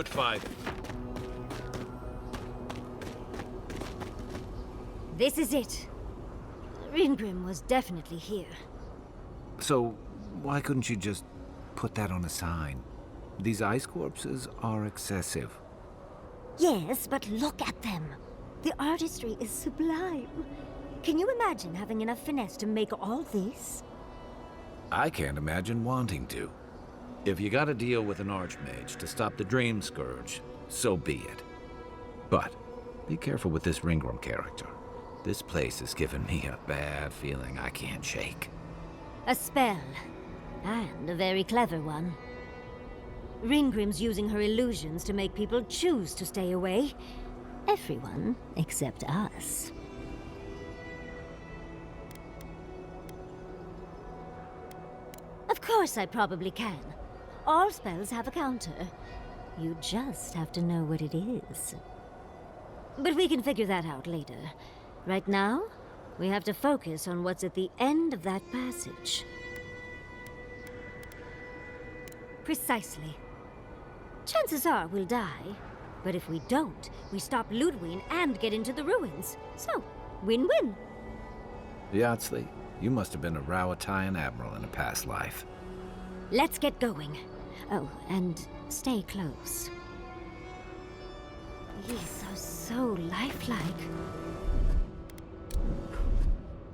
good fight. This is it. Ryngrim was definitely here. So, why couldn't you just put that on a sign? These ice corpses are excessive. Yes, but look at them. The artistry is sublime. Can you imagine having enough finesse to make all this? I can't imagine wanting to. If you gotta deal with an archmage to stop the Dream Scourge, so be it. But be careful with this Ryngrim character. This place has given me a bad feeling I can't shake. A spell. And a very clever one. Ryngrim's using her illusions to make people choose to stay away. Everyone except us. Of course I probably can. All spells have a counter. You just have to know what it is. But we can figure that out later. Right now, we have to focus on what's at the end of that passage. Precisely. Chances are we'll die. But if we don't, we stop Ludwig and get into the ruins. So, win-win. Yardsley, you must have been a Rowatayan admiral in a past life. Let's get going. Oh, and stay close. These are so lifelike.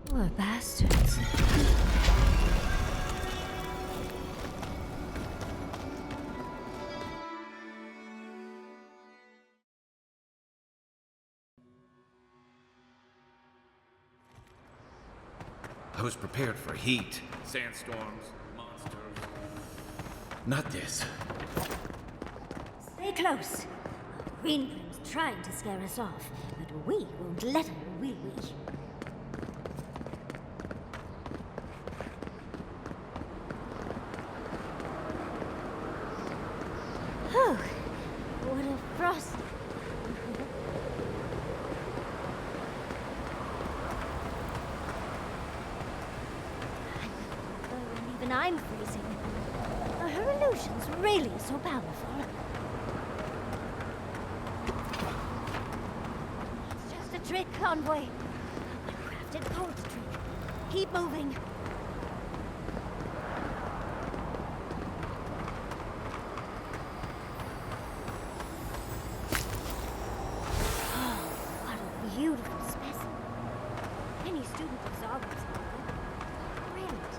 Poor bastards. I was prepared for heat. Sandstorms, monsters. Not this. Stay close. Ryngrim's trying to scare us off, but we won't let him, will we? Whew. What a frost. Even I'm freezing. Are her illusions really so powerful? It's just a trick, envoy. A crafted cold trick. Keep moving. Oh, what a beautiful specimen. Any student is always welcome. Brilliant.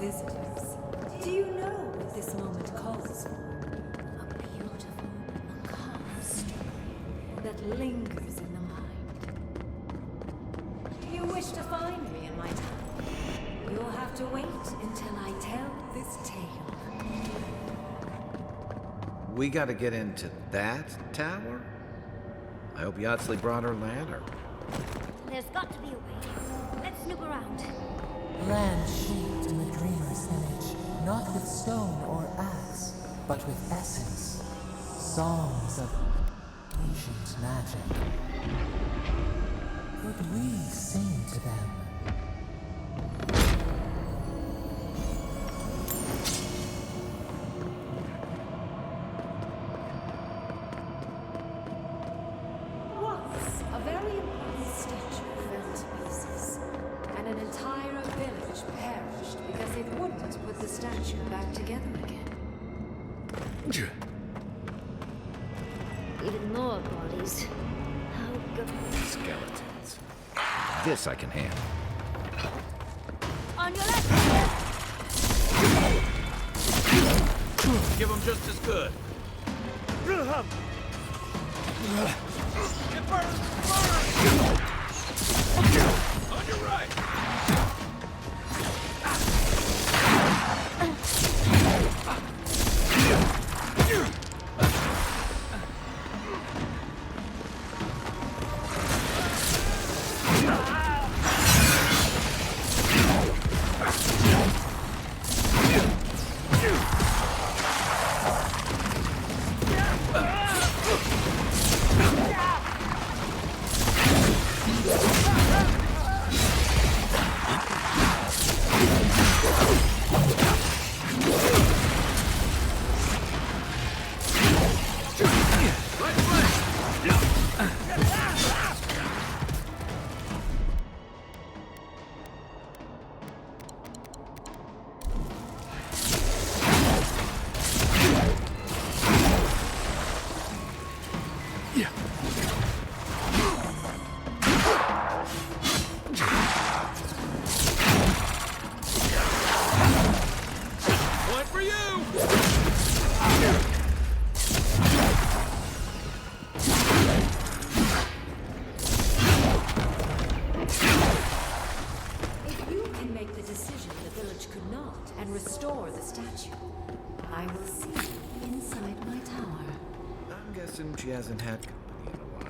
Visitors, do you know what this moment calls for? A beautiful, macabre story that lingers in the mind. You wish to find me in my tower? You'll have to wait until I tell this tale. We gotta get into that tower? I hope Yardsley brought her ladder. There's got to be a way. Let's snoop around. Land shaped in the dreamer's image, not with stone or axe, but with essence. Songs of ancient magic. Could we sing to them? Once, a very important statue fell to pieces, and an entire village perished because it wouldn't put the statue back together again. Even more bodies. How good. Skeletons. This I can handle. On your left! Give them just as good. Get burned! Burn! On your right! could not and restore the statue. I will see you inside my tower. I'm guessing she hasn't had company in a while.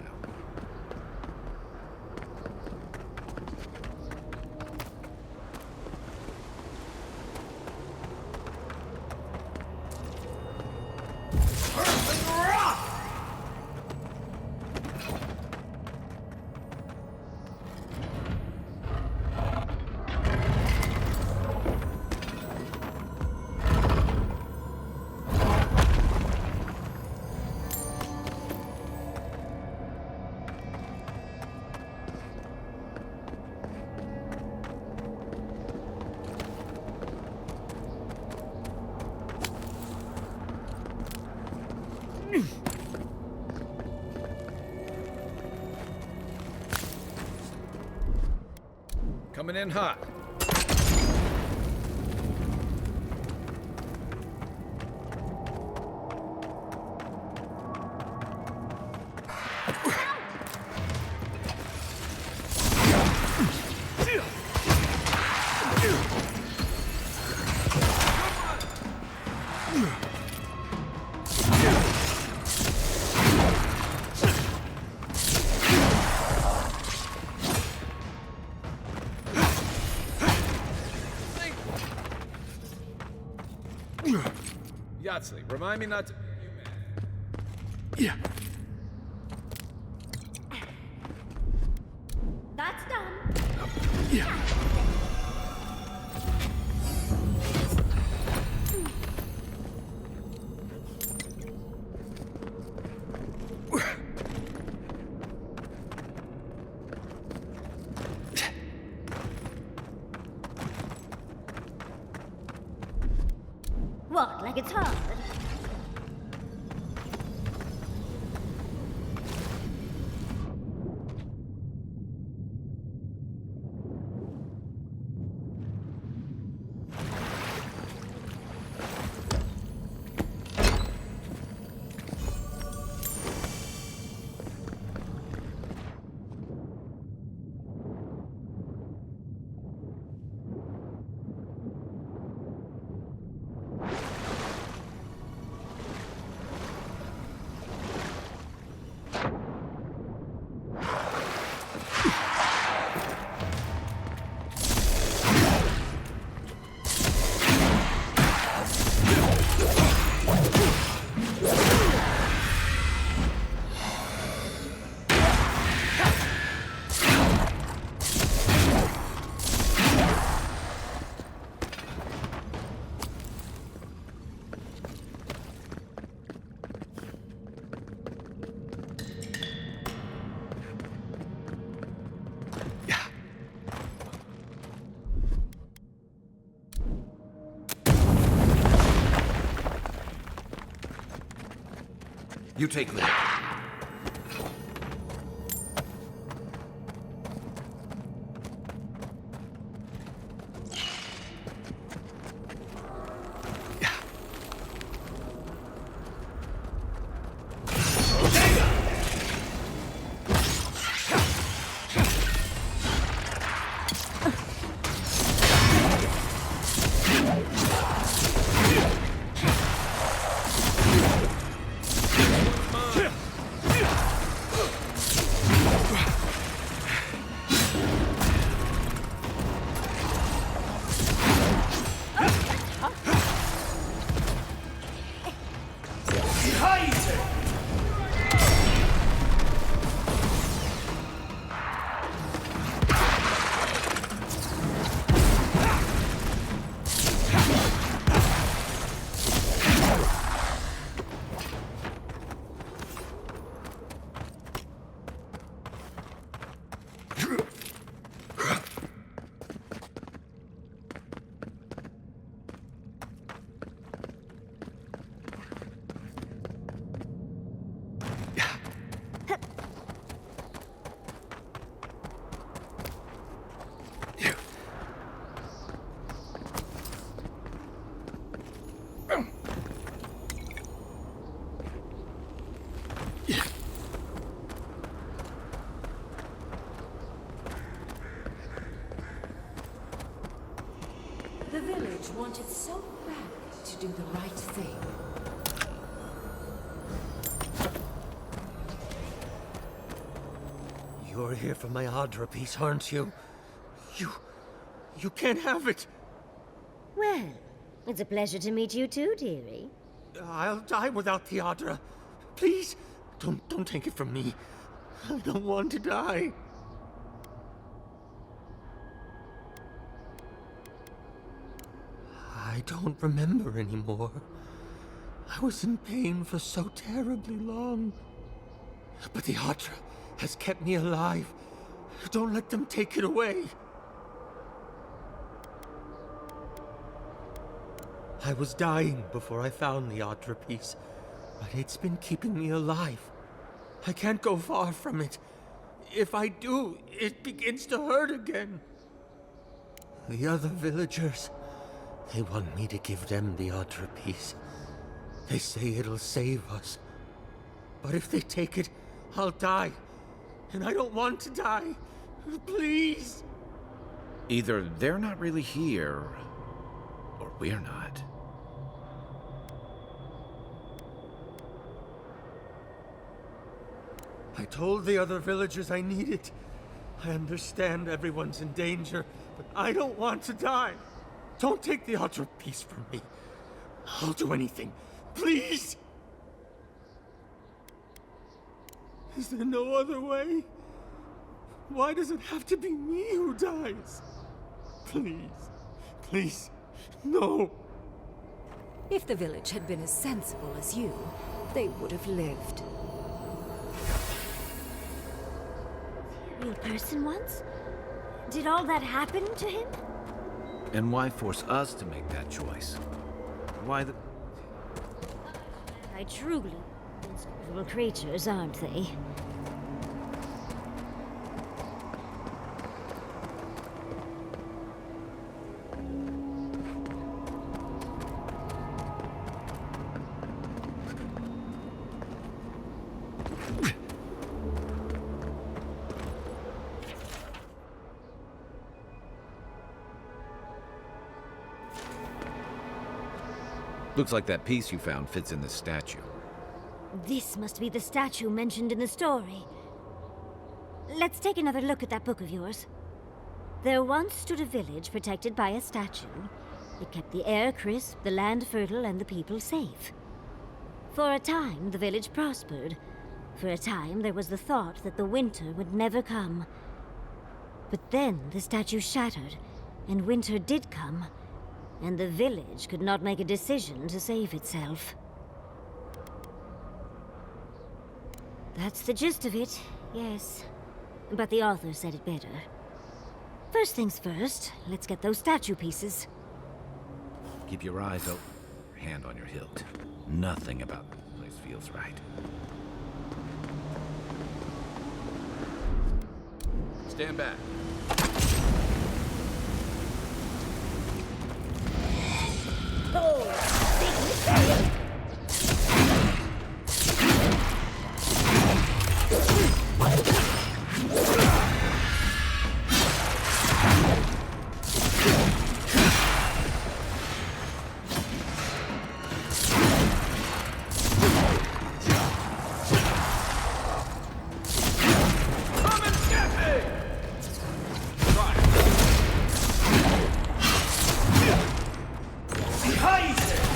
Coming in hot. Yahtzee, remind me not to... Yeah. That's done. Yeah. What, like it's hard? You take lead. The village wanted so badly to do the right thing. You're here for my Aedyr piece, aren't you? You can't have it! Well, it's a pleasure to meet you too, dearie. I'll die without the Aedyr. Please, don't take it from me. I don't want to die. I don't remember anymore. I was in pain for so terribly long. But the Aedyr has kept me alive. Don't let them take it away. I was dying before I found the Aedyr piece, but it's been keeping me alive. I can't go far from it. If I do, it begins to hurt again. The other villagers, they want me to give them the Aedyr piece. They say it'll save us. But if they take it, I'll die. And I don't want to die. Please. Either they're not really here, or we're not. I told the other villagers I need it. I understand everyone's in danger, but I don't want to die. Don't take the Aedyr piece from me. I'll do anything. Please! Is there no other way? Why does it have to be me who dies? Please. Please. No. If the village had been as sensible as you, they would have lived. Real person once? Did all that happen to him? And why force us to make that choice? Why the... I truly inscrutable creatures, aren't they? Looks like that piece you found fits in this statue. This must be the statue mentioned in the story. Let's take another look at that book of yours. There once stood a village protected by a statue. It kept the air crisp, the land fertile, and the people safe. For a time, the village prospered. For a time, there was the thought that the winter would never come. But then the statue shattered, and winter did come. And the village could not make a decision to save itself. That's the gist of it, yes. But the author said it better. First things first, let's get those statue pieces. Keep your eyes open, your hand on your hilt. Nothing about this place feels right. Stand back. Behind it!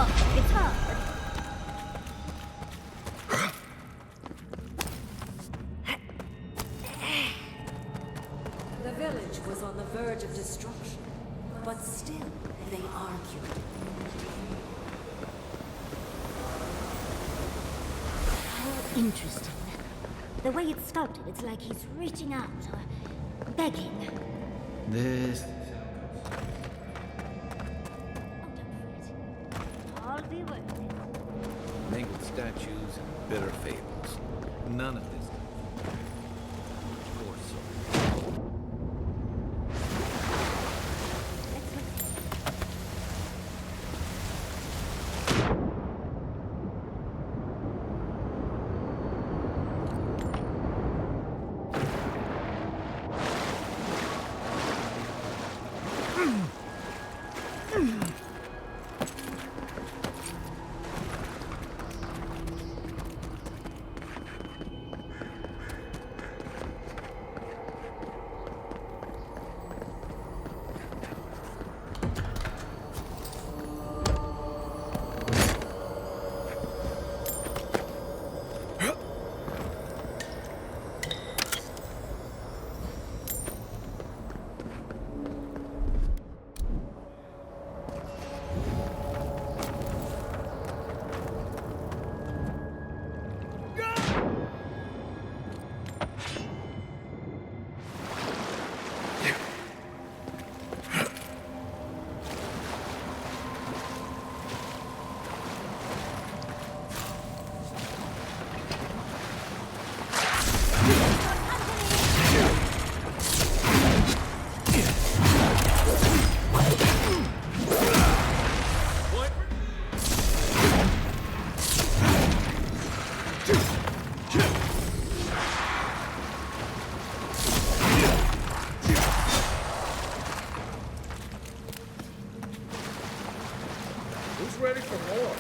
on, it's hard. The village was on the verge of destruction, but still they argued. How interesting. The way it's sculpted, it's like he's reaching out or begging. This... Oh, don't fret. I'll be worth it. mangled statues and bitter fables. None of this. Poor soul. Let's look. Who's ready for more?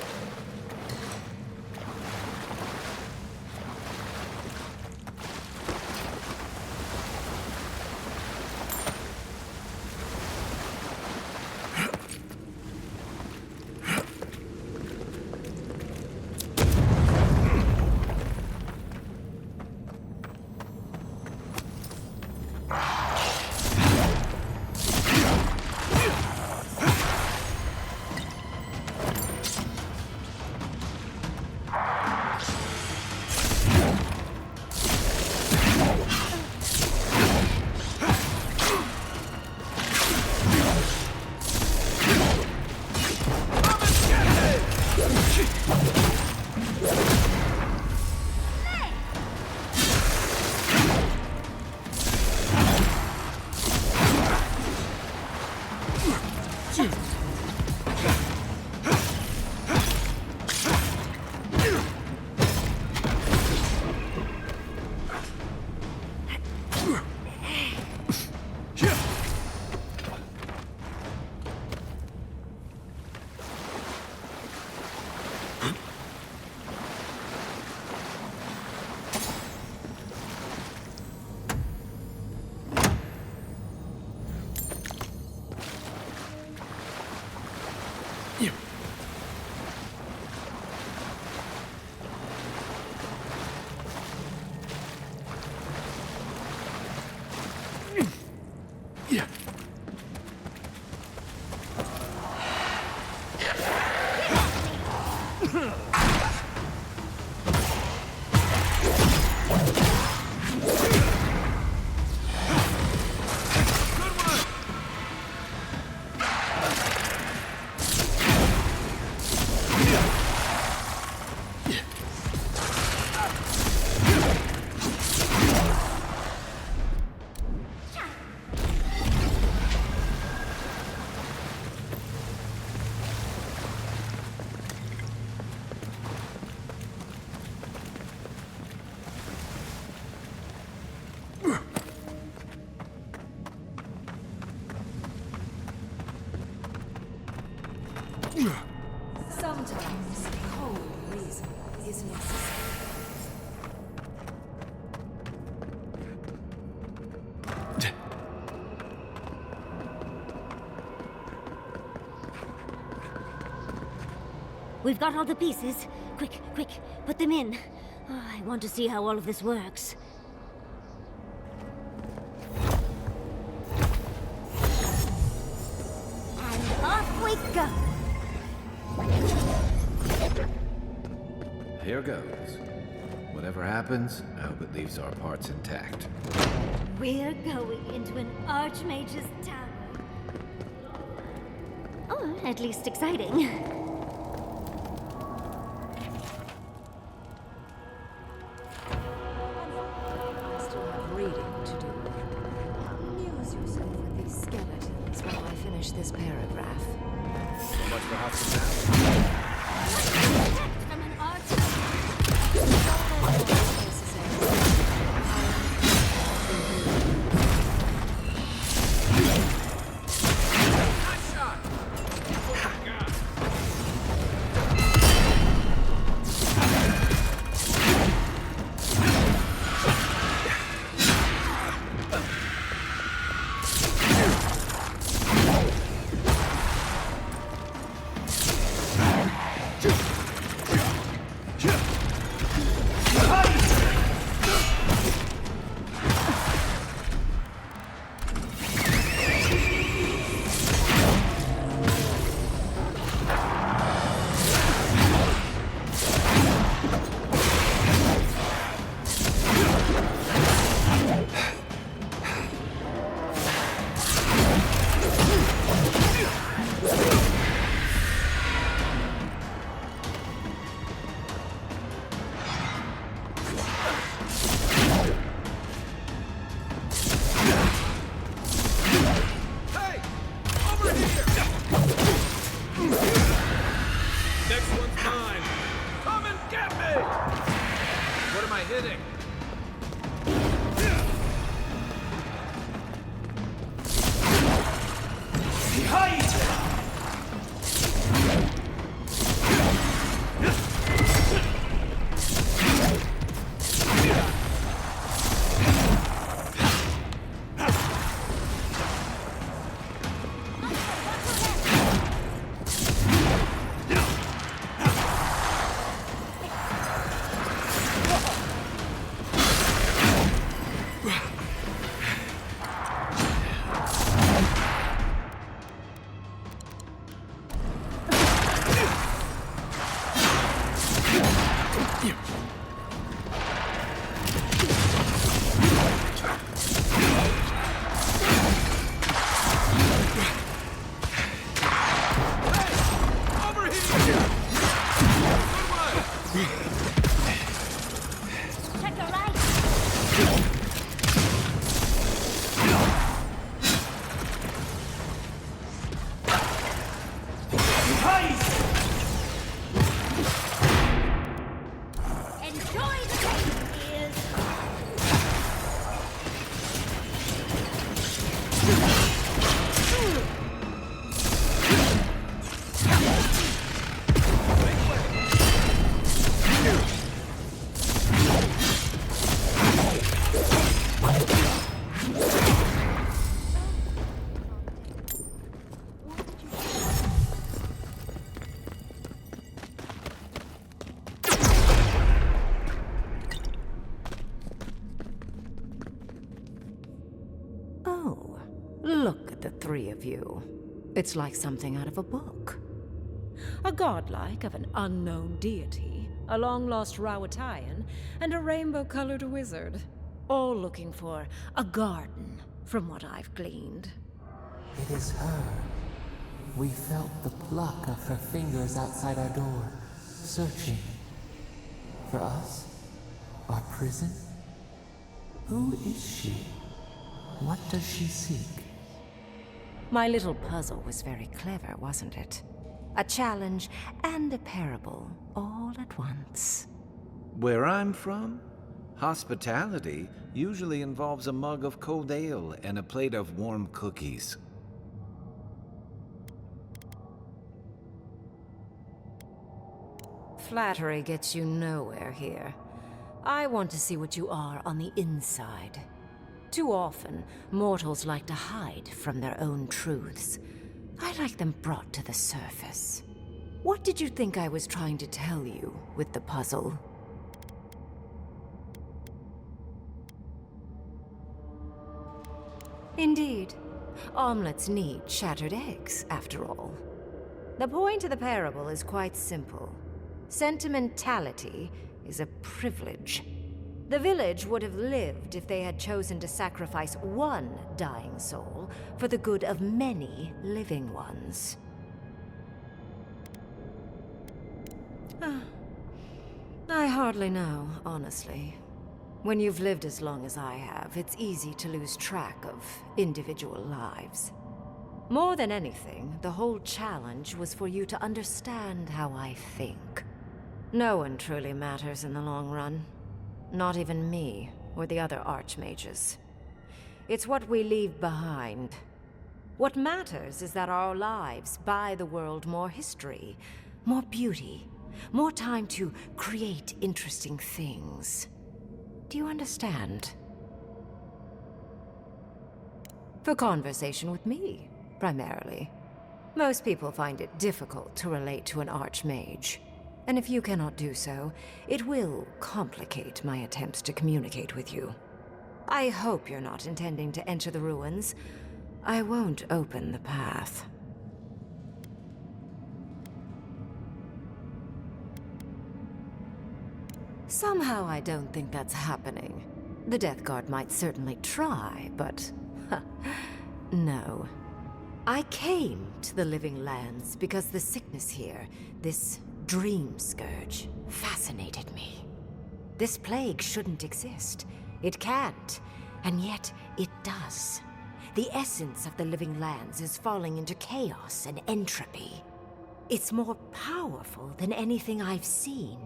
Sometimes cold reason is necessary. We've got all the pieces. Quick, quick, put them in. Oh, I want to see how all of this works. And off we go! Here goes. Whatever happens, I hope it leaves our parts intact. We're going into an Archmage's tower. Oh, at least exciting. I still have reading to do. Amuse yourself with these skeletons while I finish this paragraph. So much for hospitality. From an Archmage. hitting. Behind! Oh, look at the three of you. It's like something out of a book. A godlike of an unknown deity, a long-lost Rawatayan, and a rainbow-colored wizard. All looking for a garden, from what I've gleaned. It is her. We felt the pluck of her fingers outside our door, searching. For us? Our prison? Who is she? What does she seek? My little puzzle was very clever, wasn't it? A challenge and a parable, all at once. Where I'm from, hospitality usually involves a mug of cold ale and a plate of warm cookies. Flattery gets you nowhere here. I want to see what you are on the inside. Too often, mortals like to hide from their own truths. I like them brought to the surface. What did you think I was trying to tell you with the puzzle? Indeed. Omelets need shattered eggs, after all. The point of the parable is quite simple. Sentimentality is a privilege. The village would have lived if they had chosen to sacrifice one dying soul for the good of many living ones. I hardly know, honestly. When you've lived as long as I have, it's easy to lose track of individual lives. More than anything, the whole challenge was for you to understand how I think. No one truly matters in the long run. Not even me, or the other archmages. It's what we leave behind. What matters is that our lives buy the world more history, more beauty, more time to create interesting things. Do you understand? For conversation with me, primarily. Most people find it difficult to relate to an archmage. And if you cannot do so, it will complicate my attempts to communicate with you. I hope you're not intending to enter the ruins. I won't open the path. Somehow I don't think that's happening. The Death Guard might certainly try, but... no. I came to the Living Lands because the sickness here, this dream scourge, fascinated me. This plague shouldn't exist. It can't, and yet it does. The essence of the Living Lands is falling into chaos and entropy. It's more powerful than anything I've seen.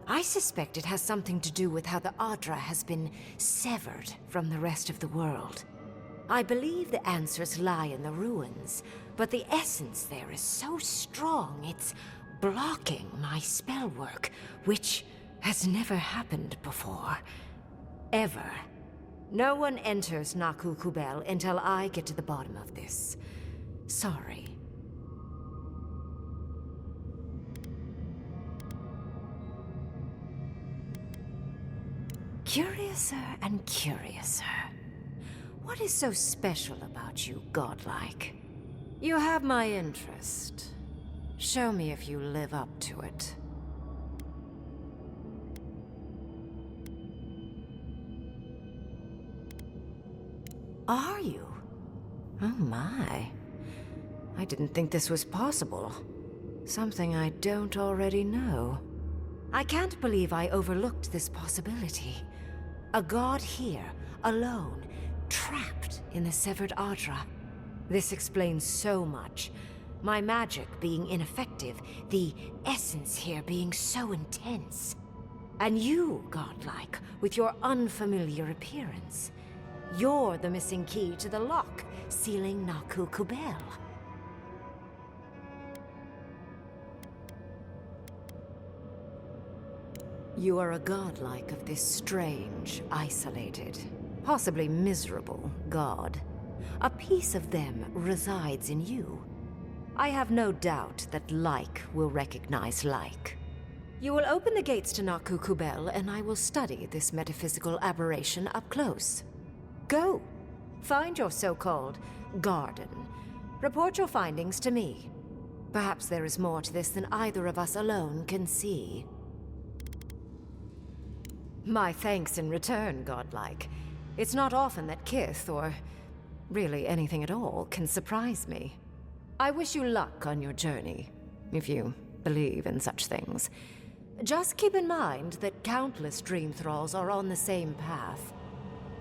I suspect it has something to do with how the Aedyr has been severed from the rest of the world. I believe the answers lie in the ruins, but the essence there is so strong it's blocking my spell work, which has never happened before. Ever. No one enters Naku Kubel until I get to the bottom of this. Sorry. Curiouser and curiouser. What is so special about you, godlike? You have my interest. Show me if you live up to it. Are you? Oh my. I didn't think this was possible. Something I don't already know. I can't believe I overlooked this possibility. A god here, alone, trapped in the severed Aedyr. This explains so much. My magic being ineffective, the essence here being so intense. And you, godlike, with your unfamiliar appearance. You're the missing key to the lock, sealing Naku Kubel. You are a godlike of this strange, isolated, possibly miserable god. A piece of them resides in you. I have no doubt that like will recognize like. You will open the gates to Naku Kubel, and I will study this metaphysical aberration up close. Go. Find your so-called garden. Report your findings to me. Perhaps there is more to this than either of us alone can see. My thanks in return, godlike. It's not often that Kith, or really anything at all, can surprise me. I wish you luck on your journey, if you believe in such things. Just keep in mind that countless dream thralls are on the same path.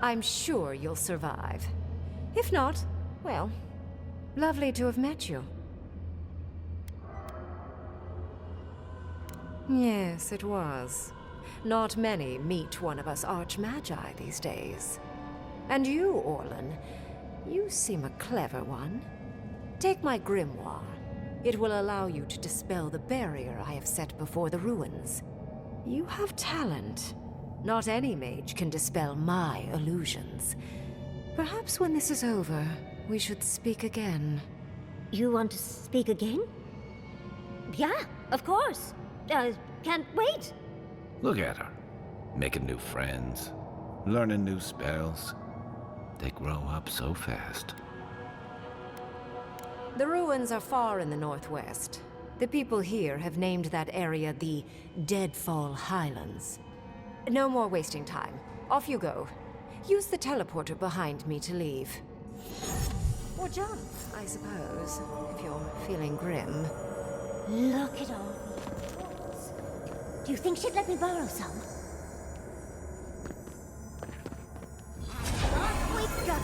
I'm sure you'll survive. If not, well, lovely to have met you. Yes, it was. Not many meet one of us archmagi these days. And you, Orlan, you seem a clever one. Take my grimoire. It will allow you to dispel the barrier I have set before the ruins. You have talent. Not any mage can dispel my illusions. Perhaps when this is over, we should speak again. You want to speak again? Yeah, of course. Can't wait. Look at her. Making new friends, learning new spells. They grow up so fast. The ruins are far in the northwest. The people here have named that area the Deadfall Highlands. No more wasting time. Off you go. Use the teleporter behind me to leave. Or jump, I suppose, if you're feeling grim. Look at all these books. Do you think she'd let me borrow some? Wake up!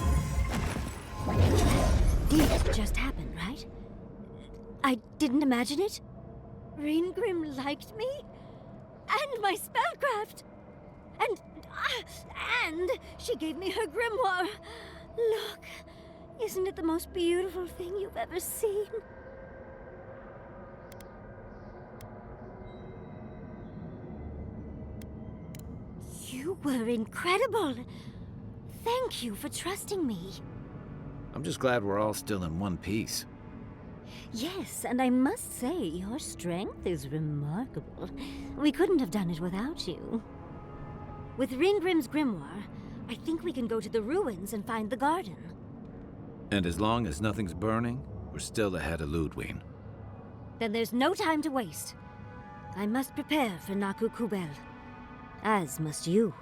This just happened, right? I didn't imagine it. Ryngrim liked me? And my spellcraft! And she gave me her grimoire. Look, isn't it the most beautiful thing you've ever seen? You were incredible. Thank you for trusting me. I'm just glad we're all still in one piece. Yes, and I must say, your strength is remarkable. We couldn't have done it without you. With Ryngrim's grimoire, I think we can go to the ruins and find the garden. And as long as nothing's burning, we're still ahead of Ludwig. Then there's no time to waste. I must prepare for Naku Kubel. As must you.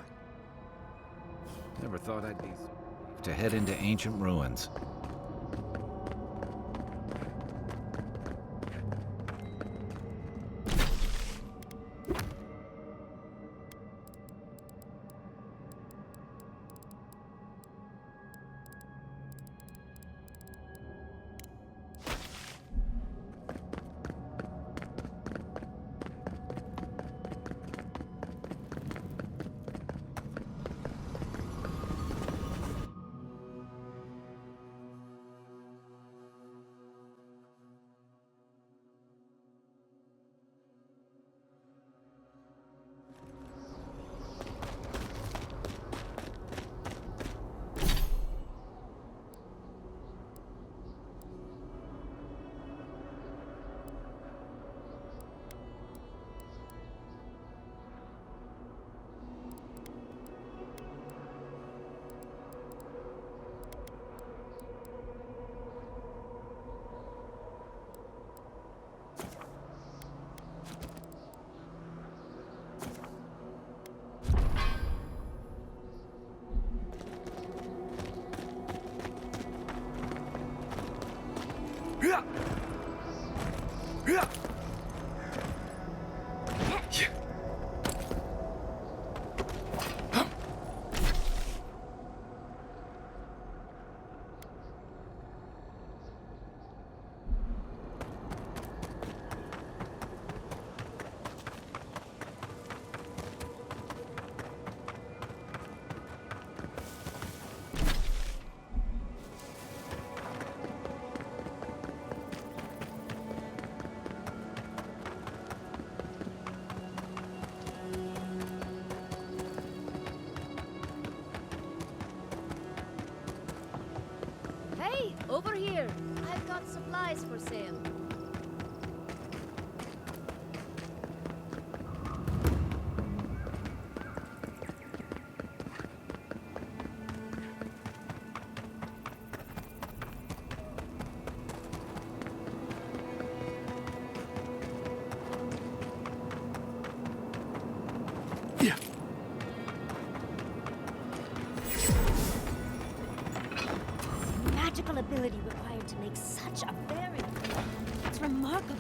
Never thought I'd be to head into ancient ruins. Hey, over here. I've got supplies for sale. Magical ability required to make such a variant. It's remarkable.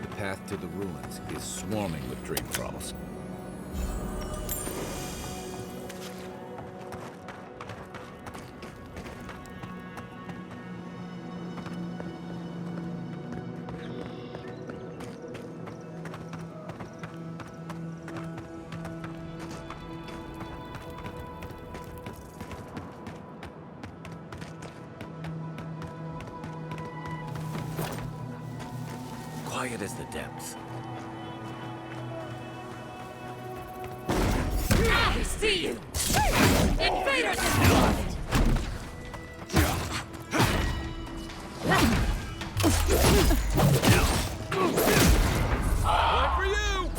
The path to the ruins is swarming with dream trolls. Quiet as the depths. I see you! Invaders involved! One for you!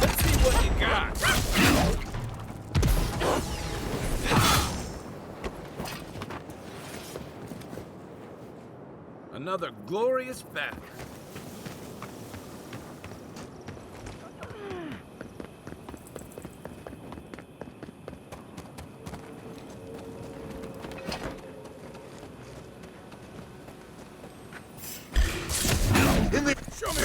Let's see what you got. Another glorious battle. Show me.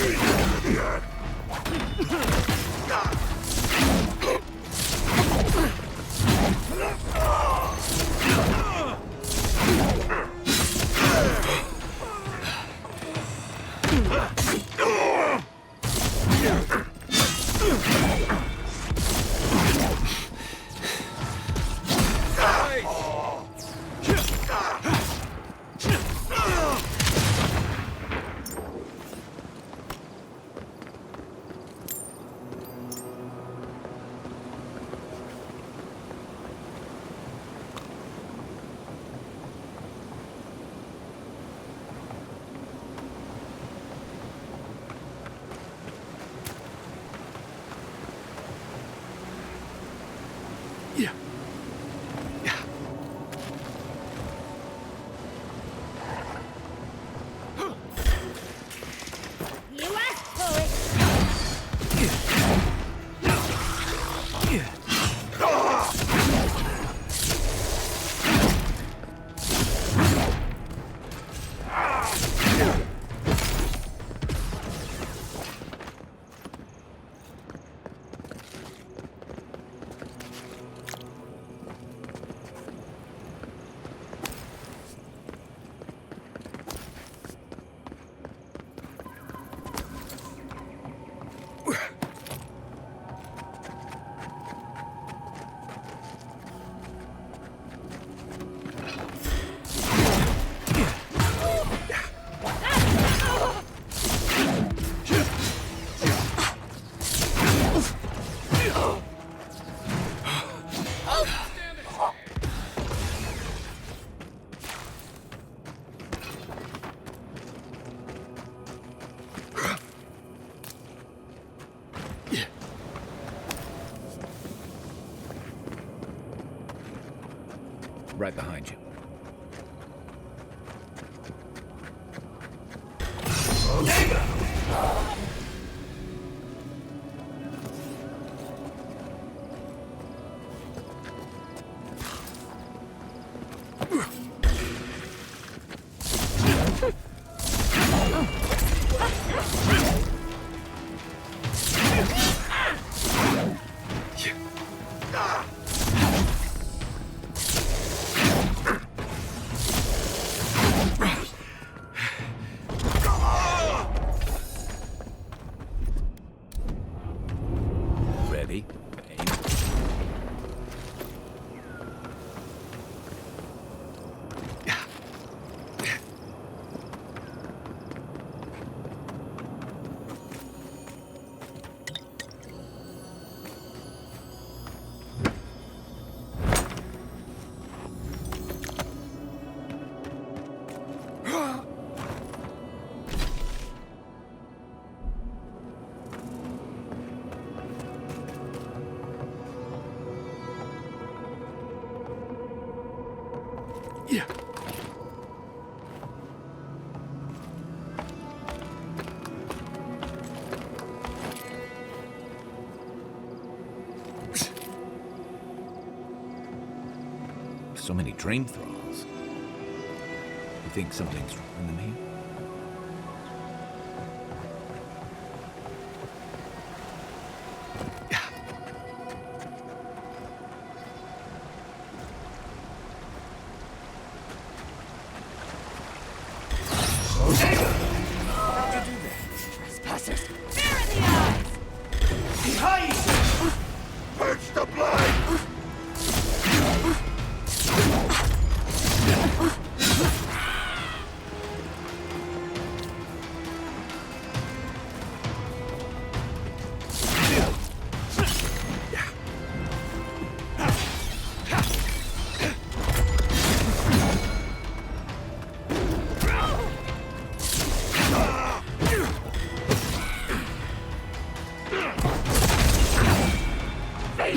You asked for it. Right behind you. Ready? Aim. Yeah. So many dream thralls. You think something's wrong in them here? Trespassers! Purge the blood!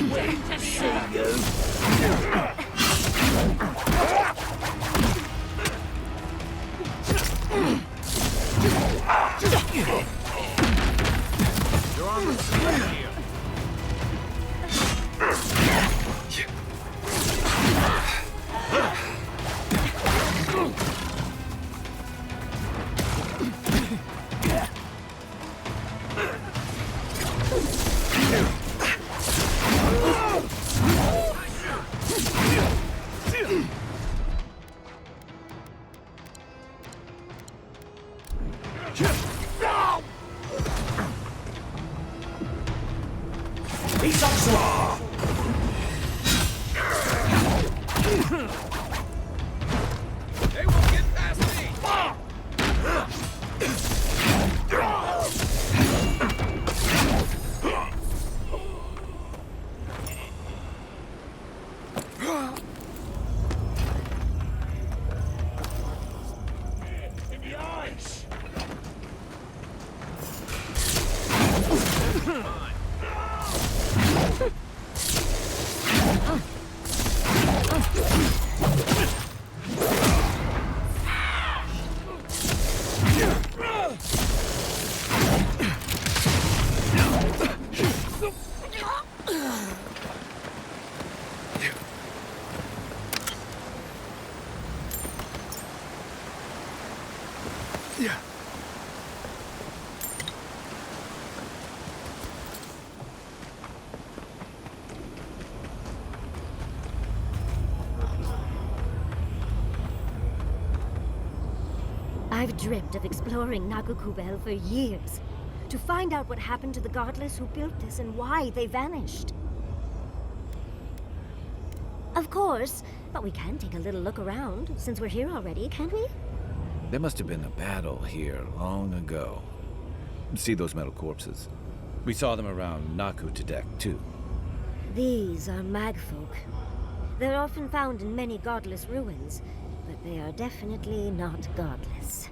wait to see you. You're on the side here. They won't get past me! In the eyes! I've dreamt of exploring Nagakubel for years, to find out what happened to the godless who built this and why they vanished. Of course, but we can take a little look around, since we're here already, can't we? There must have been a battle here long ago. See those metal corpses? We saw them around Naku Tedek, too. These are magfolk. They're often found in many godless ruins, but they are definitely not godless.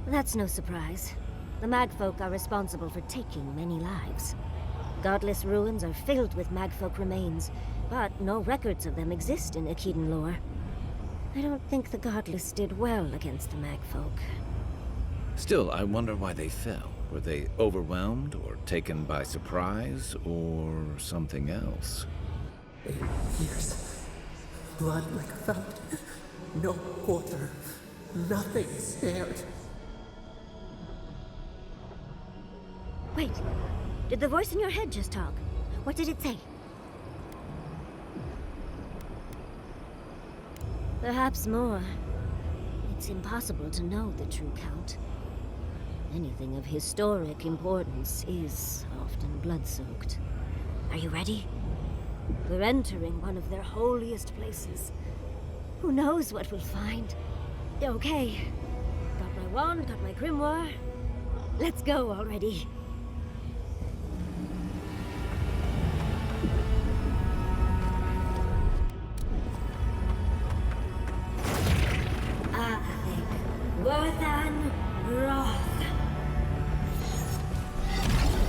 That's no surprise. The magfolk are responsible for taking many lives. Godless ruins are filled with magfolk remains, but no records of them exist in Aedyr lore. I don't think the godless did well against the magfolk. Still, I wonder why they fell. Were they overwhelmed, or taken by surprise, or something else? 8 years. Blood like a fountain. No water. Nothing spared. Wait, did the voice in your head just talk? What did it say? Perhaps more. It's impossible to know the true count. Anything of historic importance is often blood-soaked. Are you ready? We're entering one of their holiest places. Who knows what we'll find? Okay. Got my wand, got my grimoire. Let's go already. Worthan Roth.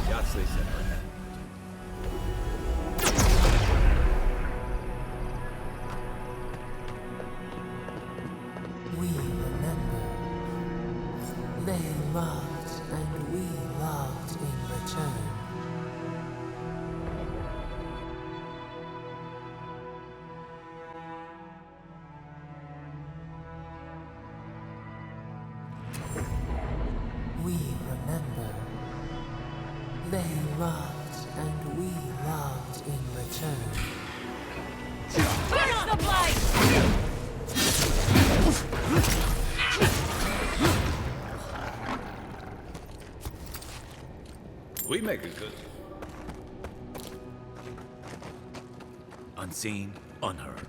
Yahtzee said that. We remember. They loved, and we loved in return. We remember. They loved, and we loved in return. Finish the blight! We make it good. Unseen, unheard.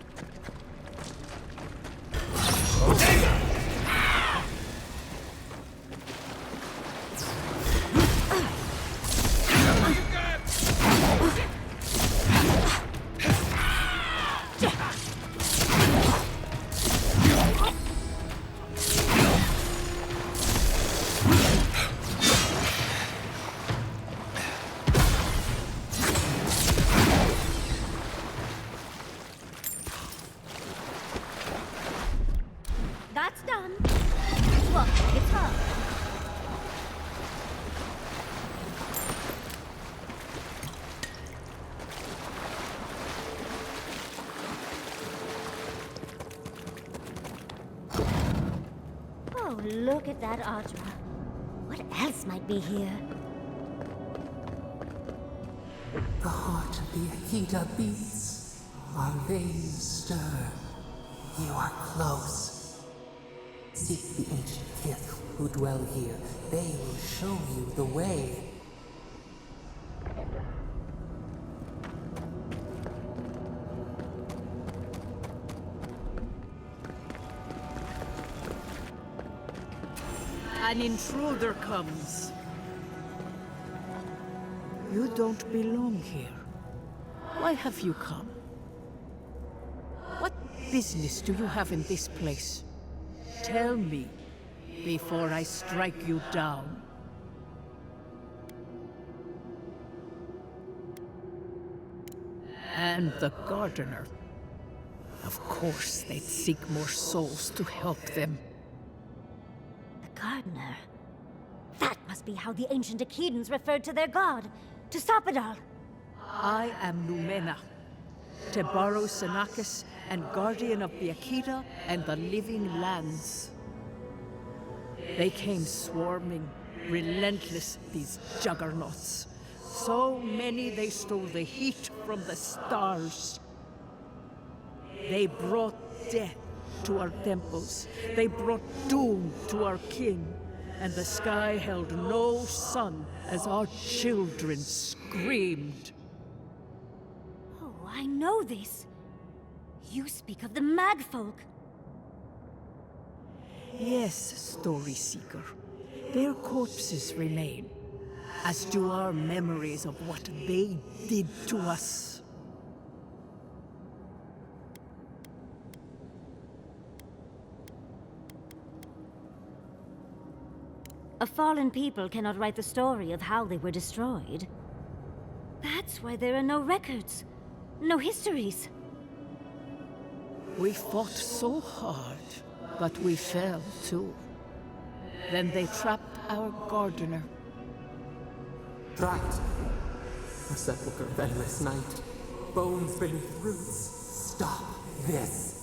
Look at that Aedyr. What else might be here? The heart of the Aedyr beats. Our veins stir. You are close. Seek the ancient kith who dwell here. They will show you the way. An intruder comes. You don't belong here. Why have you come? What business do you have in this place? Tell me, before I strike you down. And the gardener. Of course, they'd seek more souls to help them. The gardener. That must be how the ancient Akedans referred to their god. To stop it all. I am Lumena, Tebaro Senakis, and guardian of the Aedyr and the living lands. They came swarming, relentless, these juggernauts. So many they stole the heat from the stars. They brought death to our temples. They brought doom to our king. And the sky held no sun as our children screamed. Oh, I know this. You speak of the Magfolk. Yes, Story Seeker. Their corpses remain, as do our memories of what they did to us. A fallen people cannot write the story of how they were destroyed. That's why there are no records, no histories. We fought so hard, but we fell too. Then they trapped our gardener. Right. A sepulchre of endless night. Bones beneath roots. Stop this.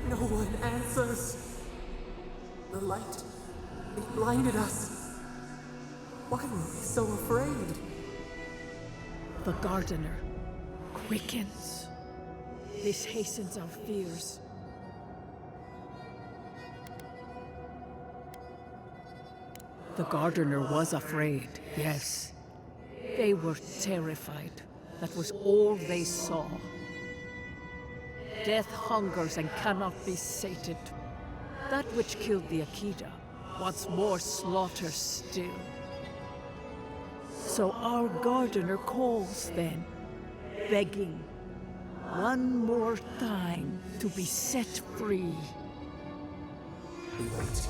No one answers. The light, it blinded us. Why were we so afraid? The gardener quickens. This hastens our fears. The gardener was afraid, yes. They were terrified. That was all they saw. Death hungers and cannot be sated. That which killed the Aedyr wants more slaughter still. So our gardener calls then, begging one more time to be set free. Wait.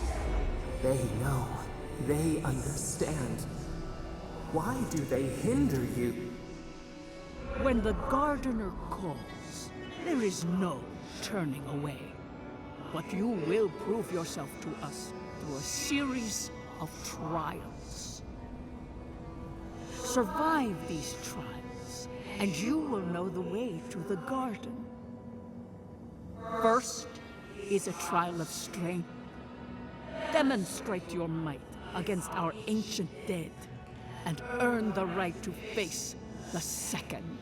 They know. They understand. Why do they hinder you? When the gardener calls, there is no turning away. But you will prove yourself to us through a series of trials. Survive these trials, and you will know the way to the garden. First is a trial of strength. Demonstrate your might against our ancient dead, and earn the right to face the second.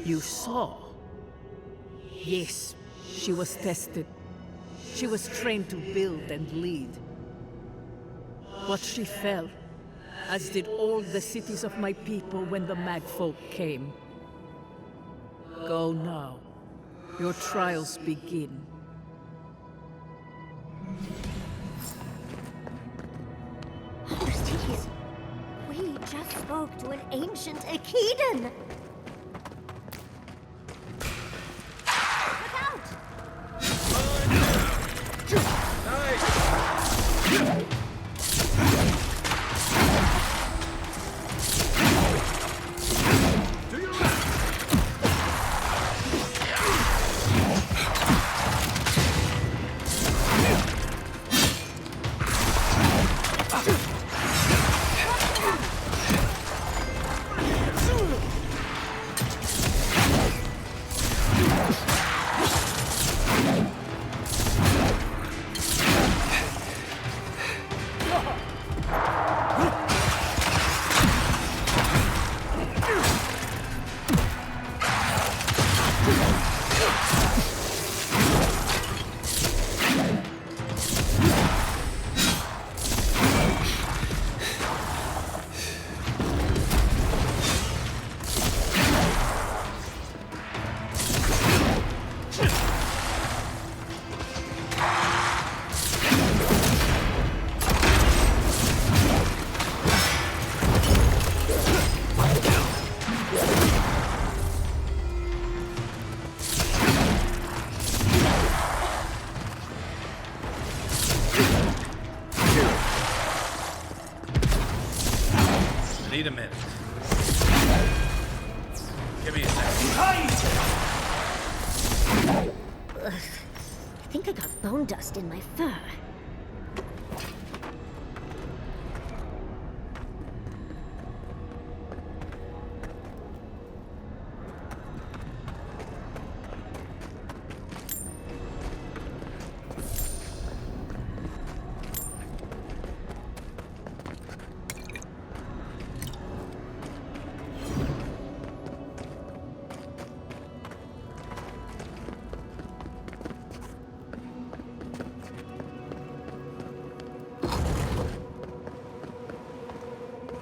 You saw. Yes, she was tested. She was trained to build and lead. But she fell, as did all the cities of my people when the Magfolk came. Go now. Your trials begin. Jeez. We just spoke to an ancient Akedan! Look out! Do your best! Give me a second. I think I got bone dust in my fur.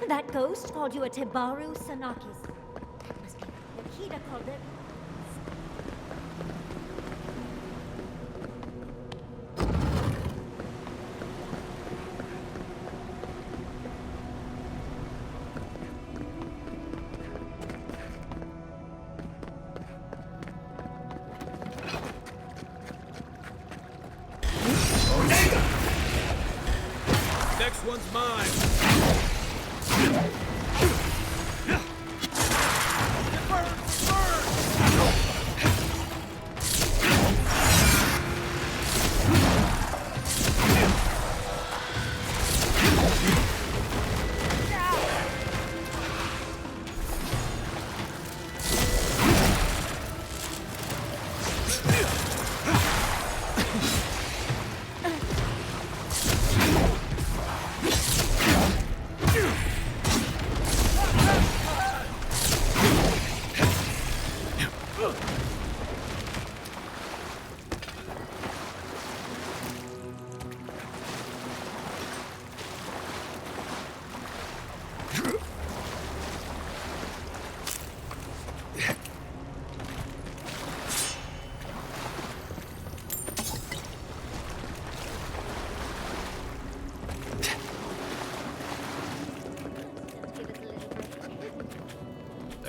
That ghost called you a Tebaru Sanakis. That must be what Aedyr called it. Next one's mine.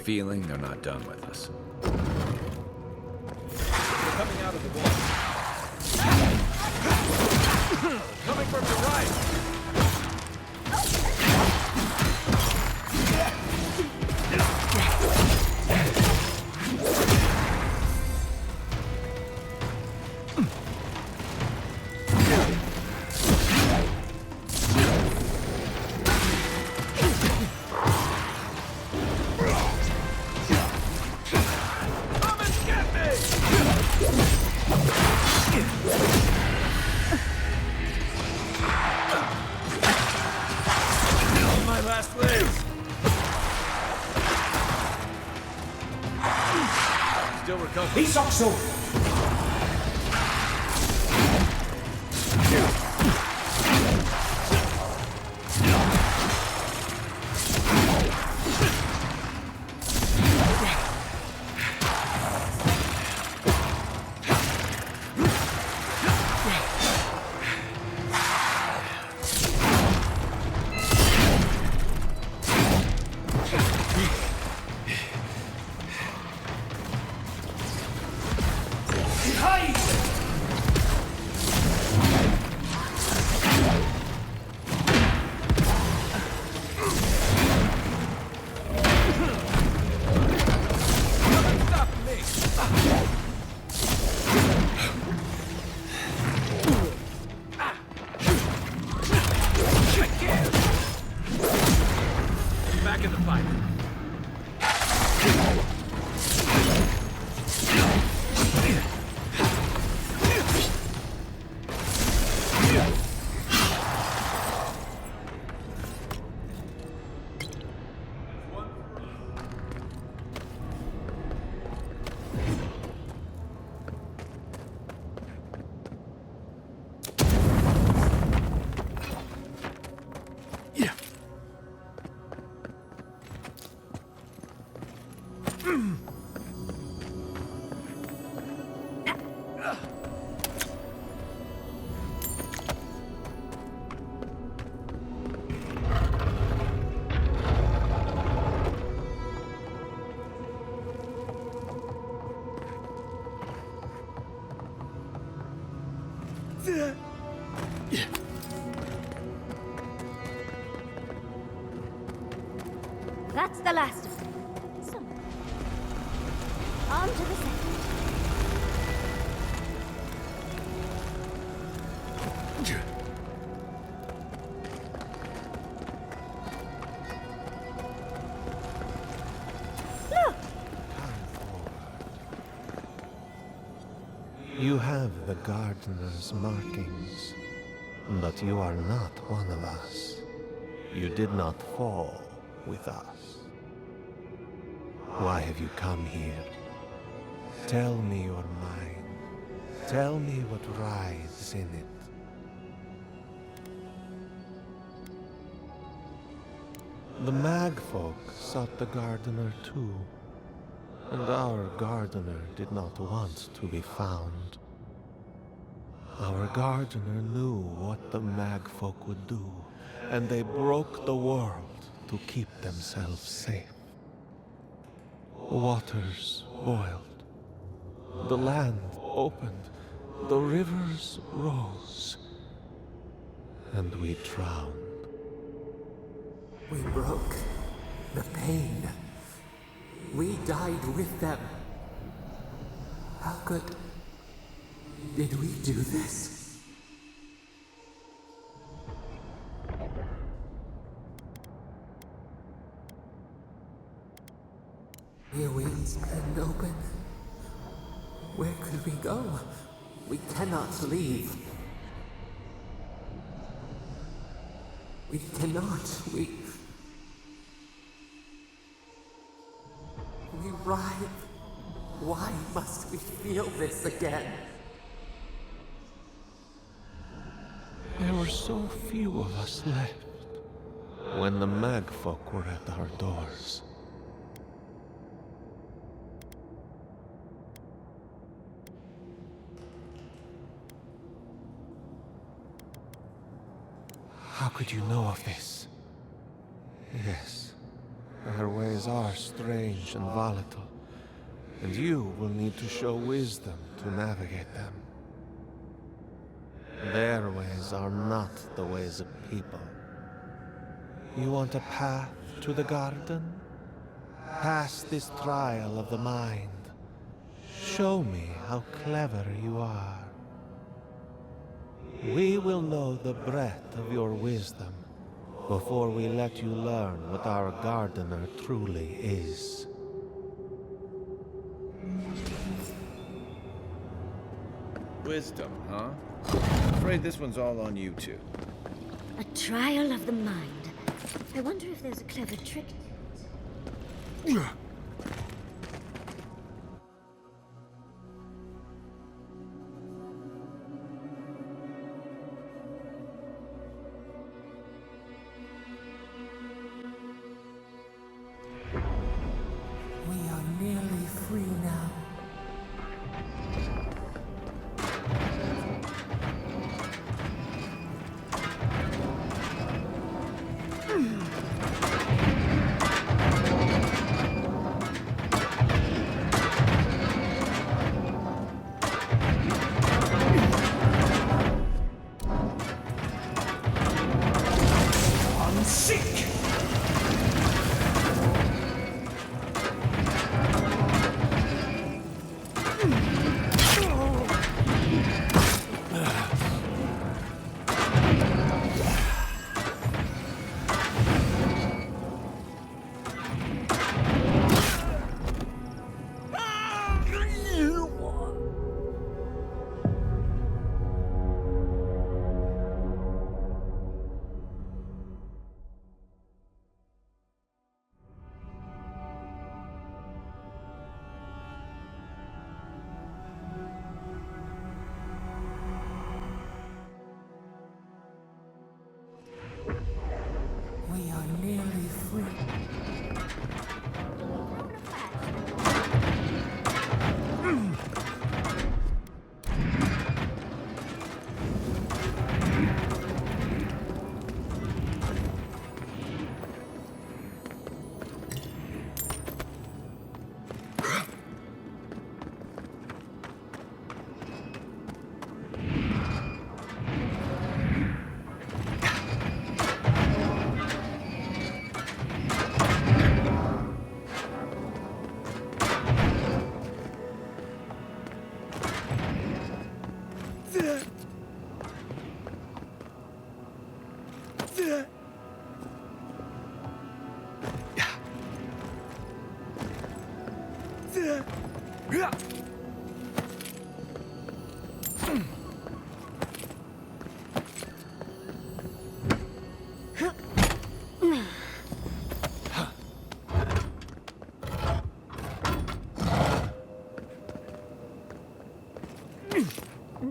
Feeling they're not done with us. They're coming out of the wall. Coming from the right. Still recovering. Isokso! Back in the fight. That's the last of them. So, On to the second. Look! You have the gardener's markings, but you are not one of us. You did not fall with us. Why have you come here? Tell me your mind. Tell me what rides in it. The Magfolk sought the gardener too, and our gardener did not want to be found. Our gardener knew what the Magfolk would do, and they broke the world to keep themselves safe. Waters boiled, the land opened, the rivers rose, and we drowned. We broke the pain. We died with them. How did we do this? Your wings couldn't open. Where could we go? We cannot leave. We cannot. We writhe. Why must we feel this again? There were so few of us left when the Magfolk were at our doors. How could you know of this? Yes, their ways are strange and volatile, and you will need to show wisdom to navigate them. Their ways are not the ways of people. You want a path to the garden? Pass this trial of the mind. Show me how clever you are. We will know the breadth of your wisdom before we let you learn what our gardener truly is. Wisdom, huh? Afraid this one's all on you two. A trial of the mind. I wonder if there's a clever trick to it. We are nearly free now.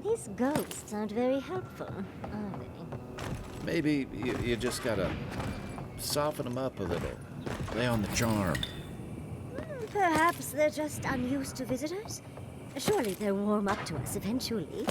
These ghosts aren't very helpful, are they? Maybe you just gotta soften them up a little. Play on the charm. Perhaps they're just unused to visitors? Surely they'll warm up to us eventually.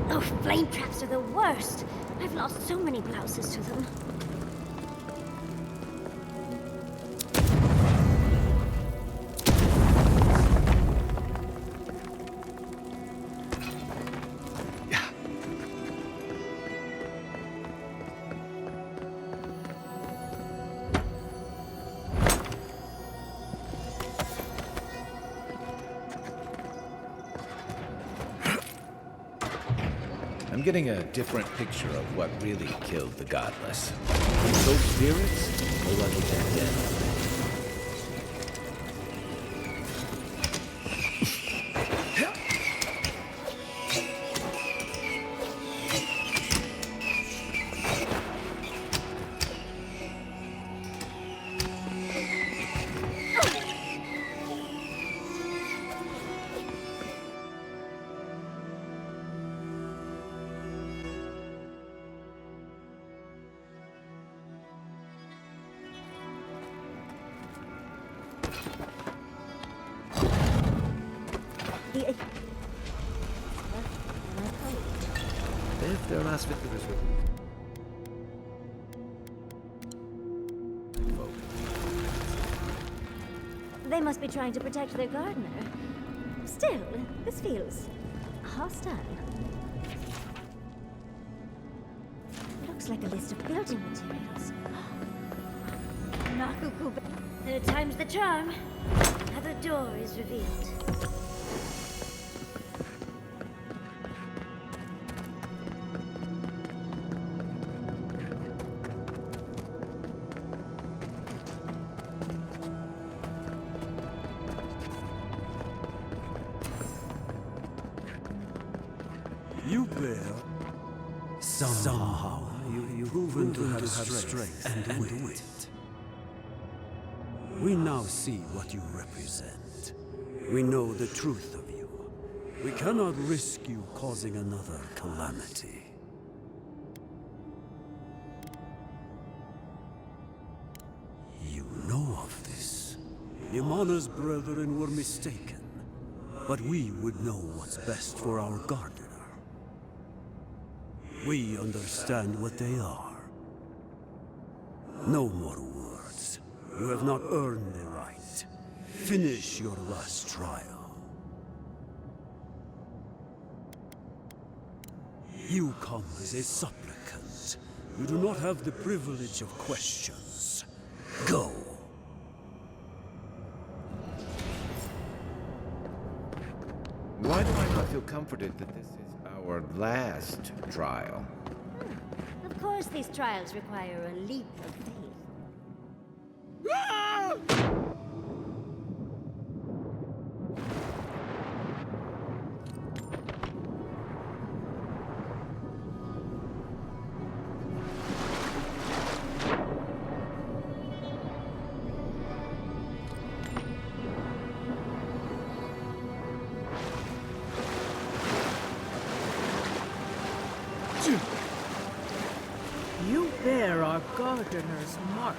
Oh, flame traps are the worst. I've lost so many blouses to them. I'm getting a different picture of what really killed the godless. Those spirits or lucky dead? If their last victims were... They must be trying to protect their gardener. Still, this feels hostile. Looks like a list of building materials. Nakuku. Third time's the charm. Another door is revealed. You bear. Somehow you've proven to have strength and wit. We now see what you represent. We know the truth of you. We cannot risk you causing another calamity. You know of this. Imana's brethren were mistaken, but we would know what's best for our gardener. We understand what they are. No more words. You have not earned the right. Finish your last trial. You come as a supplicant. You do not have the privilege of questions. Go. Why do I not feel comforted that this is our last trial? Of course, these trials require a leap of faith. You bear our gardener's mark.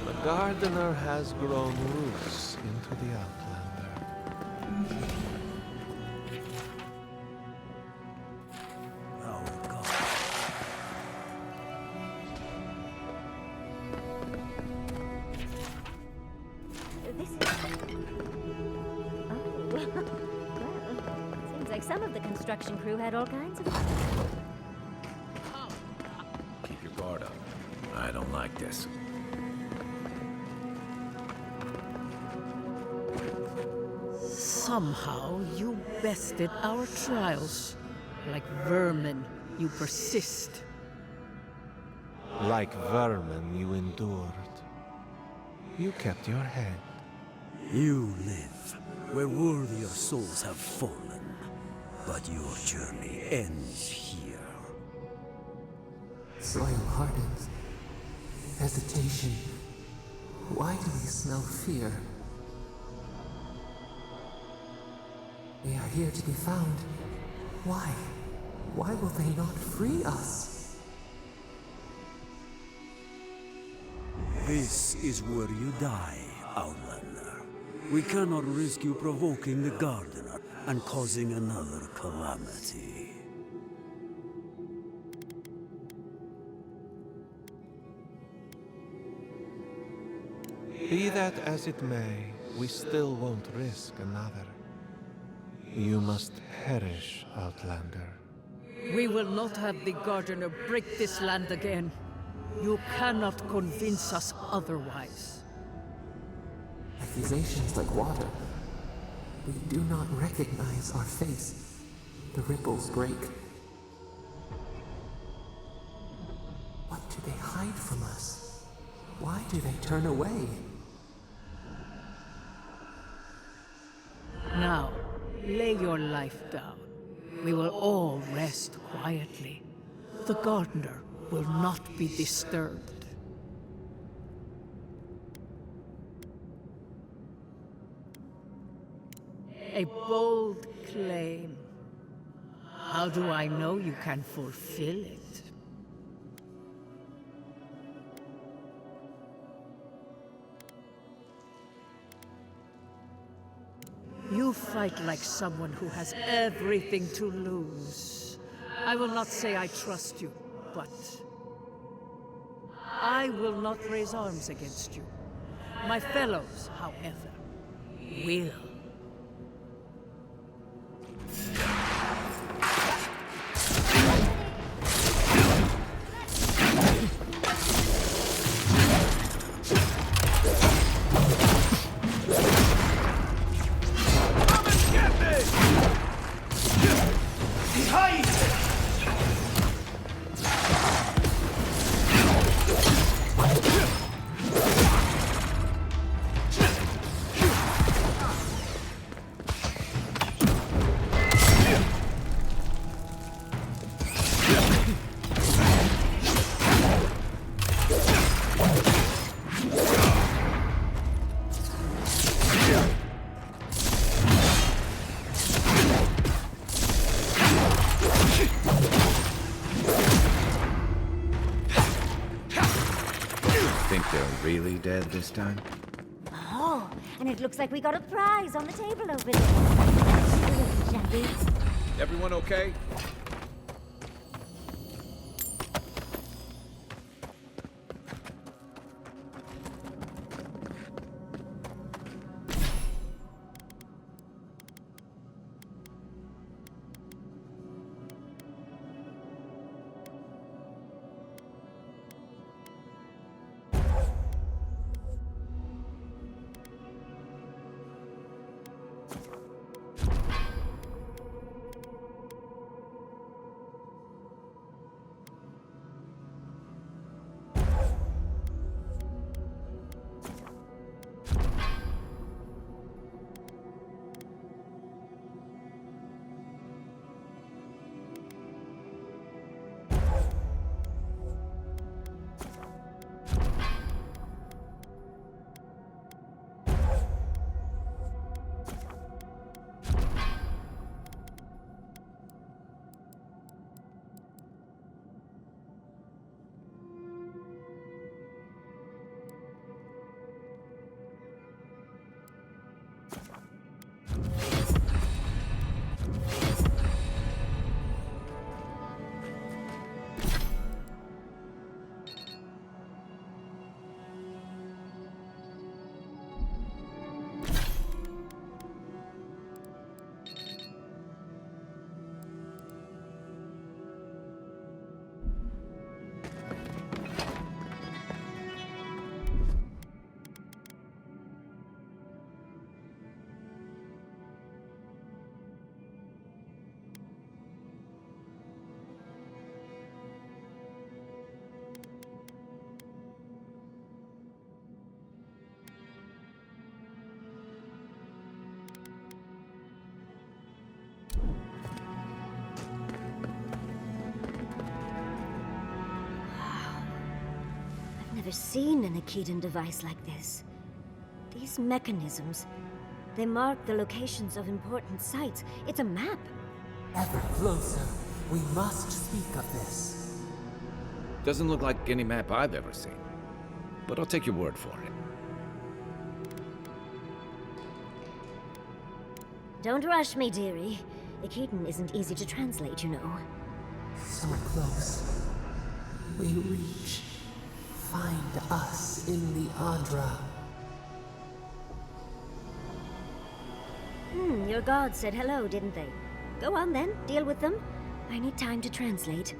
The gardener has grown roots into the Outlander. Our God. This is... Oh, well, seems Seems like some of the construction crew had all kinds of fun. Keep your guard up. I don't like this. Somehow you bested our trials. Like vermin, you persist. Like vermin, you endured. You kept your head. You live where worthier souls have fallen, but your journey ends here. Soil hardens. Hesitation. Why do we smell fear? They are here to be found. Why? Why will they not free us? This is where you die, Outlander. We cannot risk you provoking the Gardener and causing another calamity. Be that as it may, we still won't risk another. You must perish, Outlander. We will not have the Gardener break this land again. You cannot convince us otherwise. Accusations like water. We do not recognize our face. The ripples break. What do they hide from us? Why do they turn away? Now, lay your life down. We will all rest quietly. The Gardener will not be disturbed. A bold claim. How do I know you can fulfill it? You fight like someone who has everything to lose. I will not say I trust you, but I will not raise arms against you. My fellows, however, will. Really dead this time? Oh, and it looks like we got a prize on the table over there. Shabby. Everyone okay? never seen an Aedyr device like this. These mechanisms, they mark the locations of important sites. It's a map. Ever closer. We must speak of this. Doesn't look like any map I've ever seen. But I'll take your word for it. Don't rush me, dearie. Aedyr isn't easy to translate, you know. So close. We reach. Find us in the Aedyr. Your gods said hello, didn't they? Go on then, deal with them. I need time to translate.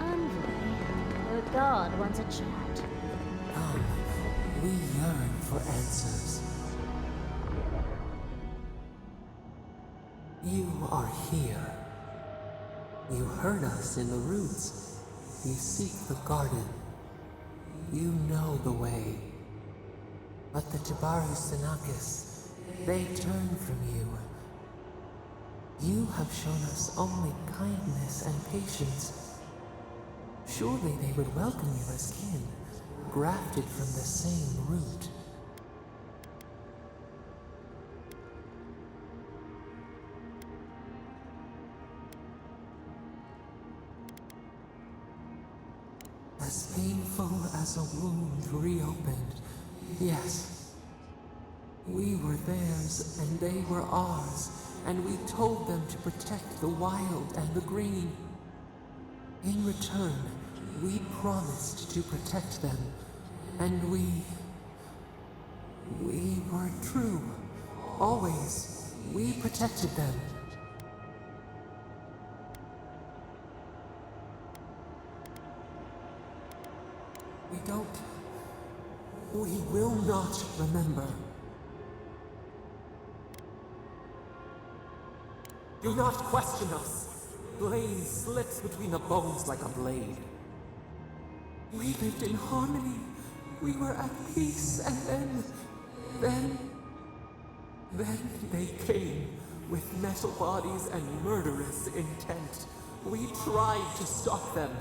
Envoy, your god wants a chat. Come, we yearn for answers. You are here. You heard us in the roots. You seek the garden. You know the way. But the Senakis, they turn from you. You have shown us only kindness and patience. Surely they would welcome you as kin, grafted from the same root. As painful as a wound reopened, yes. We were theirs, and they were ours, and we told them to protect the wild and the green. In return, we promised to protect them, and we were true. Always, we protected them. We will not remember. Do not question us. Blade slips between the bones like a blade. We lived in harmony. We were at peace, and then they came with metal bodies and murderous intent. We tried to stop them.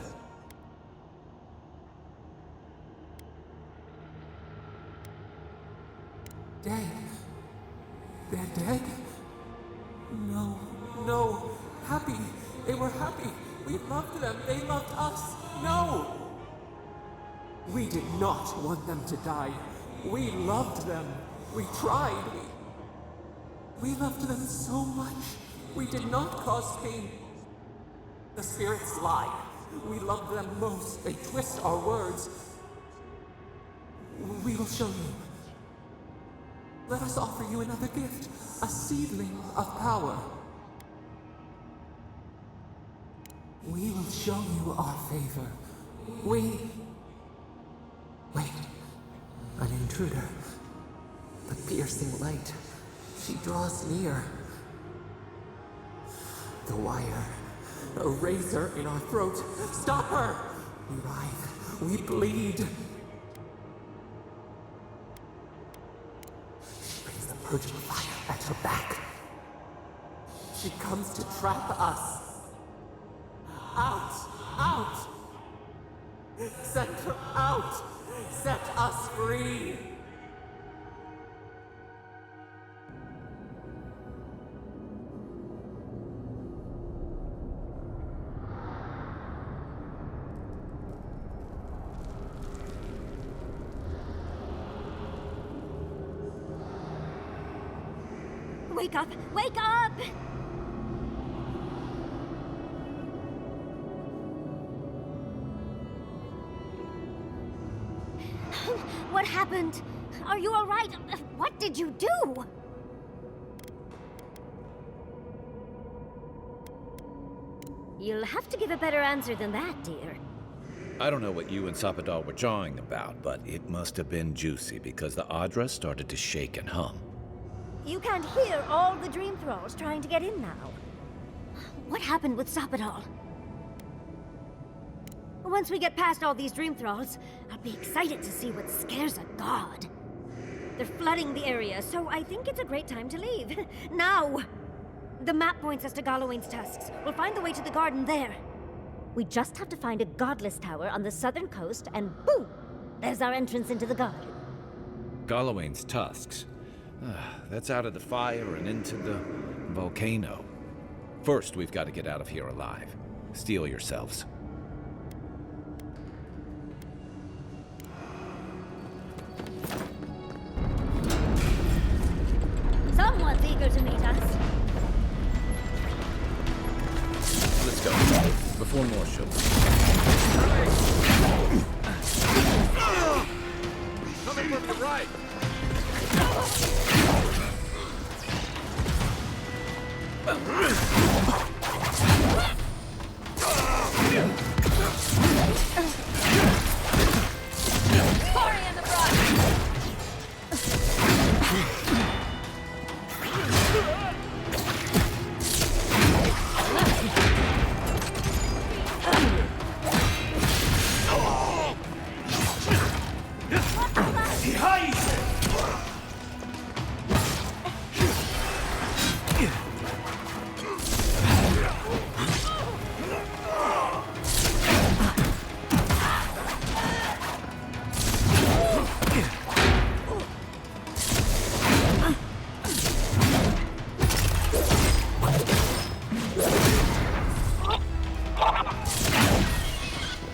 Dead? They're dead? No. Happy. They were happy. We loved them. They loved us. No! We did not want them to die. We loved them. We tried. We loved them so much. We did not cause pain. The spirits lie. We love them most. They twist our words. We will show you. Let us offer you another gift, a seedling of power. We will show you our favor. Wait, an intruder. The piercing light. She draws near. The wire. A razor in our throat. Stop her! We writhe. We bleed. Purging fire at her back. She comes to trap us. Out! Set her out! Set us free! Wake up! Wake up! What happened? Are you all right? What did you do? You'll have to give a better answer than that, dear. I don't know what you and Sappadar were jawing about, but it must have been juicy because the Aedyr started to shake and hum. You can't hear all the dream thralls trying to get in now. What happened with Sappadar? Once we get past all these dream thralls, I'll be excited to see what scares a god. They're flooding the area, so I think it's a great time to leave. Now! The map points us to Galawain's Tusks. We'll find the way to the garden there. We just have to find a godless tower on the southern coast, and boom! There's our entrance into the garden. Galawain's Tusks. That's out of the fire and into the volcano. First, we've got to get out of here alive. Steel yourselves. Someone's eager to meet us. Let's go. Before more shows. Coming from the right! Hurry in the brush!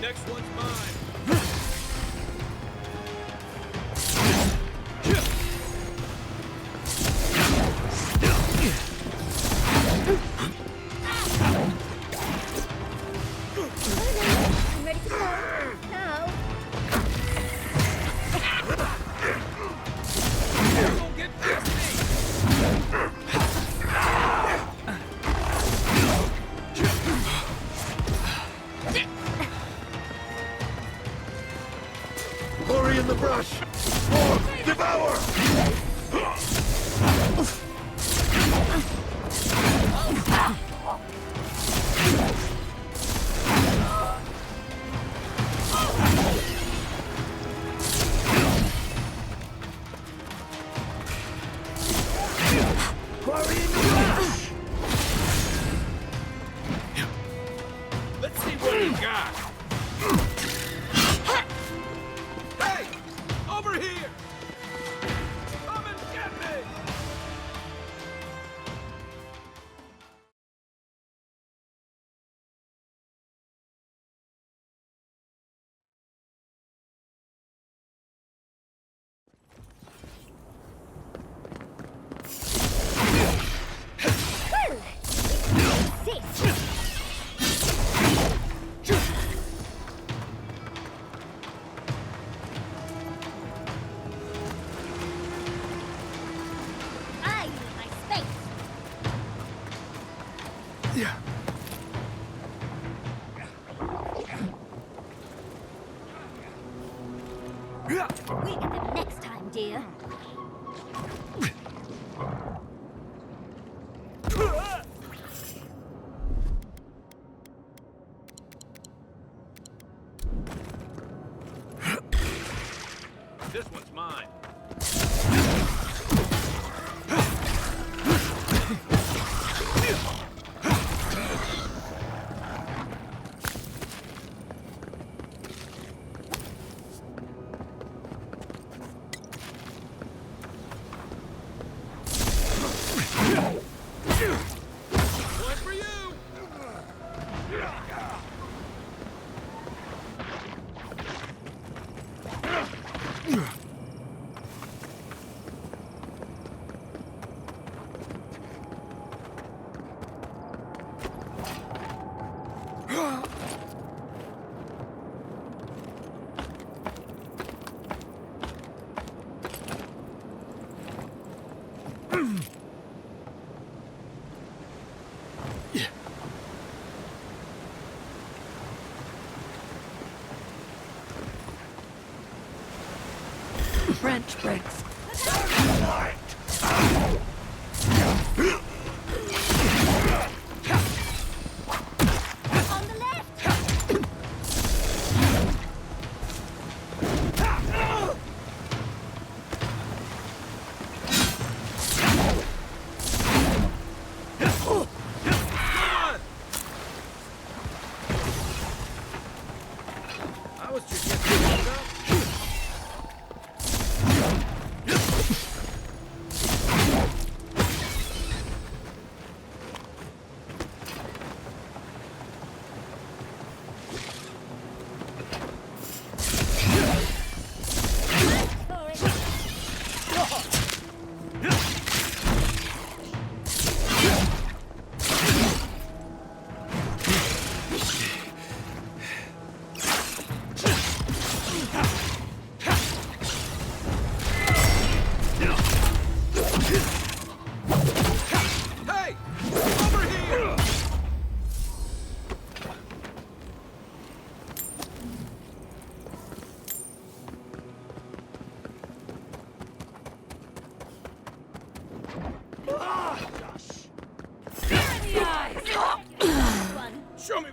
Next one's mine! I'm ready to go. Now. You're gonna get past me! Hurry in the brush! Or devour! Hurry in the brush! Let's see what you got! Hey! Over here! Come and get me! I need my space. Yeah. We get them next time, dear. This one's mine! One for you! Branch breaks. On the left. Show me.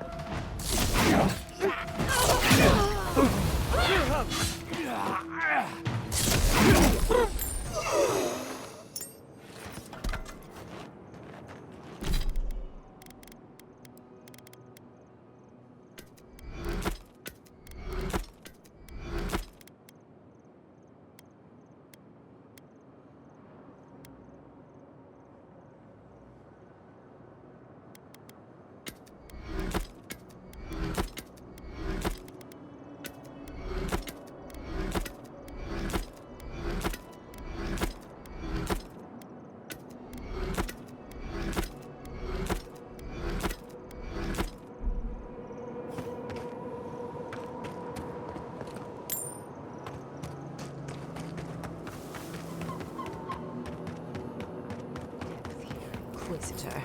Inquisitor,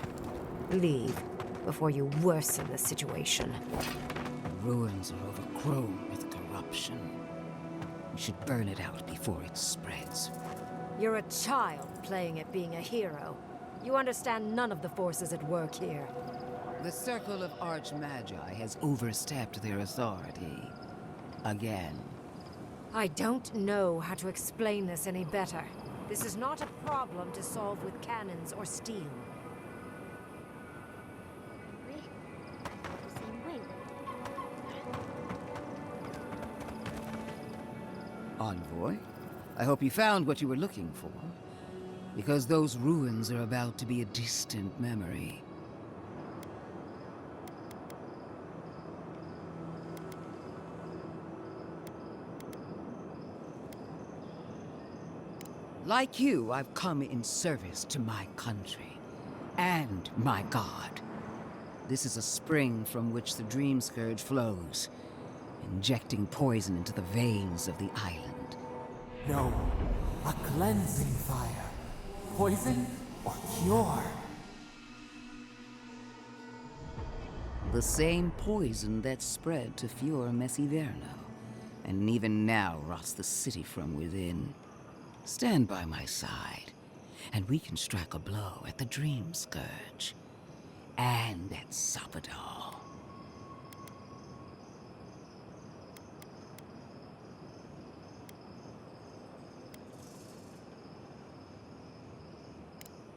leave before you worsen the situation. The ruins are overgrown with corruption. We should burn it out before it spreads. You're a child playing at being a hero. You understand none of the forces at work here. The Circle of Archmagi has overstepped their authority. Again. I don't know how to explain this any better. This is not a problem to solve with cannons or steel. The same way. Envoy, I hope you found what you were looking for. Because those ruins are about to be a distant memory. Like you, I've come in service to my country. And my god. This is a spring from which the Dream Scourge flows, injecting poison into the veins of the island. No, a cleansing fire. Poison or cure? The same poison that spread to Fior Messiverno, and even now rots the city from within. Stand by my side, and we can strike a blow at the Dream Scourge. And at Sapadal.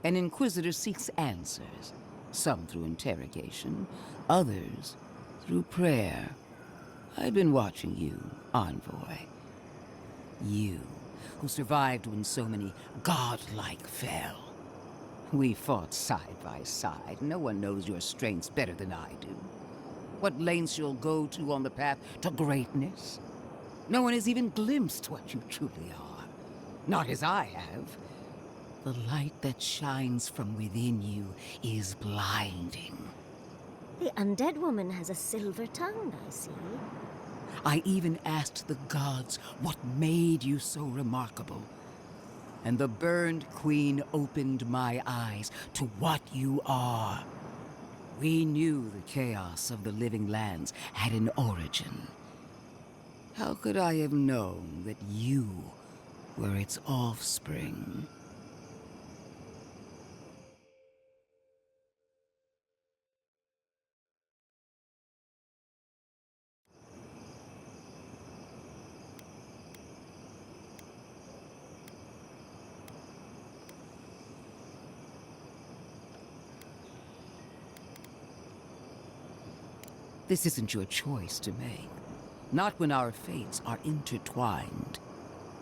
An Inquisitor seeks answers, some through interrogation, others through prayer. I've been watching you, Envoy. You, who survived when so many godlike fell. We fought side by side. No one knows your strengths better than I do. What lengths you'll go to on the path to greatness. No one has even glimpsed what you truly are. Not as I have. The light that shines from within you is blinding. The undead woman has a silver tongue, I see. I even asked the gods what made you so remarkable. And the burned queen opened my eyes to what you are. We knew the chaos of the living lands had an origin. How could I have known that you were its offspring? This isn't your choice to make. Not when our fates are intertwined.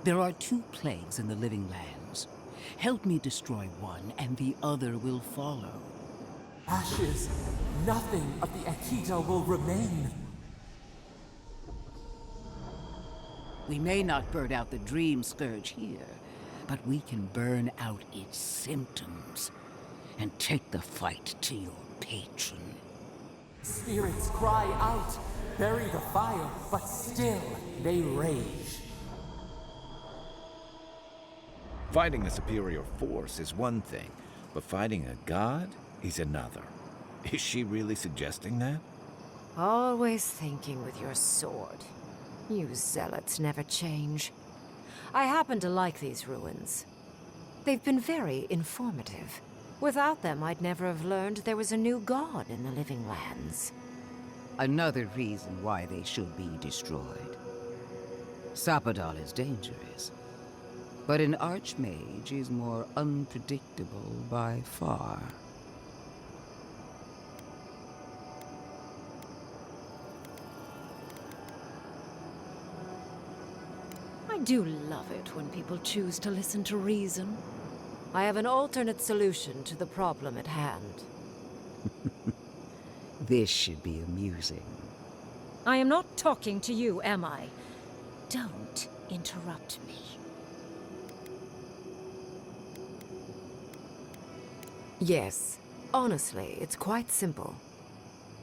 There are two plagues in the living lands. Help me destroy one, and the other will follow. Ashes. Nothing of the Aedyr will remain. We may not burn out the Dream Scourge here, but we can burn out its symptoms and take the fight to your patron. Spirits cry out, bury the fire, but still they rage. Fighting a superior force is one thing, but fighting a god is another. Is she really suggesting that? Always thinking with your sword. You zealots never change. I happen to like these ruins. They've been very informative. Without them, I'd never have learned there was a new god in the living lands. Another reason why they should be destroyed. Sapadal is dangerous, but an archmage is more unpredictable by far. I do love it when people choose to listen to reason. I have an alternate solution to the problem at hand. This should be amusing. I am not talking to you, am I? Don't interrupt me. Yes. Honestly, it's quite simple.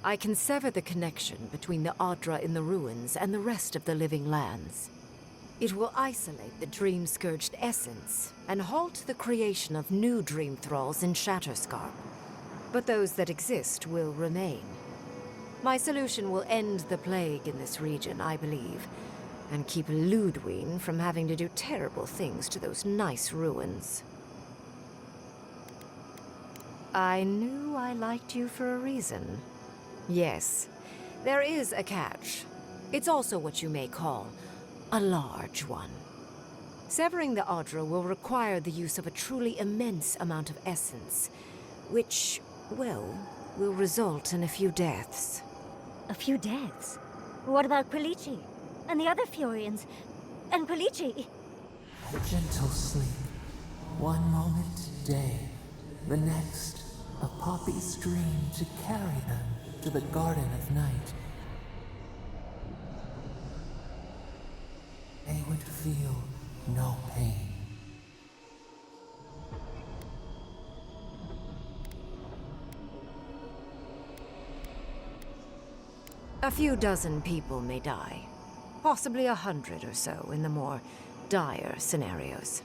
I can sever the connection between the Aedyr in the ruins and the rest of the living lands. It will isolate the dream-scourged essence and halt the creation of new dream thralls in Shatterscarp. But those that exist will remain. My solution will end the plague in this region, I believe, and keep Ludwine from having to do terrible things to those nice ruins. I knew I liked you for a reason. Yes, there is a catch. It's also what you may call a large one. Severing the Aedyr will require the use of a truly immense amount of essence, which, well, will result in a few deaths. A few deaths? What about Quilichi? And the other Furians? And Quilichi? A gentle sleep. One moment day, the next, a poppy's dream to carry them to the Garden of Night. They would feel no pain. A few dozen people may die. Possibly 100 or so in the more dire scenarios.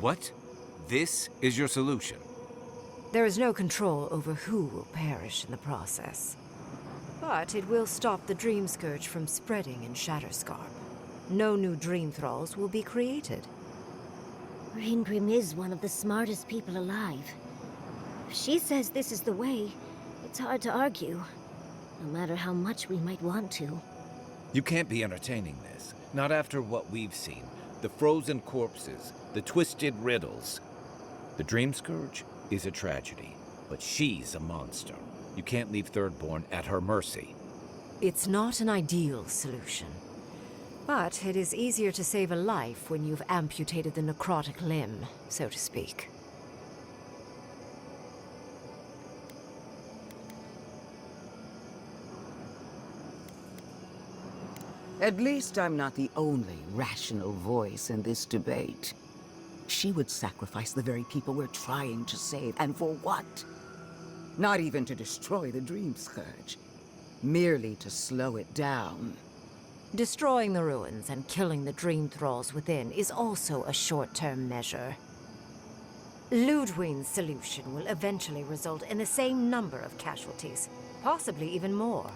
What? This is your solution? There is no control over who will perish in the process. But it will stop the Dream Scourge from spreading in Shatterscarp. No new Dream Thralls will be created. Ryngrim is one of the smartest people alive. If she says this is the way, it's hard to argue. No matter how much we might want to. You can't be entertaining this. Not after what we've seen. The frozen corpses, the twisted riddles. The Dream Scourge is a tragedy, but she's a monster. You can't leave Thirdborn at her mercy. It's not an ideal solution. But it is easier to save a life when you've amputated the necrotic limb, so to speak. At least I'm not the only rational voice in this debate. She would sacrifice the very people we're trying to save, and for what? Not even to destroy the Dream Scourge. Merely to slow it down. Destroying the ruins and killing the Dream Thralls within is also a short-term measure. Ludwine's solution will eventually result in the same number of casualties, possibly even more.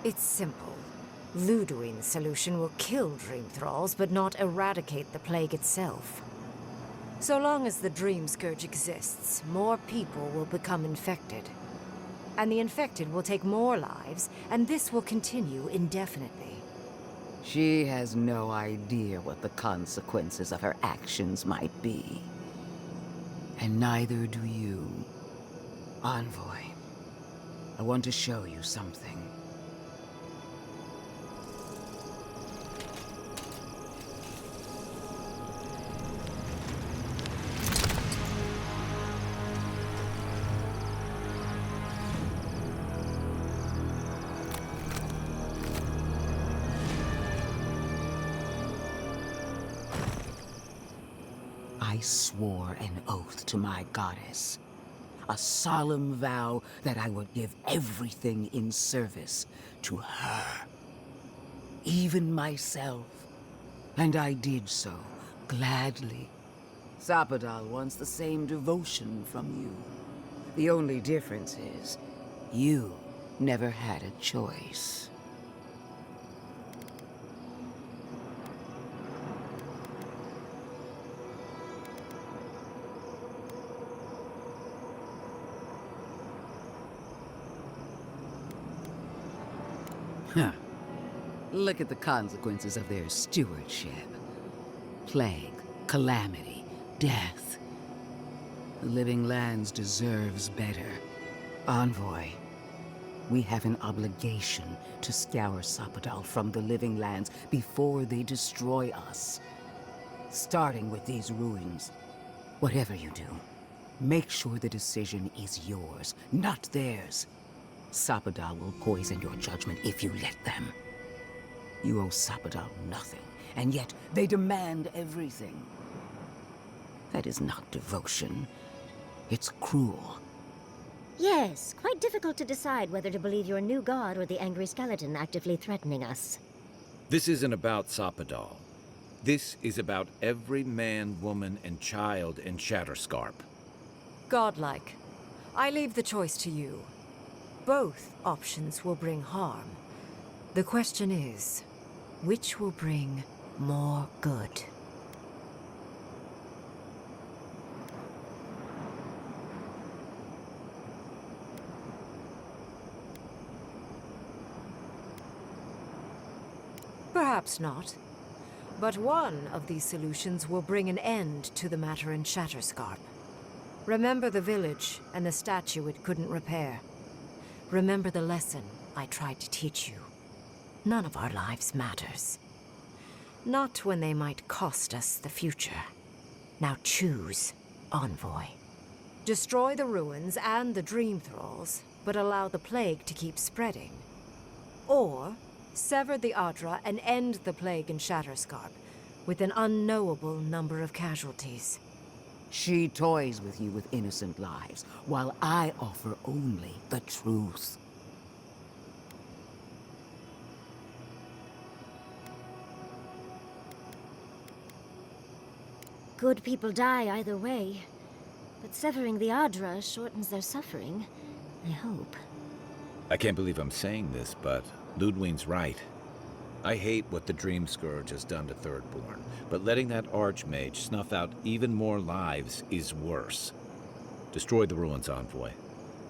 It's simple. Ludwine's solution will kill Dream Thralls, but not eradicate the plague itself. So long as the Dream Scourge exists, more people will become infected. And the infected will take more lives, and this will continue indefinitely. She has no idea what the consequences of her actions might be. And neither do you. Envoy, I want to show you something. I swore an oath to my goddess. A solemn vow that I would give everything in service to her. Even myself. And I did so, gladly. Sapadal wants the same devotion from you. The only difference is, you never had a choice. Huh. Look at the consequences of their stewardship. Plague, calamity, death. The Living Lands deserves better. Envoy, we have an obligation to scour Sapodal from the Living Lands before they destroy us. Starting with these ruins. Whatever you do, make sure the decision is yours, not theirs. Sapodal will poison your judgment if you let them. You owe Sapodal nothing, and yet they demand everything. That is not devotion. It's cruel. Yes, quite difficult to decide whether to believe your new god or the angry skeleton actively threatening us. This isn't about Sapodal. This is about every man, woman, and child in Shatterscarp. Godlike. I leave the choice to you. Both options will bring harm. The question is, which will bring more good? Perhaps not. But one of these solutions will bring an end to the matter in Shatterscarp. Remember the village and the statue it couldn't repair. Remember the lesson I tried to teach you. None of our lives matters. Not when they might cost us the future. Now choose, Envoy. Destroy the ruins and the Dream Thralls, but allow the plague to keep spreading. Or sever the Aedyr and end the plague in Shatterscarp, with an unknowable number of casualties. She toys with you with innocent lives, while I offer only the truth. Good people die either way, but severing the Aedyr shortens their suffering, I hope. I can't believe I'm saying this, but Ludwig's right. I hate what the Dream Scourge has done to Thirdborn, but letting that Archmage snuff out even more lives is worse. Destroy the ruins, Envoy.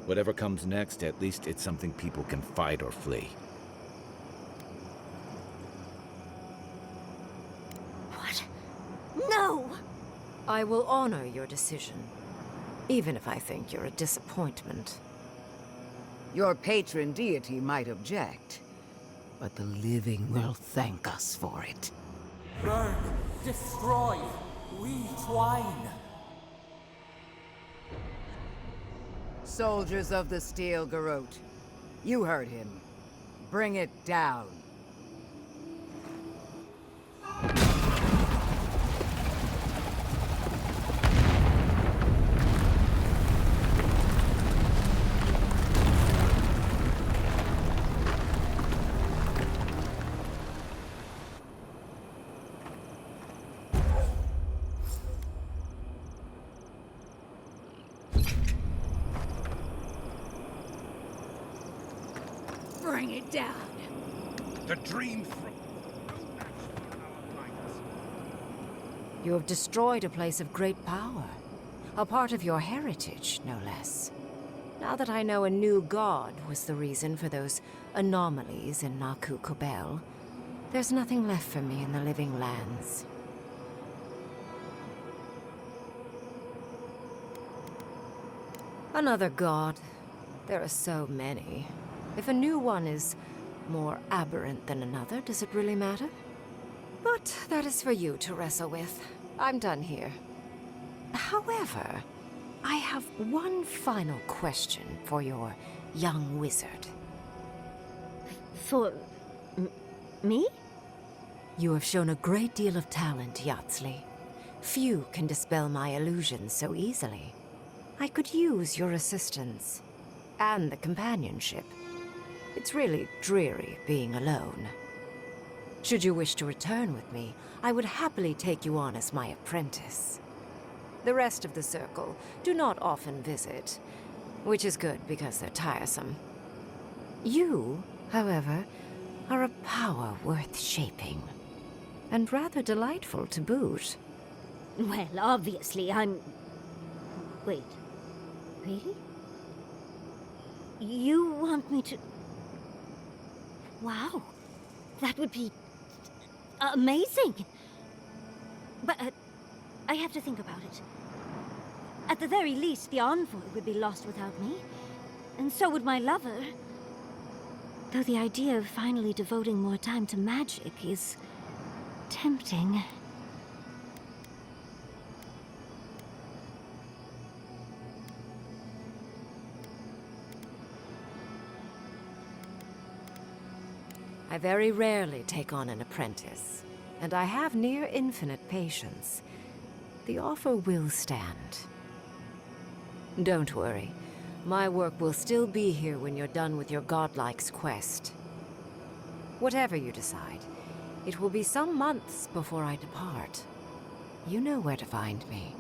Whatever comes next, at least it's something people can fight or flee. What? No! I will honor your decision, even if I think you're a disappointment. Your patron deity might object, but the living will thank us for it. Burn, destroy, we twine. Soldiers of the Steel Garrote, you heard him. Bring it down. Bring it down. The dream You have destroyed a place of great power. A part of your heritage, no less. Now that I know a new god was the reason for those anomalies in Naku Kobel, there's nothing left for me in the Living Lands. Another god. There are so many. If a new one is more aberrant than another, does it really matter? But that is for you to wrestle with. I'm done here. However, I have one final question for your young wizard. For... me? You have shown a great deal of talent, Yatsley. Few can dispel my illusions so easily. I could use your assistance. And the companionship. It's really dreary being alone. Should you wish to return with me, I would happily take you on as my apprentice. The rest of the circle do not often visit, which is good because they're tiresome. You, however, are a power worth shaping, and rather delightful to boot. Well, obviously, I'm... Wait. Really? You want me to... Wow. That would be... amazing! But, I have to think about it. At the very least, the envoy would be lost without me. And so would my lover. Though the idea of finally devoting more time to magic is... tempting. I very rarely take on an apprentice, and I have near infinite patience. The offer will stand. Don't worry. My work will still be here when you're done with your godlike's quest. Whatever you decide, it will be some months before I depart. You know where to find me.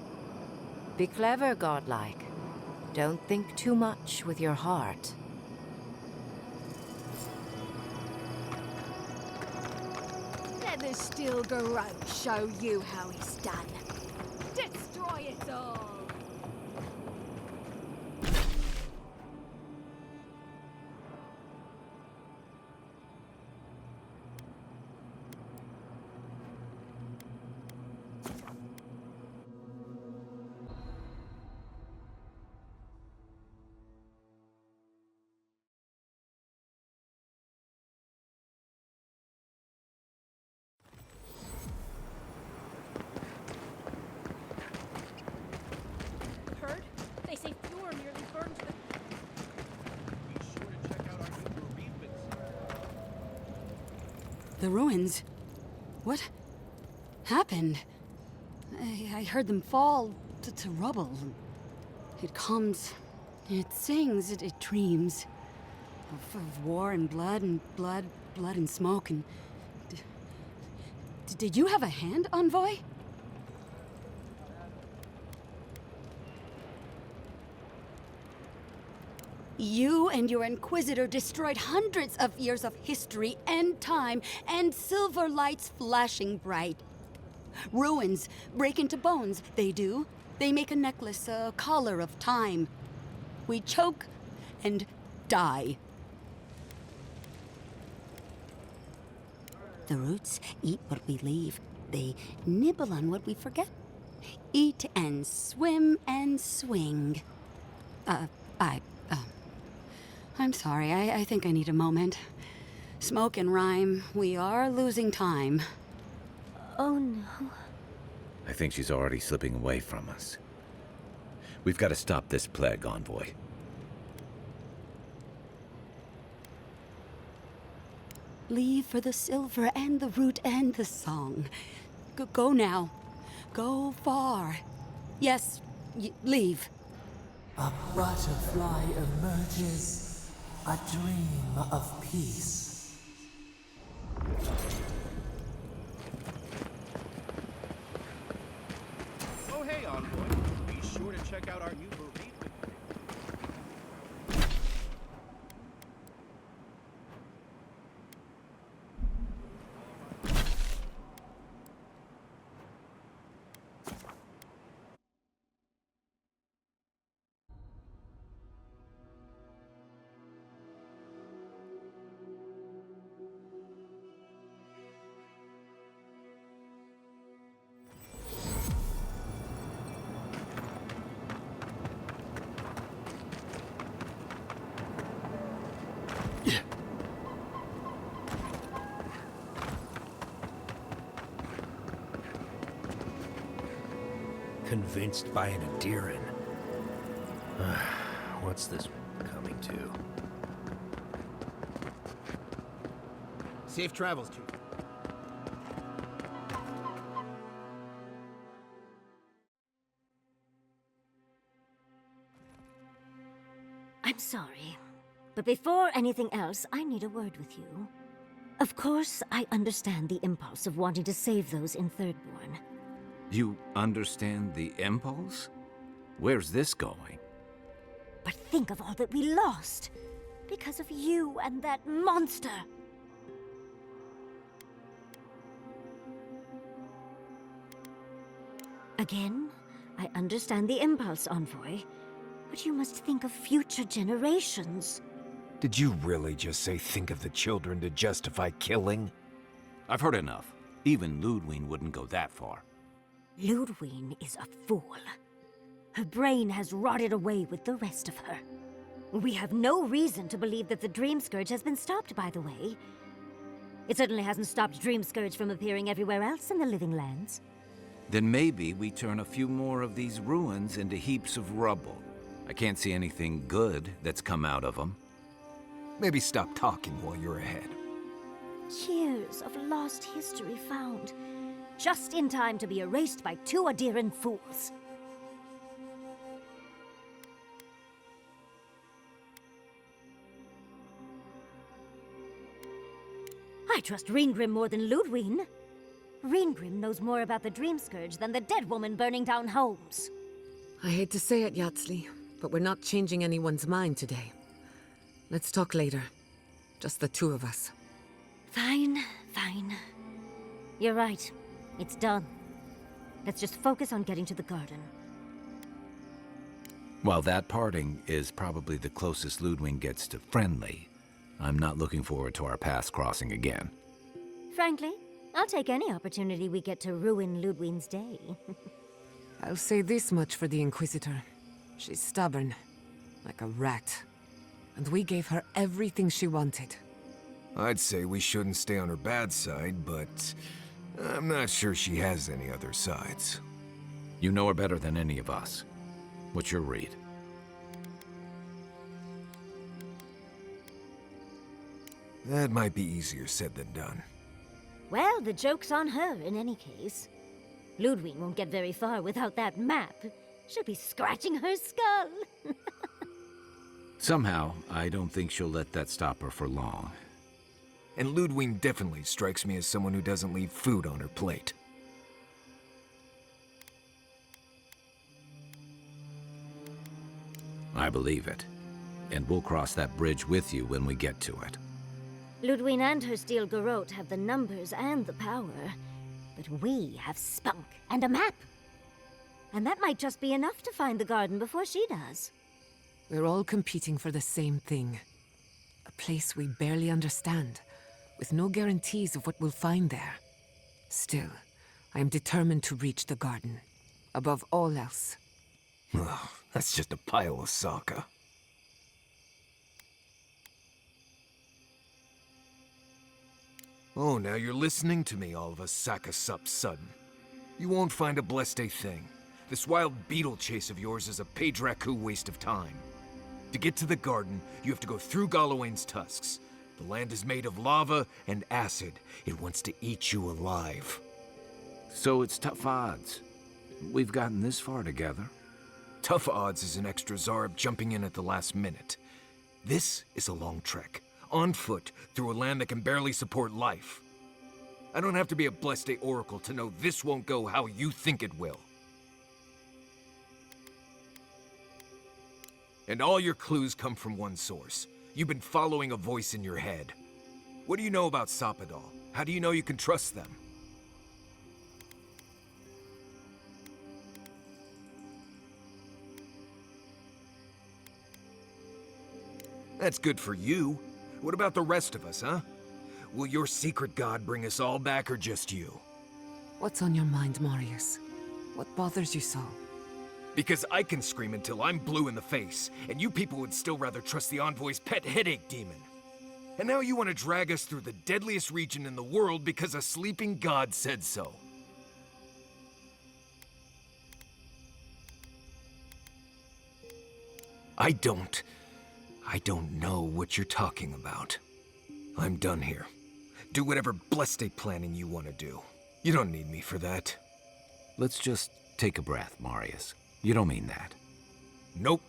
Be clever, godlike. Don't think too much with your heart. Let the steel garrote show you how it's done. Destroy it all! Heard? They say Fjord nearly burned the... Be sure to check out our new bereavement center. The ruins? What happened? I heard them fall to rubble. It comes, it sings, it dreams of war and blood and smoke and... Did you have a hand, envoy? You and your Inquisitor destroyed hundreds of years of history and time, and silver lights flashing bright. Ruins break into bones, they do. They make a necklace, a collar of time. We choke and die. The roots eat what we leave. They nibble on what we forget. Eat and swim and swing. I'm sorry, I think I need a moment. Smoke and rhyme, we are losing time. Oh no. I think she's already slipping away from us. We've got to stop this plague, envoy. Leave for the silver and the root and the song. Go now. Go far. Yes, leave. A butterfly emerges, a dream of peace. Oh, hey, envoy. Be sure to check out our new bereavement. Convinced by an Aedyran. What's this coming to? Safe travels, Chief. I'm sorry, but before anything else, I need a word with you. Of course, I understand the impulse of wanting to save those in Thirdborn. You understand the impulse? Where's this going? But think of all that we lost because of you and that monster. Again, I understand the impulse, envoy, but you must think of future generations. Did you really just say think of the children to justify killing? I've heard enough. Even Ludwig wouldn't go that far. Ludwig is a fool. Her brain has rotted away with the rest of her. We have no reason to believe that the Dream Scourge has been stopped, by the way. It certainly hasn't stopped Dream Scourge from appearing everywhere else in the Living Lands. Then maybe we turn a few more of these ruins into heaps of rubble. I can't see anything good that's come out of them. Maybe stop talking while you're ahead. Years of lost history found, just in time to be erased by two Aedyran fools. I trust Ryngrim more than Ludwig. Ryngrim knows more about the Dream Scourge than the dead woman burning down homes. I hate to say it, Yatsley, but we're not changing anyone's mind today. Let's talk later. Just the two of us. Fine, fine. You're right. It's done. Let's just focus on getting to the garden. While that parting is probably the closest Ludwig gets to friendly, I'm not looking forward to our paths crossing again. Frankly, I'll take any opportunity we get to ruin Ludwig's day. I'll say this much for the Inquisitor. She's stubborn, like a rat. And we gave her everything she wanted. I'd say we shouldn't stay on her bad side, but I'm not sure she has any other sides. You know her better than any of us. What's your read? That might be easier said than done. Well, the joke's on her in any case. Ludwig won't get very far without that map. She'll be scratching her skull. Somehow, I don't think she'll let that stop her for long. And Ludwig definitely strikes me as someone who doesn't leave food on her plate. I believe it. And we'll cross that bridge with you when we get to it. Ludwig and her steel garrote have the numbers and the power, but we have spunk and a map. And that might just be enough to find the garden before she does. We're all competing for the same thing. A place we barely understand, with no guarantees of what we'll find there. Still, I am determined to reach the garden, above all else. Ugh, that's just a pile of Sokka. Oh, now you're listening to me, all of a Sokka sup sudden. You won't find a blessed a thing. This wild beetle chase of yours is a Paedraku waste of time. To get to the garden, you have to go through Galawain's tusks. The land is made of lava and acid. It wants to eat you alive. So it's tough odds. We've gotten this far together. Tough odds is an extra Zarb jumping in at the last minute. This is a long trek, on foot, through a land that can barely support life. I don't have to be a Blessed Oracle to know this won't go how you think it will. And all your clues come from one source. You've been following a voice in your head. What do you know about Soppadal? How do you know you can trust them? That's good for you. What about the rest of us, huh? Will your secret god bring us all back, or just you? What's on your mind, Marius? What bothers you so? Because I can scream until I'm blue in the face, and you people would still rather trust the envoy's pet headache demon. And now you want to drag us through the deadliest region in the world because a sleeping god said so. I don't know what you're talking about. I'm done here. Do whatever blessed planning you want to do. You don't need me for that. Let's just take a breath, Marius. You don't mean that. Nope.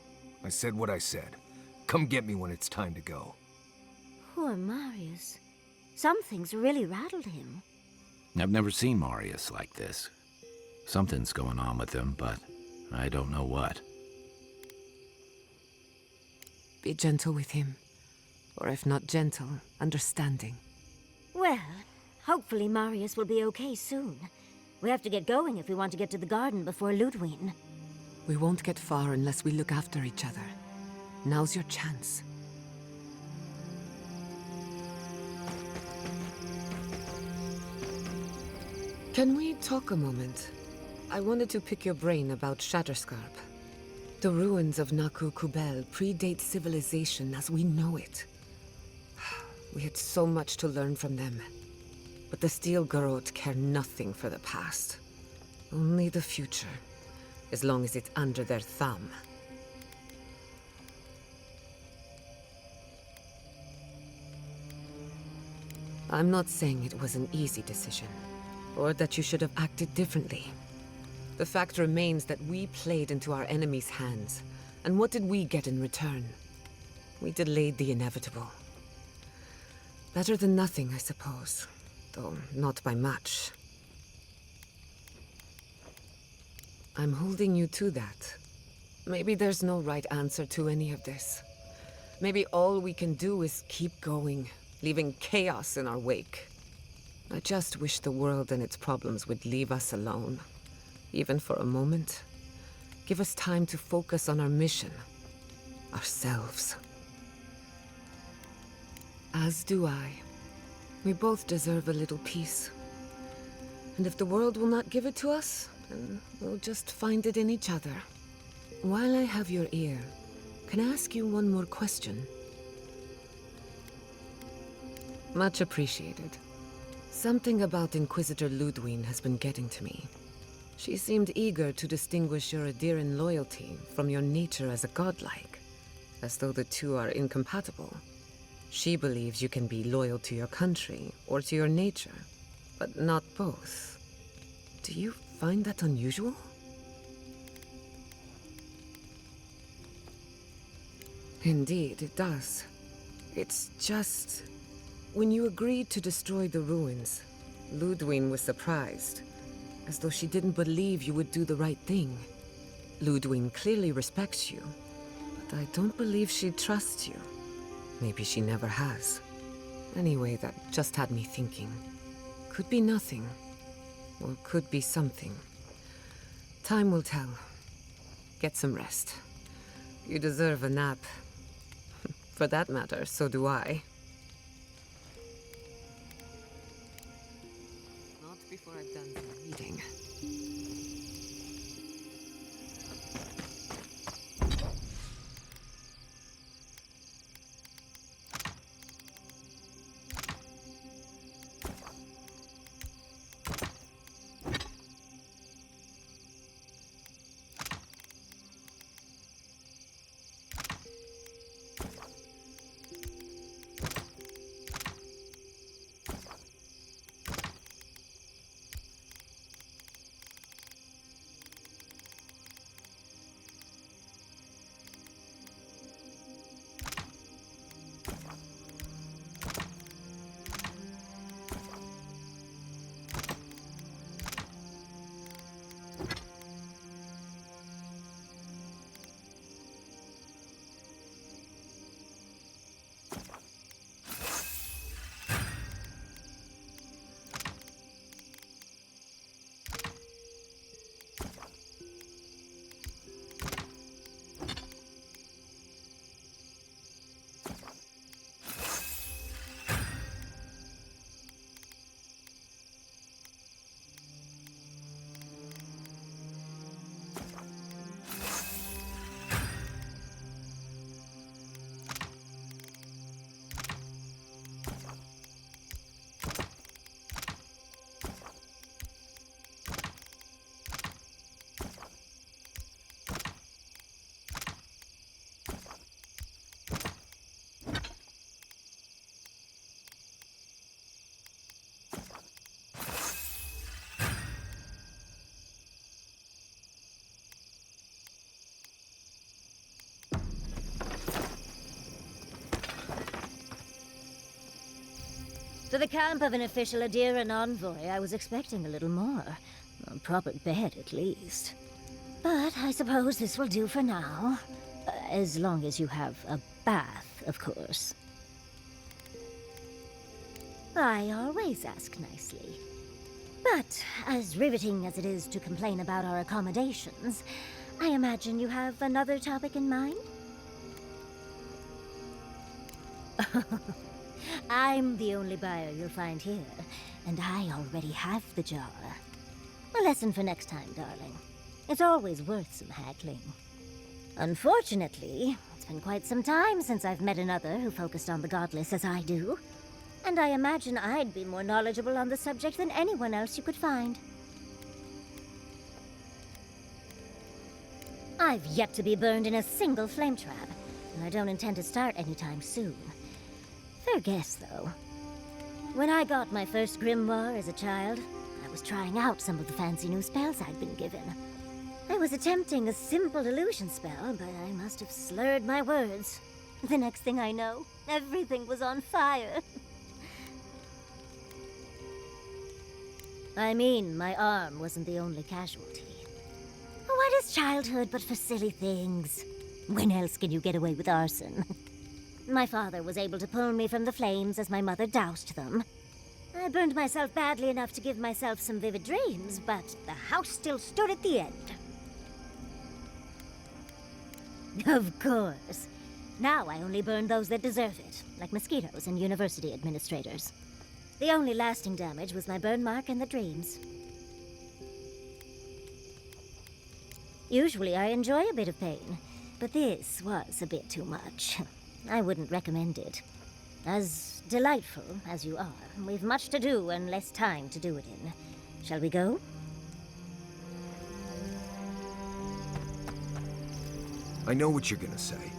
I said what I said. Come get me when it's time to go. Poor Marius. Something's really rattled him. I've never seen Marius like this. Something's going on with him, but I don't know what. Be gentle with him. Or if not gentle, understanding. Well, hopefully Marius will be okay soon. We have to get going if we want to get to the garden before Ludwig. We won't get far unless we look after each other. Now's your chance. Can we talk a moment? I wanted to pick your brain about Shatterscarp. The ruins of Naku Kubel predate civilization as we know it. We had so much to learn from them. But the Steel Garrote care nothing for the past. Only the future, as long as it's under their thumb. I'm not saying it was an easy decision, or that you should have acted differently. The fact remains that we played into our enemy's hands, and what did we get in return? We delayed the inevitable. Better than nothing, I suppose, though not by much. I'm holding you to that. Maybe there's no right answer to any of this. Maybe all we can do is keep going, leaving chaos in our wake. I just wish the world and its problems would leave us alone. Even for a moment. Give us time to focus on our mission. Ourselves. As do I. We both deserve a little peace. And if the world will not give it to us, then we'll just find it in each other. While I have your ear, can I ask you one more question? Much appreciated. Something about Inquisitor Ludwine has been getting to me. She seemed eager to distinguish your Aedyran loyalty from your nature as a godlike, as though the two are incompatible. She believes you can be loyal to your country or to your nature, but not both. Do you find that unusual? Indeed, it does. It's just... When you agreed to destroy the ruins, Ludwine was surprised, as though she didn't believe you would do the right thing. Ludwine clearly respects you, but I don't believe she trusts you. Maybe she never has. Anyway, that just had me thinking. Could be nothing, or could be something. Time will tell. Get some rest. You deserve a nap. For that matter, so do I. Not before I've done some reading. To the camp of an official Aedyran envoy, I was expecting a little more. A proper bed, at least. But I suppose this will do for now. As long as you have a bath, of course. I always ask nicely. But as riveting as it is to complain about our accommodations, I imagine you have another topic in mind? I'm the only buyer you'll find here, and I already have the jar. A lesson for next time, darling. It's always worth some haggling. Unfortunately, it's been quite some time since I've met another who focused on the godless as I do. And I imagine I'd be more knowledgeable on the subject than anyone else you could find. I've yet to be burned in a single flame trap, and I don't intend to start anytime soon. Fair guess, though. When I got my first grimoire as a child, I was trying out some of the fancy new spells I'd been given. I was attempting a simple illusion spell, but I must have slurred my words. The next thing I know, everything was on fire. I mean, my arm wasn't the only casualty. What is childhood but for silly things? When else can you get away with arson? My father was able to pull me from the flames as my mother doused them. I burned myself badly enough to give myself some vivid dreams, but the house still stood at the end. Of course. Now I only burn those that deserve it, like mosquitoes and university administrators. The only lasting damage was my burn mark and the dreams. Usually I enjoy a bit of pain, but this was a bit too much. I wouldn't recommend it. As delightful as you are, we've much to do and less time to do it in. Shall we go? I know what you're gonna say.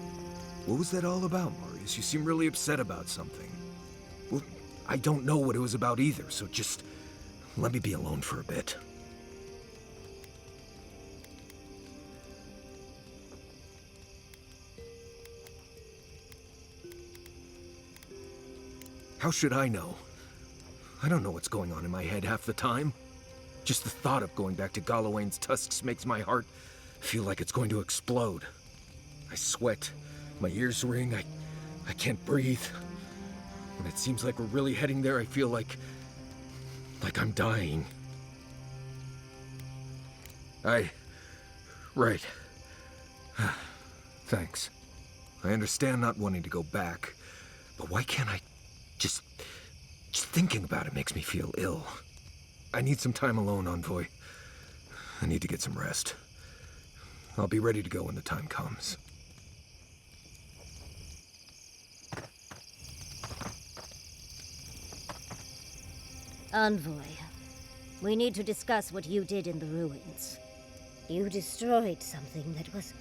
What was that all about, Marius? You seem really upset about something. Well, I don't know what it was about either, so just let me be alone for a bit. How should I know? I don't know what's going on in my head half the time. Just the thought of going back to Galawain's tusks makes my heart feel like it's going to explode. I sweat, my ears ring, I can't breathe. When it seems like we're really heading there, I feel like I'm dying. Right. Thanks. I understand not wanting to go back, but why can't I just thinking about it makes me feel ill. I need some time alone, Envoy. I need to get some rest. I'll be ready to go when the time comes. Envoy, we need to discuss what you did in the ruins. You destroyed something that was...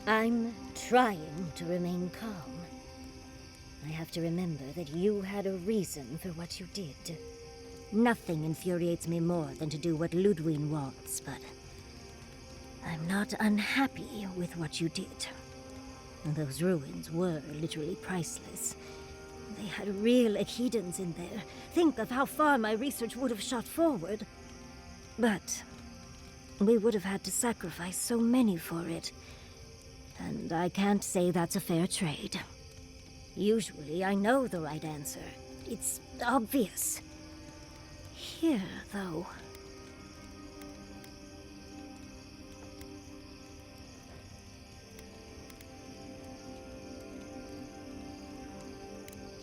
I'm trying to remain calm. I have to remember that you had a reason for what you did. Nothing infuriates me more than to do what Ludwig wants, but I'm not unhappy with what you did. Those ruins were literally priceless. They had real Aedyrns in there. Think of how far my research would have shot forward. But we would have had to sacrifice so many for it. And I can't say that's a fair trade. Usually I know the right answer. It's obvious. Here, though...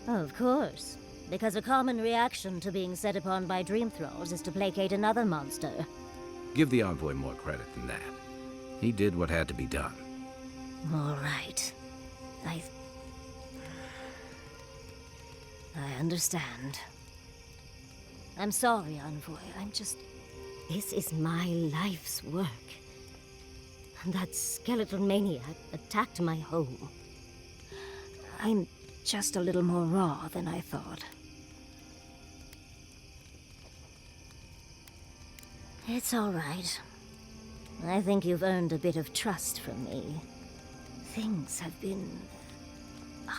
Of course. Because a common reaction to being set upon by dream thralls is to placate another monster. Give the envoy more credit than that. He did what had to be done. All right. I understand. I'm sorry, Envoy. This is my life's work. That skeletal maniac attacked my home. I'm just a little more raw than I thought. It's all right. I think you've earned a bit of trust from me. Things have been...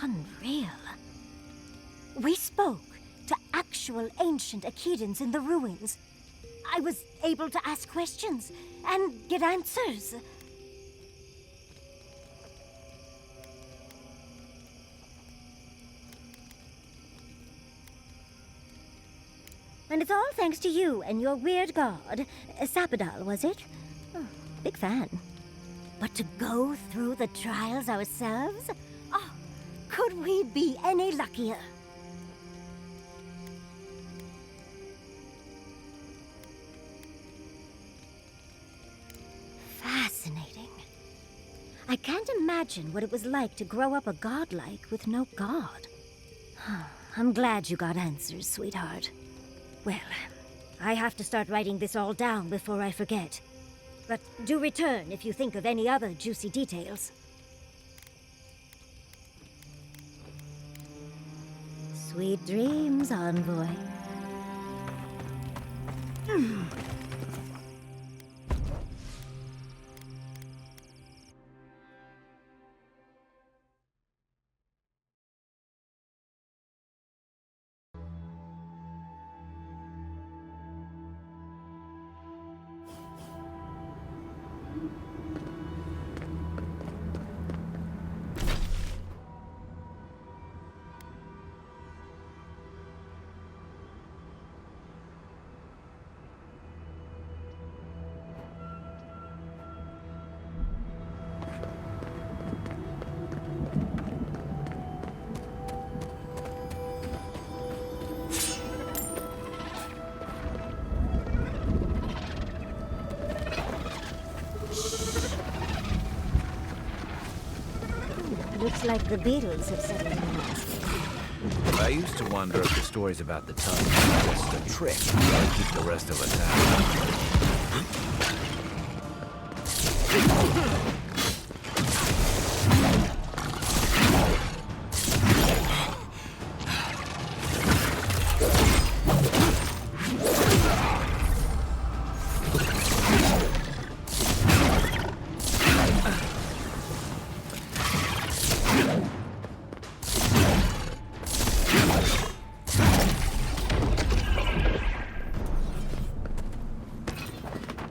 unreal. We spoke to actual ancient Aedyrs in the ruins. I was able to ask questions and get answers. And it's all thanks to you and your weird god, Sapodal, was it? Oh, big fan. But to go through the trials ourselves? Oh, Could we be any luckier? Fascinating. I can't imagine what it was like to grow up a godlike with no god. I'm glad you got answers, sweetheart. Well, I have to start writing this all down before I forget. But do return if you think of any other juicy details. Sweet dreams, envoy. Looks like the beetles have settled in. I used to wonder if the stories about the Tusks were just a trick to keep the rest of us out.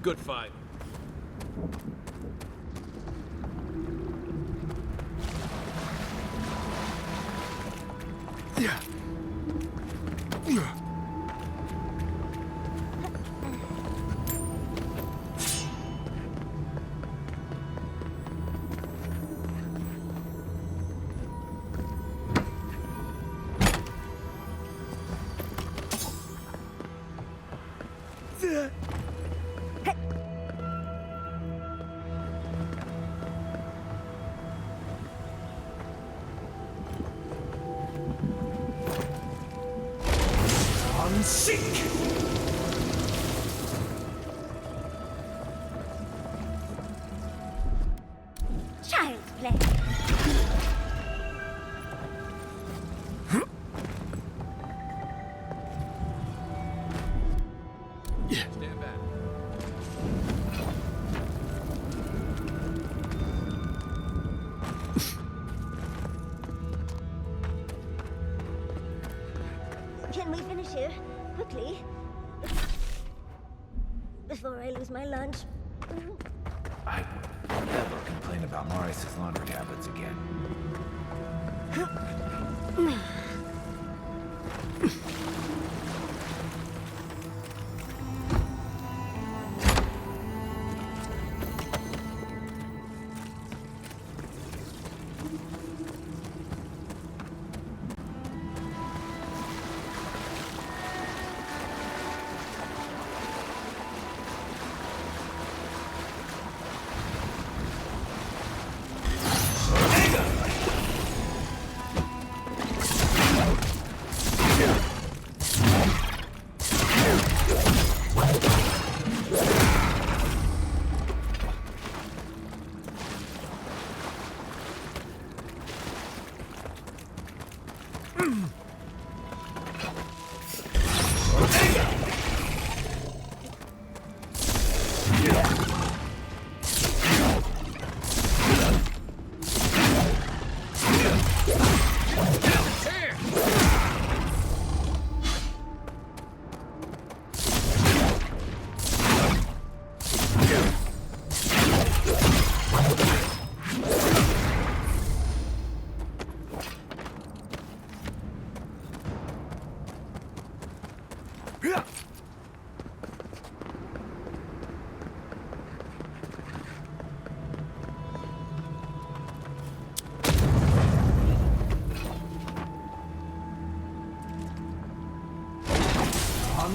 Good fight. Child's play. Stand back. Can we finish here? Quickly. Before I lose my lunch. I would never complain about Marius' laundry habits again.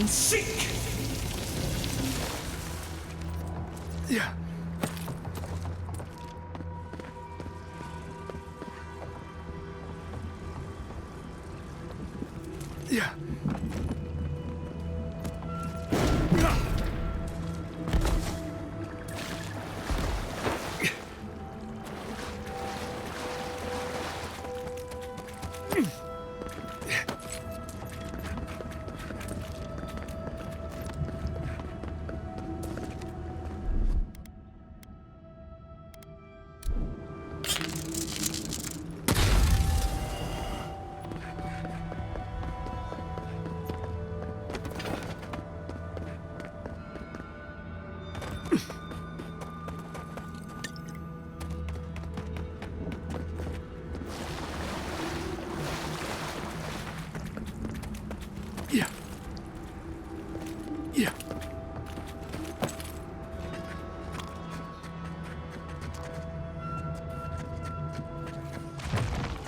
Seek! Yeah. Yeah. Yeah. Yeah.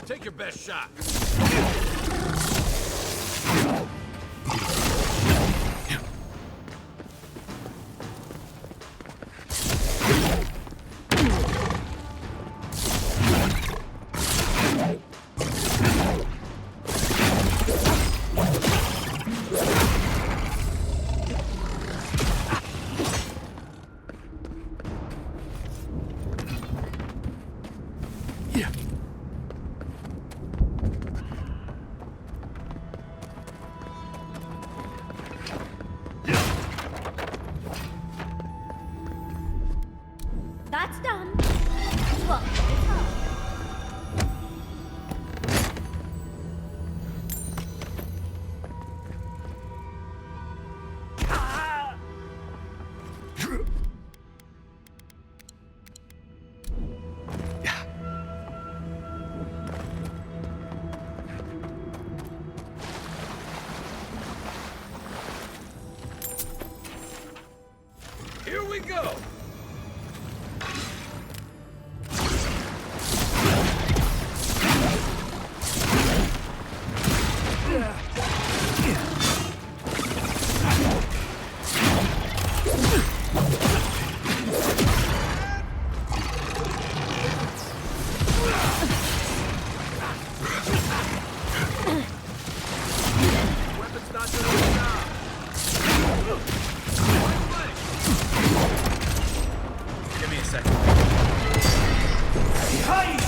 Take your best shot. Yeah. That's done. Look, it's hard. Here we go! Weapon's not doing the job. Give me a second. Behind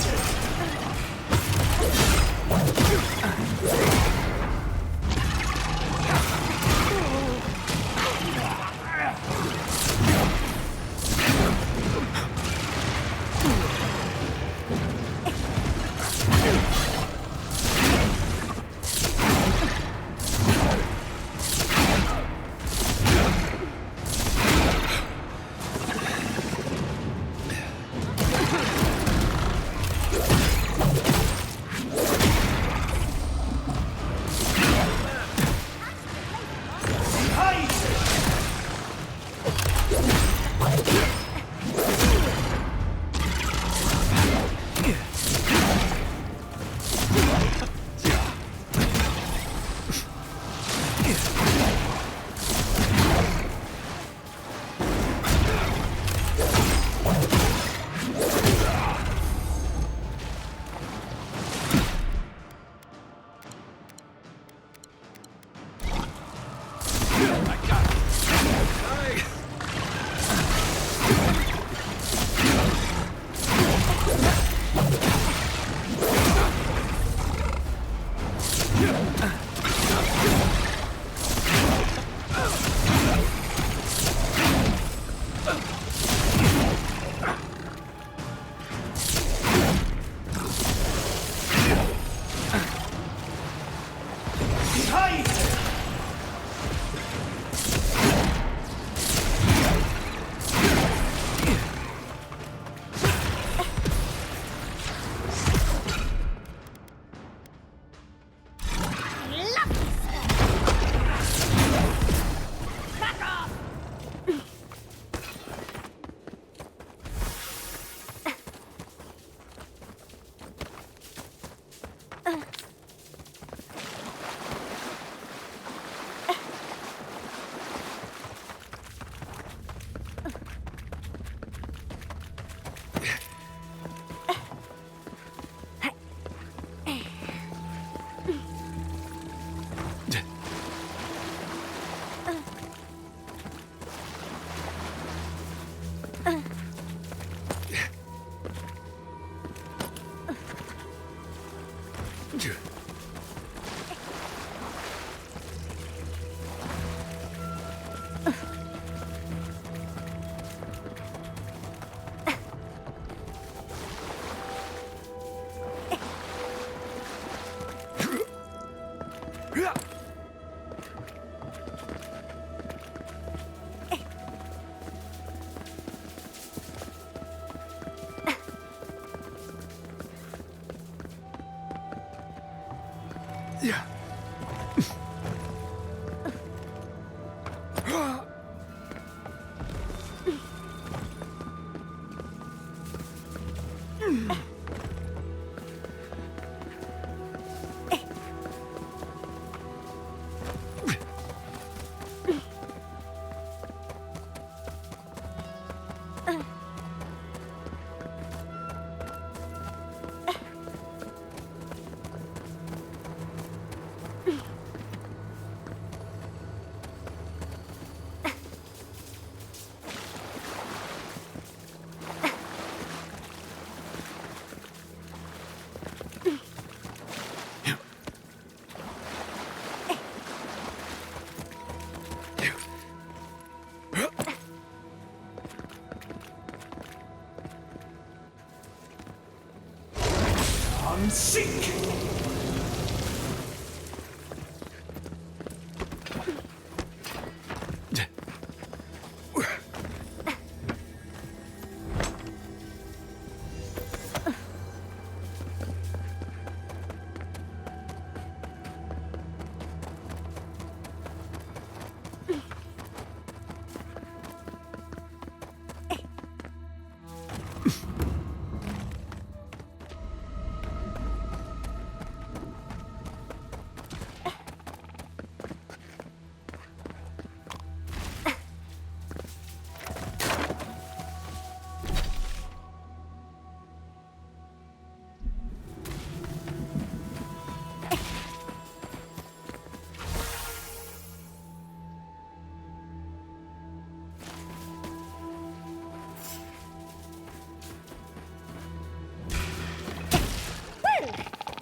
Seek!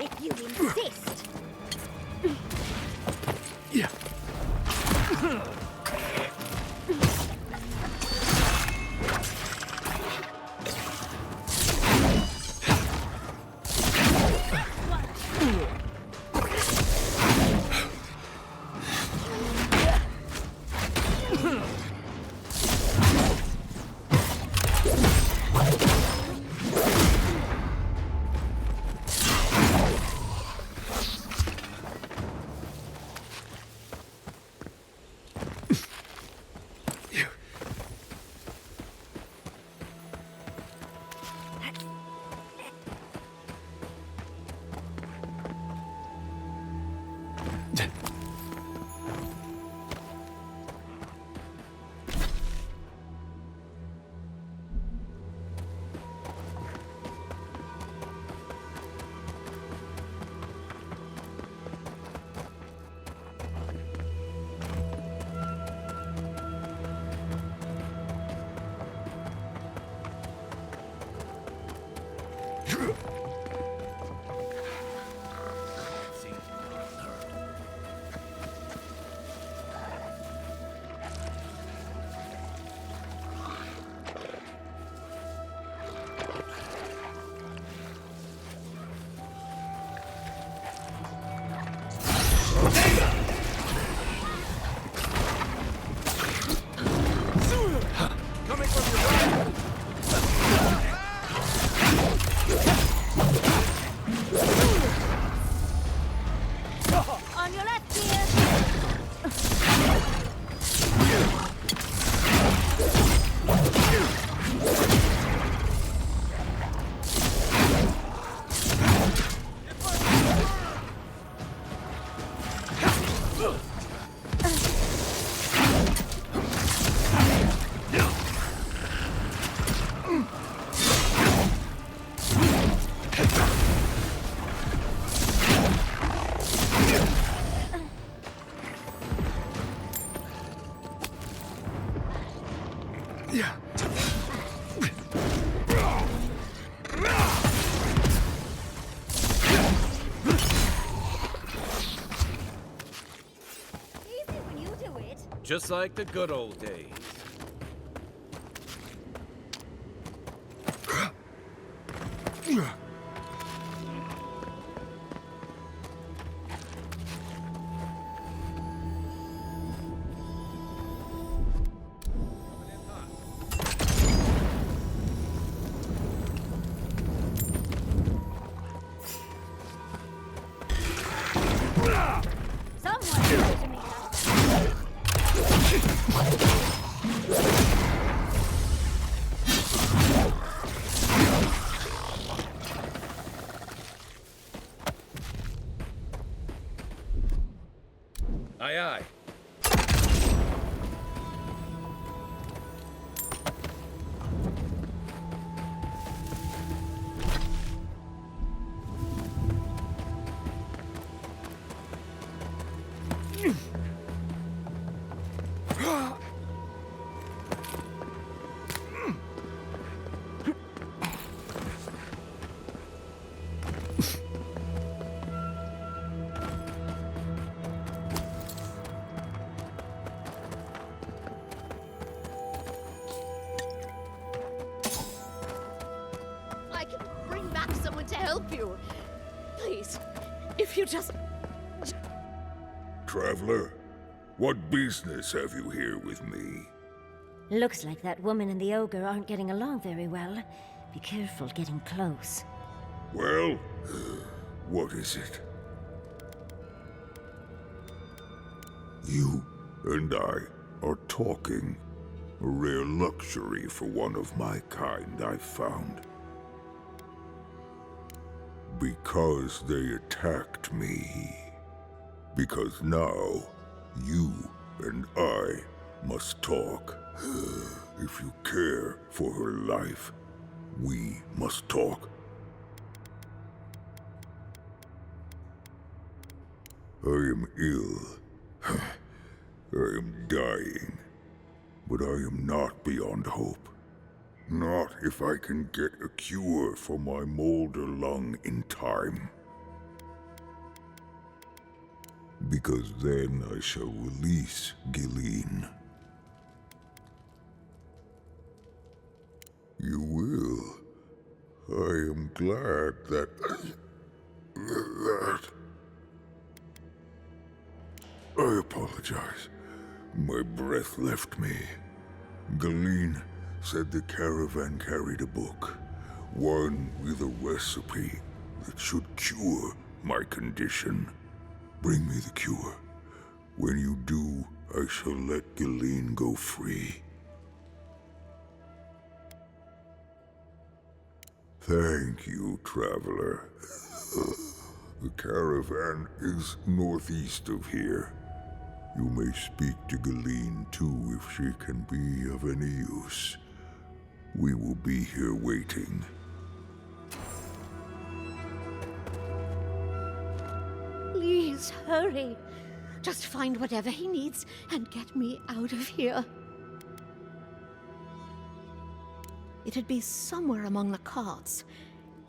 If you insist. Yeah. just like the good old days. Aye, aye. I can bring back someone to help you. Please, if you just... Traveler, what business have you here with me? Looks like that woman and the ogre aren't getting along very well. Be careful getting close. Well, what is it? You and I are talking. A rare luxury for one of my kind, I've found. Because they attacked me. Because now, you and I must talk. If you care for her life, we must talk. I am ill. I am dying. But I am not beyond hope. Not if I can get a cure for my molder lung in time. Because then I shall release Galawain. You will. I am glad that... I apologize. My breath left me. Galawain said the caravan carried a book. One with a recipe that should cure my condition. Bring me the cure. When you do, I shall let Galawain go free. Thank you, traveler. The caravan is northeast of here. You may speak to Galawain too if she can be of any use. We will be here waiting. Please, hurry. Just find whatever he needs and get me out of here. It'd be somewhere among the carts.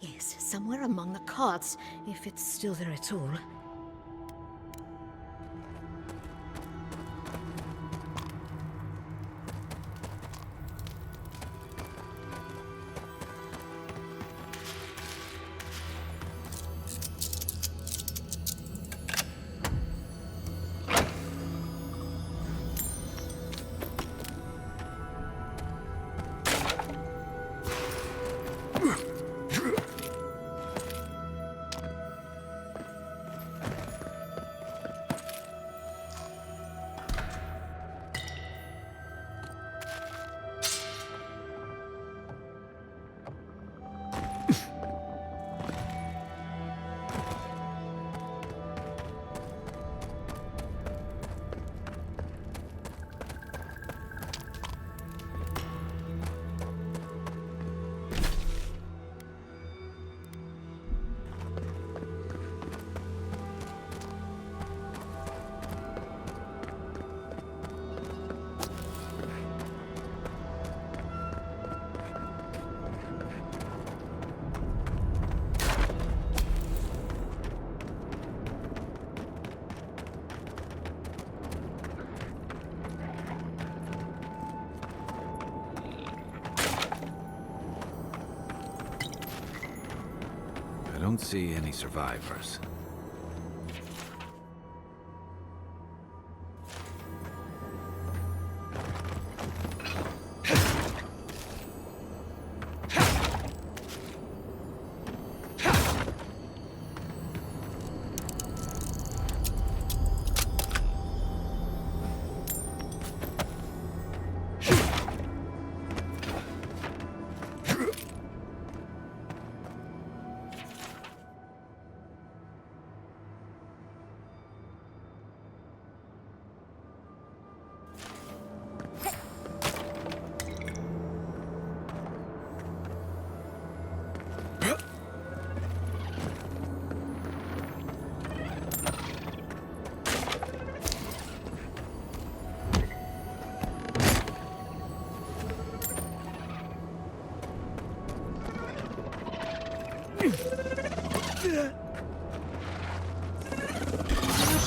Yes, somewhere among the carts, if it's still there at all. don't see any survivors.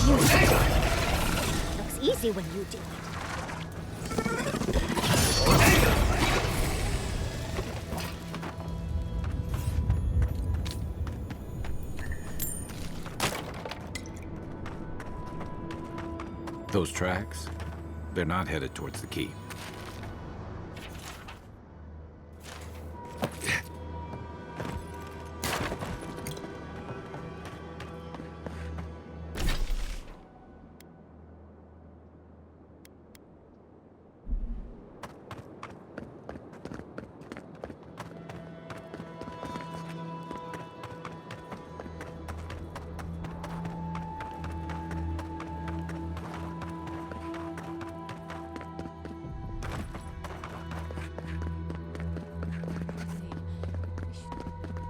Looks easy when you do it. Those tracks? They're not headed towards the keep.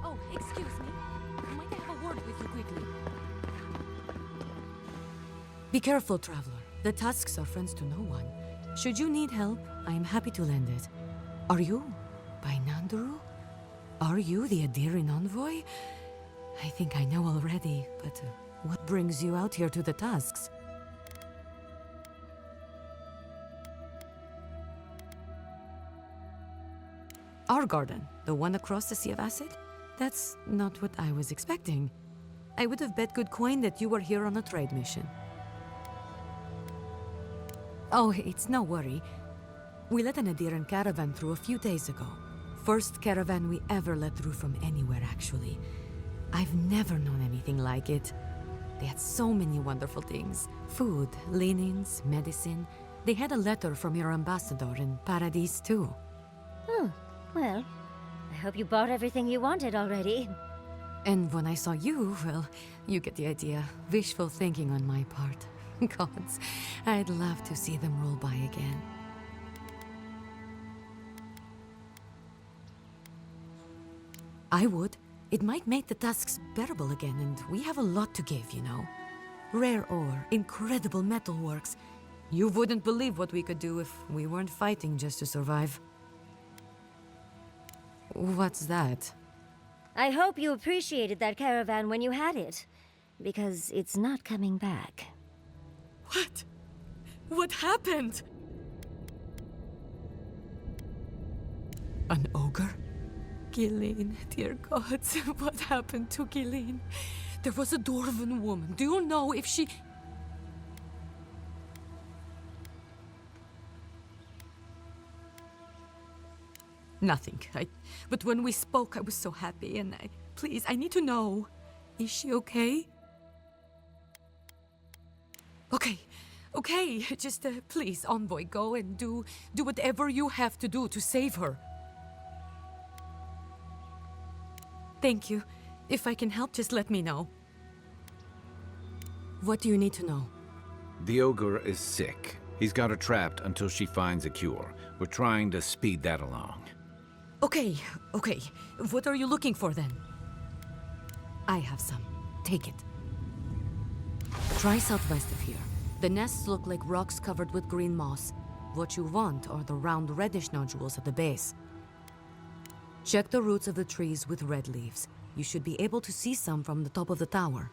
Oh, excuse me. Might I have a word with you quickly? Be careful, traveler. The Tusks are friends to no one. Should you need help, I am happy to lend it. Are you by Nanduru? Are you the Aedyr envoy? I think I know already, but what brings you out here to the Tusks? Our garden, the one across the Sea of Acid? That's not what I was expecting. I would have bet good coin that you were here on a trade mission. Oh, it's no worry. We let an Aedyr caravan through a few days ago. First caravan we ever let through from anywhere, actually. I've never known anything like it. They had so many wonderful things. Food, linens, medicine. They had a letter from your ambassador in Paradise, too. Oh, well, I hope you bought everything you wanted already. And when I saw you, well, you get the idea. Wishful thinking on my part. Gods, I'd love to see them roll by again. I would. It might make the Tusks bearable again, and we have a lot to give, you know. Rare ore, incredible metalworks. You wouldn't believe what we could do if we weren't fighting just to survive. What's that? I hope you appreciated that caravan when you had it, because it's not coming back. What? What happened? An ogre? Gilleen, dear gods, what happened to Gilleen? There was a dwarven woman. Do you know if she... Nothing. But when we spoke, I was so happy, and please, I need to know. Is she okay? Okay. Just, please, envoy, go and do whatever you have to do to save her. Thank you. If I can help, just let me know. What do you need to know? The ogre is sick. He's got her trapped until she finds a cure. We're trying to speed that along. Okay. What are you looking for then? I have some. Take it. Try southwest of here. The nests look like rocks covered with green moss. What you want are the round reddish nodules at the base. Check the roots of the trees with red leaves. You should be able to see some from the top of the tower.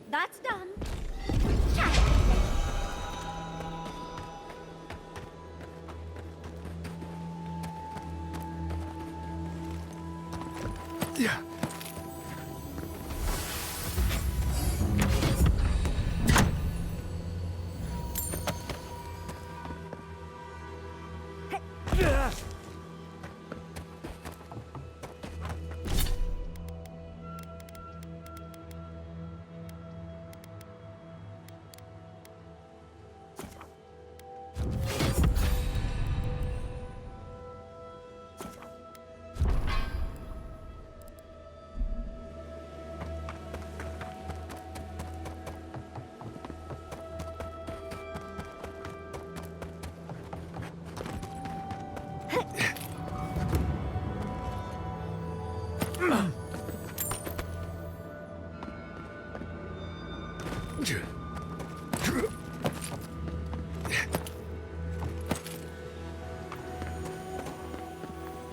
That's done. Yeah.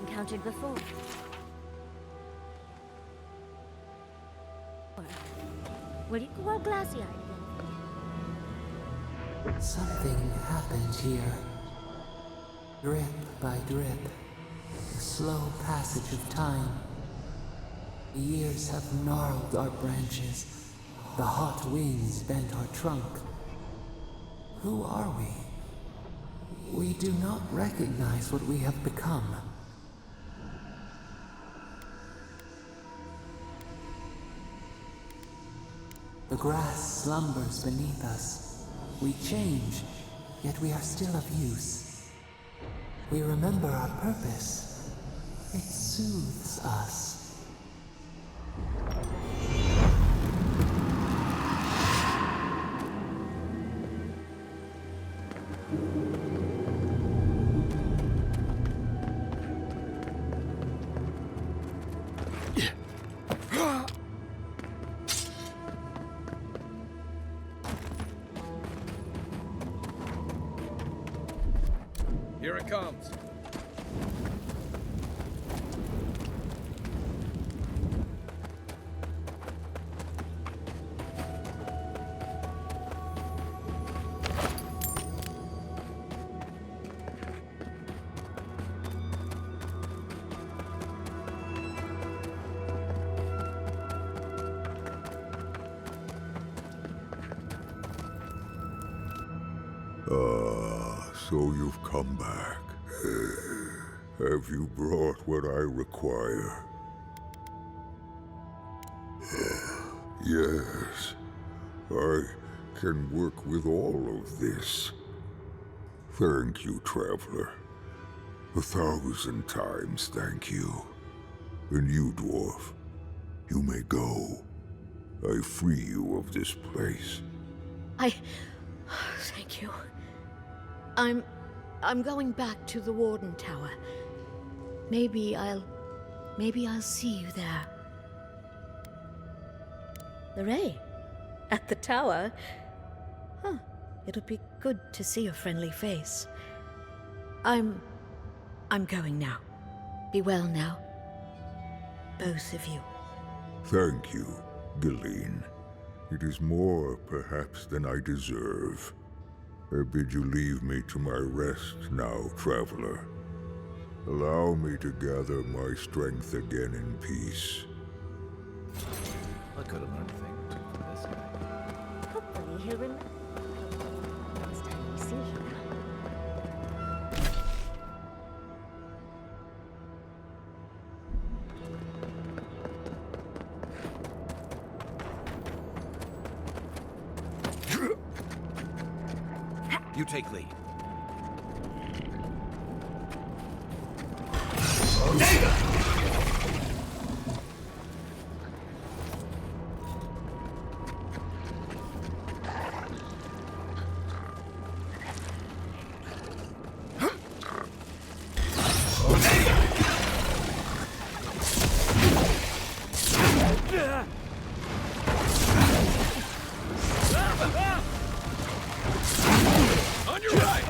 Encountered before. Will you go all glassy-eyed again? Something happened here. Drip by drip. A slow passage of time. The years have gnarled our branches. The hot winds bent our trunk. Who are we? We do not recognize what we have become. The grass slumbers beneath us. We change, yet we are still of use. We remember our purpose. It soothes us. Here it comes. Ah, so you've come back. Have you brought what I require? Yes. I can work with all of this. Thank you, traveler. 1,000 times thank you. And you, dwarf, you may go. I free you of this place. Thank you. I'm going back to the Warden Tower. Maybe I'll see you there. The Ray? At the tower? Huh. It'll be good to see a friendly face. I'm going now. Be well now. Both of you. Thank you, Galawain. It is more, perhaps, than I deserve. I bid you leave me to my rest now, traveler. Allow me to gather my strength again in peace. I could have learned a thing or two from this guy. Hopefully he'll remember next time we see him. You take lead. On your right!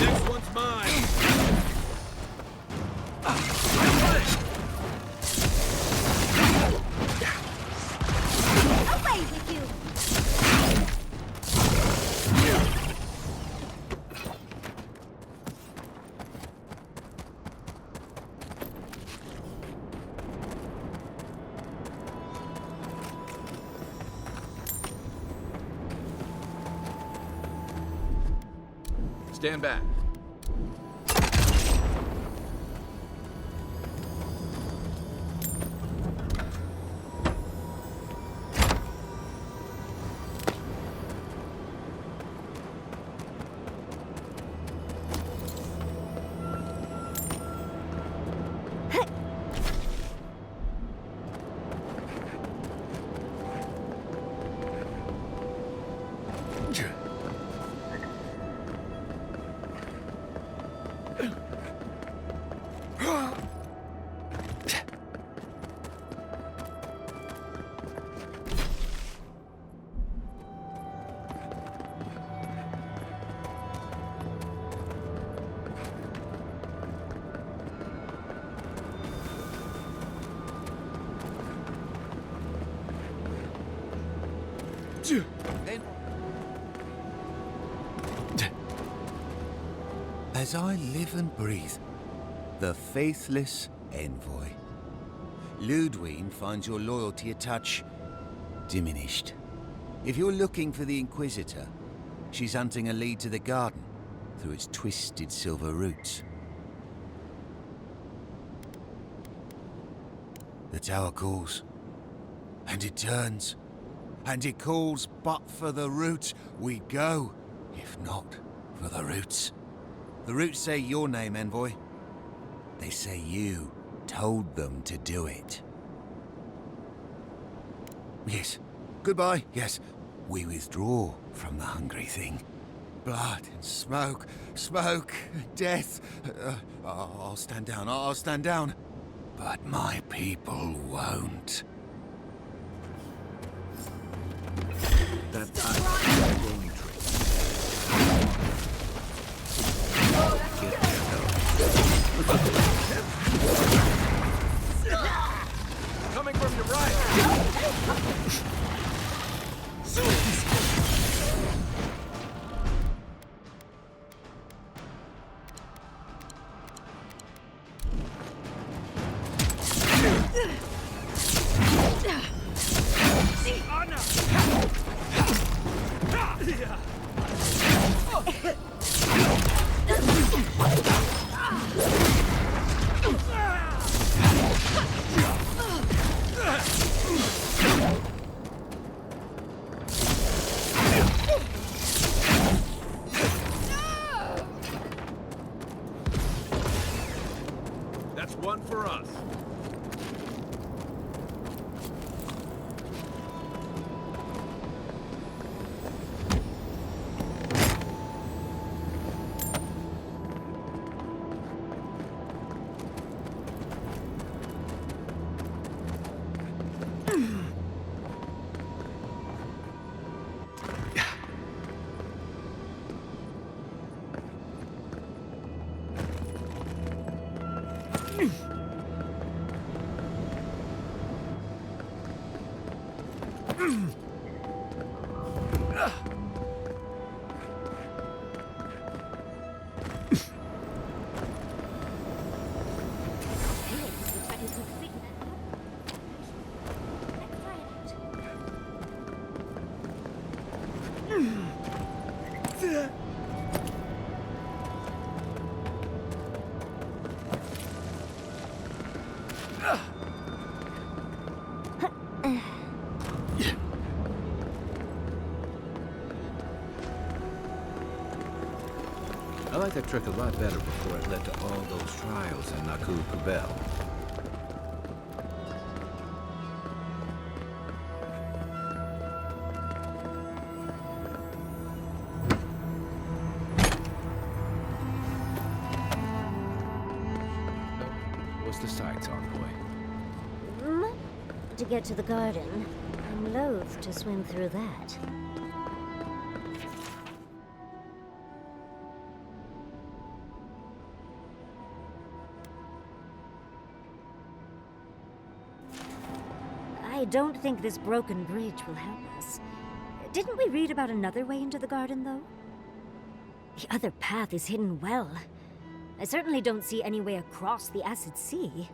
Next one's mine! Away with you! Stand back. As I live and breathe, the faithless envoy. Ludwine finds your loyalty a touch diminished. If you're looking for the Inquisitor, she's hunting a lead to the garden through its twisted silver roots. The tower calls, and it turns, and it calls, but for the roots we go, if not for the roots. The roots say your name, envoy. They say you told them to do it. Yes. Goodbye. Yes. We withdraw from the hungry thing. Blood and smoke. Smoke. Death. I'll stand down. I'll stand down. But my people won't. That rolling trick. That's one for us. I like that trick a lot better before it led to all those trials in Naku Kubel. What's the sights, envoy? To get to the garden, I'm loath to swim through that. I don't think this broken bridge will help us. Didn't we read about another way into the garden, though? The other path is hidden well. I certainly don't see any way across the Acid Sea.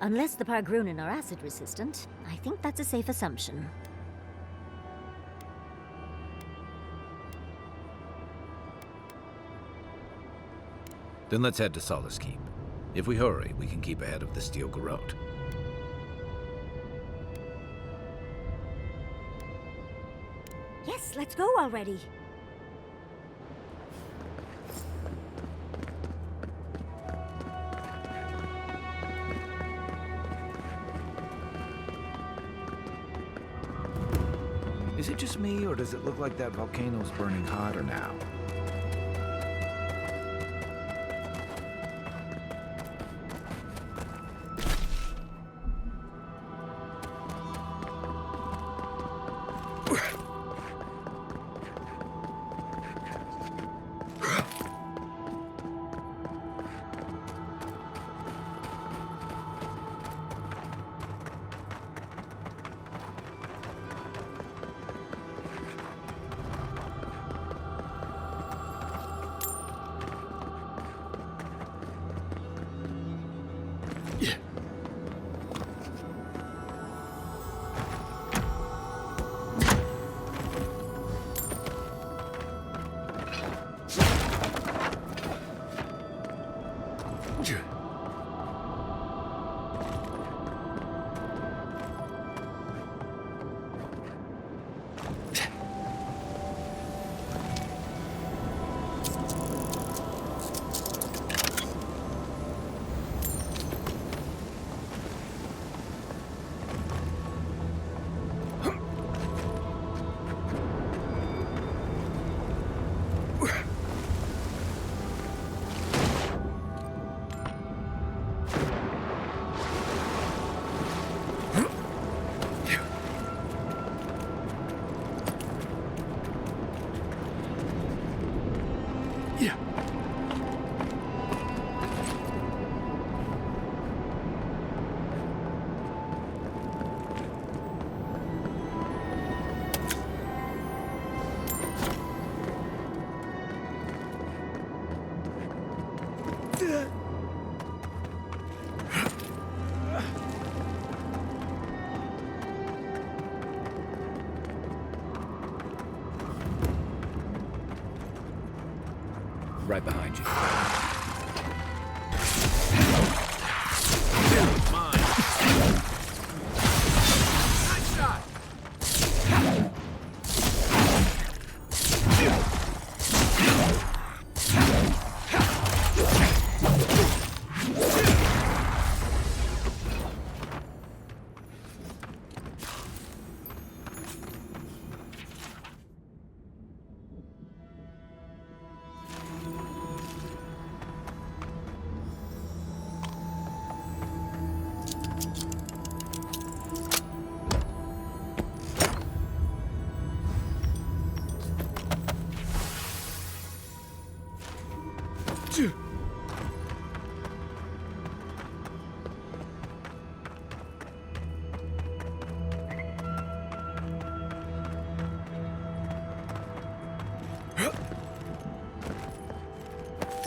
Unless the Pargrunen are acid-resistant, I think that's a safe assumption. Then let's head to Solace Keep. If we hurry, we can keep ahead of the Steel Garrote. Yes, let's go already. Is it just me, or does it look like that volcano's burning hotter now? Right behind you. Mine. Nice shot.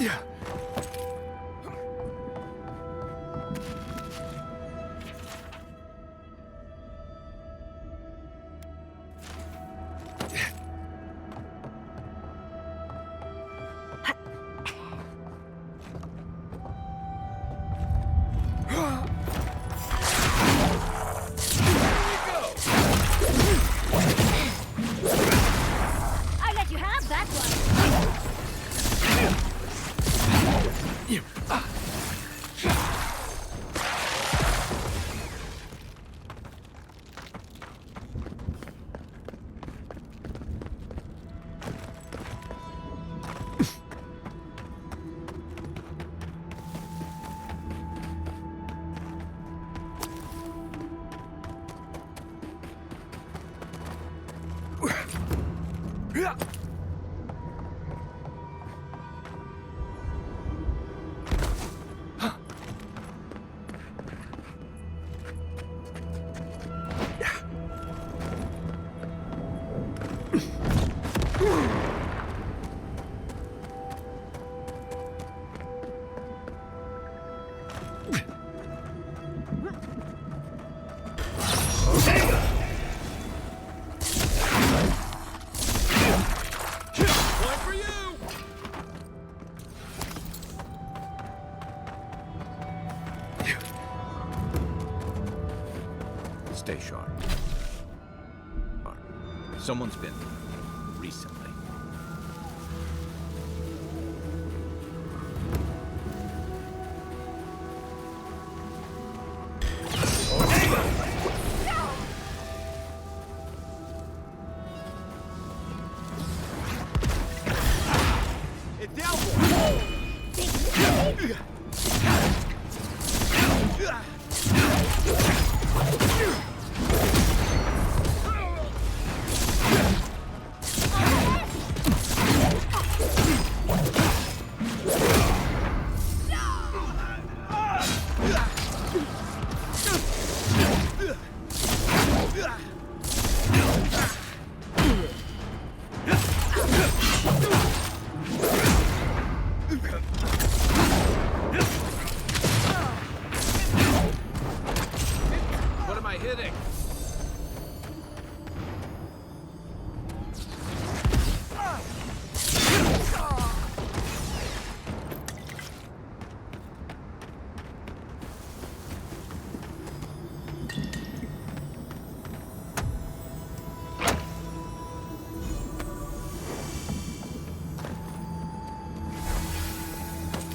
Yeah. I let you have that one. One for you! Stay sharp. Someone's been recently. It's the envoy! What am I hitting?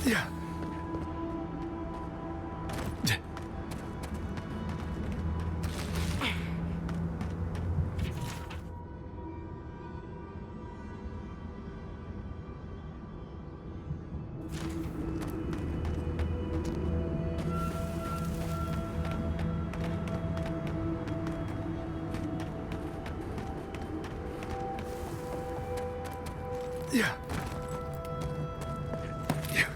Yeah. Yeah. Yeah.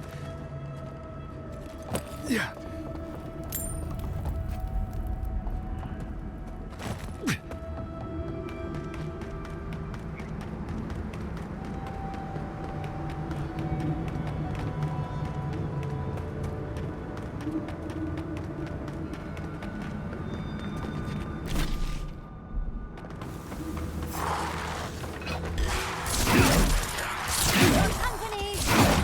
Yeah. Company!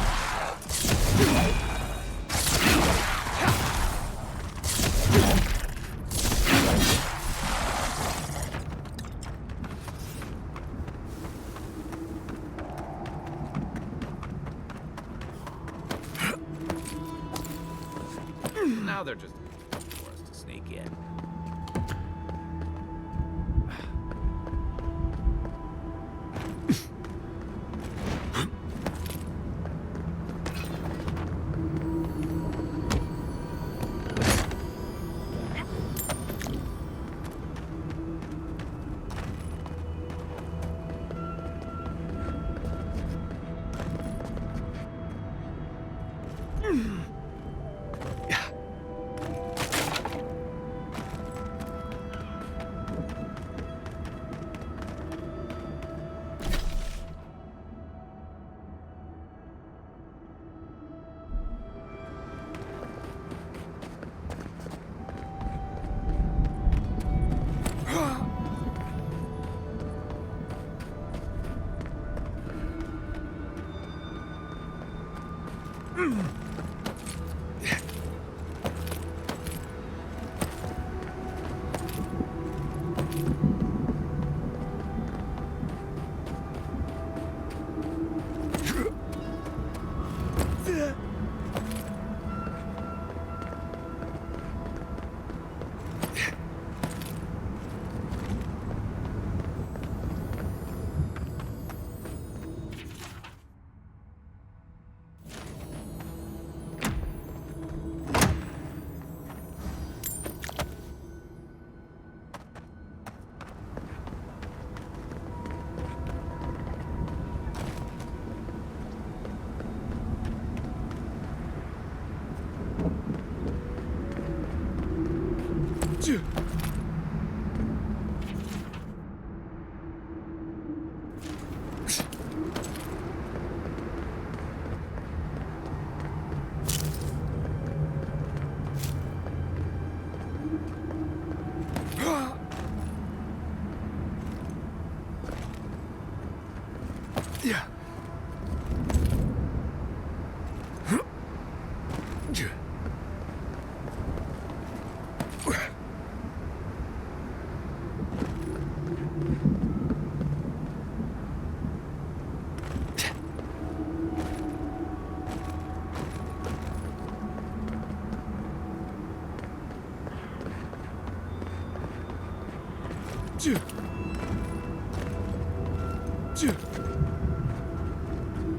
Now they're just for us to sneak in.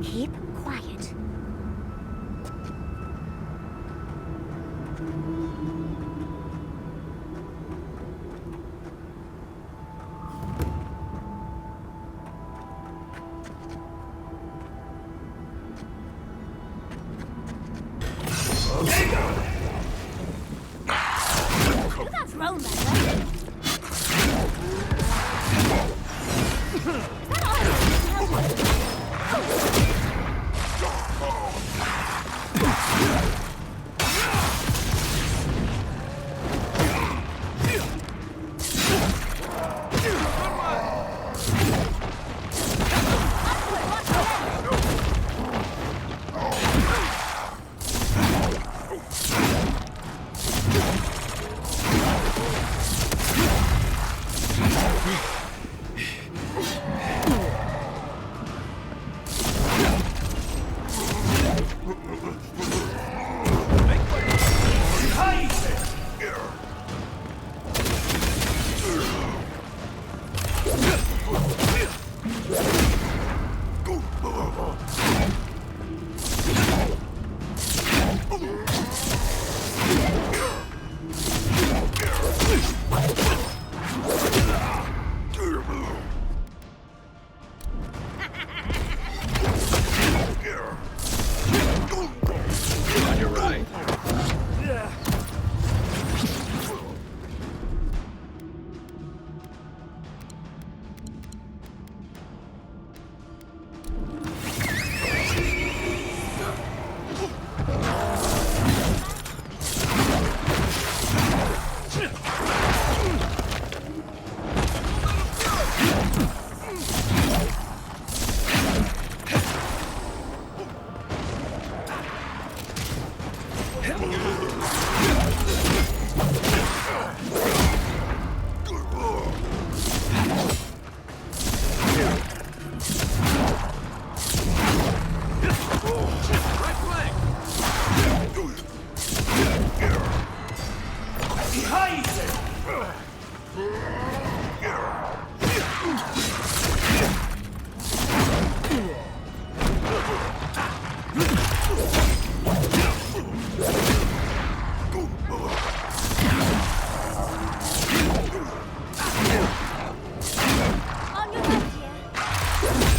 Keep quiet. You're not thrown that way.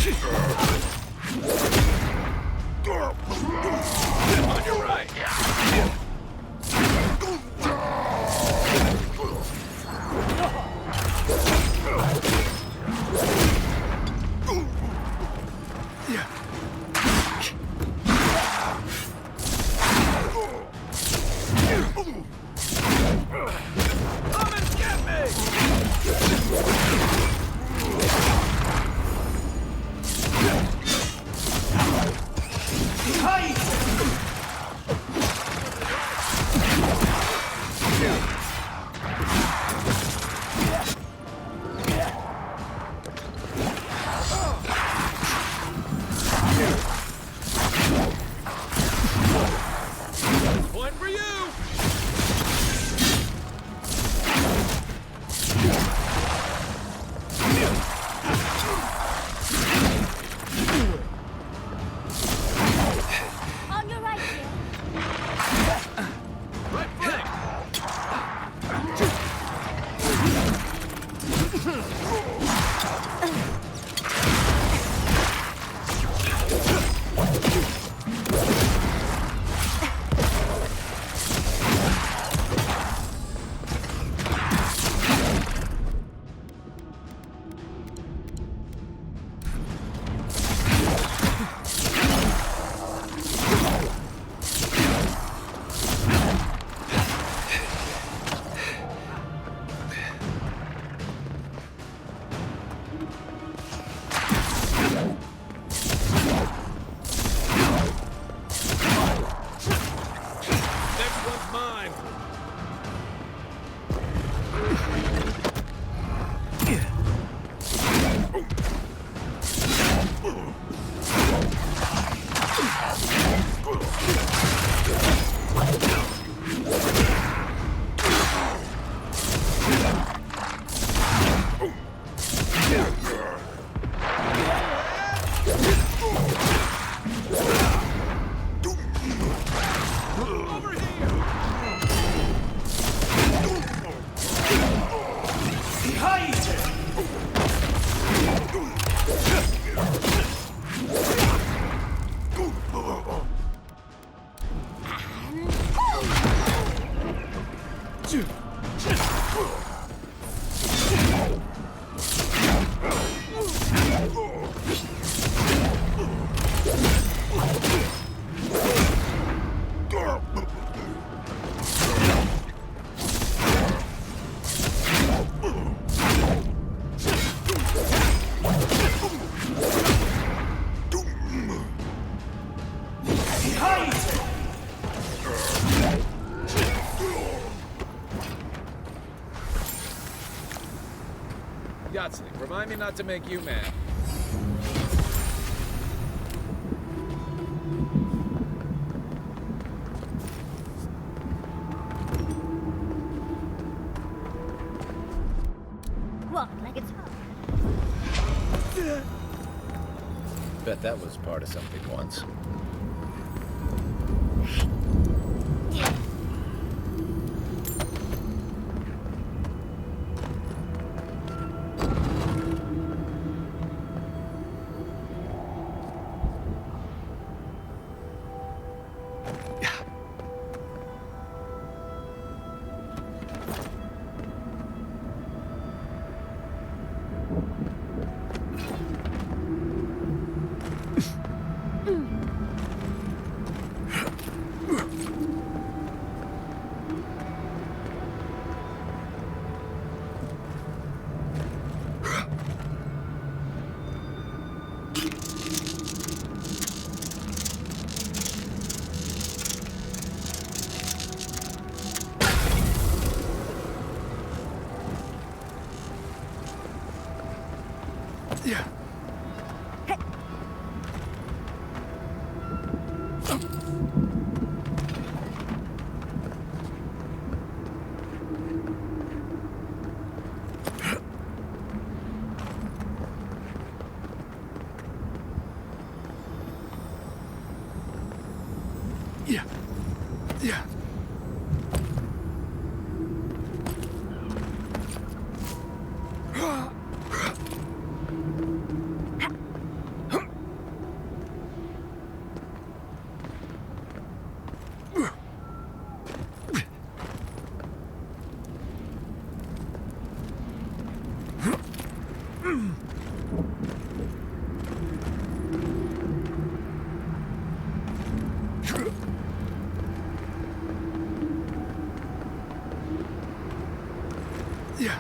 On your right! Come and get One for you! On your right, dear. Right flank! Next one's mine! Over here! Yahtzee, remind me not to make you mad. Walk like it's hot. Bet that was part of something once. Yeah. Yeah. Yeah. Yeah.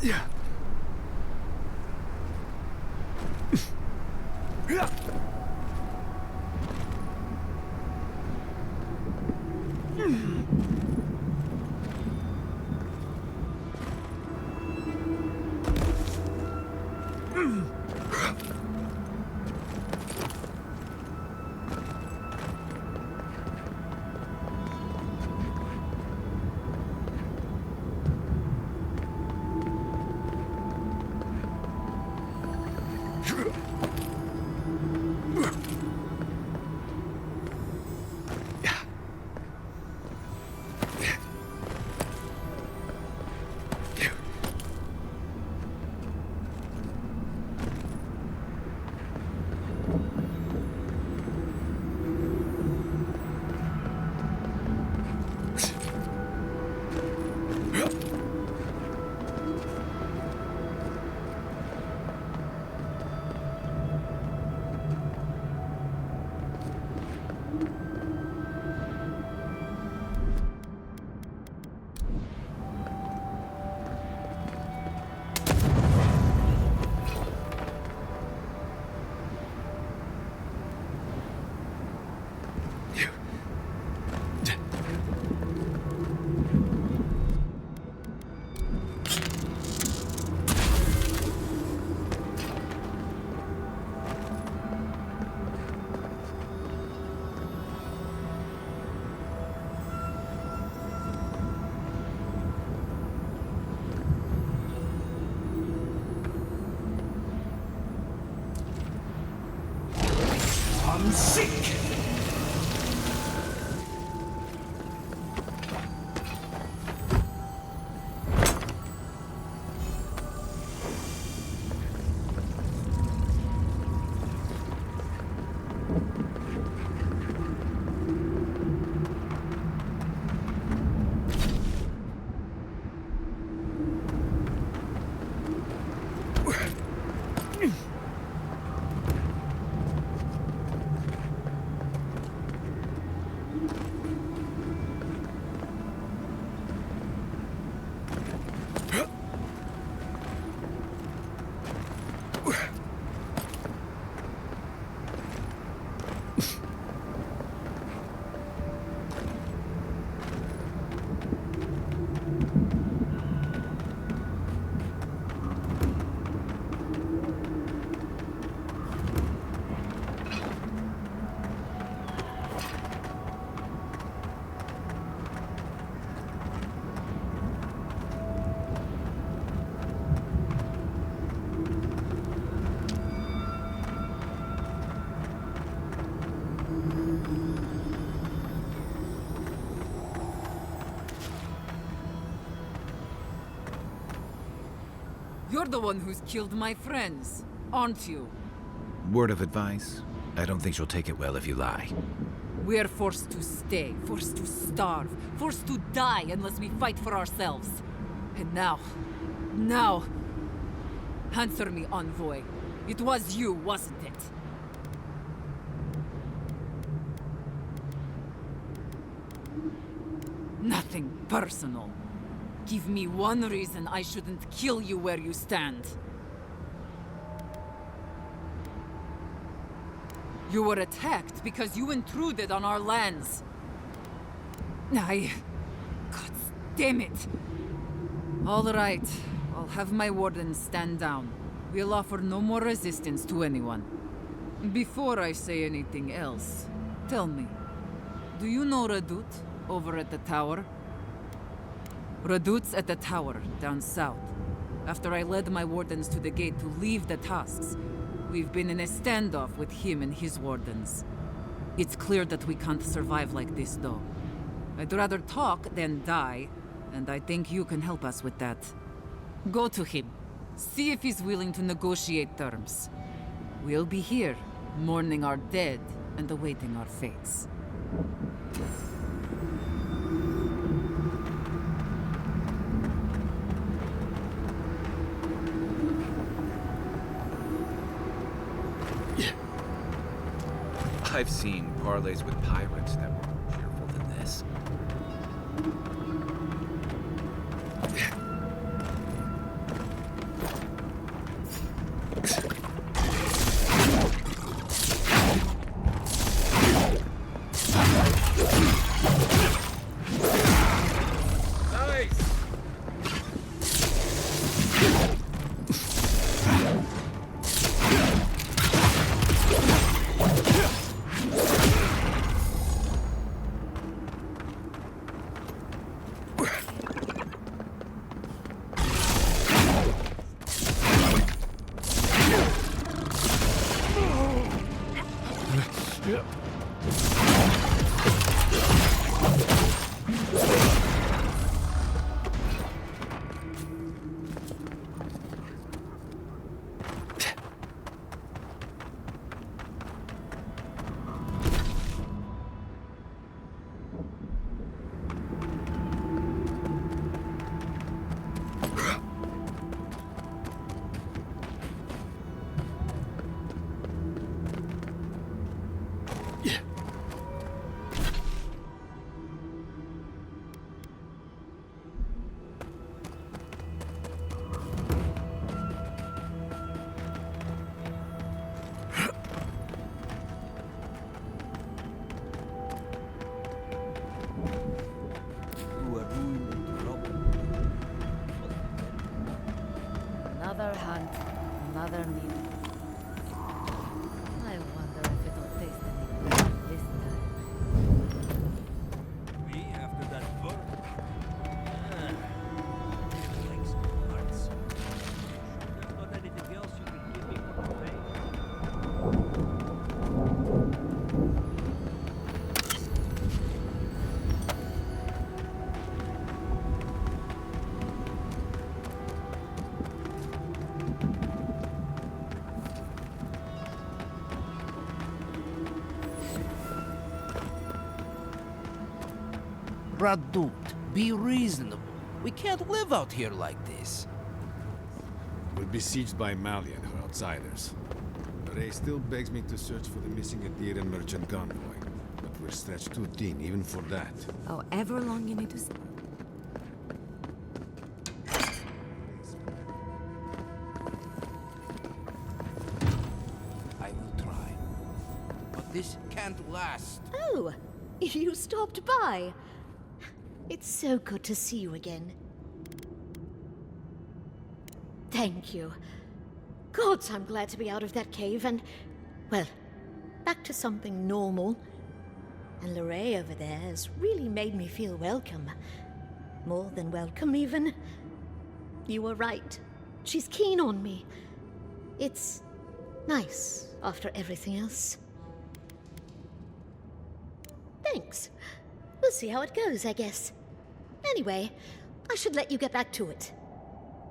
Yeah. Yeah. I'm sick! You're the one who's killed my friends, aren't you? Word of advice? I don't think she'll take it well if you lie. We're forced to stay, forced to starve, forced to die unless we fight for ourselves. And now... Answer me, envoy. It was you, wasn't it? Nothing personal. Give me one reason I shouldn't kill you where you stand. You were attacked because you intruded on our lands. God damn it! All right, I'll have my wardens stand down. We'll offer no more resistance to anyone. Before I say anything else, tell me, do you know Radut over at the tower? Radut's at the tower, down south. After I led my wardens to the gate to leave the Tusks, we've been in a standoff with him and his wardens. It's clear that we can't survive like this, though. I'd rather talk than die, and I think you can help us with that. Go to him. See if he's willing to negotiate terms. We'll be here, mourning our dead and awaiting our fates. I've seen parlays with pirates that were more cheerful than this. Another hunt, another meal. I wonder if it'll taste any better this time. We after that bird. Feelings and hearts. There's not anything else you can give me for pay. Radut, be reasonable. We can't live out here like this. We're besieged by Mali and her outsiders. Ray still begs me to search for the missing Aedyr and merchant convoy. But we're stretched too thin, even for that. However long you need to... I will try. But this can't last. Oh, you stopped by. It's so good to see you again. Thank you. Gods, I'm glad to be out of that cave and, well, back to something normal. And Lorraine over there has really made me feel welcome. More than welcome, even. You were right. She's keen on me. It's nice after everything else. Thanks. We'll see how it goes, I guess. Anyway, I should let you get back to it.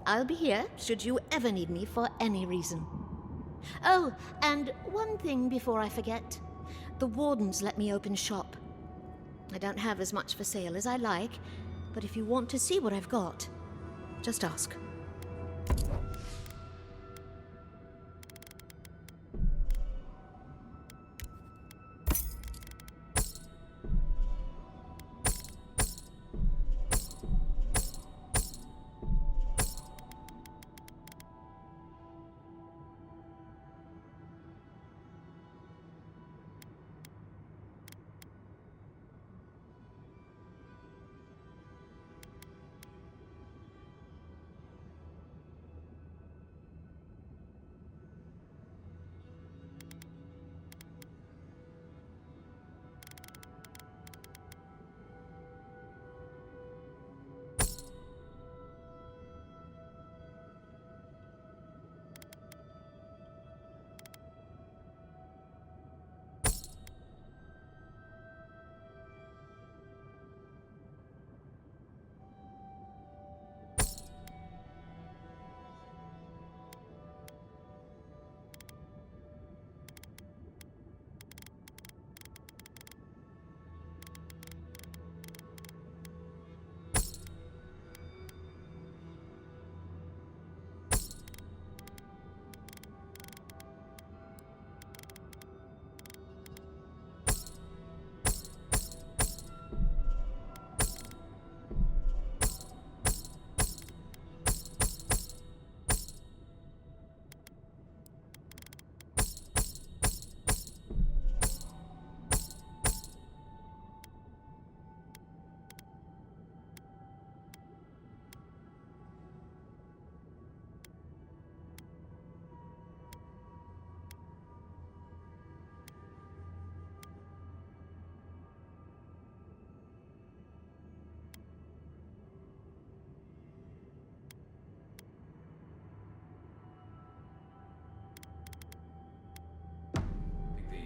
I'll be here should you ever need me for any reason. Oh, and one thing before I forget. The wardens let me open shop. I don't have as much for sale as I like, but if you want to see what I've got, just ask.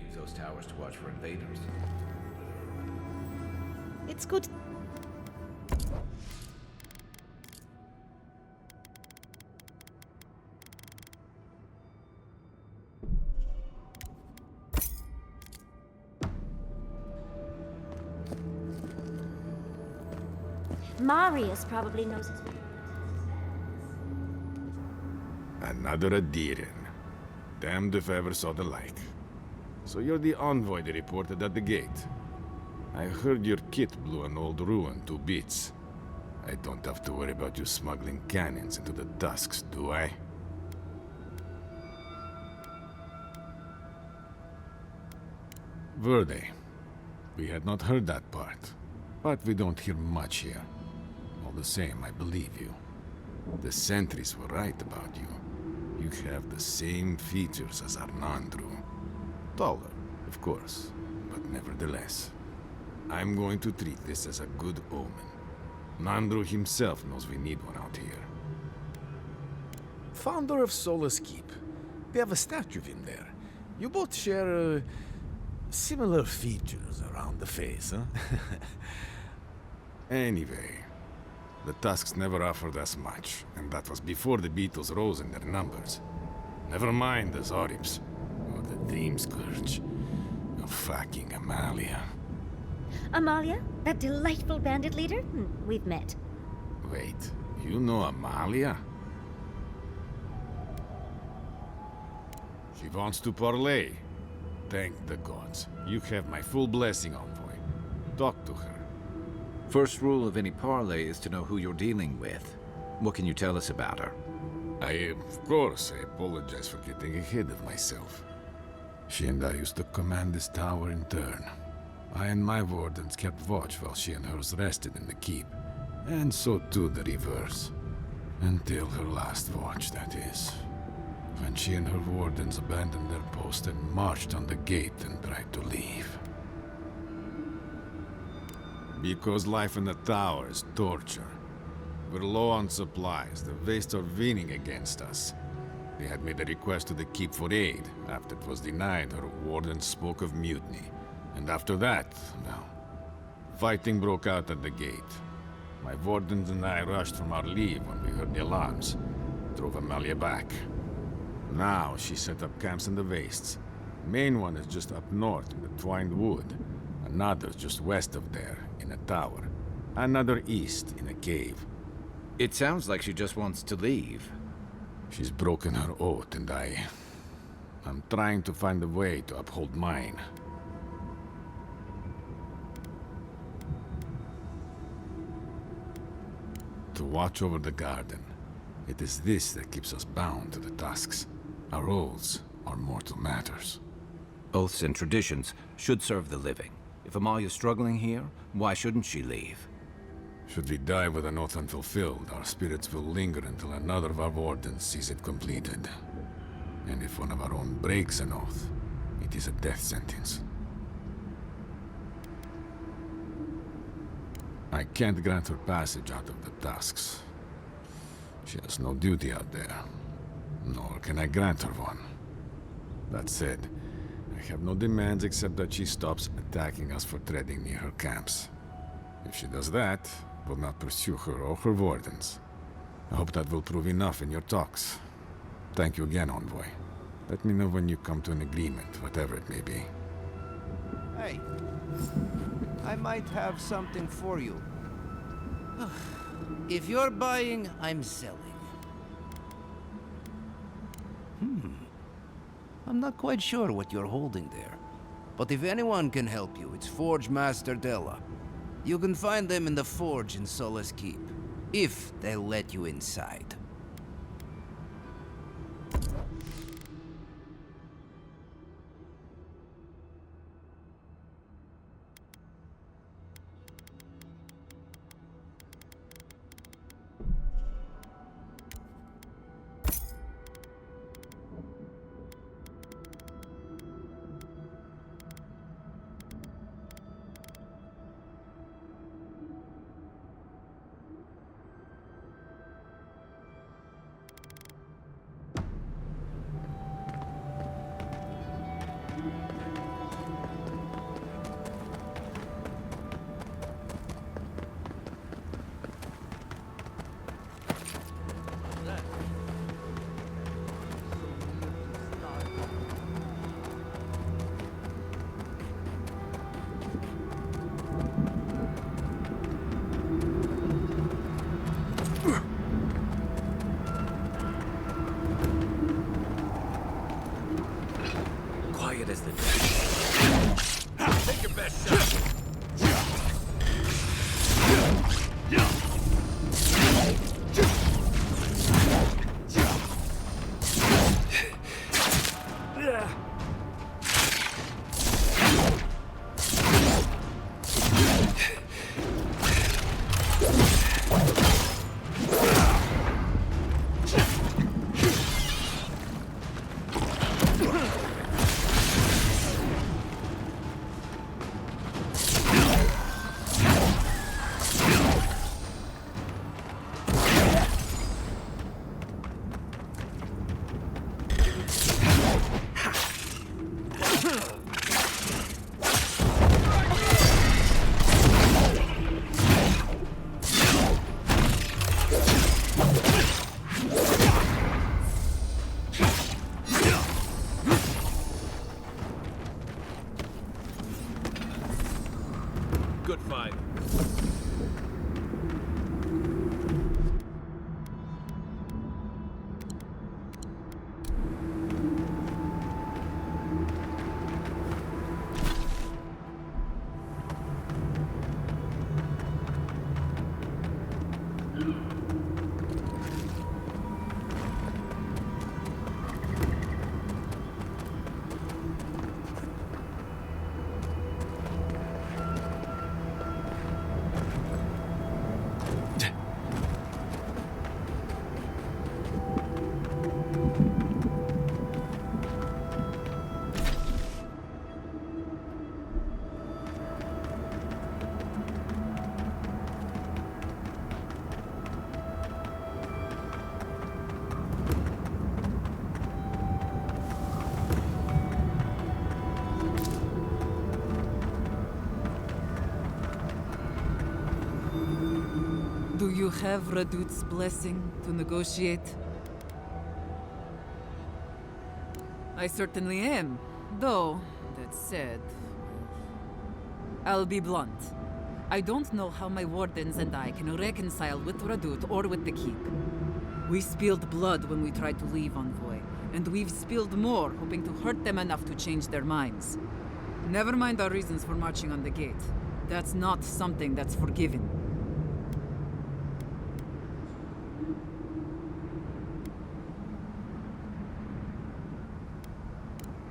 use those towers to watch for invaders. It's good. Marius probably knows his way. Another Aedyr. Damned if I ever saw the like. So you're the envoy they reported at the gate. I heard your kit blew an old ruin to bits. I don't have to worry about you smuggling cannons into the Tusks, do I? Verde. We had not heard that part, but we don't hear much here. All the same, I believe you. The sentries were right about you. You have the same features as Arnandru. Taller, of course, but nevertheless. I'm going to treat this as a good omen. Nandru himself knows we need one out here. Founder of Solace Keep. They have a statue of him there. You both share similar features around the face, huh? Anyway, the Tusks never offered us much, and that was before the beetles rose in their numbers. Never mind the Zoribs, or the Dream Scourge, or fucking Amalia. Amalia? That delightful bandit leader? We've met. Wait, you know Amalia? She wants to parley. Thank the gods. You have my full blessing, envoy. Talk to her. First rule of any parley is to know who you're dealing with. What can you tell us about her? Of course, I apologize for getting ahead of myself. She and I used to command this tower in turn. I and my wardens kept watch while she and hers rested in the keep. And so too the reverse. Until her last watch, that is. When she and her wardens abandoned their post and marched on the gate and tried to leave. Because life in the tower is torture. We're low on supplies. The Waste are winning against us. They had made a request to the keep for aid. After it was denied, her wardens spoke of mutiny. And after that, well, fighting broke out at the gate. My wardens and I rushed from our leave when we heard the alarms. Drove Amalia back. Now she set up camps in the wastes. Main one is just up north in the Twined Wood. Another just west of there, in a tower. Another east, in a cave. It sounds like she just wants to leave. She's broken her oath, and I'm trying to find a way to uphold mine. To watch over the garden. It is this that keeps us bound to the Tusks. Our oaths are mortal matters. Oaths and traditions should serve the living. If Amalia's struggling here, why shouldn't she leave? Should we die with an oath unfulfilled, our spirits will linger until another of our wardens sees it completed. And if one of our own breaks an oath, it is a death sentence. I can't grant her passage out of the Tusks. She has no duty out there, nor can I grant her one. That said, I have no demands except that she stops attacking us for treading near her camps. If she does that, we'll not pursue her or her wardens. I hope that will prove enough in your talks. Thank you again, envoy. Let me know when you come to an agreement, whatever it may be. Hey, I might have something for you. If you're buying, I'm selling. I'm not quite sure what you're holding there. But if anyone can help you, it's Forge Master Della. You can find them in the forge in Solace Keep, if they'll let you inside. quiet as the dead. Take your best shot. Good fight. Do you have Radut's blessing to negotiate? I certainly am, though, that said, I'll be blunt. I don't know how my wardens and I can reconcile with Radut or with the Keep. We spilled blood when we tried to leave, Envoy, and we've spilled more, hoping to hurt them enough to change their minds. Never mind our reasons for marching on the gate. That's not something that's forgiven.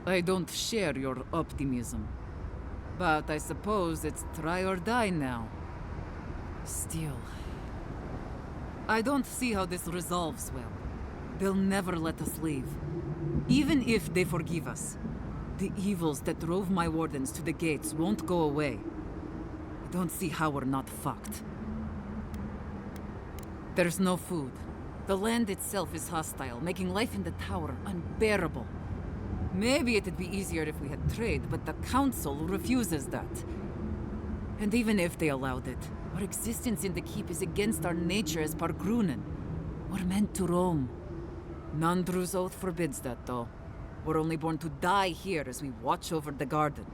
I don't share your optimism. But I suppose it's try or die now. Still, I don't see how this resolves well. They'll never let us leave. Even if they forgive us, the evils that drove my wardens to the gates won't go away. I don't see how we're not fucked. There's no food. The land itself is hostile, making life in the tower unbearable. Maybe it'd be easier if we had trade, but the Council refuses that. And even if they allowed it, our existence in the Keep is against our nature as Pargrunen. We're meant to roam. Nandru's oath forbids that, though. We're only born to die here as we watch over the garden.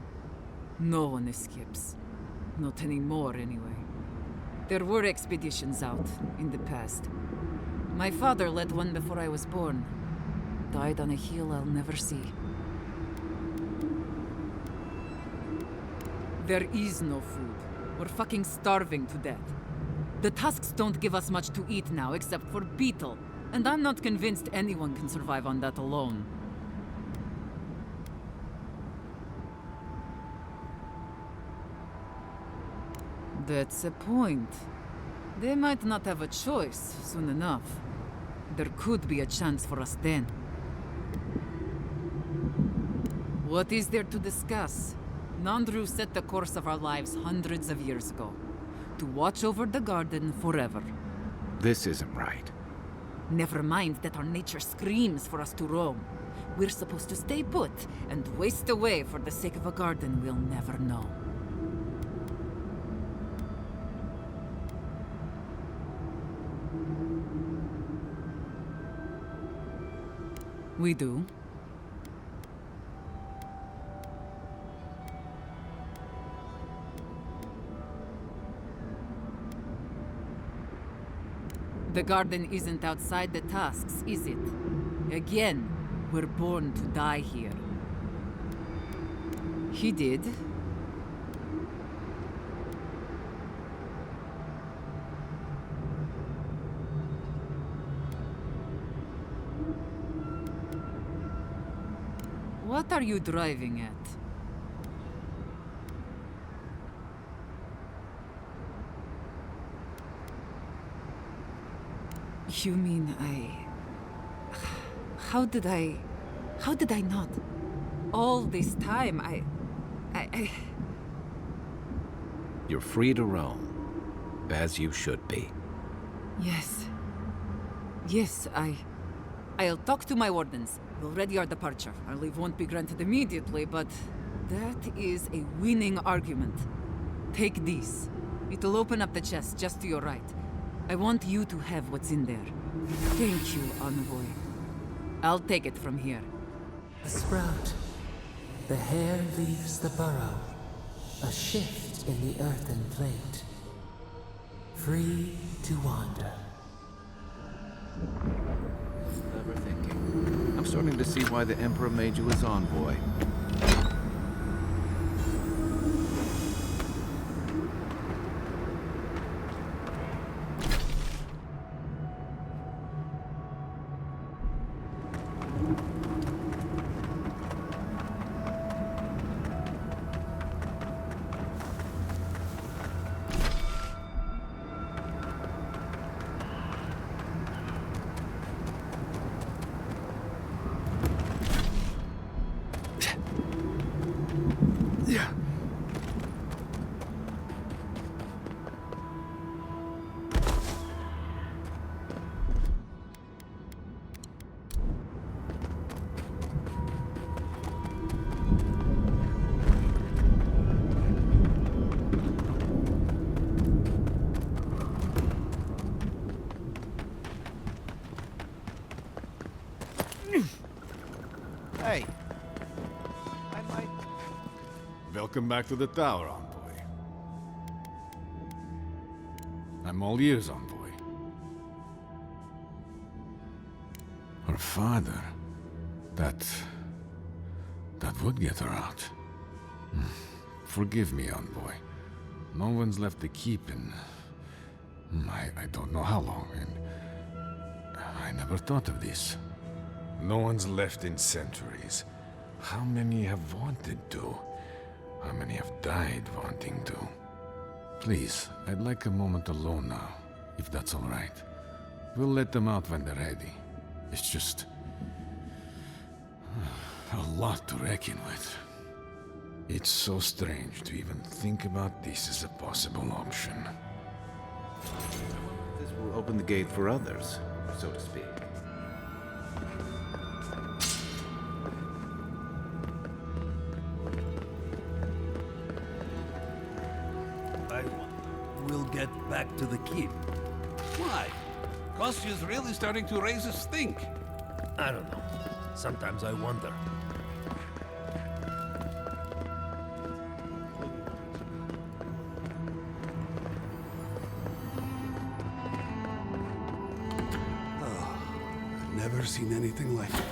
No one escapes. Not anymore, anyway. There were expeditions out, in the past. My father led one before I was born. Died on a hill I'll never see. There is no food. We're fucking starving to death. The Tusks don't give us much to eat now, except for beetle. And I'm not convinced anyone can survive on that alone. That's a point. They might not have a choice soon enough. There could be a chance for us then. What is there to discuss? Nandru set the course of our lives hundreds of years ago. To watch over the garden forever. This isn't right. Never mind that our nature screams for us to roam. We're supposed to stay put and waste away for the sake of a garden we'll never know. We do. The garden isn't outside the Tusks, is it? Again, we're born to die here. He did. What are you driving at? You mean How did I not? All this time, You're free to roam, as you should be. Yes. Yes, I'll talk to my wardens. We'll ready our departure. Our leave won't be granted immediately, but that is a winning argument. Take this. It'll open up the chest just to your right. I want you to have what's in there. Thank you, envoy. I'll take it from here. A sprout. The hair leaves the burrow. A shift in the earthen plate. Free to wander. Clever thinking. I'm starting to see why the Emperor made you his envoy. Hey. Welcome back to the tower, envoy. I'm all ears, envoy. Her father... That would get her out. Forgive me, envoy. No one's left the keep in... I don't know how long, and... I never thought of this. No one's left in centuries. How many have wanted to? How many have died wanting to? Please, I'd like a moment alone now, if that's all right. We'll let them out when they're ready. It's just... a lot to reckon with. It's so strange to even think about this as a possible option. This will open the gate for others, so to speak. We'll get back to the keep. Why? Kostyu's really starting to raise a stink. I don't know. Sometimes I wonder. Oh, I've never seen anything like it.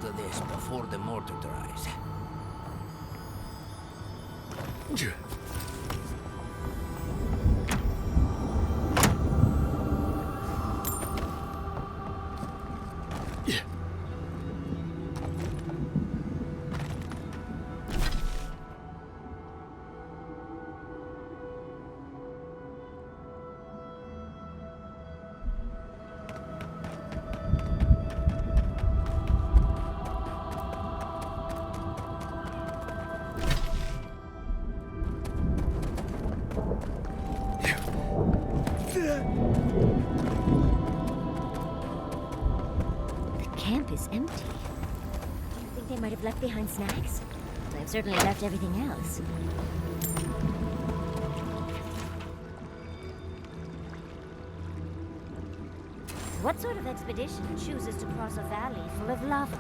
get to this before the mortar dries. Camp is empty. Do you think they might have left behind snacks? They've certainly left everything else. What sort of expedition chooses to cross a valley full of lava?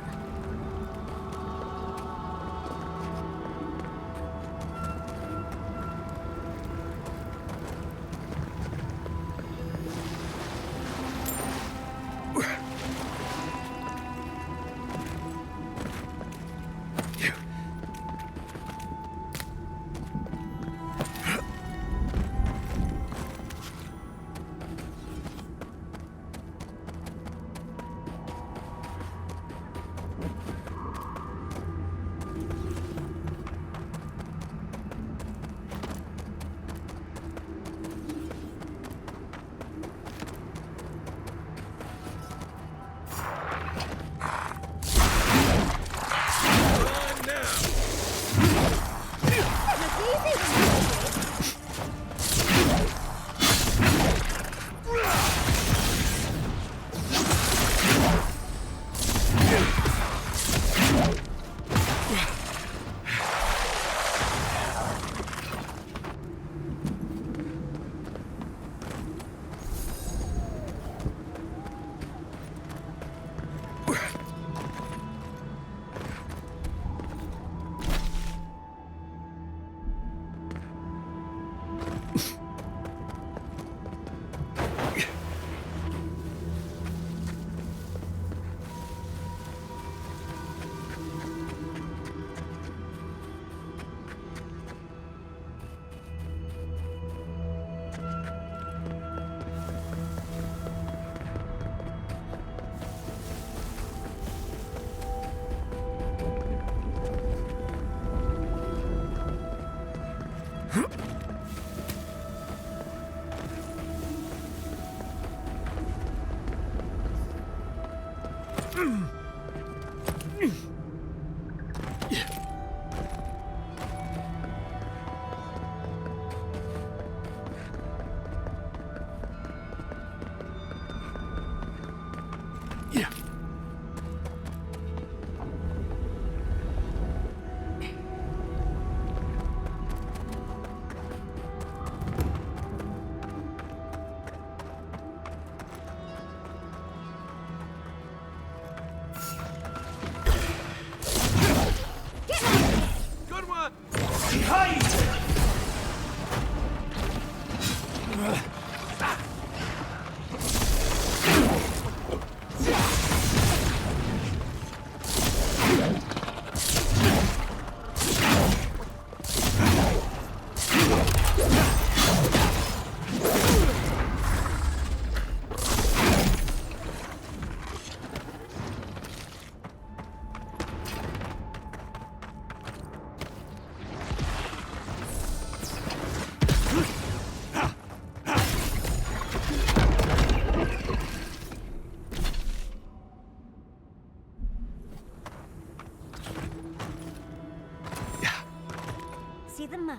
See the mud?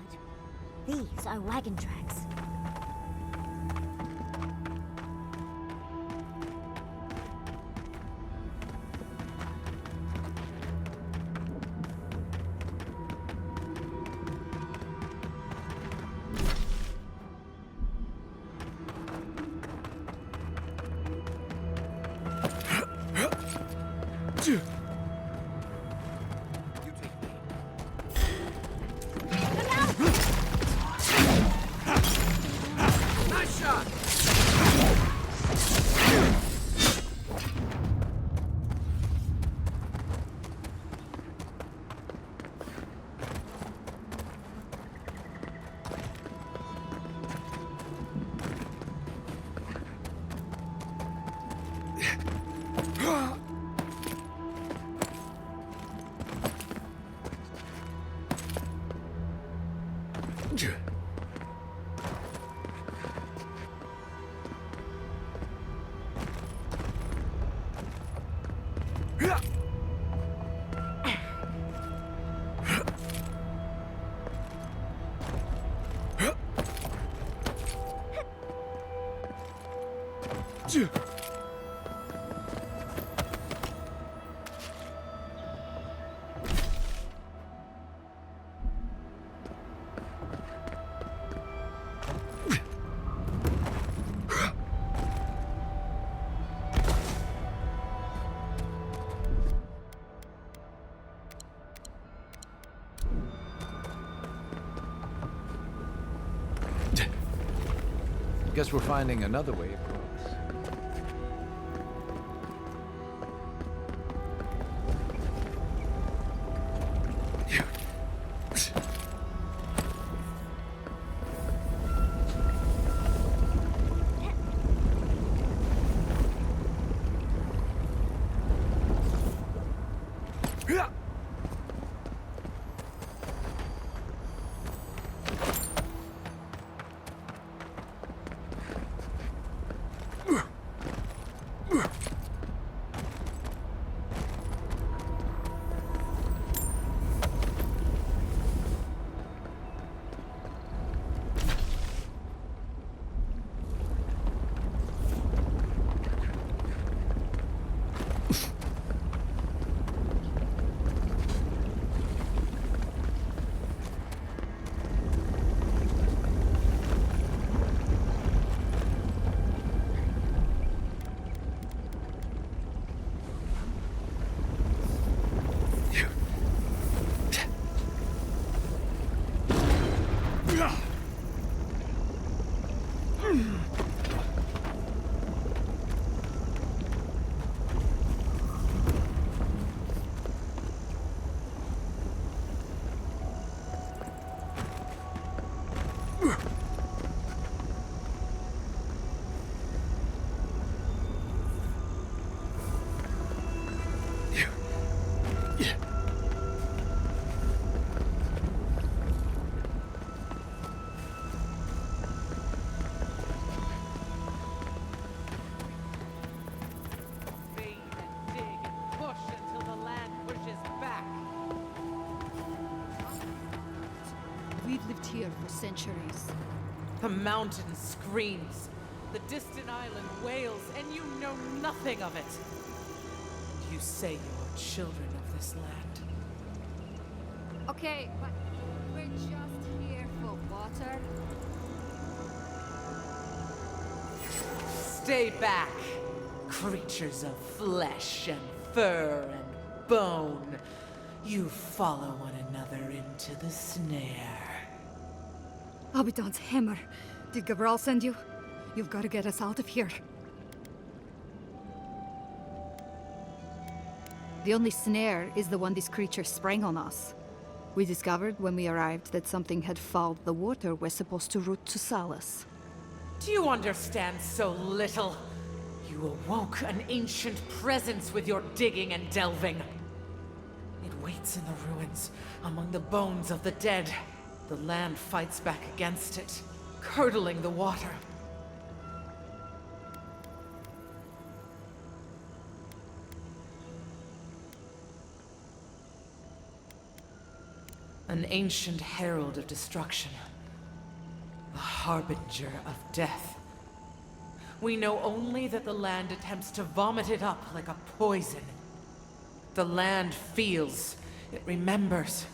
These are wagon tracks. Guess we're finding another way across. We've lived here for centuries. The mountain screams, the distant island wails, and you know nothing of it. You say you are children of this land. Okay, but we're just here for water. Stay back, creatures of flesh and fur and bone. You follow one another into the snare. Abaddon's hammer. Did Gabral send you? You've got to get us out of here. The only snare is the one these creatures sprang on us. We discovered when we arrived that something had fouled the water we're supposed to route to Salus. Do you understand so little? You awoke an ancient presence with your digging and delving. It waits in the ruins, among the bones of the dead. The land fights back against it, curdling the water. An ancient herald of destruction. A harbinger of death. We know only that the land attempts to vomit it up like a poison. The land feels, it remembers.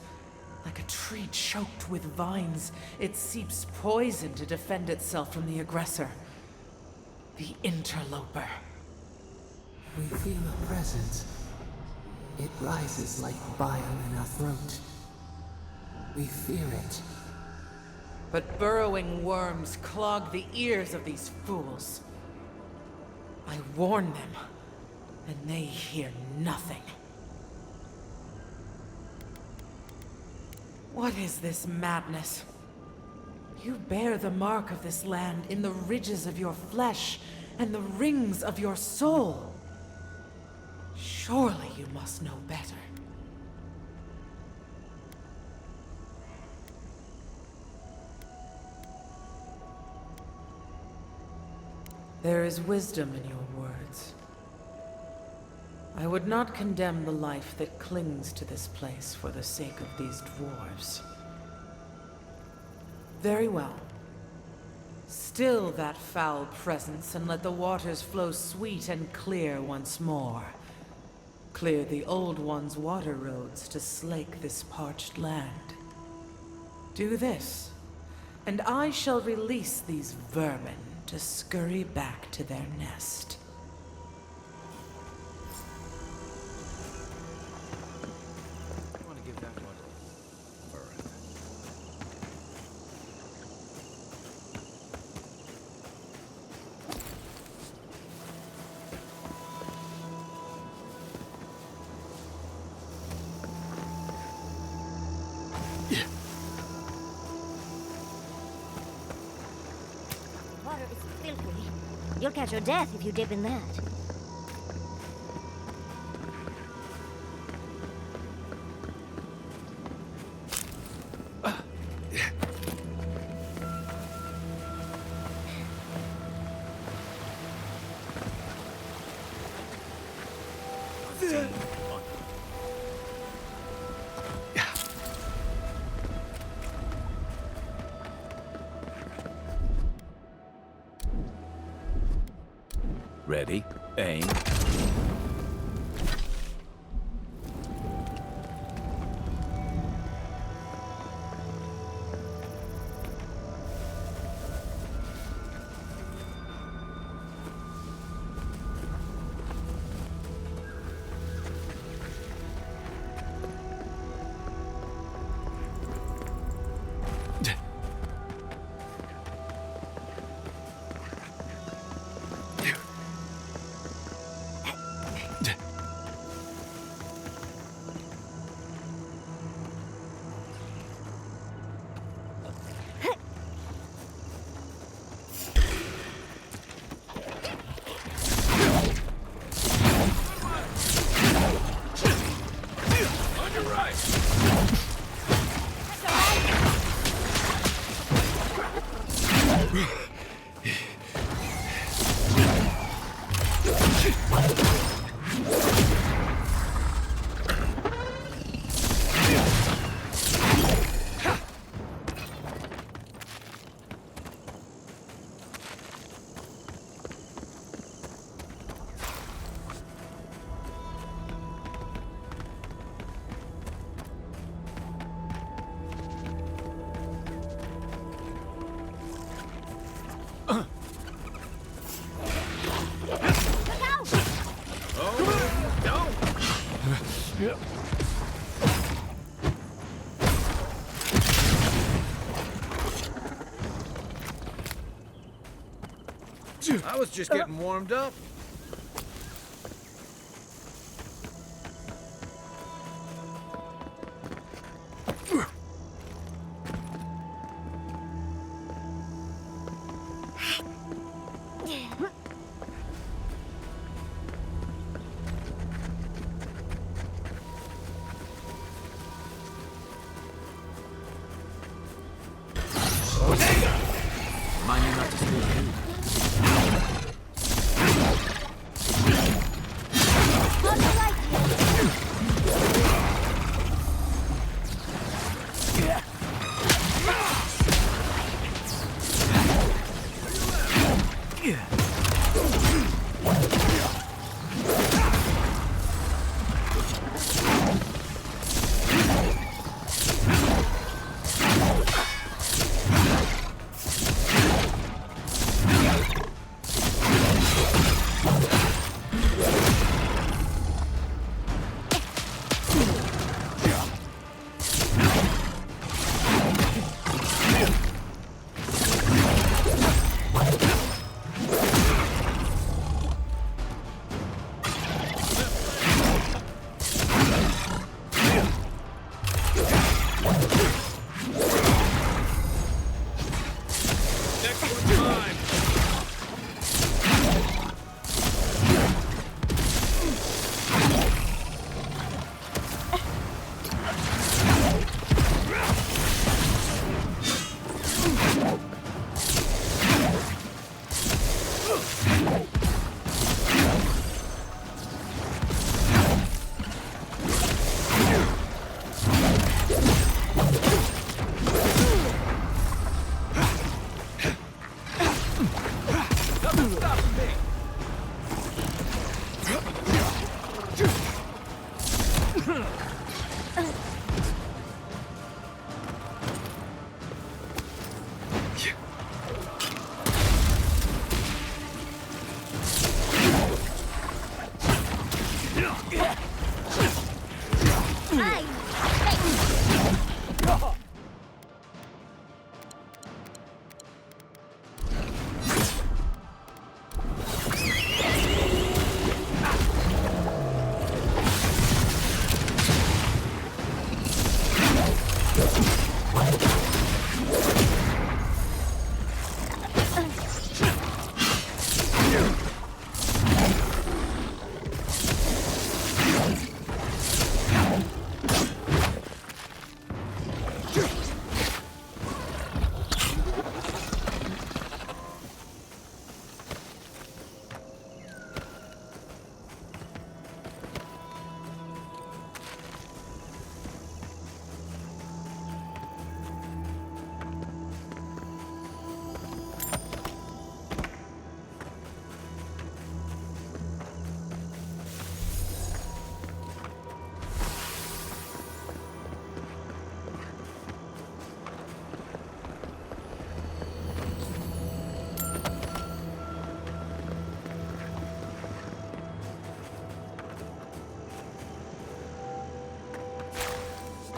Like a tree choked with vines, it seeps poison to defend itself from the aggressor. The interloper. We feel a presence. It rises like bile in our throat. We fear it. But burrowing worms clog the ears of these fools. I warn them, and they hear nothing. What is this madness? You bear the mark of this land in the ridges of your flesh and the rings of your soul. Surely you must know better. There is wisdom in your words. I would not condemn the life that clings to this place for the sake of these dwarves. Very well. Still that foul presence, and let the waters flow sweet and clear once more. Clear the old one's water roads to slake this parched land. Do this, and I shall release these vermin to scurry back to their nest. I want to give that one Water is filthy. You'll catch your death if you dip in that. Ready, aim. I was just getting warmed up. Mind you not to steal food.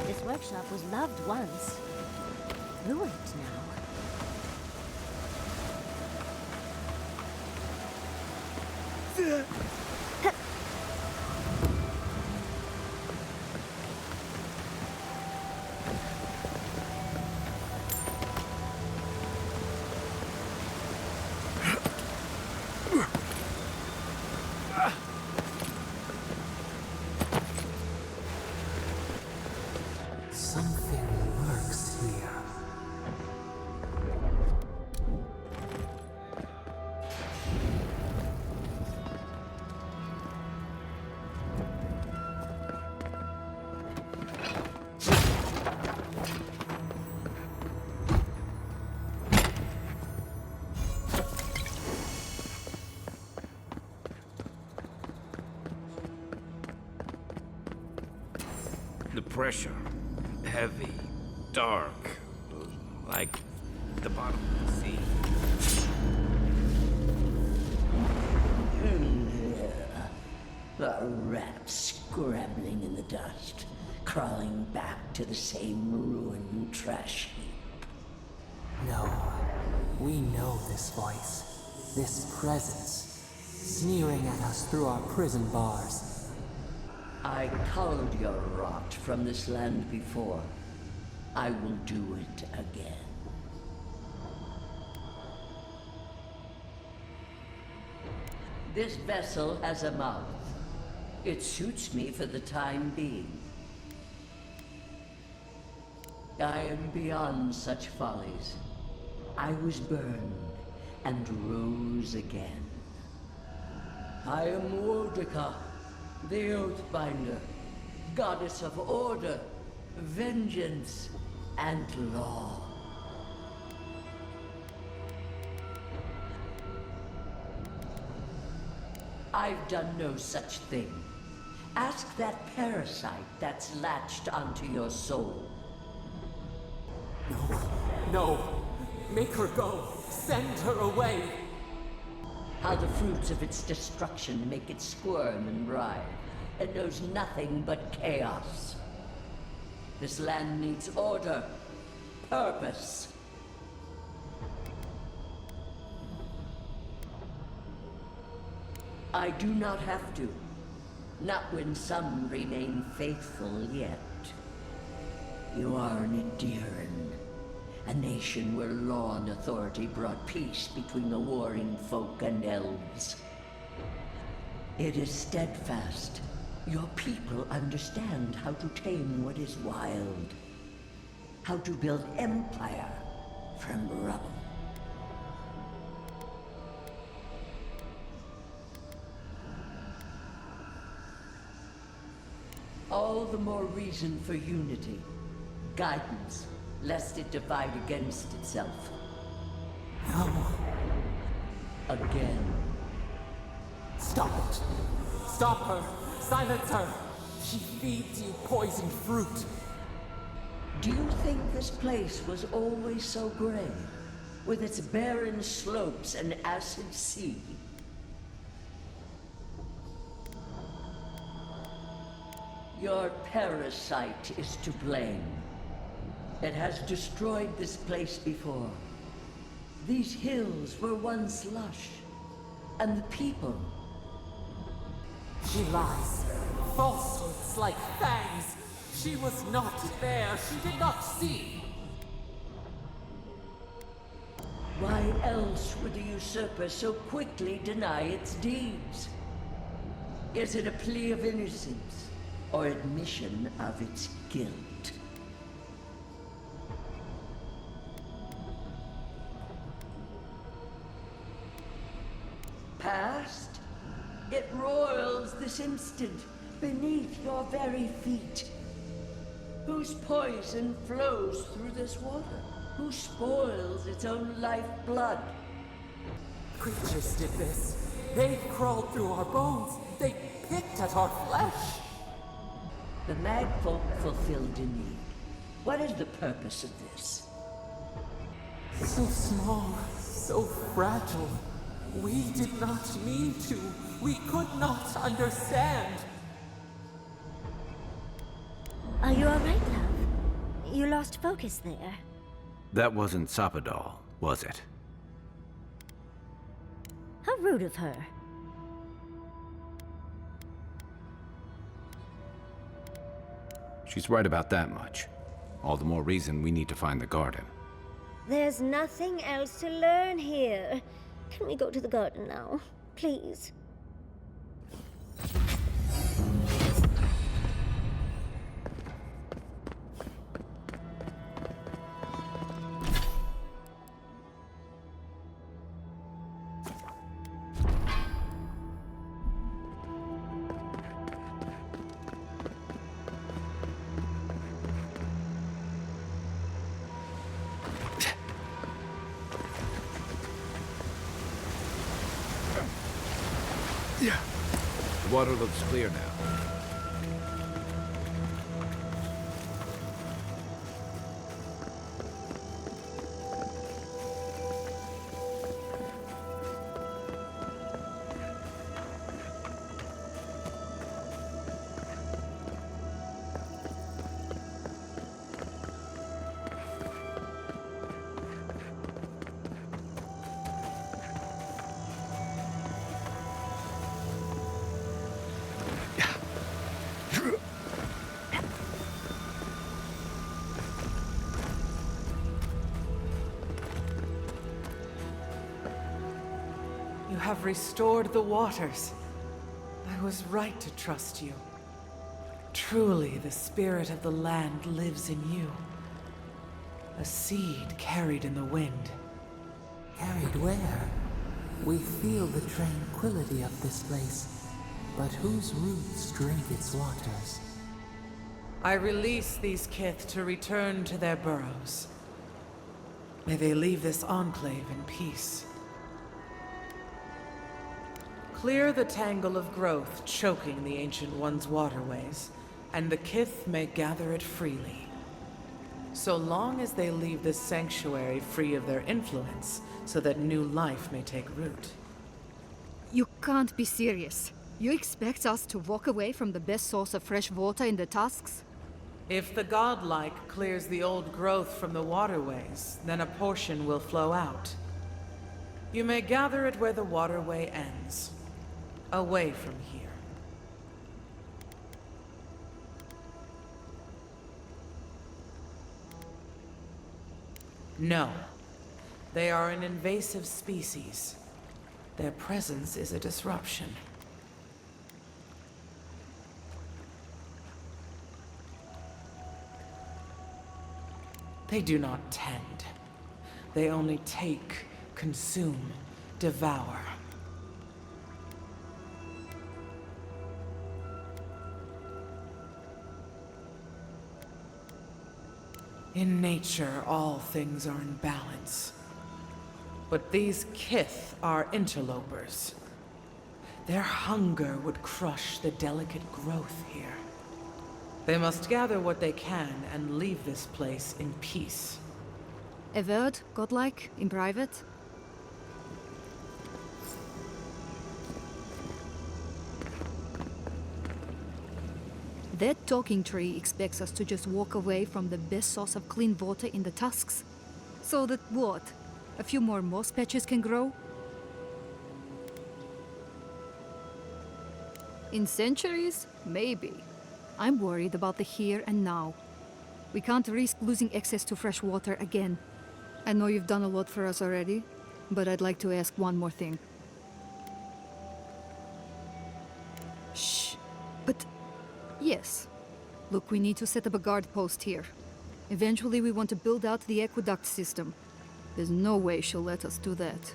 This workshop was loved once. Ruined now. Something lurks here. The pressure. Heavy. Dark. Like the bottom of the sea. The rat scrabbling in the dust, crawling back to the same ruined trash heap. No, we know this voice, this presence, sneering at us through our prison bars. I culled your rot from this land before. I will do it again. This vessel has a mouth. It suits me for the time being. I am beyond such follies. I was burned and rose again. I am Wodika, the Oathbinder, goddess of order, vengeance, and law. I've done no such thing. Ask that parasite that's latched onto your soul. No, make her go. Send her away. How the fruits of its destruction make it squirm and writhe. It knows nothing but chaos. This land needs order, purpose. I do not have to. Not when some remain faithful yet. You are an Aedyran, a nation where law and authority brought peace between the warring folk and elves. It is steadfast. Your people understand how to tame what is wild. How to build empire from rubble. All the more reason for unity, guidance, lest it divide against itself. No. Again. Stop it. Stop her. Silence her. She feeds you poisoned fruit. Do you think this place was always so gray, with its barren slopes and acid sea? Your parasite is to blame. It has destroyed this place before. These hills were once lush, and the people. She lies. Falsehoods like fangs. She was not there. She did not see. else would the usurper so quickly deny its deeds? Is it a plea of innocence, or admission of its guilt? Past? It roils this instant, beneath your very feet. Whose poison flows through this water? Who spoils its own lifeblood? Creatures did this. They crawled through our bones. They picked at our flesh. The Magfolk fulfilled a need. What is the purpose of this? So small, so fragile. We did not mean to. We could not understand. Are you all right, love? You lost focus there. That wasn't Sapadal, was it? How rude of her. She's right about that much. All the more reason we need to find the garden. There's nothing else to learn here. Can we go to the garden now? Please. The water looks clear now. You have restored the waters. I was right to trust you. Truly, the spirit of the land lives in you. A seed carried in the wind. Carried where? We feel the tranquility of this place, but whose roots drink its waters? I release these kith to return to their burrows. May they leave this enclave in peace. Clear the tangle of growth choking the Ancient One's waterways, and the kith may gather it freely. So long as they leave this sanctuary free of their influence, so that new life may take root. You can't be serious. You expect us to walk away from the best source of fresh water in the Tusks? If the godlike clears the old growth from the waterways, then a portion will flow out. You may gather it where the waterway ends, away from here. No. They are an invasive species. Their presence is a disruption. They do not tend. They only take, consume, devour. In nature, all things are in balance. But these kith are interlopers. Their hunger would crush the delicate growth here. They must gather what they can and leave this place in peace. Avowed, godlike, in private? That talking tree expects us to just walk away from the best source of clean water in the Tusks. So that what? A few more moss patches can grow? In centuries? Maybe. I'm worried about the here and now. We can't risk losing access to fresh water again. I know you've done a lot for us already, but I'd like to ask one more thing. Shh. But... yes. Look, we need to set up a guard post here. Eventually we want to build out the aqueduct system. There's no way she'll let us do that.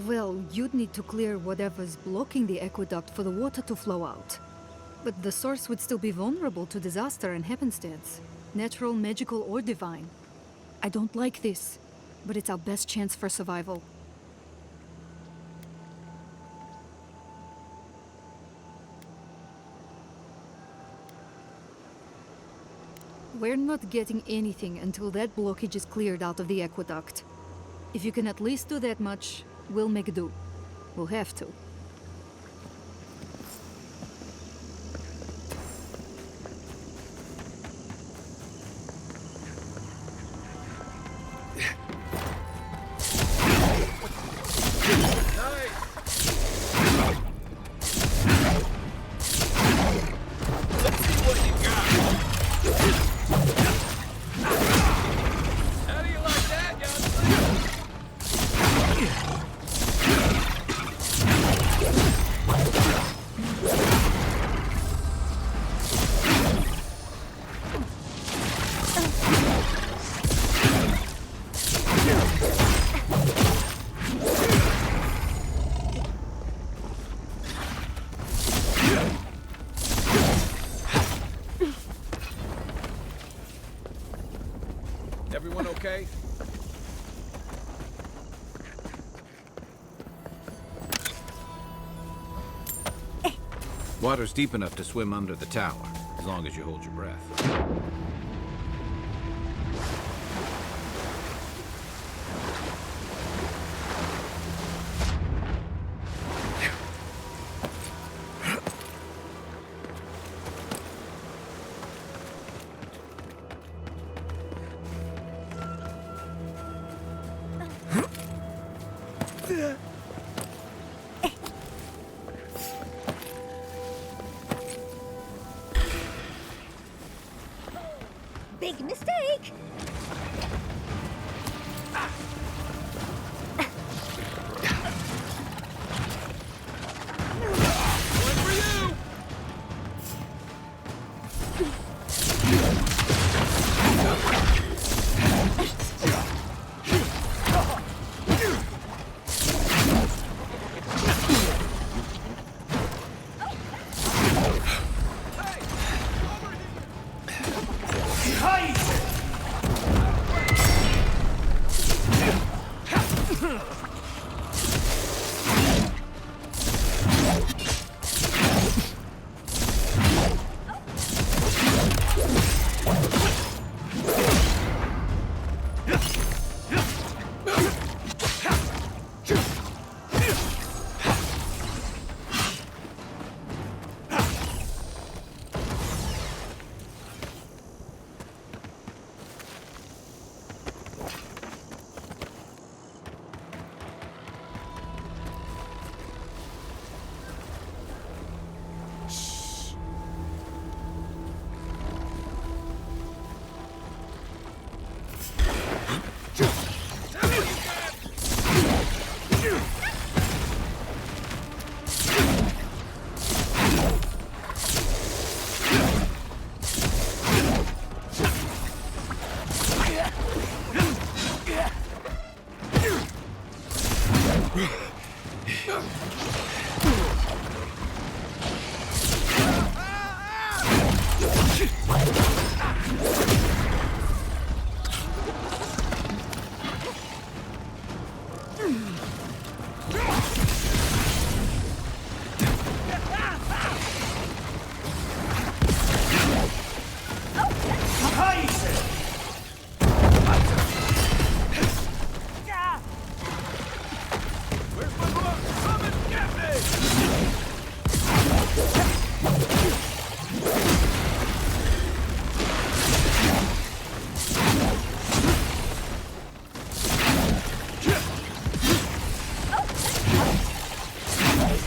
Well, you'd need to clear whatever's blocking the aqueduct for the water to flow out. But the source would still be vulnerable to disaster and happenstance. Natural, magical, or divine. I don't like this, but it's our best chance for survival. We're not getting anything until that blockage is cleared out of the aqueduct. If you can at least do that much, we'll make do. We'll have to. Everyone okay? Water's deep enough to swim under the tower, as long as you hold your breath. Big mistake!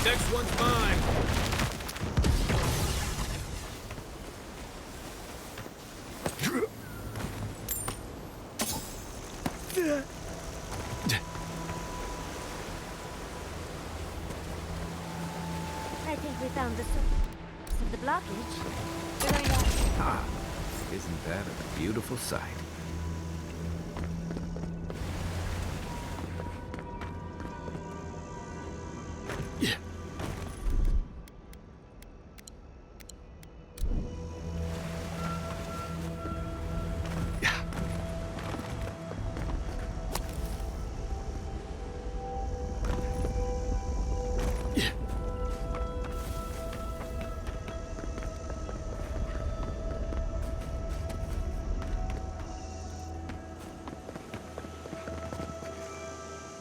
Next one's mine. think we found the source of the blockage. We're going to... Ah, isn't that a beautiful sight?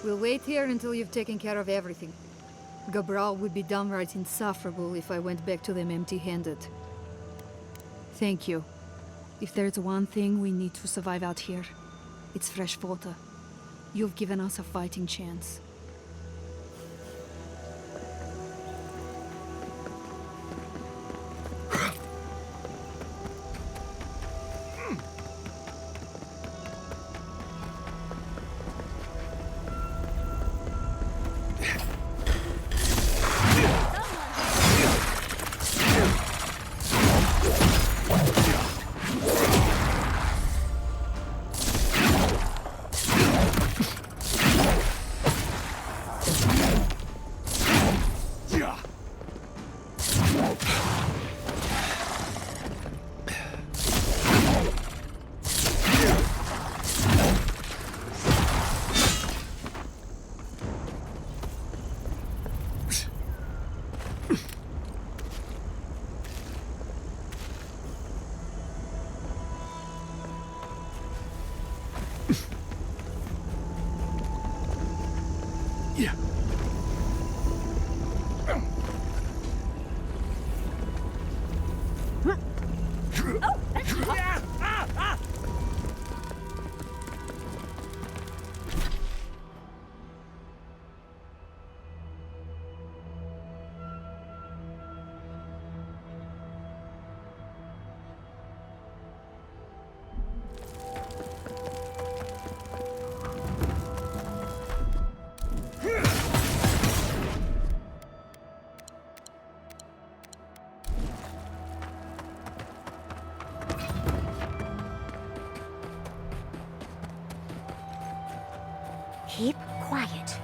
We'll wait here until you've taken care of everything. Gabral would be downright insufferable if I went back to them empty-handed. Thank you. If there's one thing we need to survive out here, it's fresh water. You've given us a fighting chance. Keep quiet.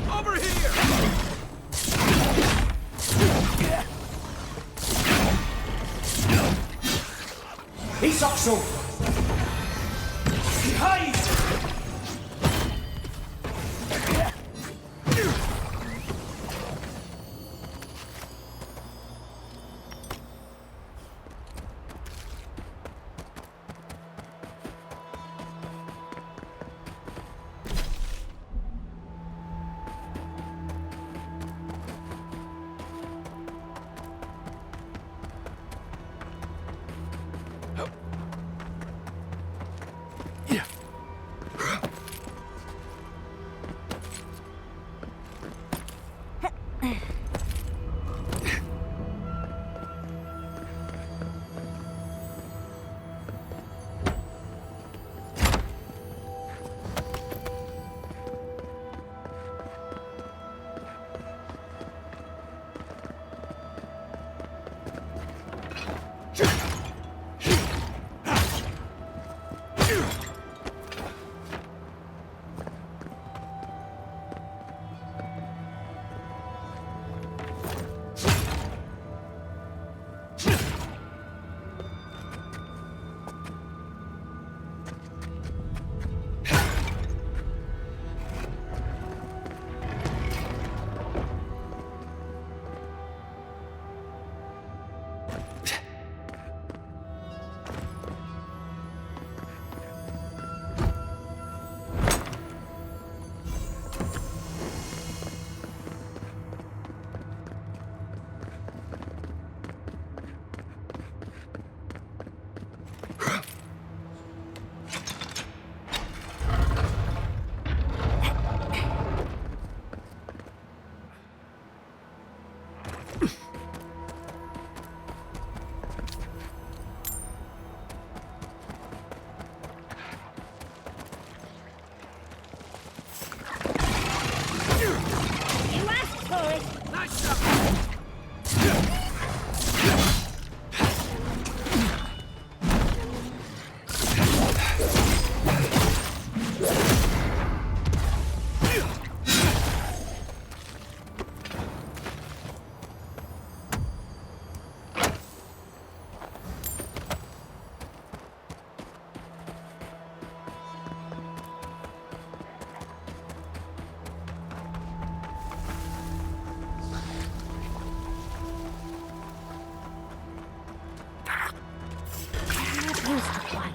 Over here! He's also behind! myself! Used to quiet.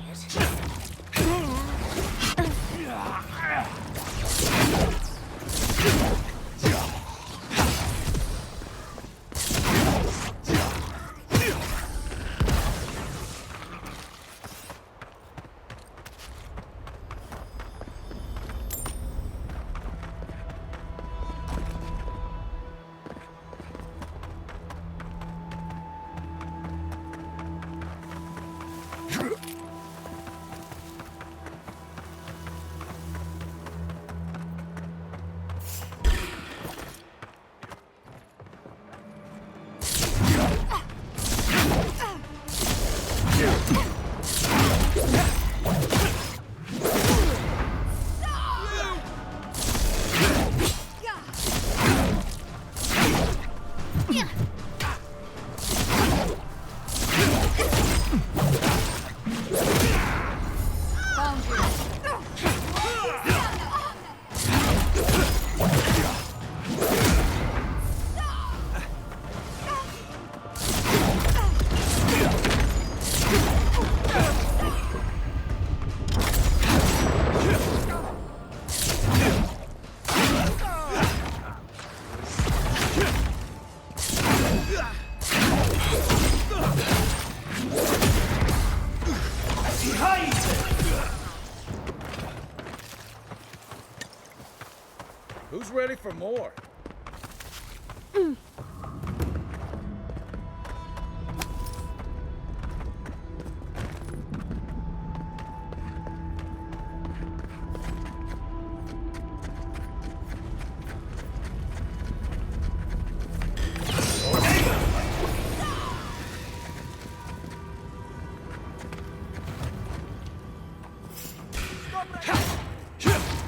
Who's ready for more?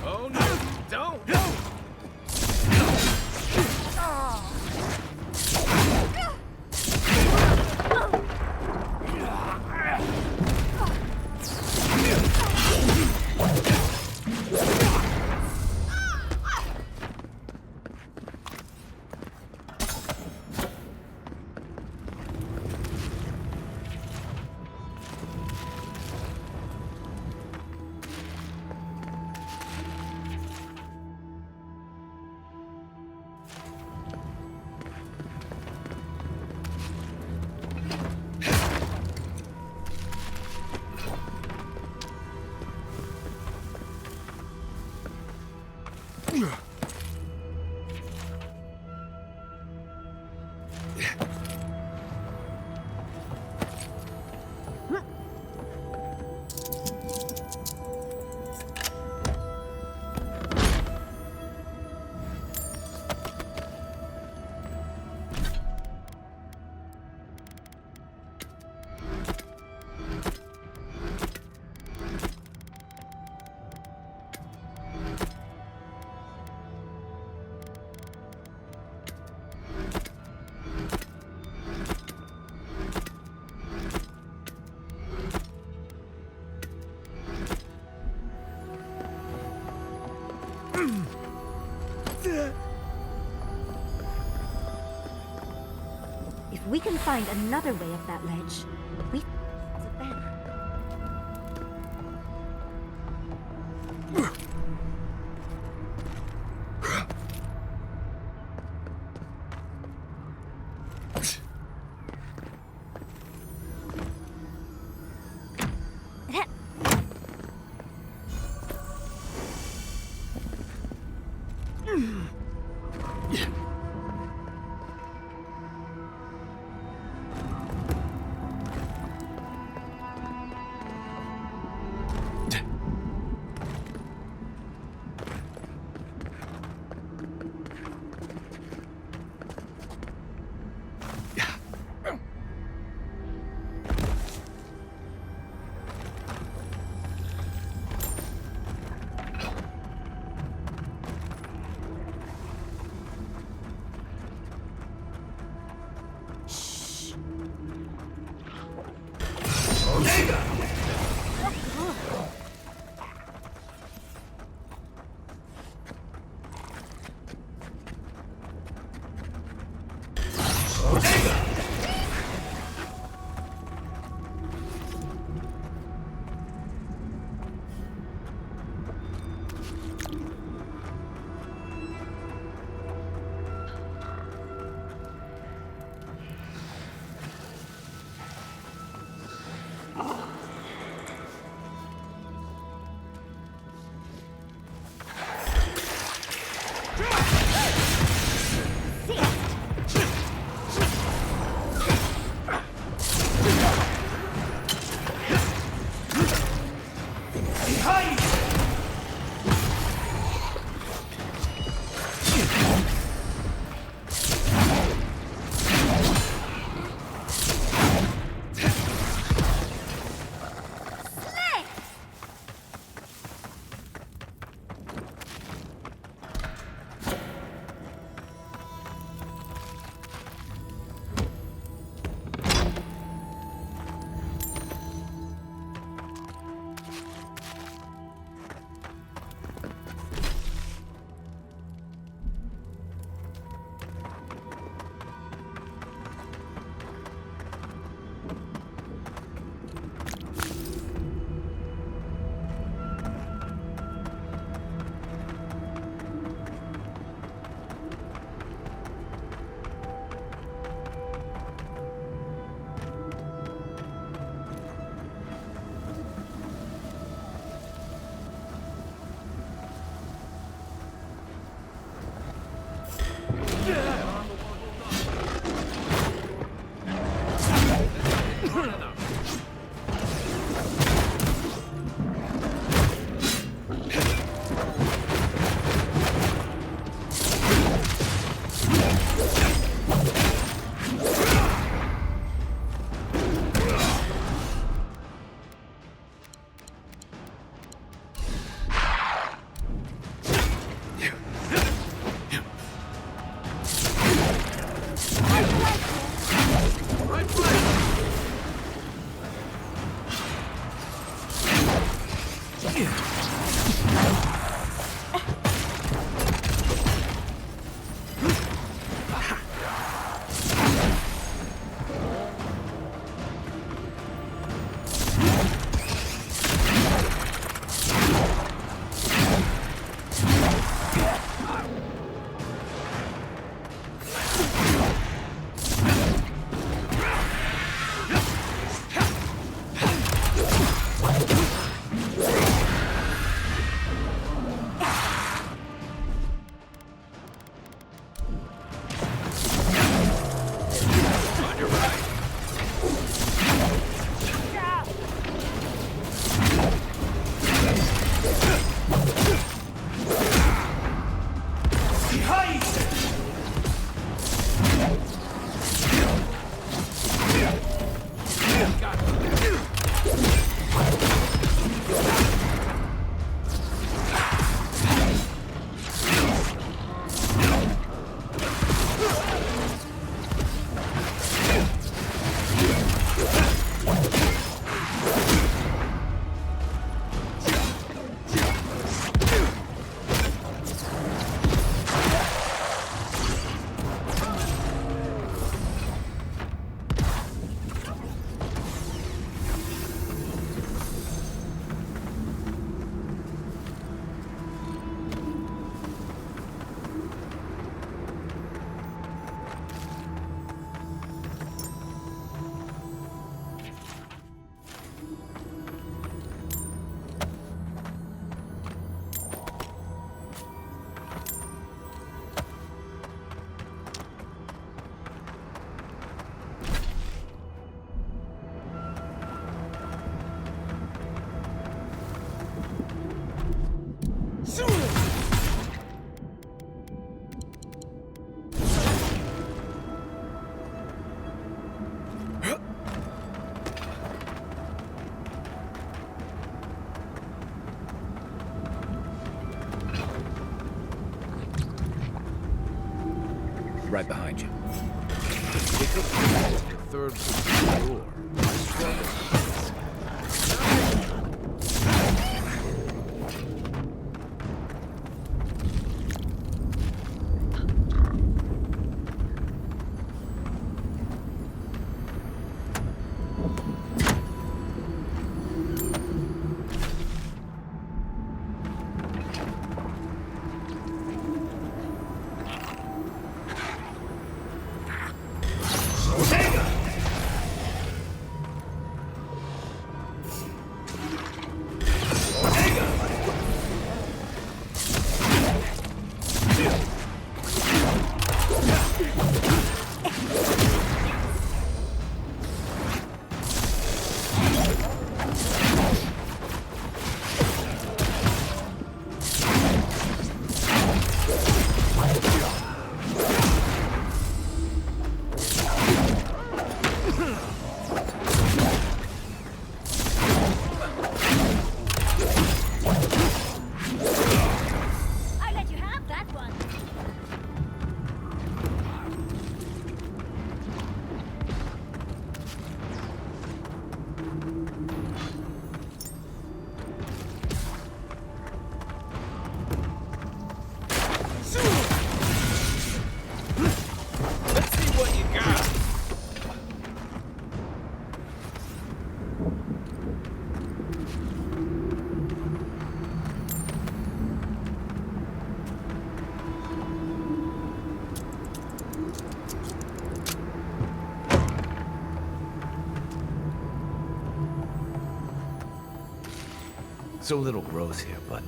Oh no, don't! If we can find another way up that ledge, we... Ben. Right behind you. Pick up the third door. So little grows here, but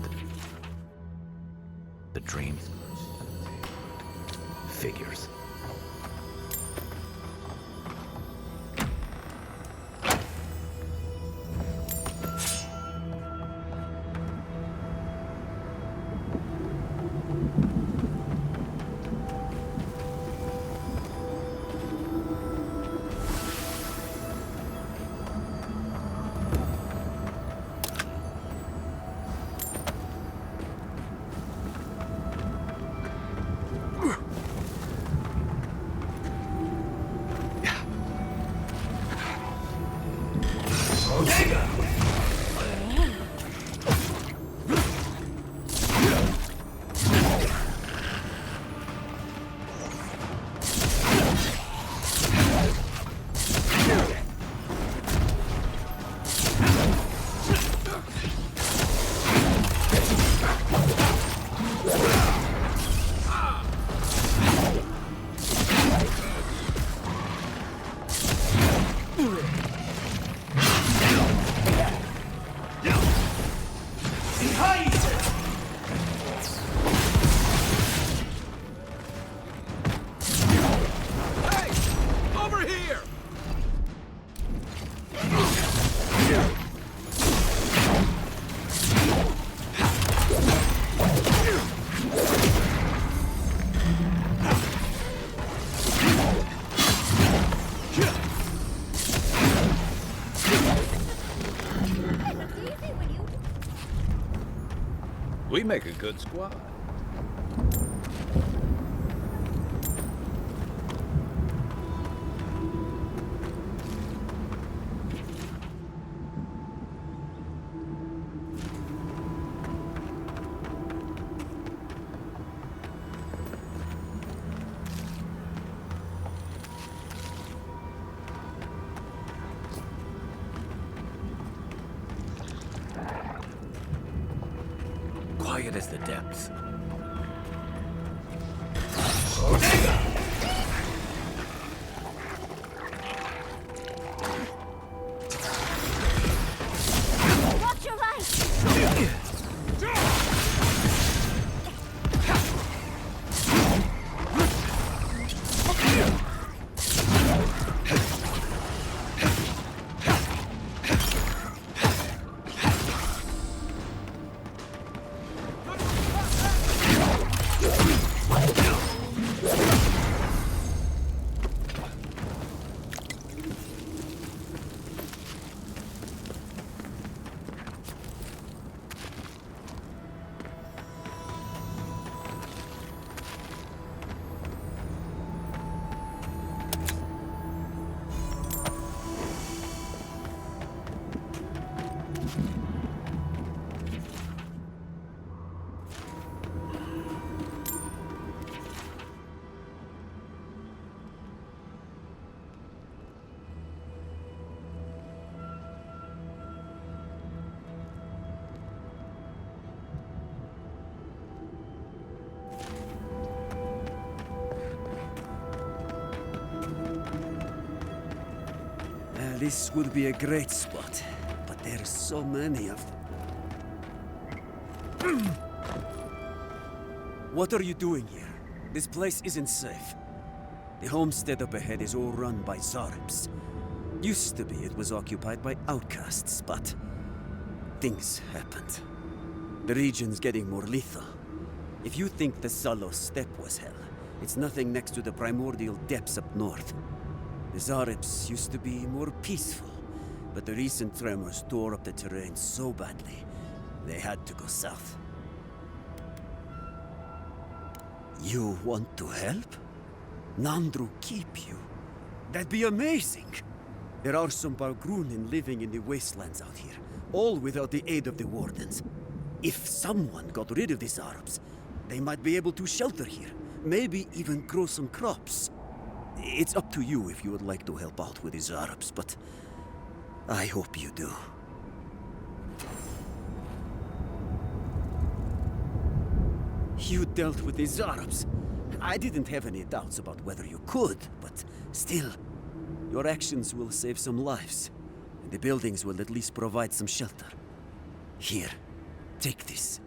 the dreams figures. We make a good squad. Quiet as the depths. Watch your right! This would be a great spot, but there's so many of them. What are you doing here? This place isn't safe. The homestead up ahead is all run by Zaribs. Used to be it was occupied by outcasts, but things happened. The region's getting more lethal. If you think the Salos steppe was hell, it's nothing next to the primordial depths up north. The Zaribs used to be more peaceful, but the recent tremors tore up the terrain so badly, they had to go south. You want to help? Nandru keep you? That'd be amazing! There are some Bargrunin living in the wastelands out here, all without the aid of the Wardens. If someone got rid of the Zaribs, they might be able to shelter here, maybe even grow some crops. It's up to you if you would like to help out with the Zaribs, but I hope you do. You dealt with the Zaribs. I didn't have any doubts about whether you could, but still, your actions will save some lives, and the buildings will at least provide some shelter. Here, take this.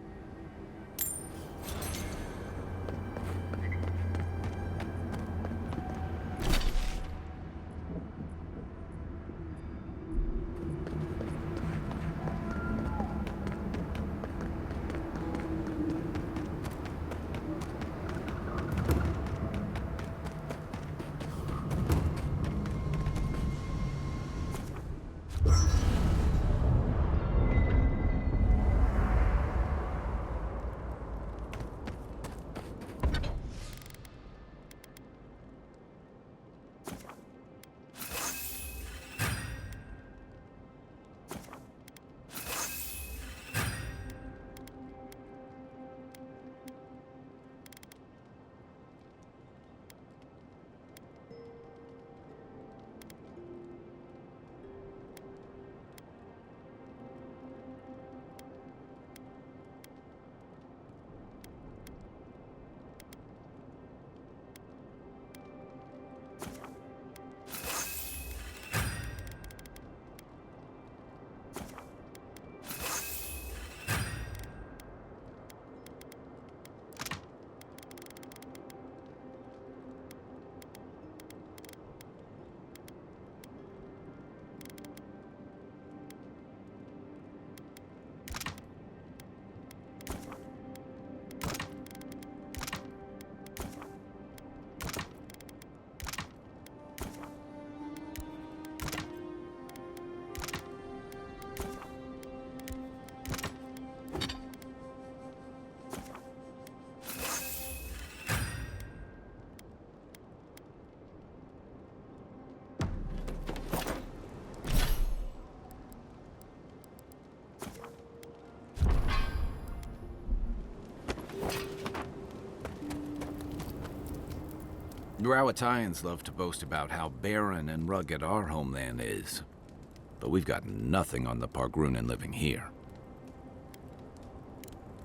Rawatayans love to boast about how barren and rugged our homeland is. But we've got nothing on the Pargrunan living here.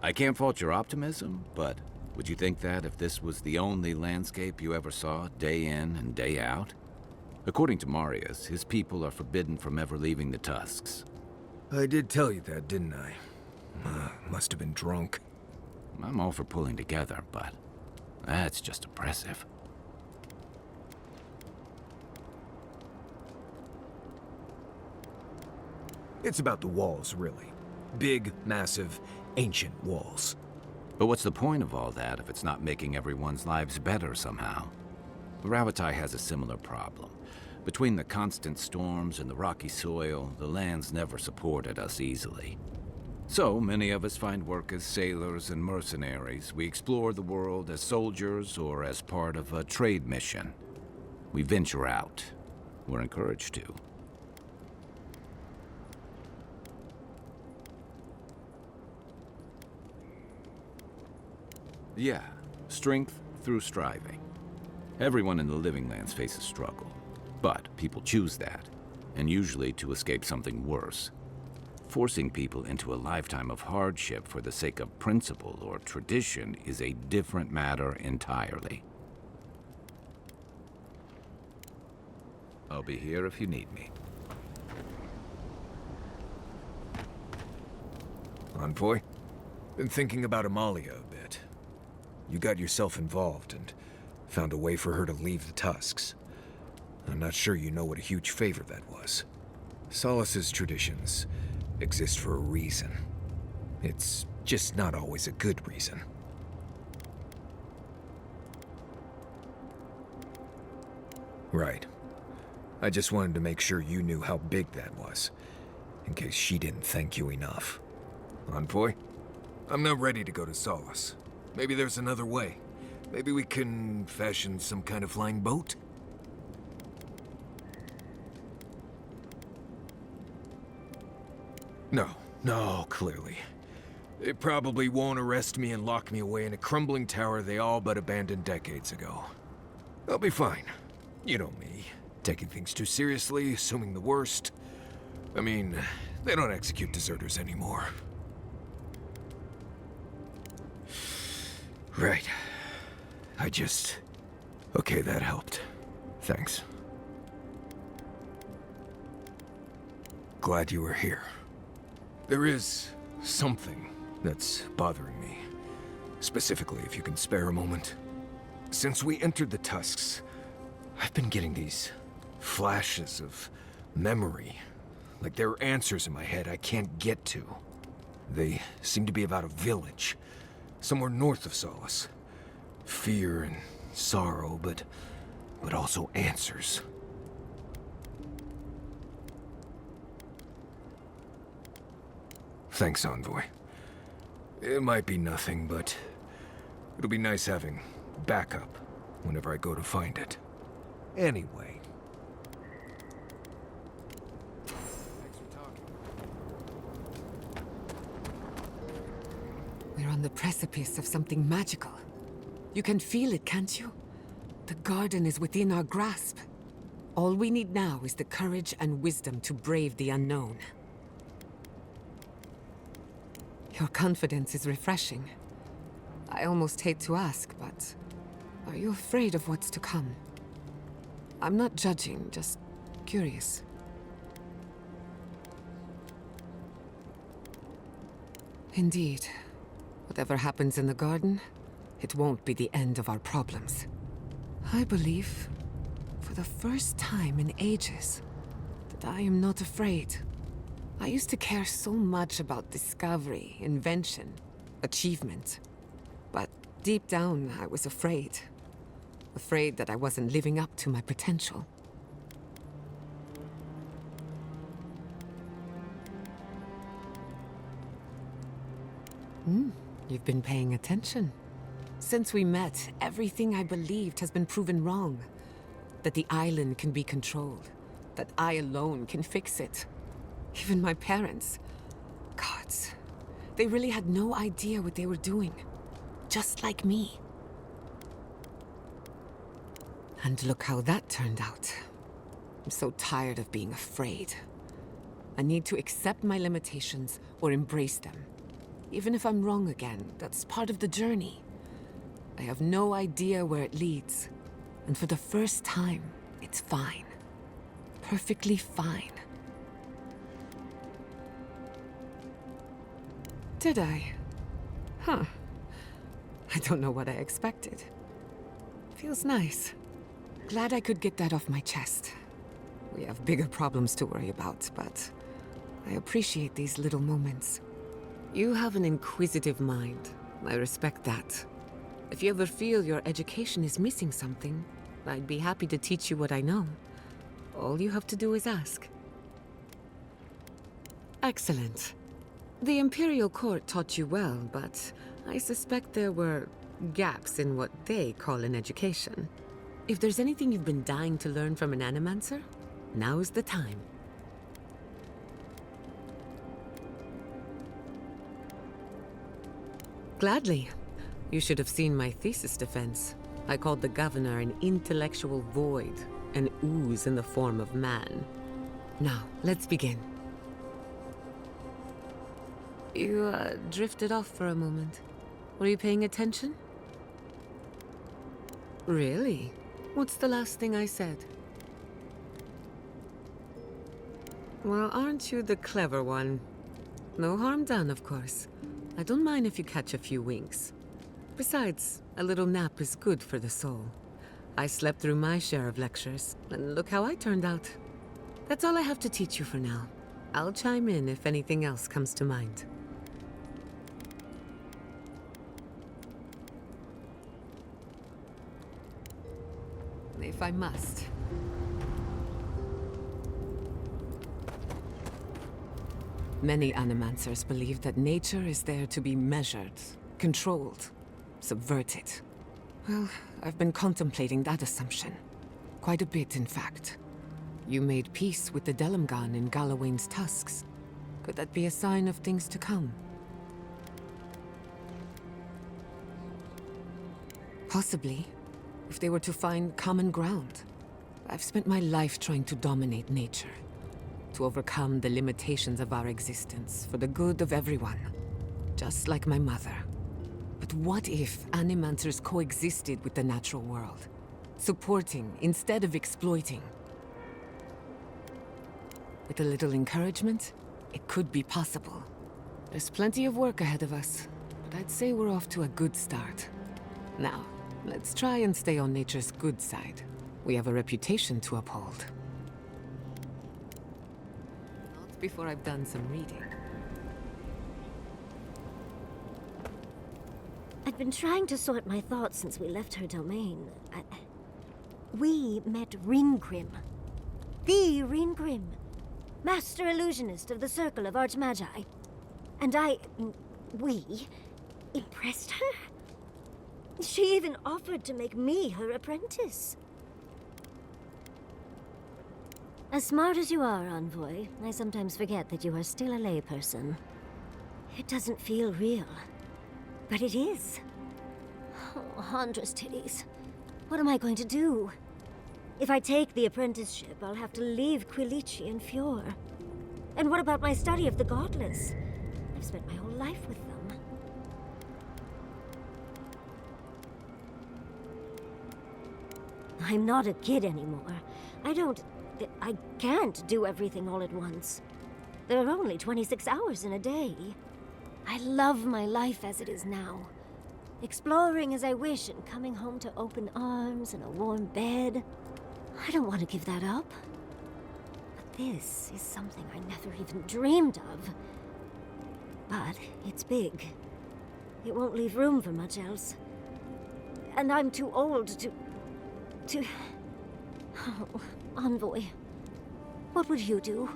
I can't fault your optimism, but would you think that if this was the only landscape you ever saw, day in and day out? According to Marius, his people are forbidden from ever leaving the Tusks. I did tell you that, didn't I? Must have been drunk. I'm all for pulling together, but that's just oppressive. It's about the walls, really. Big, massive, ancient walls. But what's the point of all that if it's not making everyone's lives better somehow? Rawatai has a similar problem. Between the constant storms and the rocky soil, the land's never supported us easily. So, many of us find work as sailors and mercenaries. We explore the world as soldiers or as part of a trade mission. We venture out. We're encouraged to. Yeah, strength through striving. Everyone in the Living Lands faces struggle, but people choose that, and usually to escape something worse. Forcing people into a lifetime of hardship for the sake of principle or tradition is a different matter entirely. I'll be here if you need me. Envoy? Been thinking about Amalia a bit. You got yourself involved and found a way for her to leave the Tusks. I'm not sure you know what a huge favor that was. Solace's traditions exist for a reason. It's just not always a good reason. Right. I just wanted to make sure you knew how big that was, in case she didn't thank you enough. Envoy? I'm not ready to go to Solace. Maybe there's another way. Maybe we can fashion some kind of flying boat? No, clearly. They probably won't arrest me and lock me away in a crumbling tower they all but abandoned decades ago. I'll be fine. You know me. Taking things too seriously, assuming the worst. I mean, they don't execute deserters anymore. Right. Okay, that helped. Thanks. Glad you were here. There is something that's bothering me. Specifically, if you can spare a moment. Since we entered the Tusks, I've been getting these flashes of memory. Like there are answers in my head I can't get to. They seem to be about a village, somewhere north of Solace. Fear and sorrow, but also answers. Thanks, Envoy. It might be nothing, but it'll be nice having backup whenever I go to find it. Anyway. We're on the precipice of something magical. You can feel it, can't you? The garden is within our grasp. All we need now is the courage and wisdom to brave the unknown. Your confidence is refreshing. I almost hate to ask, but are you afraid of what's to come? I'm not judging, just curious. Indeed. Whatever happens in the garden, it won't be the end of our problems. I believe, for the first time in ages, that I am not afraid. I used to care so much about discovery, invention, achievement. But deep down, I was afraid. Afraid that I wasn't living up to my potential. You've been paying attention. Since we met, everything I believed has been proven wrong. That the island can be controlled. That I alone can fix it. Even my parents. Gods. They really had no idea what they were doing. Just like me. And look how that turned out. I'm so tired of being afraid. I need to accept my limitations or embrace them. Even if I'm wrong again, that's part of the journey. I have no idea where it leads. And for the first time, it's fine. Perfectly fine. Did I? Huh. I don't know what I expected. Feels nice. Glad I could get that off my chest. We have bigger problems to worry about, but I appreciate these little moments. You have an inquisitive mind. I respect that. If you ever feel your education is missing something, I'd be happy to teach you what I know. All you have to do is ask. Excellent. The Imperial Court taught you well, but I suspect there were gaps in what they call an education. If there's anything you've been dying to learn from an Animancer, now is the time. Gladly. You should have seen my thesis defense. I called the governor an intellectual void, an ooze in the form of man. Now, let's begin. You, drifted off for a moment. Were you paying attention? Really? What's the last thing I said? Well, aren't you the clever one? No harm done, of course. I don't mind if you catch a few winks. Besides, a little nap is good for the soul. I slept through my share of lectures, and look how I turned out. That's all I have to teach you for now. I'll chime in if anything else comes to mind. If I must. Many Animancers believe that nature is there to be measured, controlled, subverted. Well, I've been contemplating that assumption. Quite a bit, in fact. You made peace with the Delamgan in Galawain's Tusks. Could that be a sign of things to come? Possibly, if they were to find common ground. I've spent my life trying to dominate nature, to overcome the limitations of our existence for the good of everyone, just like my mother. But what if Animancers coexisted with the natural world, supporting instead of exploiting? With a little encouragement, it could be possible. There's plenty of work ahead of us, but I'd say we're off to a good start. Now, let's try and stay on nature's good side. We have a reputation to uphold. Not before I've done some reading. I've been trying to sort my thoughts since we left her domain. We met Ryngrim. The Ryngrim. Master Illusionist of the Circle of Archmagi. And we impressed her? She even offered to make me her apprentice. As smart as you are, Envoy, I sometimes forget that you are still a layperson. It doesn't feel real, but it is. Oh, Handra's titties. What am I going to do? If I take the apprenticeship, I'll have to leave Quilici and Fjord. And what about my study of the Godless? I've spent my whole life with them. I'm not a kid anymore. I can't do everything all at once. There are only 26 hours in a day. I love my life as it is now. Exploring as I wish and coming home to open arms and a warm bed. I don't want to give that up. But this is something I never even dreamed of. But it's big. It won't leave room for much else. And I'm too old to... Oh, Envoy, what would you do?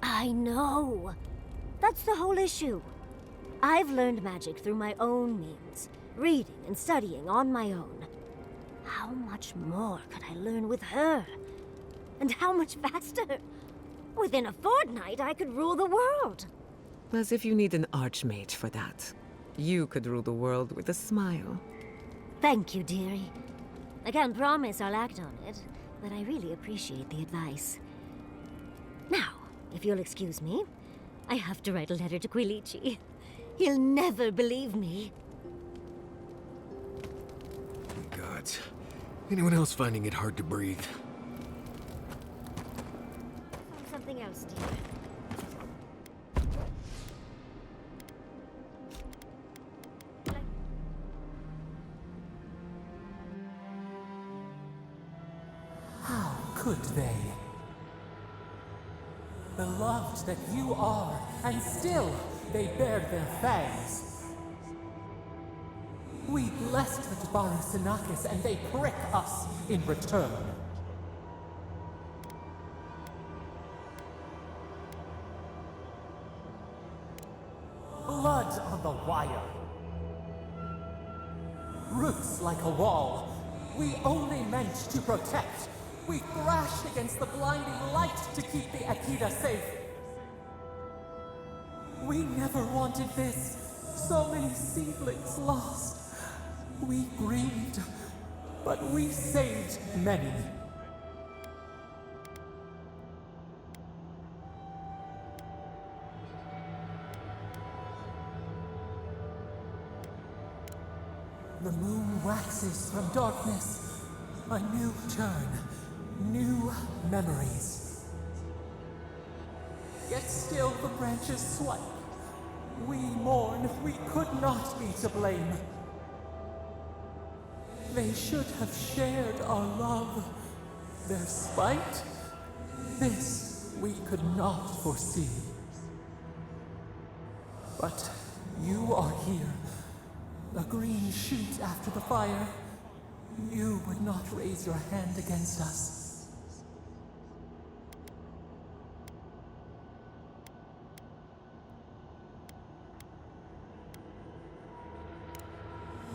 I know. That's the whole issue. I've learned magic through my own means, reading and studying on my own. How much more could I learn with her? And how much faster? Within a fortnight, I could rule the world. As if you need an archmage for that. You could rule the world with a smile. Thank you, dearie. I can't promise I'll act on it, but I really appreciate the advice. Now, if you'll excuse me, I have to write a letter to Quilici. He'll never believe me. Gods. Anyone else finding it hard to breathe? Something else, dear. How could they? Beloved that you are, and still they bared their fangs. We blessed the Tabaru Sinakis, and they prick us in return. Blood on the wire. Roots like a wall. We only meant to protect. We thrashed against the blinding light to keep the Aedyr safe. We never wanted this. So many seedlings lost. We grieved, but we saved many. The moon waxes from darkness. A new turn. New memories. Yet still the branches swipe. We mourn, we could not be to blame. They should have shared our love. Their spite? This we could not foresee. But you are here. A green shoot after the fire. You would not raise your hand against us.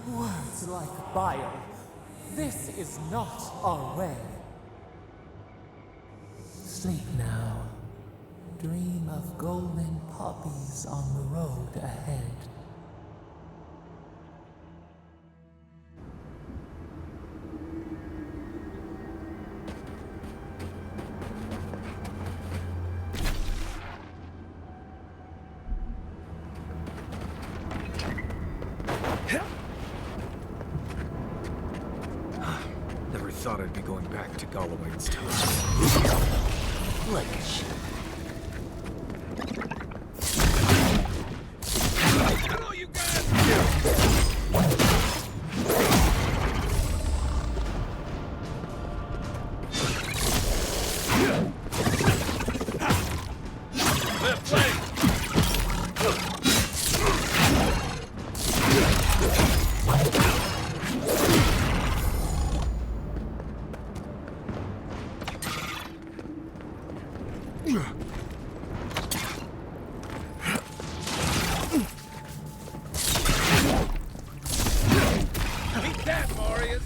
Words like bile. This is not our way. Sleep now. Dream of golden poppies on the road ahead. Never thought I'd be going back to Galawain's time. Like a ship. Hello, you guys! Left leg! Beat that, Marius!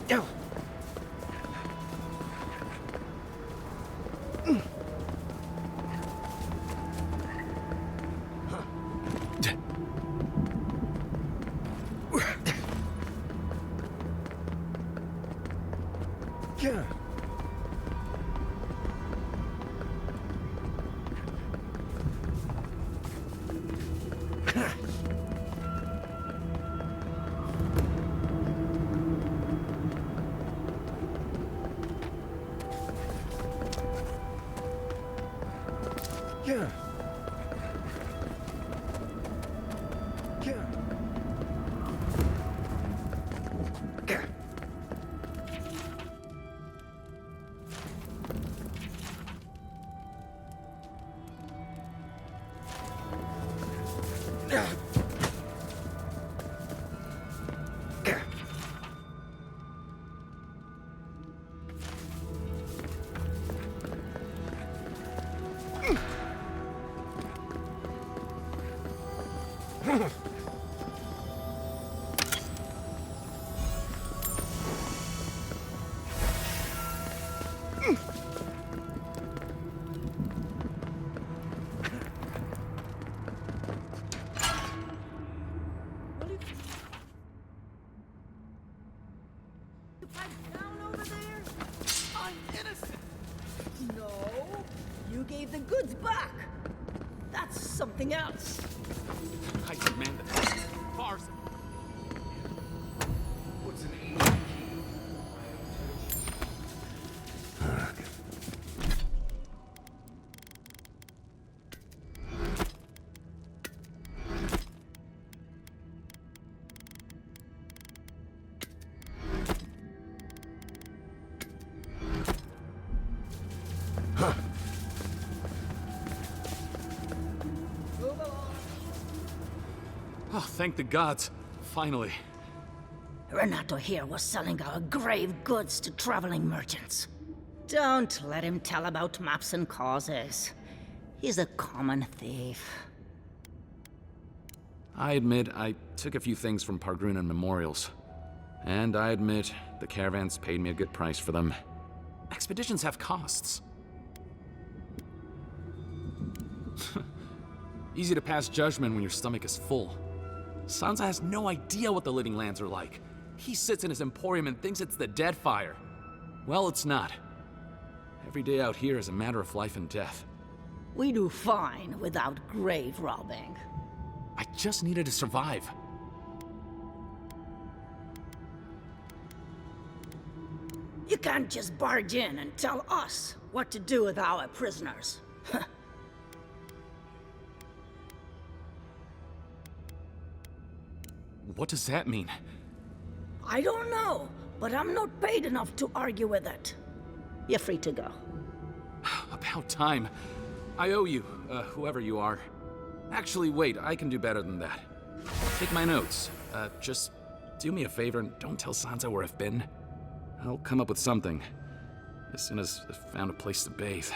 Yeah. Yeah. Yeah. I'm innocent! No, you gave the goods back! That's something else! I demand that. Bars. What's an ancient key? Oh, thank the gods. Finally. Renato here was selling our grave goods to traveling merchants. Don't let him tell about maps and causes. He's a common thief. I admit I took a few things from Pargrunan memorials. And I admit the caravans paid me a good price for them. Expeditions have costs. Easy to pass judgment when your stomach is full. Sansa has no idea what the living lands are like. He sits in his emporium and thinks it's the Deadfire. Well, it's not. Every day out here is a matter of life and death. We do fine without grave robbing. I just needed to survive. You can't just barge in and tell us what to do with our prisoners. What does that mean? I don't know, but I'm not paid enough to argue with it. You're free to go. About time. I owe you, whoever you are. Actually, wait, I can do better than that. Take my notes. Just do me a favor and don't tell Sansa where I've been. I'll come up with something. As soon as I've found a place to bathe.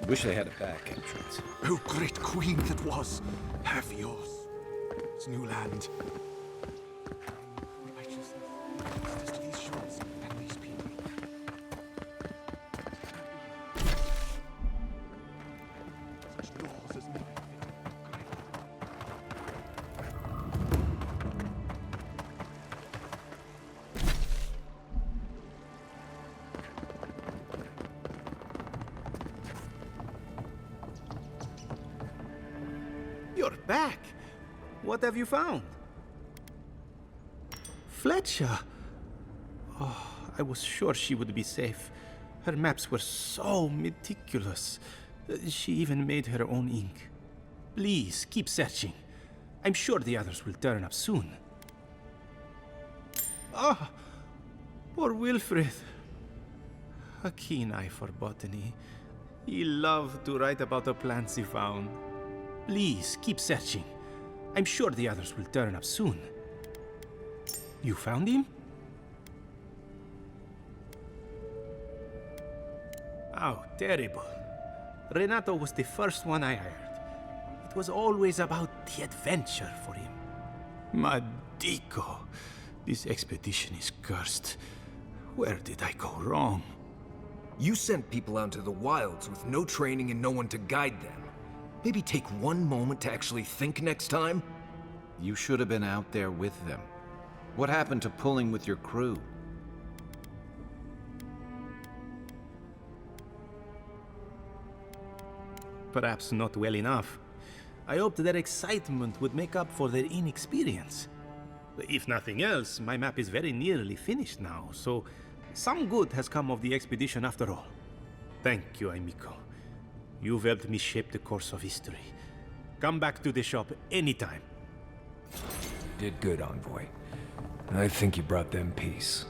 Wish they had a back entrance. Oh, great queen that was, have yours. It's new land. Righteousness, justice to these shores and these people. Such laws as mine. You're back. What have you found? Fletcher. Oh, I was sure she would be safe. Her maps were so meticulous. She even made her own ink. Please, keep searching. I'm sure the others will turn up soon. Ah, poor Wilfred. a keen eye for botany. He loved to write about the plants he found. Please, keep searching. I'm sure the others will turn up soon. You found him? Oh, terrible. Renato was the first one I heard. It was always about the adventure for him. Madico, this expedition is cursed. Where did I go wrong? You sent people out into the wilds with no training and no one to guide them. Maybe take one moment to actually think next time? You should have been out there with them. What happened to pulling with your crew? Perhaps not well enough. I hoped their excitement would make up for their inexperience. If nothing else, my map is very nearly finished now, so some good has come of the expedition after all. Thank you, amico. You've helped me shape the course of history. Come back to the shop anytime. Did good, envoy. I think you brought them peace.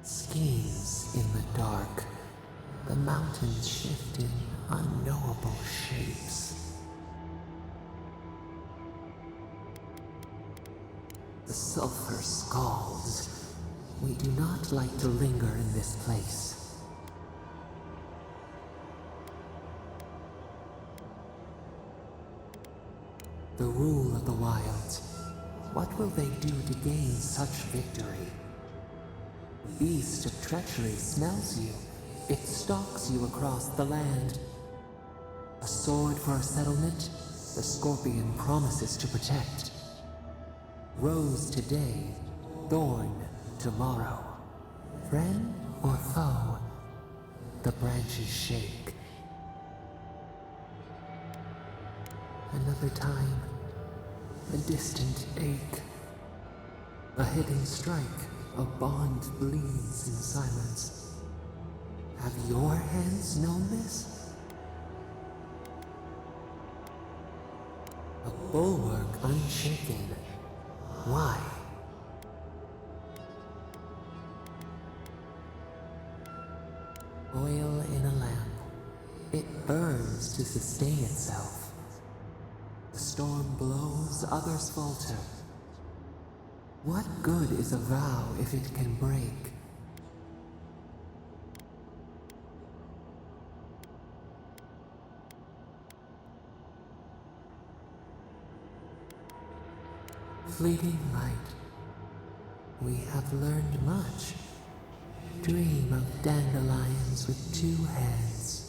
Schemes in the dark. The mountains shift in unknowable shapes. The sulfur scalds. We do not like to linger in this place. The rule of the wilds. What will they do to gain such victory? Beast of treachery smells you. It stalks you across the land. A sword for a settlement, the scorpion promises to protect. Rose today, thorn tomorrow. Friend or foe, the branches shake. Another time, a distant ache. A hidden strike, a bond bleeds in silence. Have your hands known this? A bulwark unshaken. Why? Oil in a lamp. It burns to sustain itself. The storm blows, others falter. What good is a vow if it can break? Fleeting light. We have learned much. Dream of dandelions with two heads.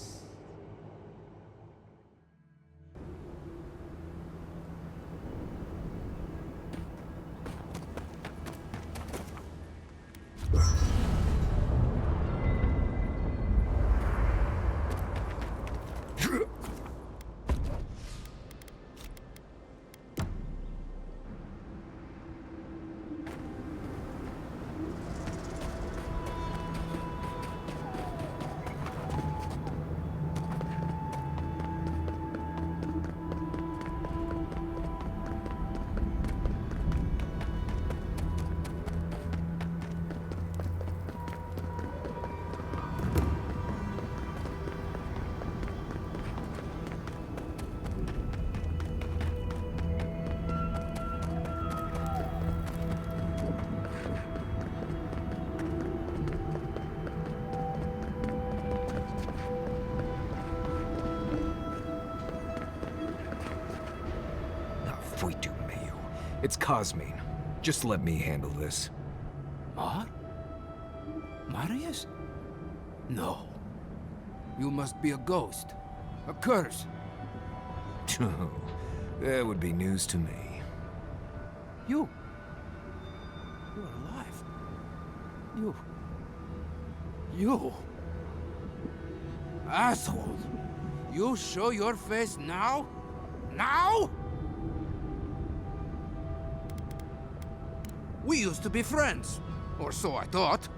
It's Cosmine. Just let me handle this. Marius? No. You must be a ghost. A curse. That would be news to me. You are alive. You... Asshole! You show your face now? Now? We used to be friends. Or so I thought.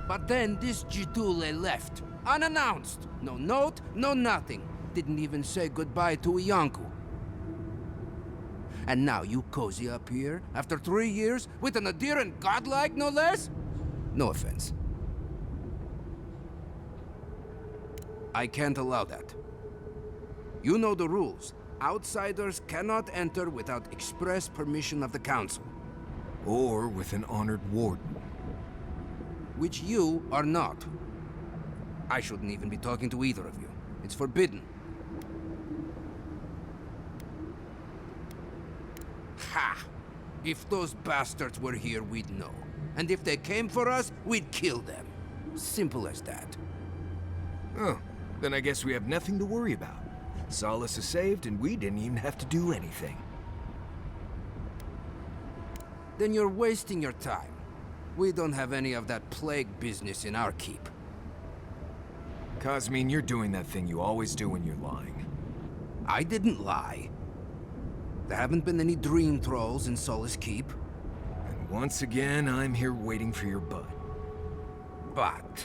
But then this Jitule left. Unannounced. No note, no nothing. Didn't even say goodbye to Iancu. And now you cozy up here, after 3 years, with an Aedyr and godlike, no less? No offense. I can't allow that. You know the rules. Outsiders cannot enter without express permission of the Council. Or with an honored warden. Which you are not. I shouldn't even be talking to either of you. It's forbidden. Ha! If those bastards were here, we'd know. And if they came for us, we'd kill them. Simple as that. Oh, then I guess we have nothing to worry about. Solace is saved, and we didn't even have to do anything. Then you're wasting your time. We don't have any of that plague business in our keep. Cosmine, you're doing that thing you always do when you're lying. I didn't lie. There haven't been any dream trolls in Solace Keep. And once again, I'm here waiting for your butt. But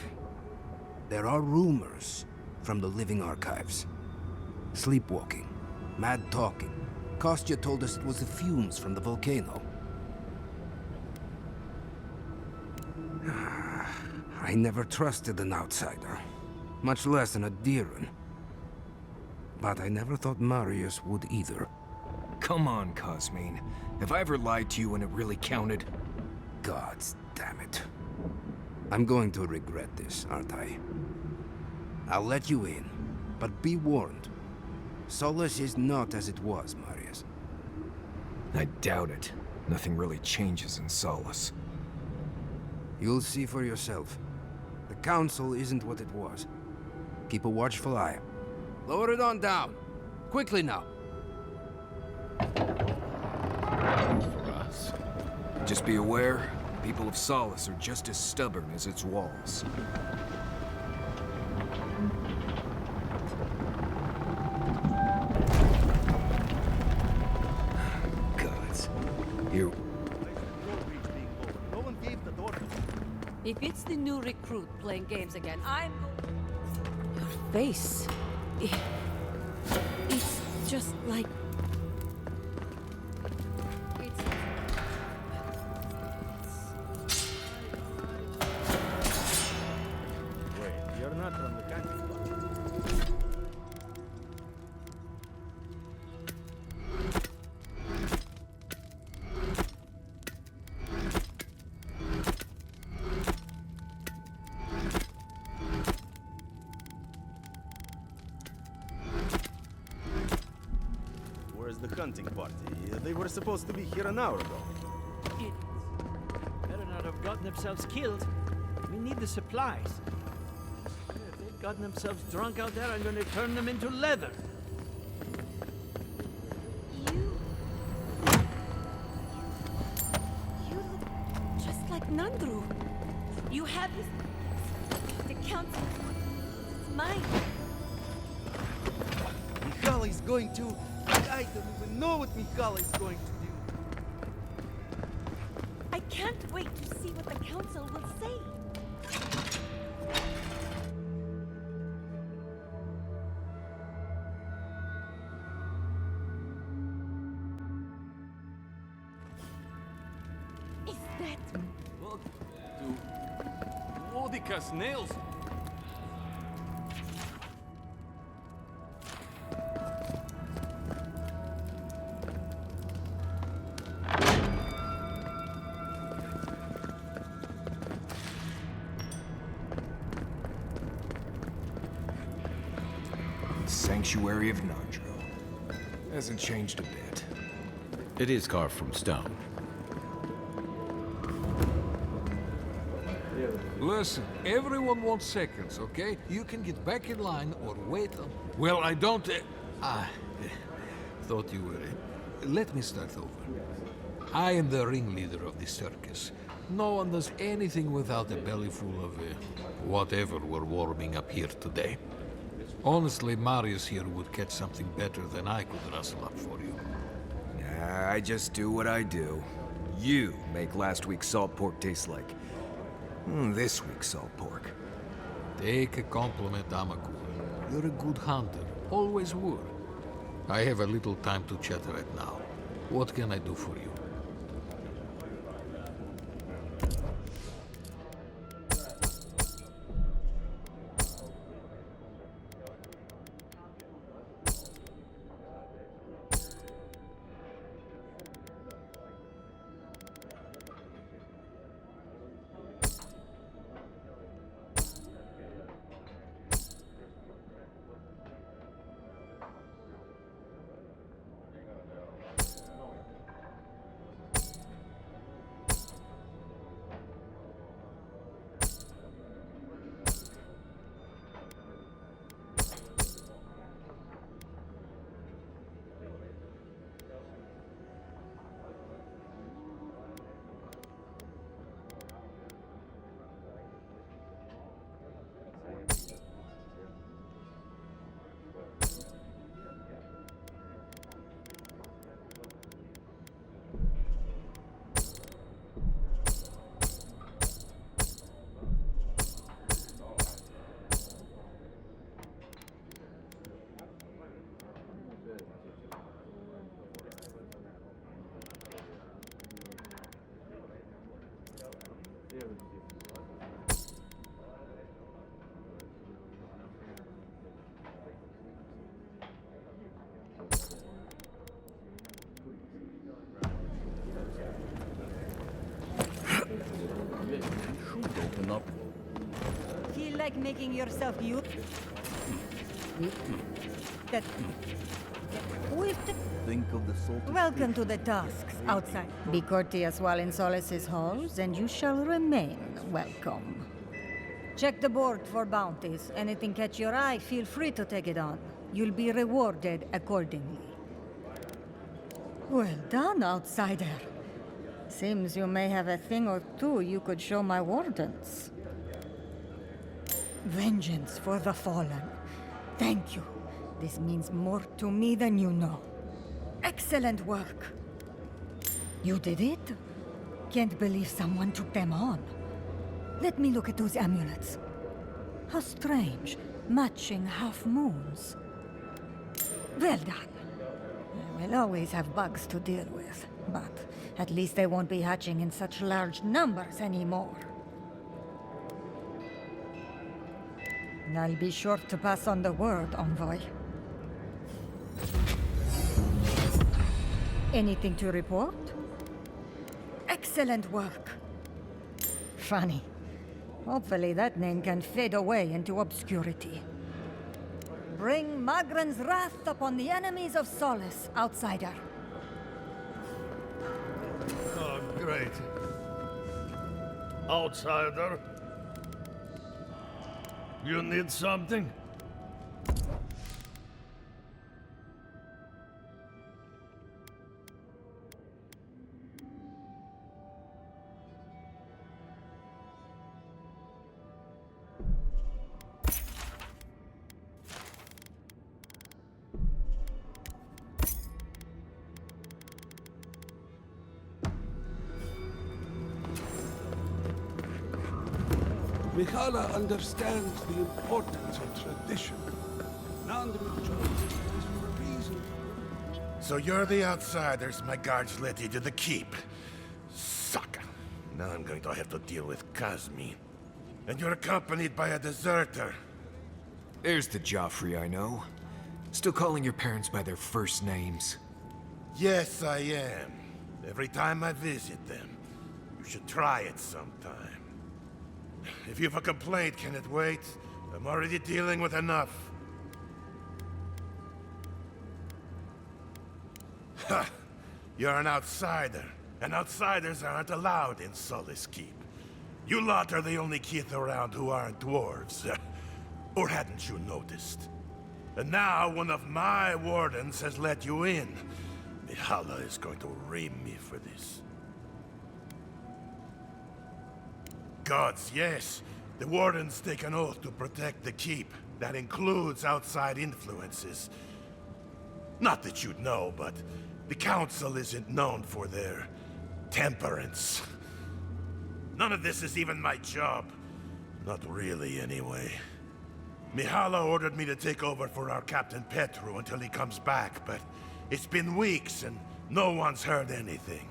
there are rumors from the living archives. Sleepwalking, mad talking. Kostya told us it was the fumes from the volcano. I never trusted an outsider, much less an Aedyran. But I never thought Marius would either. Come on, Cosmine. Have I ever lied to you when it really counted? Gods damn it. I'm going to regret this, aren't I? I'll let you in, but be warned. Solace is not as it was, Marius. I doubt it. Nothing really changes in Solace. You'll see for yourself. The Council isn't what it was. Keep a watchful eye. Lower it on down. Quickly now. For us. Just be aware, people of Solace are just as stubborn as its walls. Gods. Here. If it's the new recruit playing games again, I'm... Your face... It's just like... Wait, you're not from the country. Where's the hunting party? They were supposed to be here an hour ago. Idiots. Better not have gotten themselves killed. We need the supplies. If they've gotten themselves drunk out there, I'm going to turn them into leather. You look just like Nandru. You had this... The council... It's mine. Michal is going to... I don't even know what Michal is going to do. I can't wait to see what the council will say. Is that... Look, dude. Wodikas nails. Sanctuary of Nandro. Hasn't changed a bit. It is carved from stone. Listen, everyone wants seconds, okay? You can get back in line or wait on... Well, I don't... thought you were... Let me start over. I am the ringleader of the circus. No one does anything without a belly full of whatever we're warming up here today. Honestly, Marius here would catch something better than I could rustle up for you. I just do what I do. You make last week's salt pork taste like this week's salt pork. Take a compliment, Amakul. You're a good hunter. Always were. I have a little time to chat right now. What can I do for you? Feel like making yourself useful? That... Think of the salt. Welcome to the Tusks, outside. Be courteous while in Solace's halls, and you shall remain welcome. Check the board for bounties. Anything catch your eye, feel free to take it on. You'll be rewarded accordingly. Well done, outsider. Seems you may have a thing or two you could show my wardens. Vengeance for the fallen. Thank you. This means more to me than you know. Excellent work. You did it? Can't believe someone took them on. Let me look at those amulets. How strange. Matching half moons. Well done. We'll always have bugs to deal with, but at least they won't be hatching in such large numbers anymore. I'll be sure to pass on the word, envoy. Anything to report? Excellent work. Funny. Hopefully that name can fade away into obscurity. Bring Magran's wrath upon the enemies of Solace, outsider. Oh, great. Outsider? You need something? Mikhala understands the importance of tradition. Non-majority is for a reason. So you're the outsiders my guards led you to the keep. Sucker. Now I'm going to have to deal with Kazmi. And you're accompanied by a deserter. There's the Joffrey I know. Still calling your parents by their first names. Yes, I am. Every time I visit them. You should try it sometime. If you have a complaint, can it wait? I'm already dealing with enough. Ha! You're an outsider, and outsiders aren't allowed in Solace Keep. You lot are the only kith around who aren't dwarves. Or hadn't you noticed? And now one of my wardens has let you in. Mihala is going to ream me for this. Gods, yes. The wardens take an oath to protect the keep. That includes outside influences. Not that you'd know, but the council isn't known for their temperance. None of this is even my job. Not really, anyway. Mihala ordered me to take over for our Captain Petru until he comes back, but it's been weeks and no one's heard anything.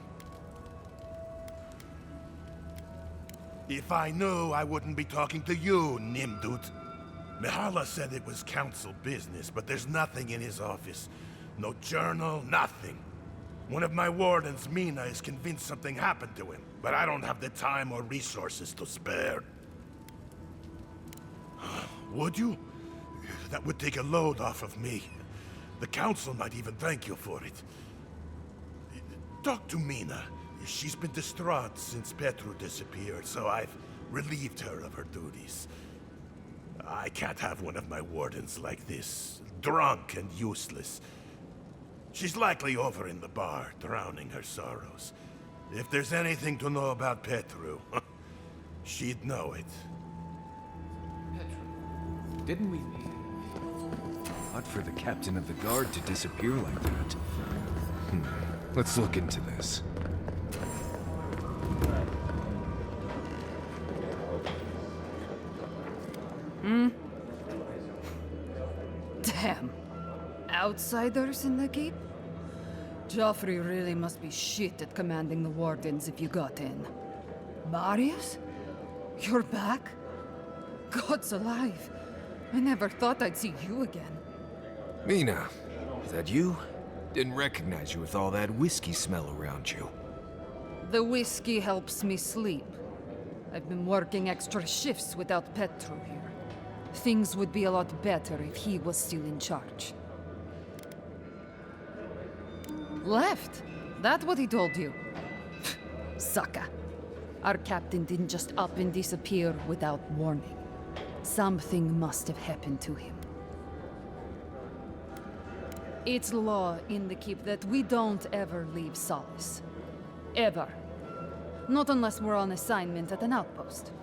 If I knew, I wouldn't be talking to you, Nimdut. Mihala said it was council business, but there's nothing in his office. No journal, nothing. One of my wardens, Mina, is convinced something happened to him, but I don't have the time or resources to spare. Would you? That would take a load off of me. The council might even thank you for it. Talk to Mina. She's been distraught since Petru disappeared, so I've relieved her of her duties. I can't have one of my wardens like this, drunk and useless. She's likely over in the bar, drowning her sorrows. If there's anything to know about Petru, she'd know it. Didn't we meet? Odd for the captain of the guard to disappear like that. Let's look into this. Damn. Outsiders in the keep? Joffrey really must be shit at commanding the wardens if you got in. Marius? You're back? God's alive. I never thought I'd see you again. Mina, is that you? Didn't recognize you with all that whiskey smell around you. The whiskey helps me sleep. I've been working extra shifts without Petru here. Things would be a lot better if he was still in charge. Left? That what he told you? Sucker. Our captain didn't just up and disappear without warning. Something must have happened to him. It's law in the keep that we don't ever leave Solace. Ever. Not unless we're on assignment at an outpost.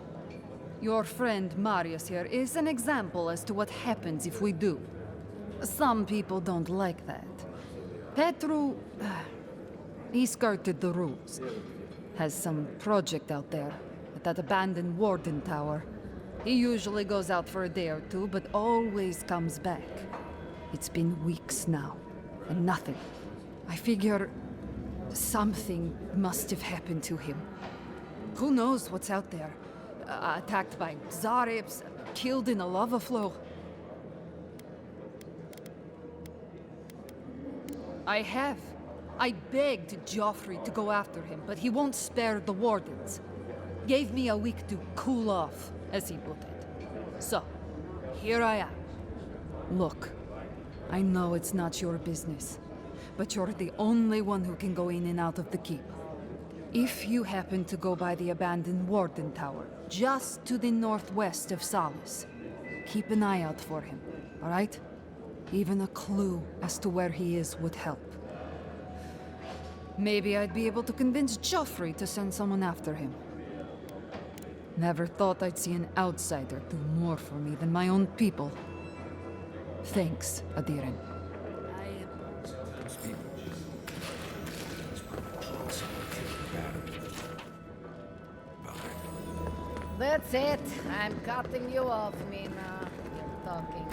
Your friend Marius here is an example as to what happens if we do. Some people don't like that. Petru... he skirted the rules. Has some project out there, at that abandoned warden tower. He usually goes out for a day or two, but always comes back. It's been weeks now, and nothing. I figure... something must have happened to him. Who knows what's out there? Attacked by Zarips, killed in a lava flow. I have. I begged Joffrey to go after him, but he won't spare the wardens. Gave me a week to cool off, as he put it. So, here I am. Look, I know it's not your business, but you're the only one who can go in and out of the keep. If you happen to go by the abandoned warden tower, just to the northwest of Solace, keep an eye out for him, all right? Even a clue as to where he is would help. Maybe I'd be able to convince Joffrey to send someone after him. Never thought I'd see an outsider do more for me than my own people. Thanks, Aedyr. That's it. I'm cutting you off, Mina. You're talking.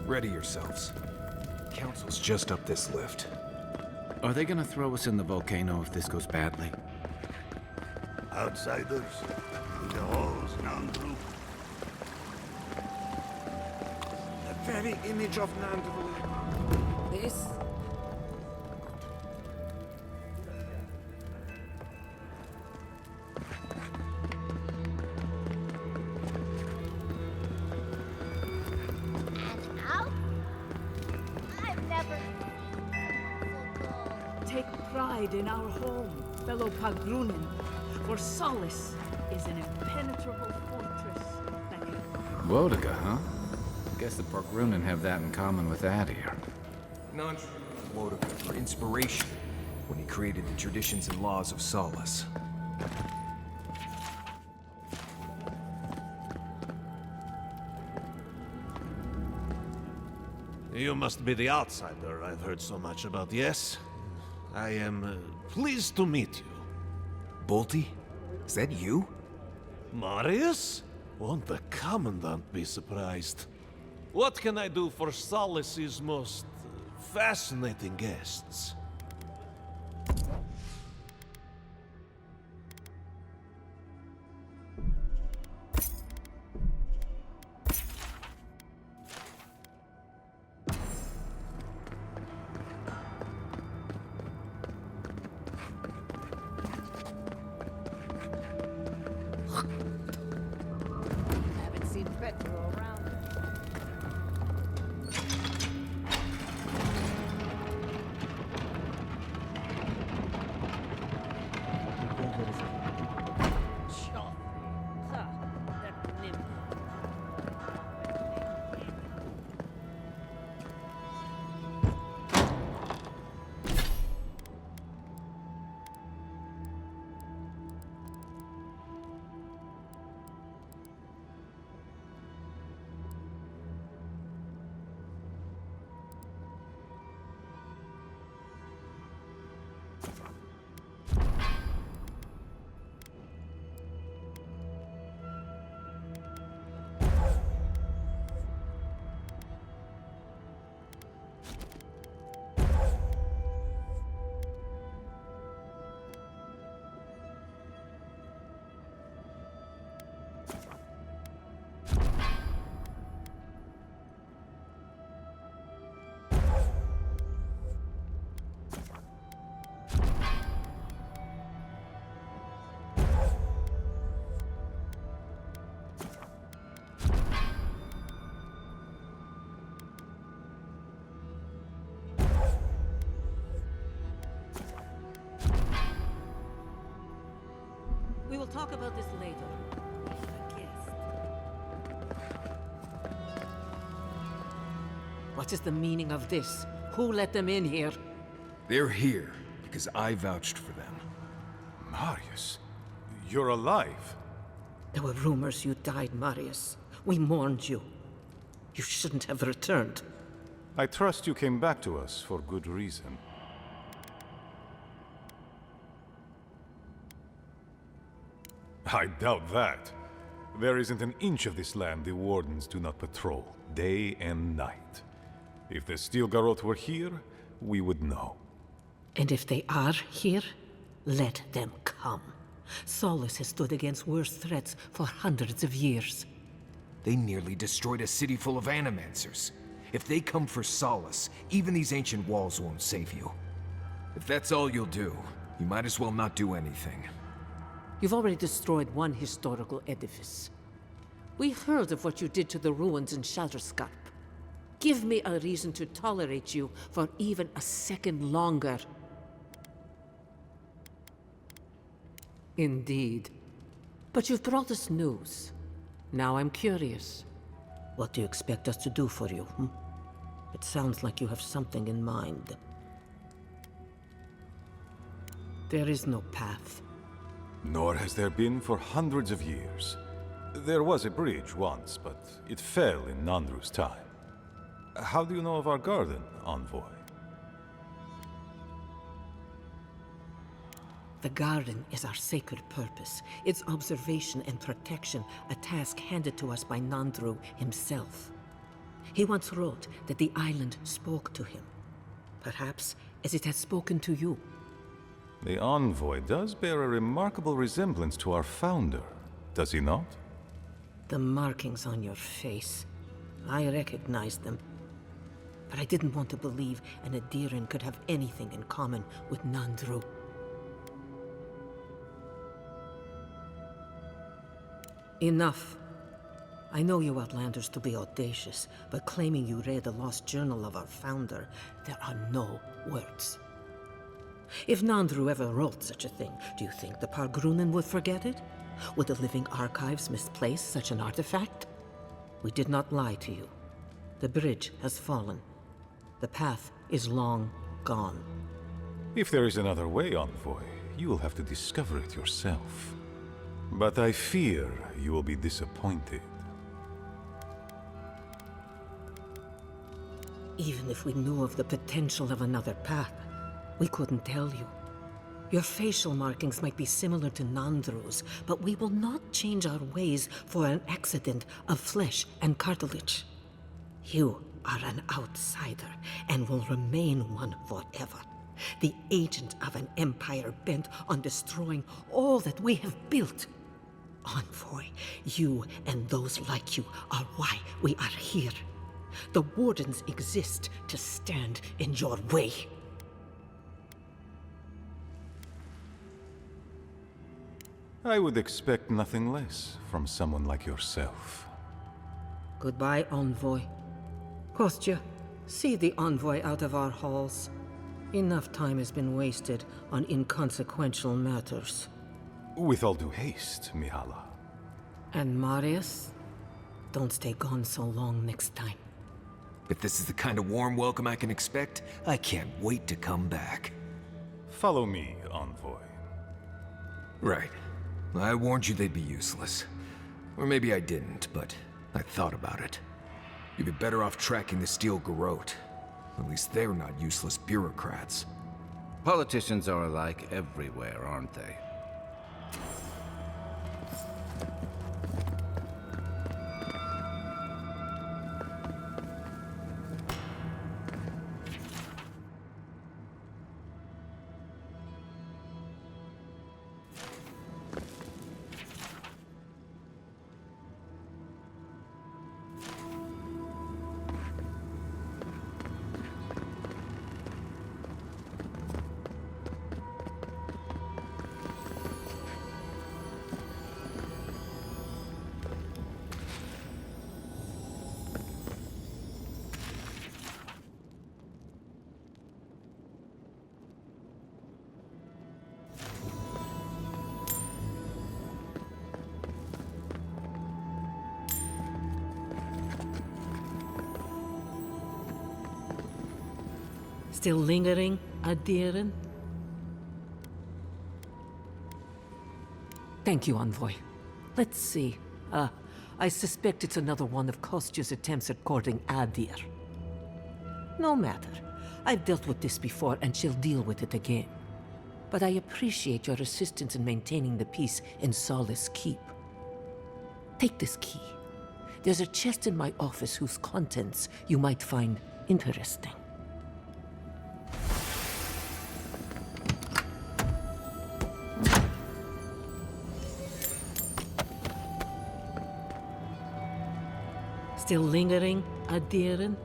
Ready yourselves. Council's just up this lift. Are they gonna throw us in the volcano if this goes badly? Outsiders, in the halls, Nandru. The very image of Nandru. This? Take pride in our home, fellow Pagrunin, for Solace is an impenetrable fortress that can... Wodiga, huh? Guess the Pogrunin have that in common with Aedyr. Nandru Wodiga for inspiration when he created the traditions and laws of Solace. You must be the outsider I've heard so much about, yes? I am pleased to meet you. Bolty? Is that you? Marius? Won't the Commandant be surprised? What can I do for Solace's most fascinating guests? Haven't seen Petro around. We will talk about this later. A guest. What is the meaning of this? Who let them in here? They're here because I vouched for them. Marius, you're alive. There were rumors you died, Marius. We mourned you. You shouldn't have returned. I trust you came back to us for good reason. I doubt that. There isn't an inch of this land the Wardens do not patrol, day and night. If the Stilgarroth were here, we would know. And if they are here, let them come. Solace has stood against worse threats for hundreds of years. They nearly destroyed a city full of animancers. If they come for Solace, even these ancient walls won't save you. If that's all you'll do, you might as well not do anything. You've already destroyed one historical edifice. We heard of what you did to the ruins in Shatterscarp. Give me a reason to tolerate you for even a second longer. Indeed. But you've brought us news. Now I'm curious. What do you expect us to do for you, It sounds like you have something in mind. There is no path. Nor has there been for hundreds of years. There was a bridge once, but it fell in Nandru's time. How do you know of our garden, envoy? The garden is our sacred purpose. Its observation and protection, a task handed to us by Nandru himself. He once wrote that the island spoke to him. Perhaps as it has spoken to you. The envoy does bear a remarkable resemblance to our founder, does he not? The markings on your face. I recognized them. But I didn't want to believe an Aedyran could have anything in common with Nandru. Enough. I know you Outlanders to be audacious, but claiming you read the lost journal of our founder, there are no words. If Nandru ever wrote such a thing, do you think the Pargrunen would forget it? Would the living archives misplace such an artifact? We did not lie to you. The bridge has fallen. The path is long gone. If there is another way, envoy, you will have to discover it yourself. But I fear you will be disappointed. Even if we knew of the potential of another path, we couldn't tell you. Your facial markings might be similar to Nandru's, but we will not change our ways for an accident of flesh and cartilage. You are an outsider, and will remain one forever. The agent of an empire bent on destroying all that we have built. Envoy, you and those like you are why we are here. The Wardens exist to stand in your way. I would expect nothing less from someone like yourself. Goodbye, Envoy. Kostya, see the Envoy out of our halls. Enough time has been wasted on inconsequential matters. With all due haste, Mihala. And Marius? Don't stay gone so long next time. If this is the kind of warm welcome I can expect, I can't wait to come back. Follow me, envoy. Right. I warned you they'd be useless. Or maybe I didn't, but I thought about it. You'd be better off tracking the Steel Garrote. At least they're not useless bureaucrats. Politicians are alike everywhere, aren't they? Still lingering, Aedyran? Thank you, Envoy. Let's see. I suspect it's another one of Kostya's attempts at courting Aedyr. No matter. I've dealt with this before, and she'll deal with it again. But I appreciate your assistance in maintaining the peace in Solace Keep. Take this key. There's a chest in my office whose contents you might find interesting. Still lingering, Aedyran?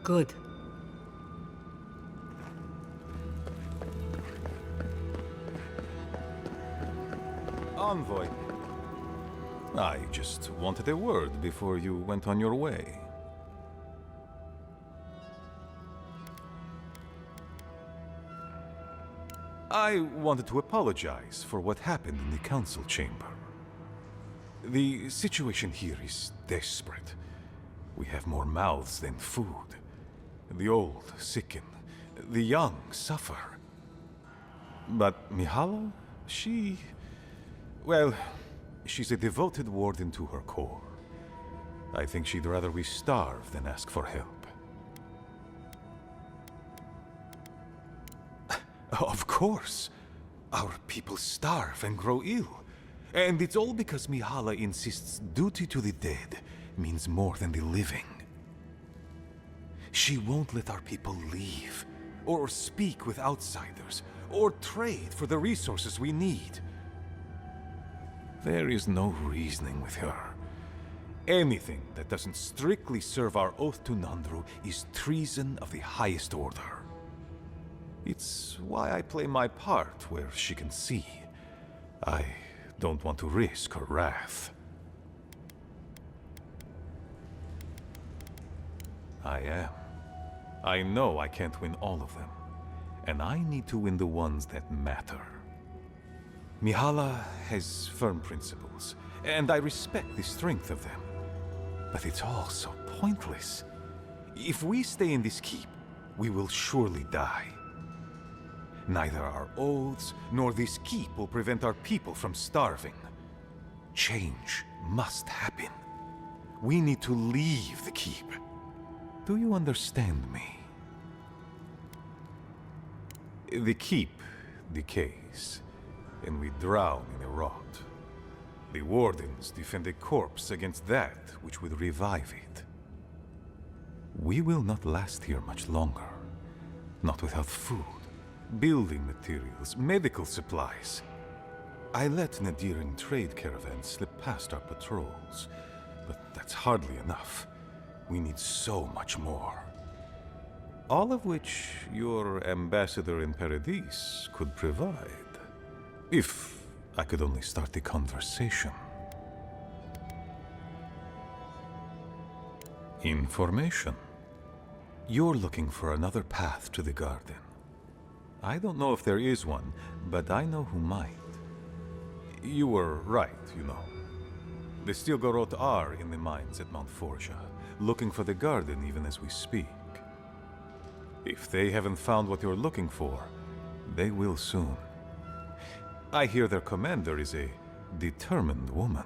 Good. Envoy. I just wanted a word before you went on your way. I wanted to apologize for what happened in the council chamber. The situation here is desperate. We have more mouths than food. The old sicken. The young suffer. But Mihala, well, she's a devoted warden to her core. I think she'd rather we starve than ask for help. Of course. Our people starve and grow ill. And it's all because Mihala insists duty to the dead means more than the living. She won't let our people leave, or speak with outsiders, or trade for the resources we need. There is no reasoning with her. Anything that doesn't strictly serve our oath to Nandru is treason of the highest order. It's why I play my part where she can see. I don't want to risk her wrath. I am. I know I can't win all of them, and I need to win the ones that matter. Mihala has firm principles, and I respect the strength of them. But it's all so pointless. If we stay in this keep, we will surely die. Neither our oaths nor this keep will prevent our people from starving. Change must happen. We need to leave the keep. Do you understand me? The keep decays, and we drown in a rot. The wardens defend a corpse against that which would revive it. We will not last here much longer. Not without food, building materials, medical supplies. I let an Aedyr trade caravan slip past our patrols, but that's hardly enough. We need so much more. All of which your ambassador in Paradis could provide. If I could only start the conversation. Information. You're looking for another path to the garden. I don't know if there is one, but I know who might. You were right, you know. The Stilgarot are in the mines at Mount Forja, looking for the garden even as we speak. If they haven't found what you're looking for, they will soon. I hear their commander is a determined woman.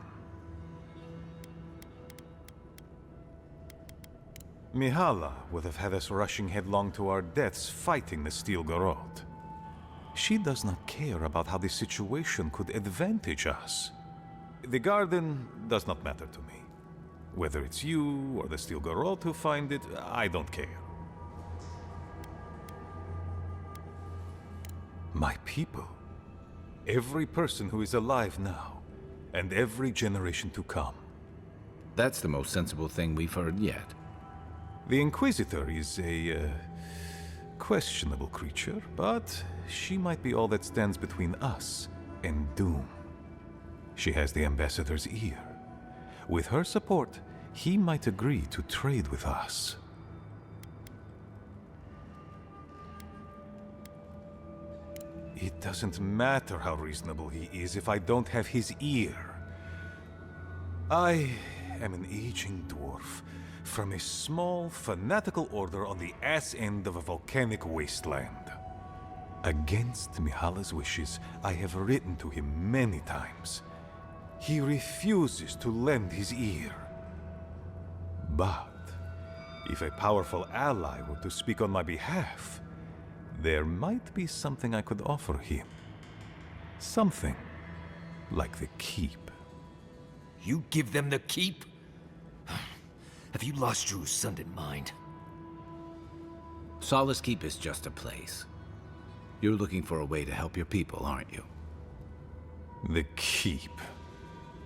Mihala would have had us rushing headlong to our deaths fighting the Stilgarot. She does not care about how the situation could advantage us. The garden does not matter to me. Whether it's you or the Stilgarot who find it, I don't care. My people. Every person who is alive now, and every generation to come. That's the most sensible thing we've heard yet. The Inquisitor is a questionable creature, but she might be all that stands between us and doom. She has the Ambassador's ear. With her support, he might agree to trade with us. It doesn't matter how reasonable he is if I don't have his ear. I am an aging dwarf from a small, fanatical order on the ass end of a volcanic wasteland. Against Mihala's wishes, I have written to him many times. He refuses to lend his ear. But if a powerful ally were to speak on my behalf, there might be something I could offer him. Something like the keep. You give them the keep? Have you lost your Sunday mind? Solace Keep is just a place. You're looking for a way to help your people, aren't you? The keep.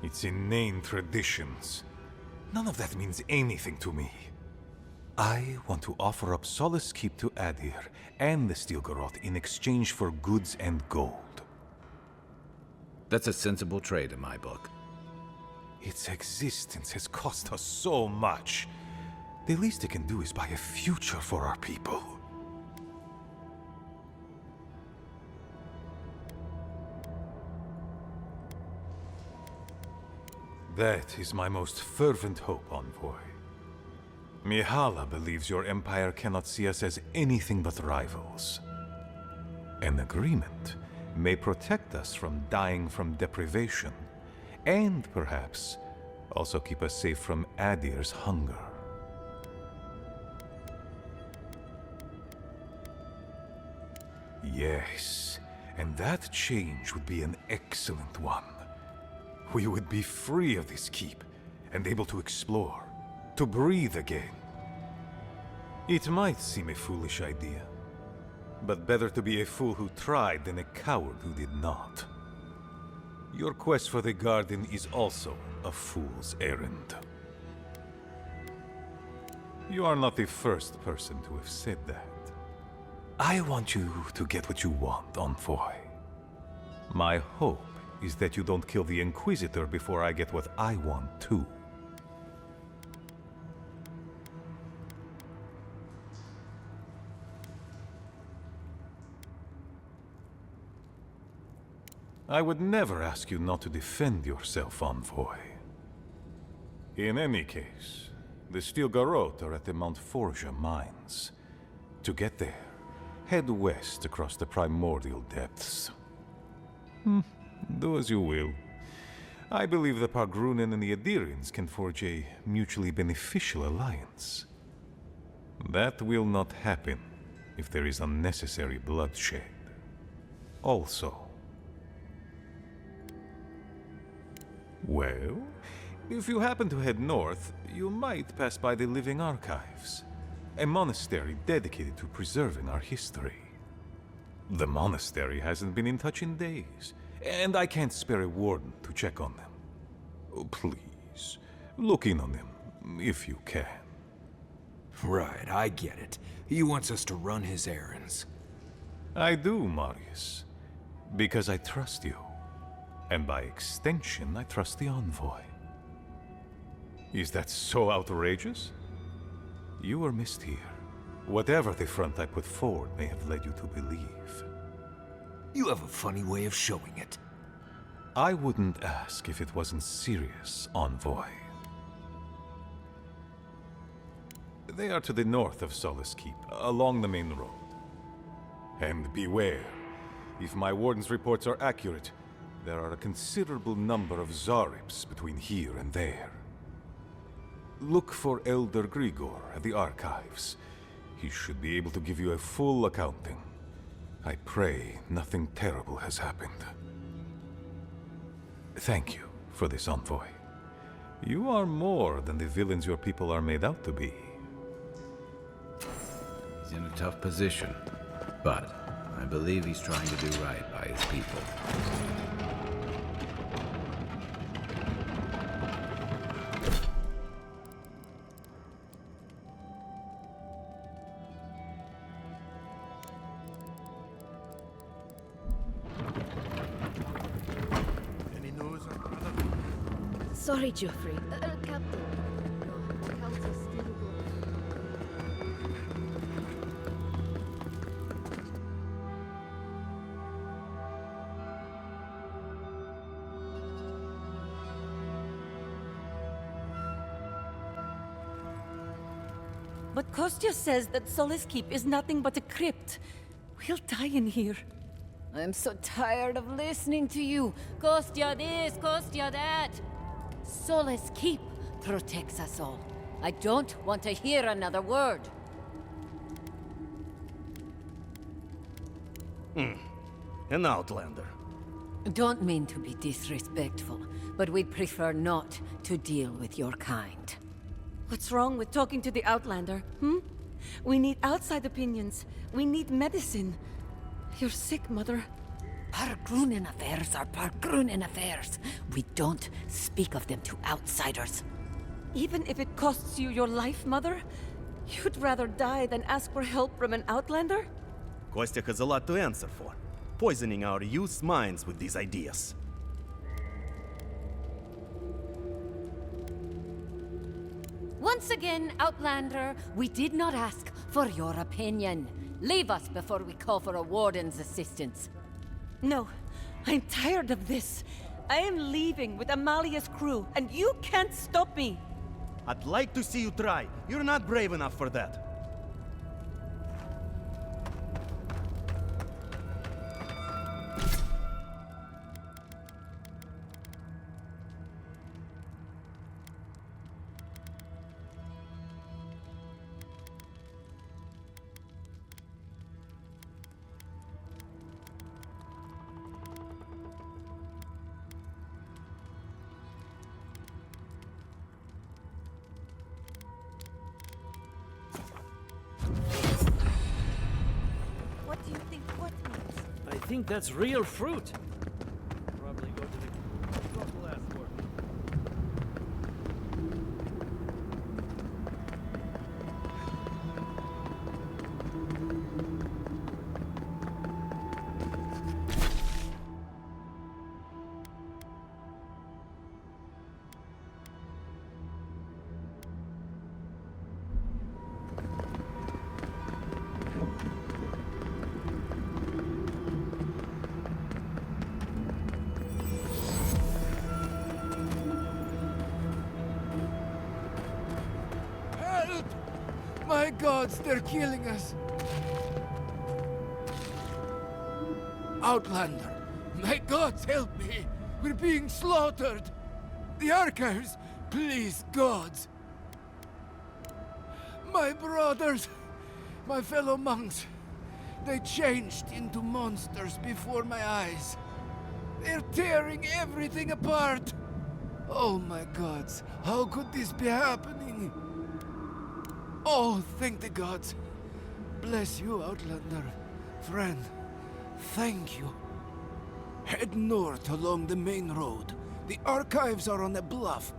Its inane traditions. None of that means anything to me. I want to offer up Solace Keep to Aedyr and the Stilgarot in exchange for goods and gold. That's a sensible trade in my book. Its existence has cost us so much. The least it can do is buy a future for our people. That is my most fervent hope, envoy. Mihala believes your empire cannot see us as anything but rivals. An agreement may protect us from dying from deprivation, and perhaps also keep us safe from Aedyr's hunger. Yes, and that change would be an excellent one. We would be free of this keep, and able to explore, to breathe again. It might seem a foolish idea, but better to be a fool who tried than a coward who did not. Your quest for the garden is also a fool's errand. You are not the first person to have said that. I want you to get what you want, envoy. My hope is that you don't kill the Inquisitor before I get what I want too. I would never ask you not to defend yourself, envoy. In any case, the Steel Garrote are at the Mount Forja mines. To get there, head west across the primordial depths. Do as you will. I believe the Pargrunen and the Aedyrians can forge a mutually beneficial alliance. That will not happen if there is unnecessary bloodshed. Also, well, if you happen to head north, you might pass by the Living Archives, a monastery dedicated to preserving our history. The monastery hasn't been in touch in days, and I can't spare a warden to check on them. Oh, please, look in on them, if you can. Right, I get it. He wants us to run his errands. I do, Marius, because I trust you. And by extension, I trust the envoy. Is that so outrageous? You were missed here. Whatever the front I put forward may have led you to believe. You have a funny way of showing it. I wouldn't ask if it wasn't serious, envoy. They are to the north of Solace Keep, along the main road. And beware, if my warden's reports are accurate, there are a considerable number of Zarips between here and there. Look for Elder Grigor at the archives. He should be able to give you a full accounting. I pray nothing terrible has happened. Thank you for this, envoy. You are more than the villains your people are made out to be. He's in a tough position, but I believe he's trying to do right by his people. Sorry, Geoffrey. Captain. No, Council still go. But Kostya says that Solace Keep is nothing but a crypt. We'll die in here. I'm so tired of listening to you. Kostya this, Kostya that. Solace Keep protects us all. I don't want to hear another word. An outlander. Don't mean to be disrespectful, but we'd prefer not to deal with your kind. What's wrong with talking to the Outlander, We need outside opinions. We need medicine. You're sick, Mother. Pargrunen affairs are Pargrunen affairs. We don't speak of them to outsiders. Even if it costs you your life, Mother? You'd rather die than ask for help from an Outlander? Kostya has a lot to answer for, poisoning our youth's minds with these ideas. Once again, Outlander, we did not ask for your opinion. Leave us before we call for a warden's assistance. No, I'm tired of this. I am leaving with Amalia's crew, and you can't stop me. I'd like to see you try. You're not brave enough for that. think that's real fruit. Probably go to the local airport. Help! My gods, they're killing us! Outlander, my gods, help me! We're being slaughtered! The archives, please, gods! My brothers, my fellow monks, they changed into monsters before my eyes. They're tearing everything apart! Oh my gods, how could this be happening? Oh, thank the gods. Bless you, Outlander. Friend, thank you. Head north along the main road. The archives are on a bluff.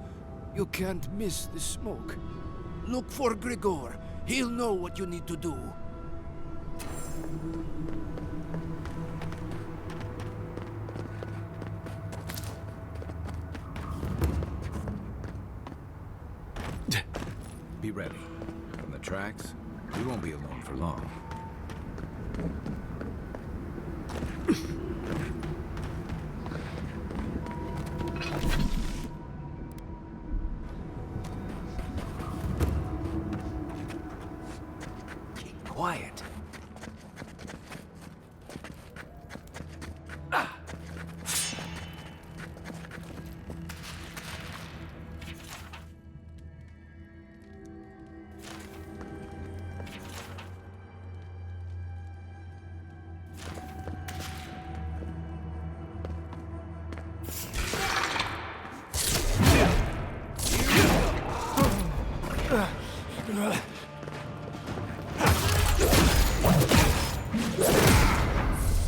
You can't miss the smoke. Look for Grigor. He'll know what you need to do. Be ready. From the tracks, we won't be alone for long. Keep quiet.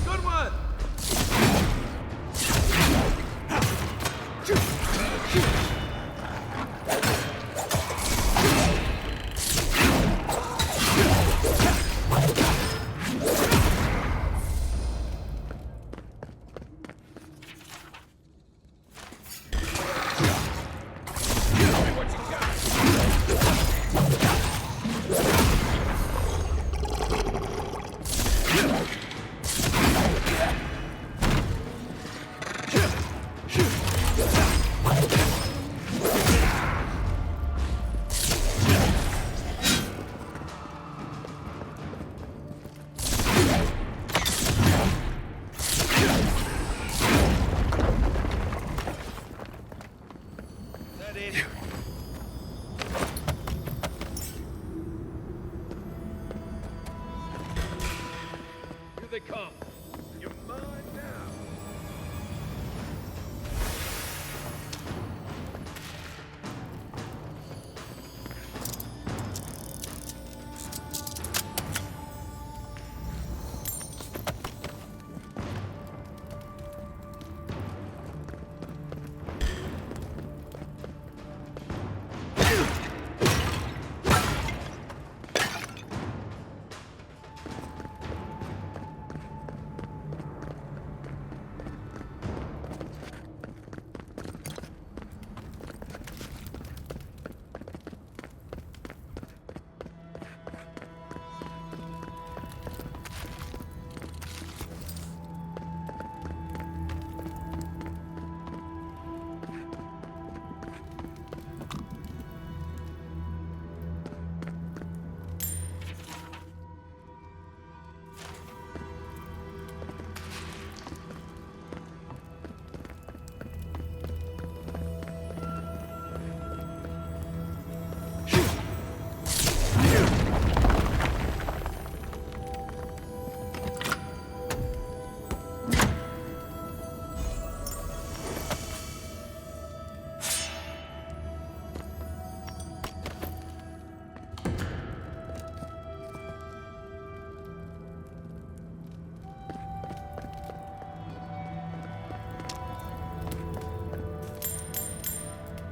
Good one! Here they come. You're mine now.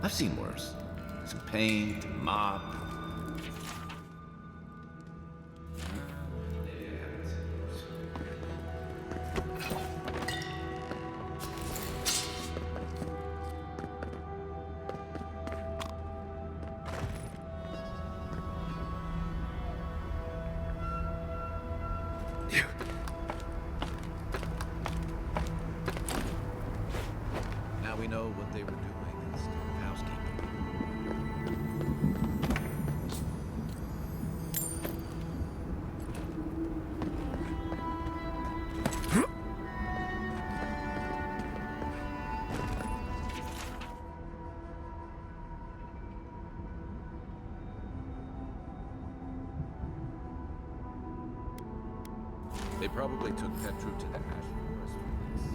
I've seen worse. Some paint, a mop. Now we know what they were doing instead of housekeeping. They probably took Petru to the ash forest for this.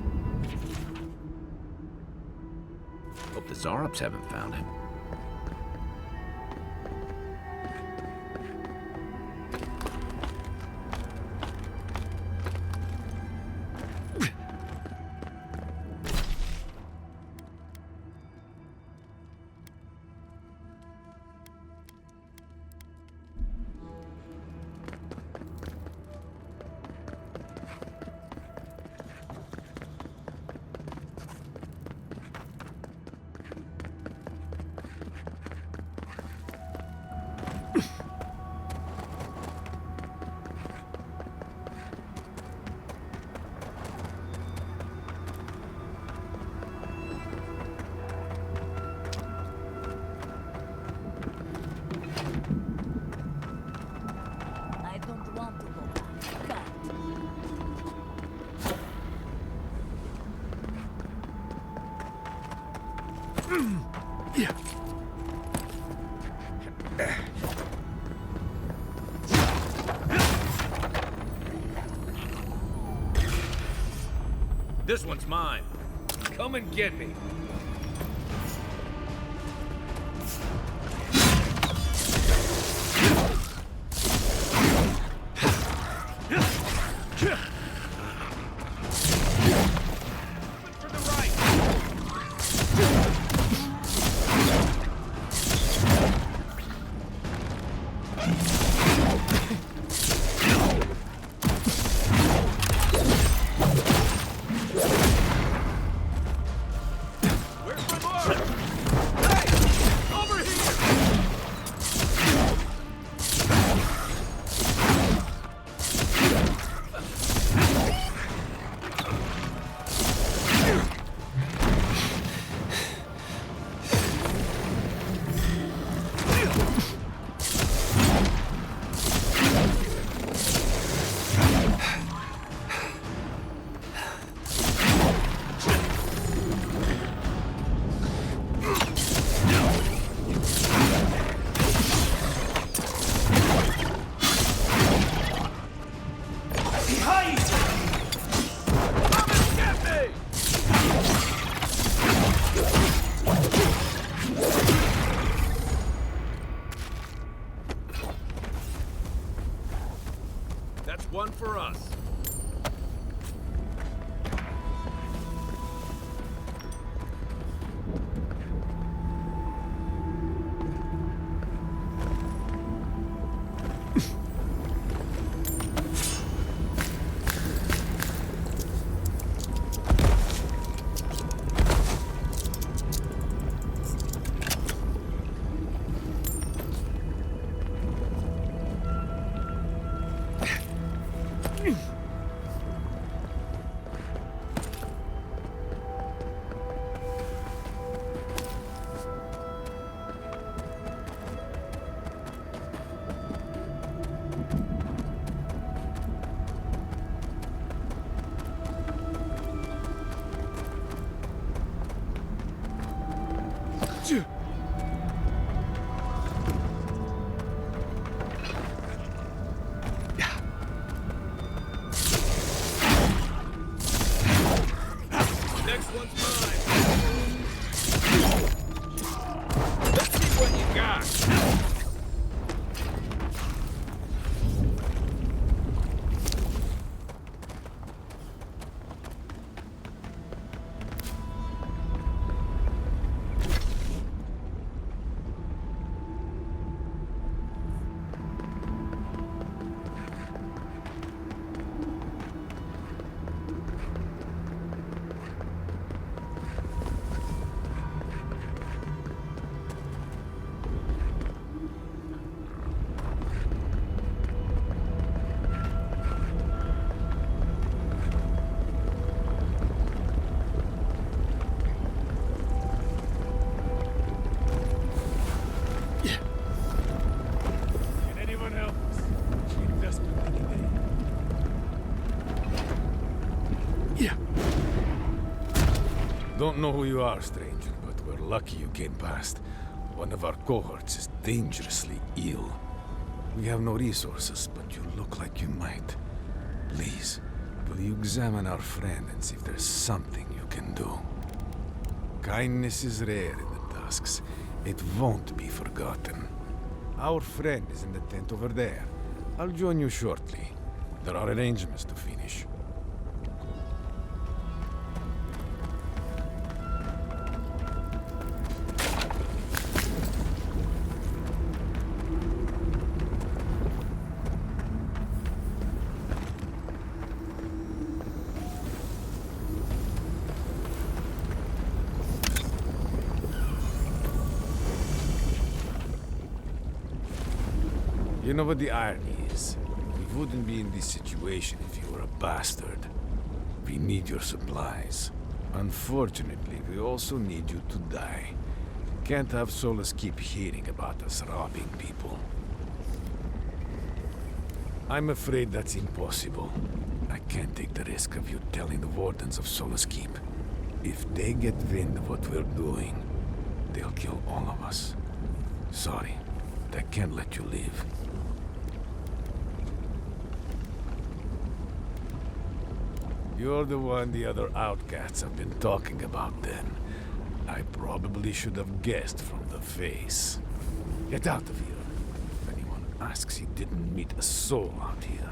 Hope the Zarops haven't found him. I don't want to go back. Can't. This one's mine. Come and get me. That's one for us. Next one's mine. Let's see what you got. don't know who you are, stranger, but we're lucky you came past. One of our cohorts is dangerously ill. We have no resources, but you look like you might. Please, will you examine our friend and see if there's something you can do? Kindness is rare in the Tusks. It won't be forgotten. Our friend is in the tent over there. I'll join you shortly. There are arrangements to finish. You know what the irony is? We wouldn't be in this situation if you were a bastard. We need your supplies. Unfortunately, we also need you to die. Can't have Solus keep hearing about us robbing people. I'm afraid that's impossible. I can't take the risk of you telling the wardens of Solus Keep. If they get wind of what we're doing, they'll kill all of us. Sorry, but I can't let you leave. You're the one the other outcasts have been talking about, then. I probably should have guessed from the face. Get out of here. If anyone asks, he didn't meet a soul out here.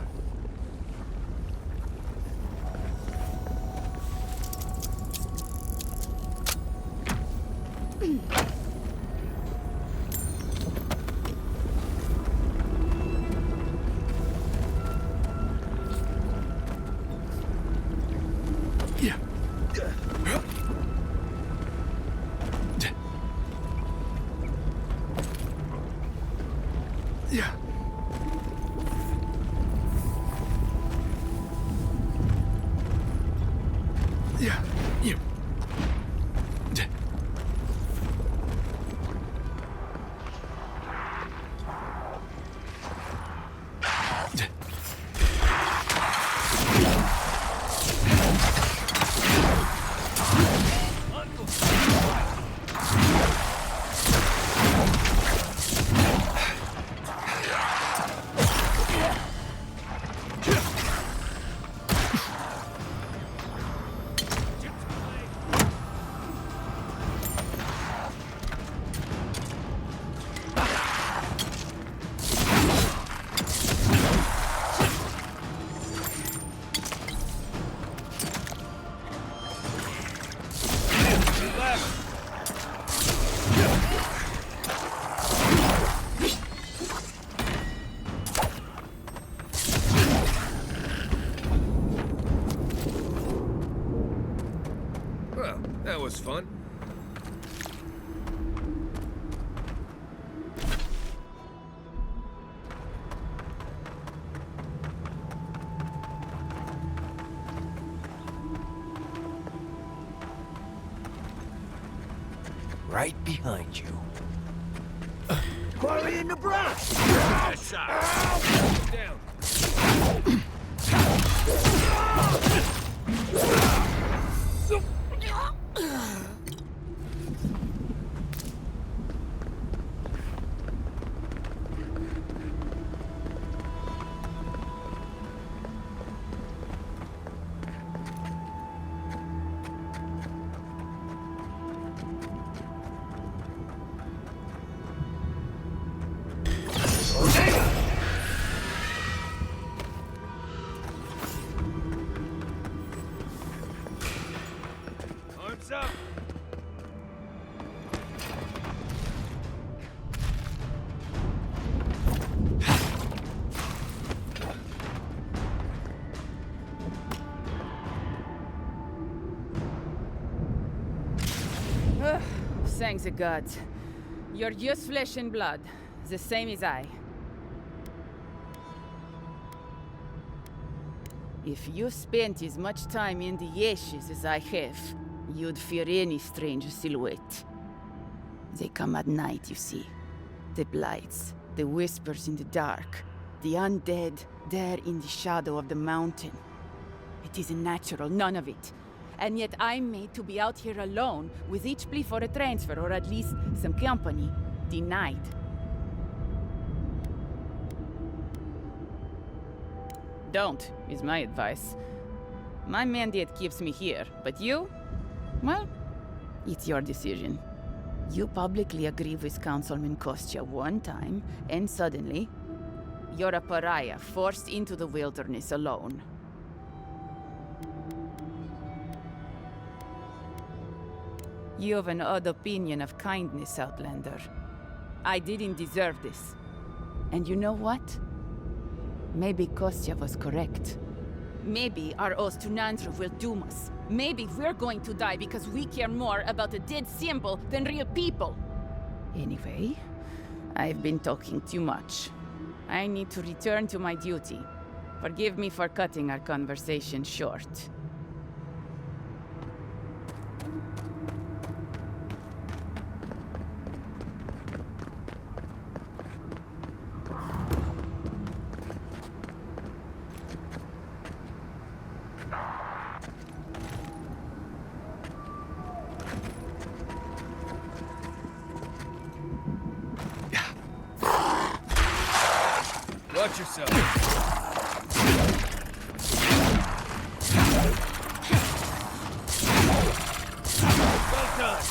That was fun. Right behind you. Quarry in the brush! Down. Arms up. Thanks the gods. You're just flesh and blood, the same as I. If you spent as much time in the ashes as I have, you'd fear any strange silhouette. They come at night, you see. The blights, the whispers in the dark, the undead there in the shadow of the mountain. It isn't natural, none of it. and yet I'm made to be out here alone, with each plea for a transfer, or at least some company, denied. Don't, is my advice. My mandate keeps me here, but you? Well, it's your decision. You publicly agree with Councilman Kostya one time, and suddenly, you're a pariah forced into the wilderness alone. You have an odd opinion of kindness, Outlander. I didn't deserve this. And you know what? Maybe Kostya was correct. Maybe our oath to Nandru will doom us. Maybe we're going to die because we care more about a dead symbol than real people. Anyway, I've been talking too much. I need to return to my duty. Forgive me for cutting our conversation short. Watch yourself. Well done.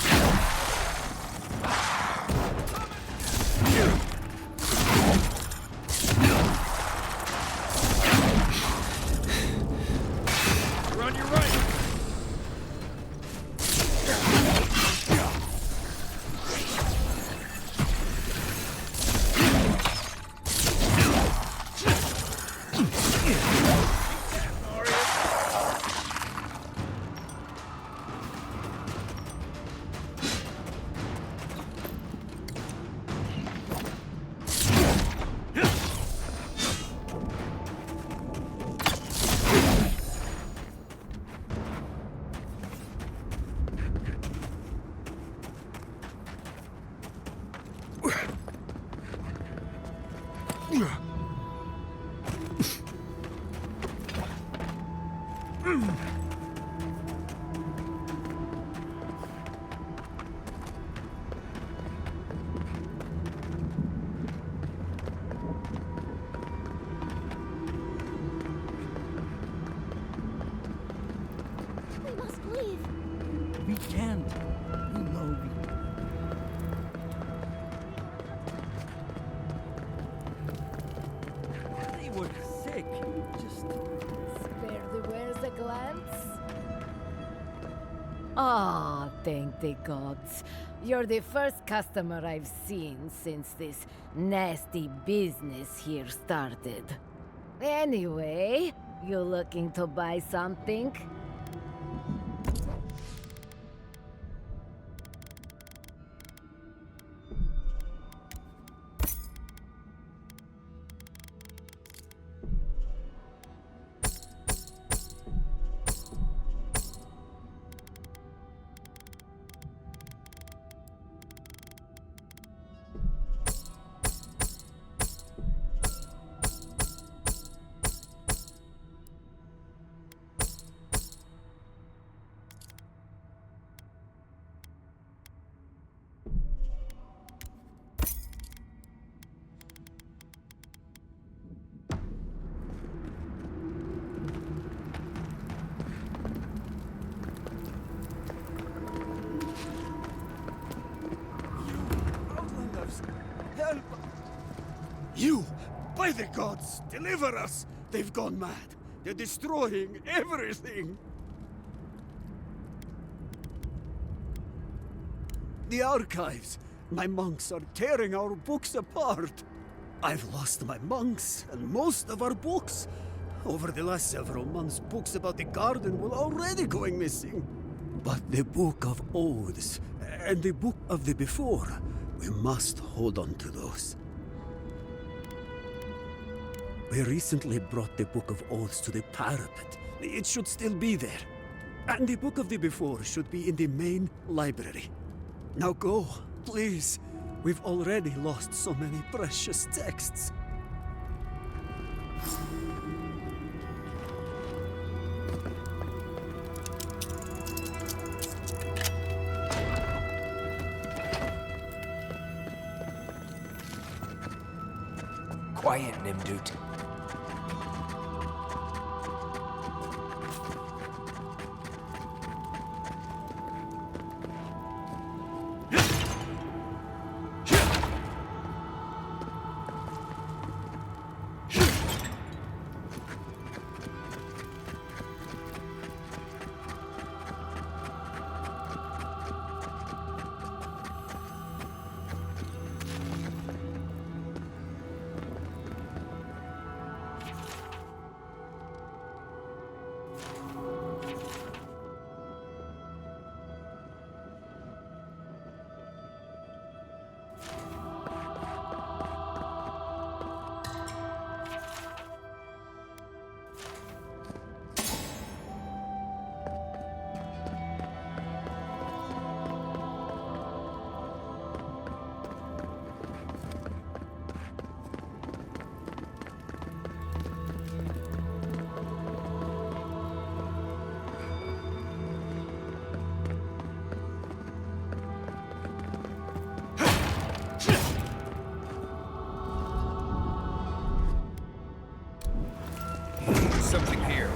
You're on your right. We must leave. We can't. You know we... They were sick. Just... Spare the wares a glance? Ah, thank the gods. You're the first customer I've seen since this nasty business here started. Anyway, you looking to buy something? Help! You! By the gods! Deliver us! They've gone mad! They're destroying everything! The archives! My monks are tearing our books apart! I've lost my monks and most of our books! Over the last several months, books about the garden were already going missing. But the Book of Oaths and the Book of the Before, we must hold on to those. We recently brought the Book of Oaths to the parapet. It should still be there. And the Book of the Before should be in the main library. Now go, please. We've already lost so many precious texts. quiet, Nimdut. Something here.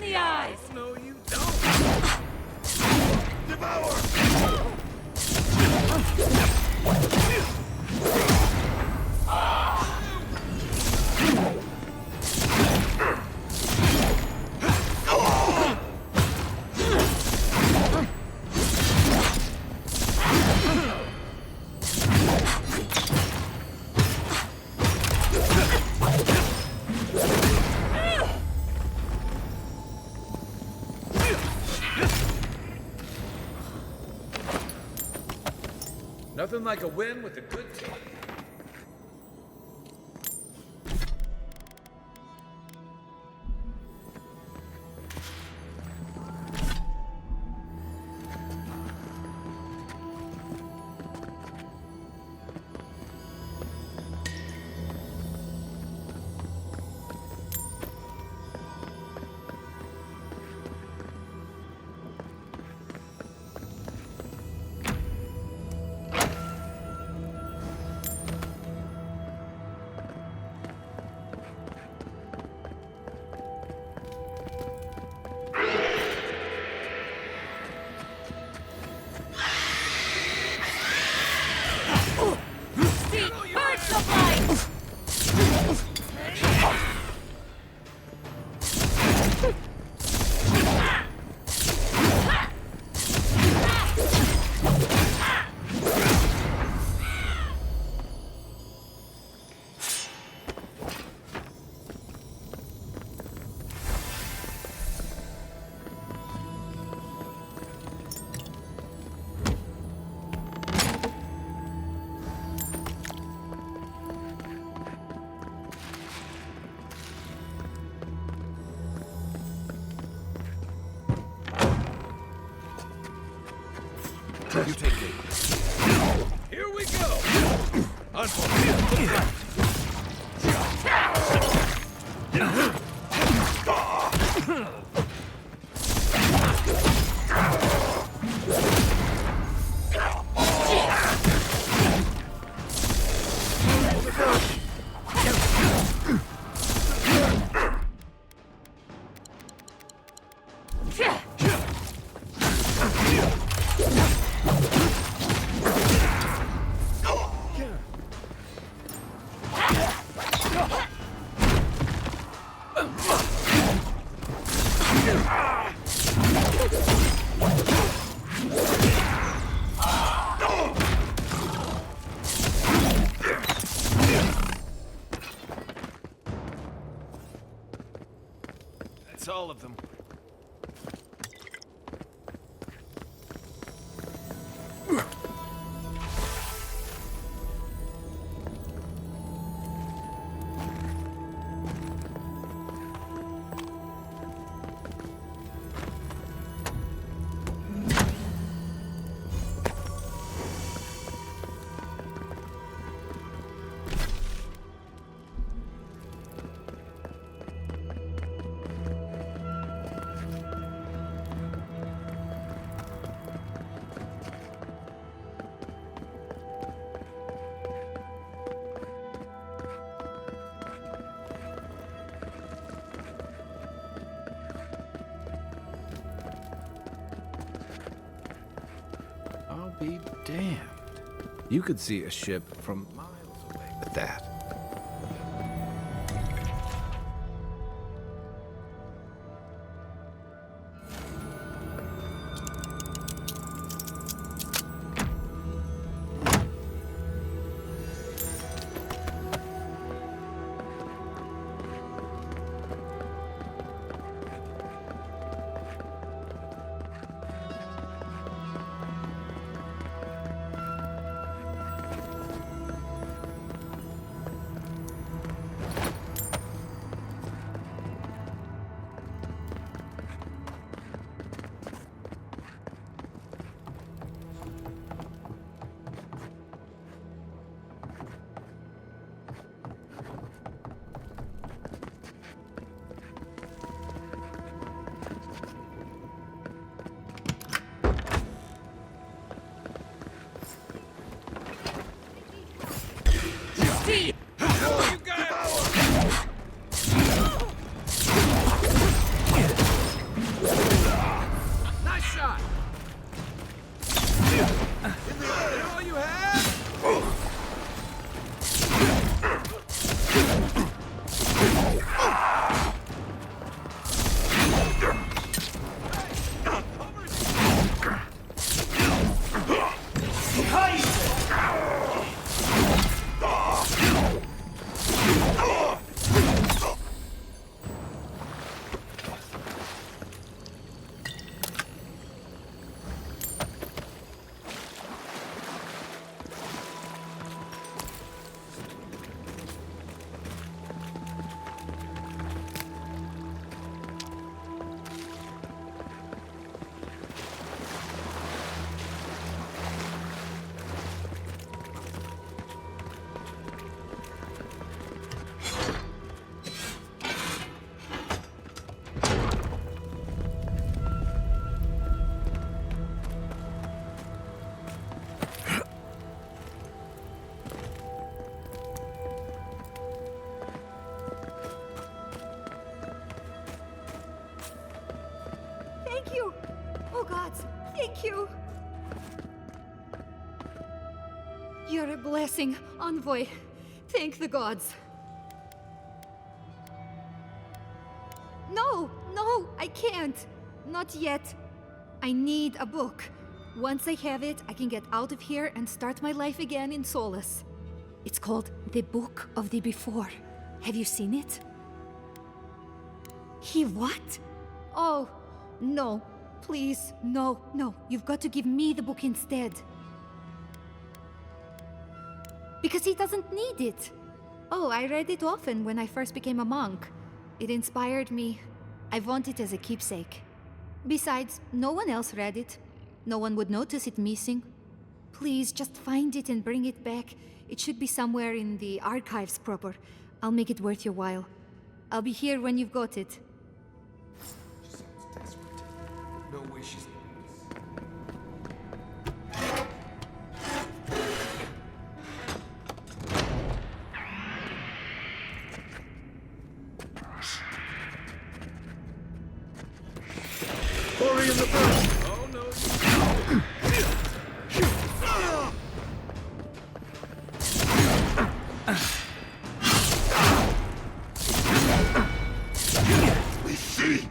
The eyes! No, you don't! Devour! Nothing like a win with a good team. You take it. Here we go! Unfortunate. That's all of them. damned. You could see a ship from miles away with that. Nice shot! All you have? Thank you! Oh gods, thank you! You're a blessing, envoy. Thank the gods. No, no, I can't. Not yet. I need a book. Once I have it, I can get out of here and start my life again in Solace. It's called The Book of the Before. Have you seen it? He what? Oh, no. Please, no, no. You've got to give me the book instead. Because he doesn't need it. Oh, I read it often when I first became a monk. It inspired me. I want it as a keepsake. Besides, no one else read it. No one would notice it missing. Please, just find it and bring it back. It should be somewhere in the archives proper. I'll make it worth your while. I'll be here when you've got it. She sounds desperate. No way she's... Hurry in the front! Oh no! We see!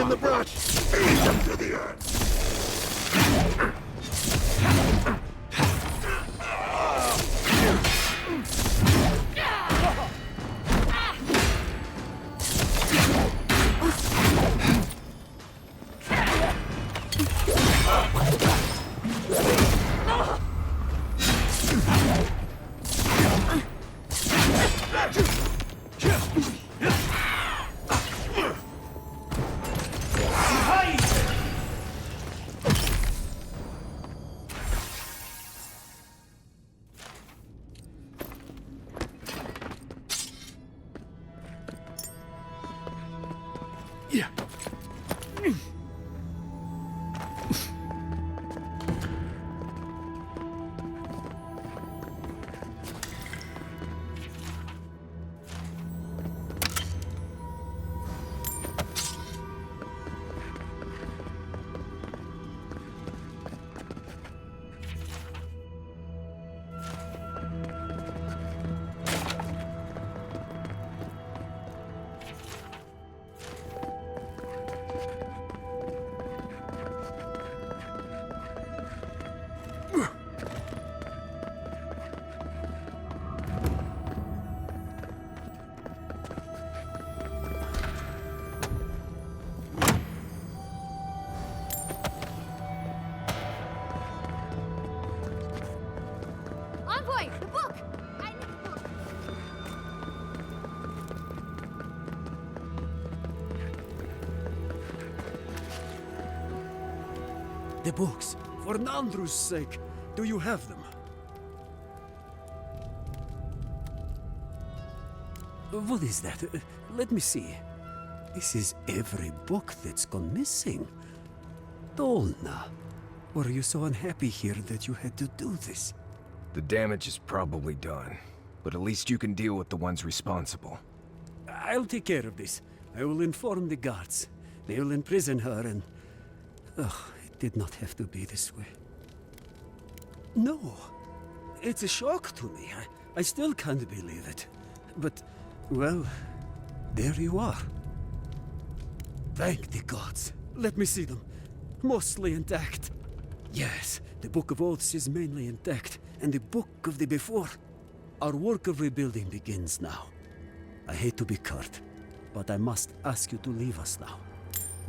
in the brush! Beat them to the earth! Envoy, the book! I need the book. The books. For Nandru's sake. Do you have them? What is that? Let me see. This is every book that's gone missing. Dolna, were you so unhappy here that you had to do this? The damage is probably done, but at least you can deal with the ones responsible. I'll take care of this. I will inform the guards. They will imprison her and... Ugh, it did not have to be this way. No, it's a shock to me. I still can't believe it. But, well, there you are. Thank the gods. Let me see them. Mostly intact. Yes, the Book of Oaths is mainly intact, and the Book of the Before. Our work of rebuilding begins now. I hate to be curt, but I must ask you to leave us now.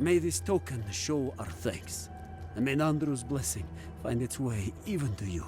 May this token show our thanks, and may Nandru's blessing find its way even to you.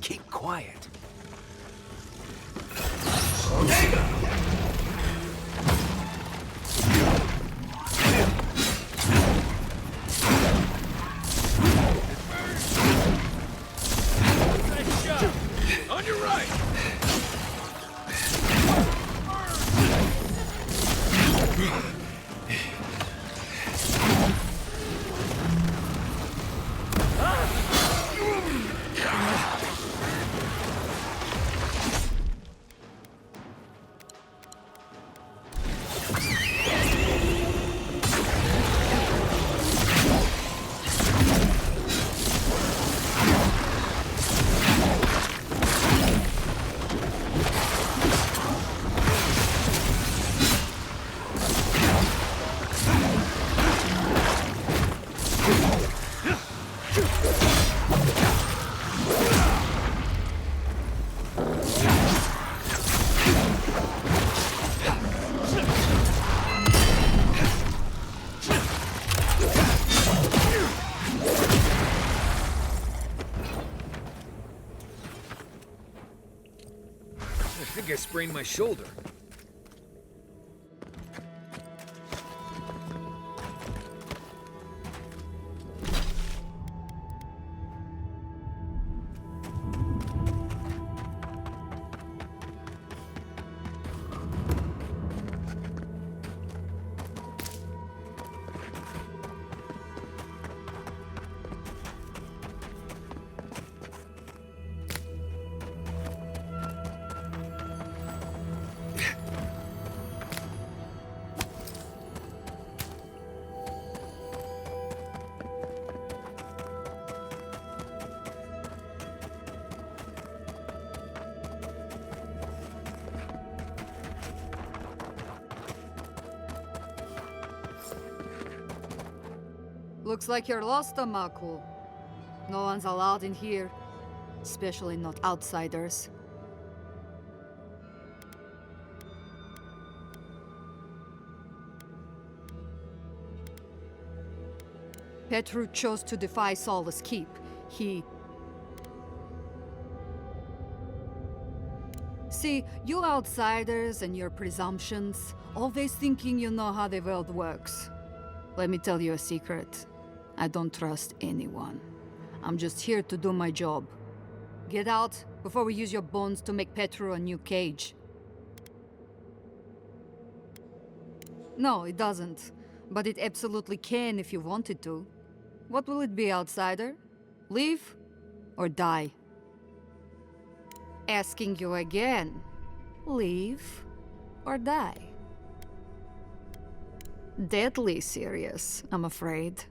Keep quiet. On your right! I think I sprained my shoulder. Looks like you're lost, Amaku. No one's allowed in here, especially not outsiders. Petru chose to defy Solace Keep. See, you outsiders and your presumptions, always thinking you know how the world works. Let me tell you a secret. I don't trust anyone. I'm just here to do my job. Get out before we use your bones to make Petru a new cage. No, it doesn't. But it absolutely can if you wanted to. What will it be, outsider? Leave or die? Asking you again. Leave or die? Deadly serious, I'm afraid.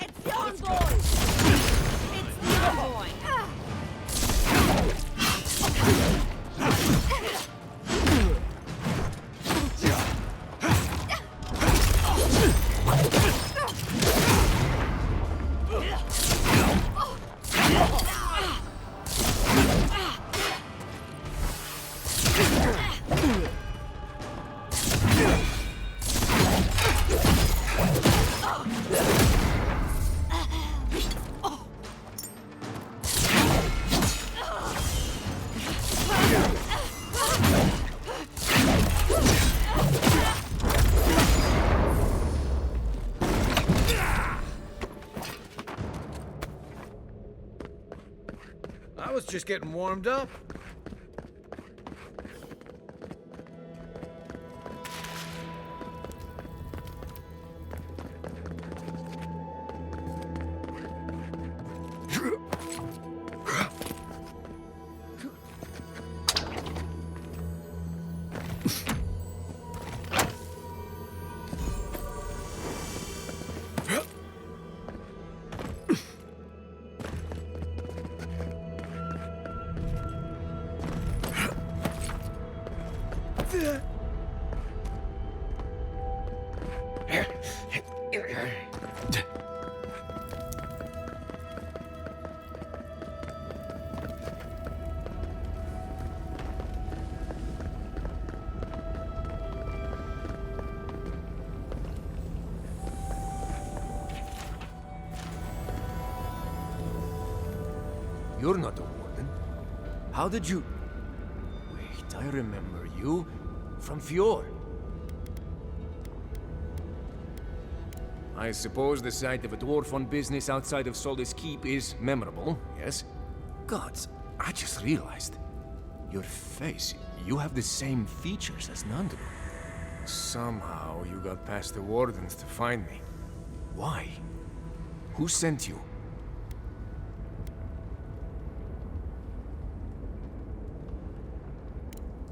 It's the envoy! It's the envoy! I was just getting warmed up. You're not a warden. How did you... Wait, I remember you. From Fjord. I suppose the sight of a dwarf on business outside of Solace Keep is memorable, yes? Gods, I just realized. Your face, you have the same features as Nandru. Somehow you got past the wardens to find me. Why? Who sent you?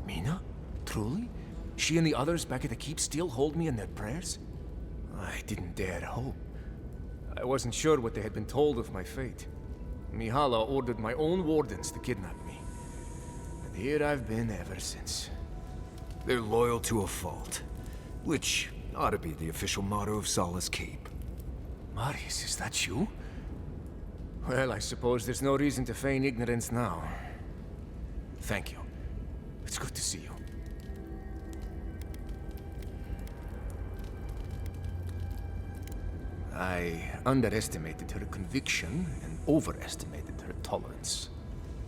Mina? Truly? She and the others back at the keep still hold me in their prayers? I didn't dare hope. I wasn't sure what they had been told of my fate. Mihala ordered my own wardens to kidnap me. And here I've been ever since. They're loyal to a fault, which ought to be the official motto of Solace Keep. Marius, is that you? Well, I suppose there's no reason to feign ignorance now. Thank you. It's good to see you. I underestimated her conviction and overestimated her tolerance.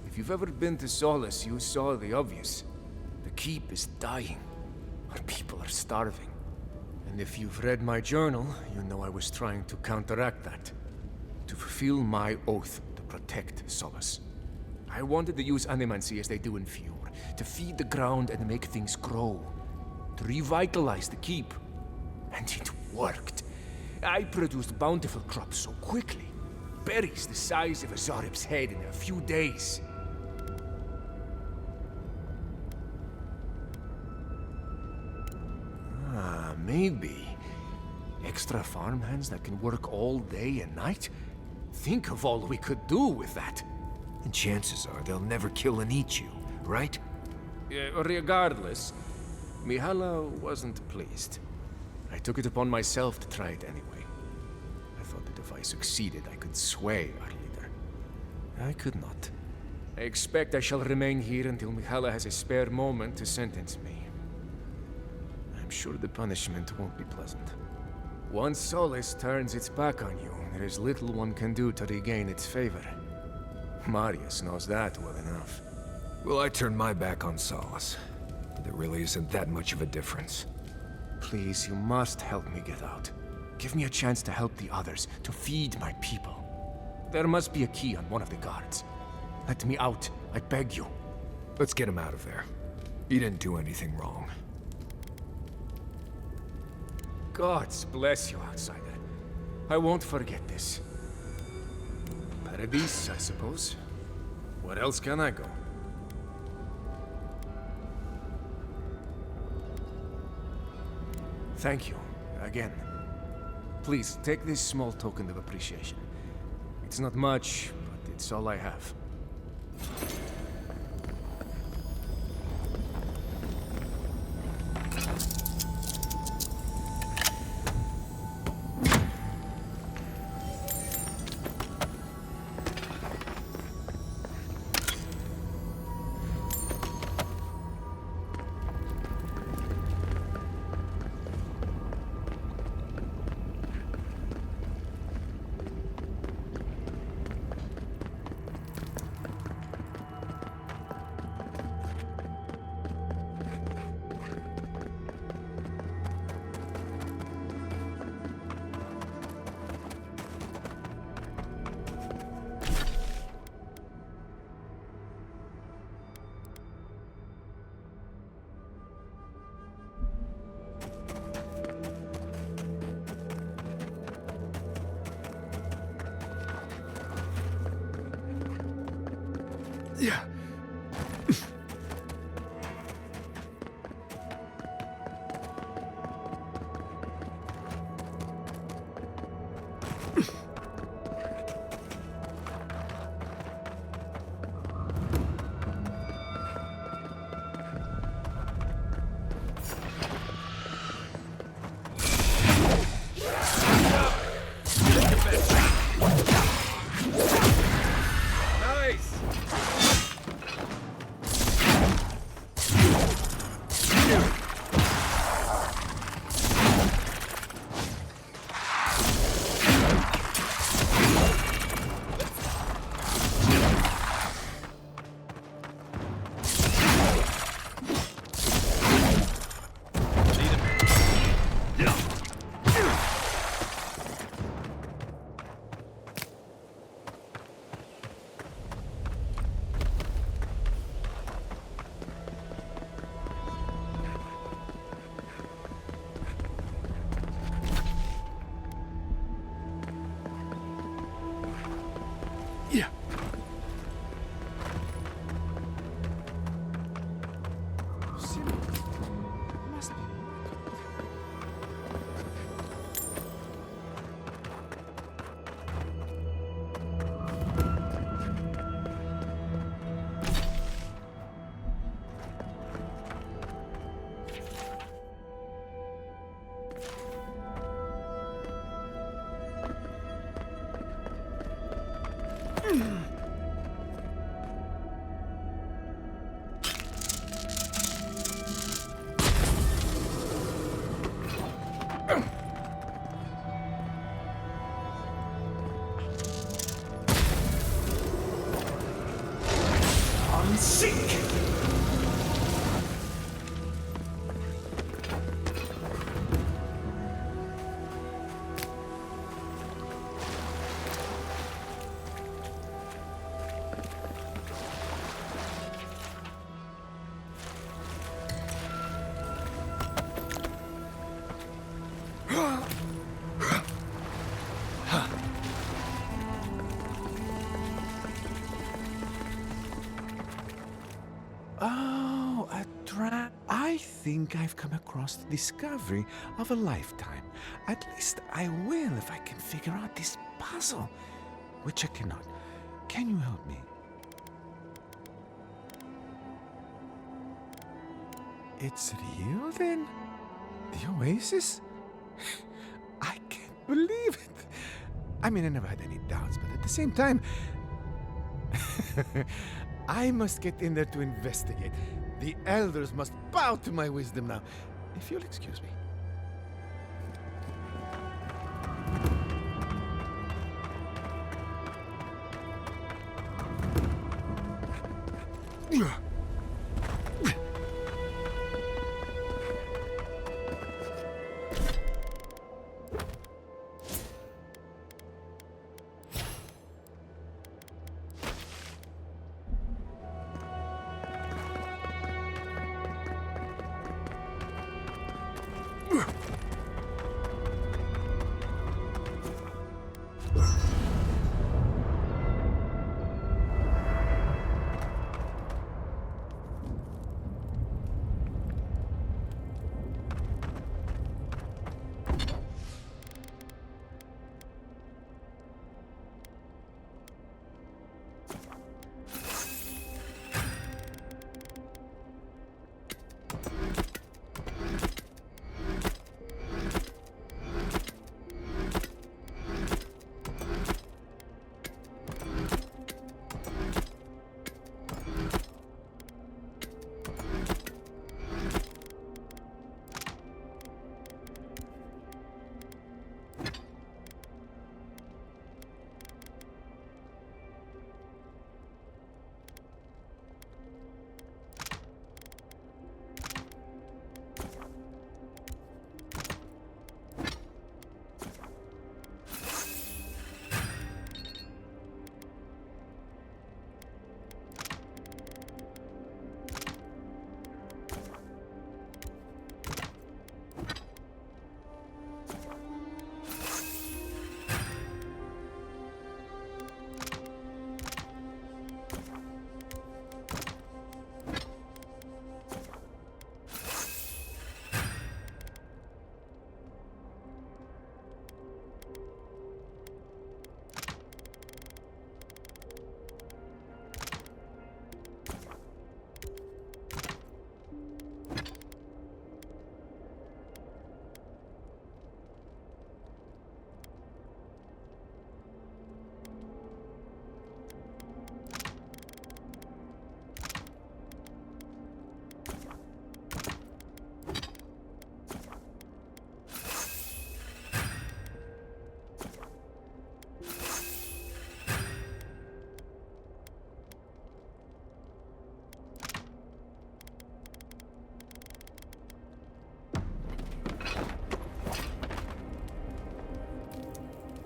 If you've ever been to Solace, you saw the obvious. The keep is dying. Our people are starving. And if you've read my journal, you know I was trying to counteract that. To fulfill my oath to protect Solace. I wanted to use animancy as they do in Fjord, to feed the ground and make things grow. To revitalize the keep. And it worked. I produced bountiful crops so quickly. Berries the size of a Zarib's head in a few days. Maybe. Extra farmhands that can work all day and night? Think of all we could do with that. And chances are they'll never kill and eat you, right? Regardless, Mihala wasn't pleased. I took it upon myself to try it anyway. I thought that if I succeeded, I could sway our leader. I could not. I expect I shall remain here until Mihala has a spare moment to sentence me. I'm sure the punishment won't be pleasant. Once Solace turns its back on you, there is little one can do to regain its favor. Marius knows that well enough. Well, I turned my back on Solace. There really isn't that much of a difference. Please, you must help me get out. Give me a chance to help the others, to feed my people. There must be a key on one of the guards. Let me out, I beg you. Let's get him out of there. He didn't do anything wrong. Gods bless you, outsider. I won't forget this. Paradise, I suppose. Where else can I go? Thank you, again. Please, take this small token of appreciation. It's not much, but it's all I have. Yeah. Oh, a trap. I think I've come across the discovery of a lifetime. At least I will if I can figure out this puzzle, which I cannot. Can you help me? It's real then? The oasis? I can't believe it. I mean, I never had any doubts, but at the same time, I must get in there to investigate. The elders must bow to my wisdom now. If you'll excuse me.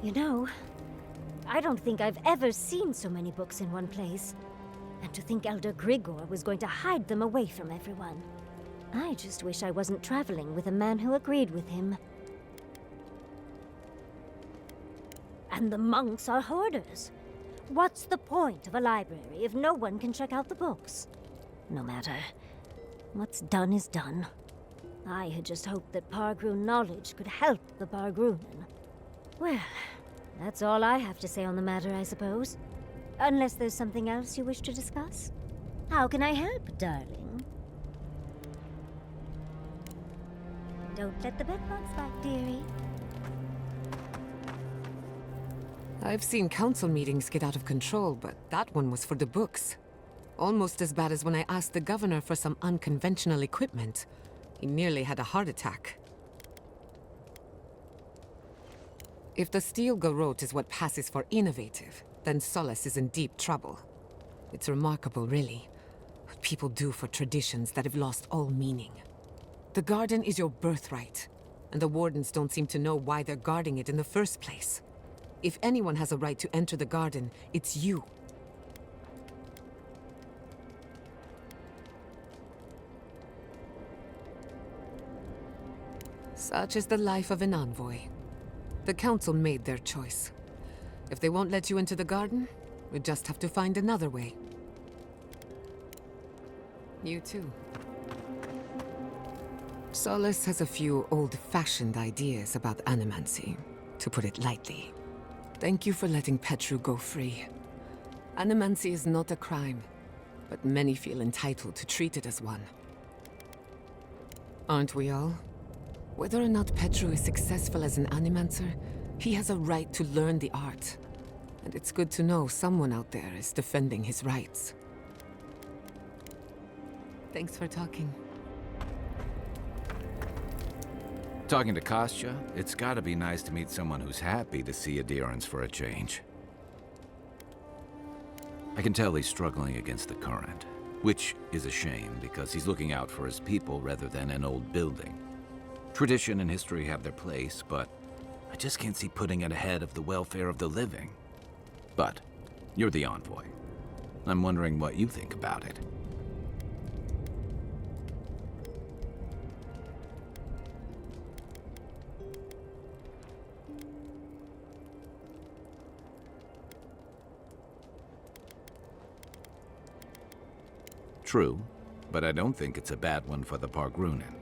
You know, I don't think I've ever seen so many books in one place. And to think Elder Grigor was going to hide them away from everyone. I just wish I wasn't traveling with a man who agreed with him. And the monks are hoarders. What's the point of a library if no one can check out the books? No matter. What's done is done. I had just hoped that Pargroon knowledge could help the Pargroonen. Well, that's all I have to say on the matter, I suppose. Unless there's something else you wish to discuss? How can I help, darling? Don't let the bedbugs bite, dearie. I've seen council meetings get out of control, but that one was for the books. Almost as bad as when I asked the governor for some unconventional equipment. He nearly had a heart attack. If the steel garrote is what passes for innovative, then Solace is in deep trouble. It's remarkable, really, what people do for traditions that have lost all meaning. The garden is your birthright, and the wardens don't seem to know why they're guarding it in the first place. If anyone has a right to enter the garden, it's you. Such is the life of an envoy. The council made their choice. If they won't let you into the garden, we just have to find another way. You too. Solace has a few old-fashioned ideas about animancy, to put it lightly. Thank you for letting Petru go free. Animancy is not a crime, but many feel entitled to treat it as one. Aren't we all? Whether or not Petru is successful as an animancer, he has a right to learn the art. And it's good to know someone out there is defending his rights. Thanks for talking. Talking to Kostya, it's gotta be nice to meet someone who's happy to see Aedyrans for a change. I can tell he's struggling against the current, which is a shame because he's looking out for his people rather than an old building. Tradition and history have their place, but I just can't see putting it ahead of the welfare of the living. But you're the envoy. I'm wondering what you think about it. True, but I don't think it's a bad one for the Pargrunen.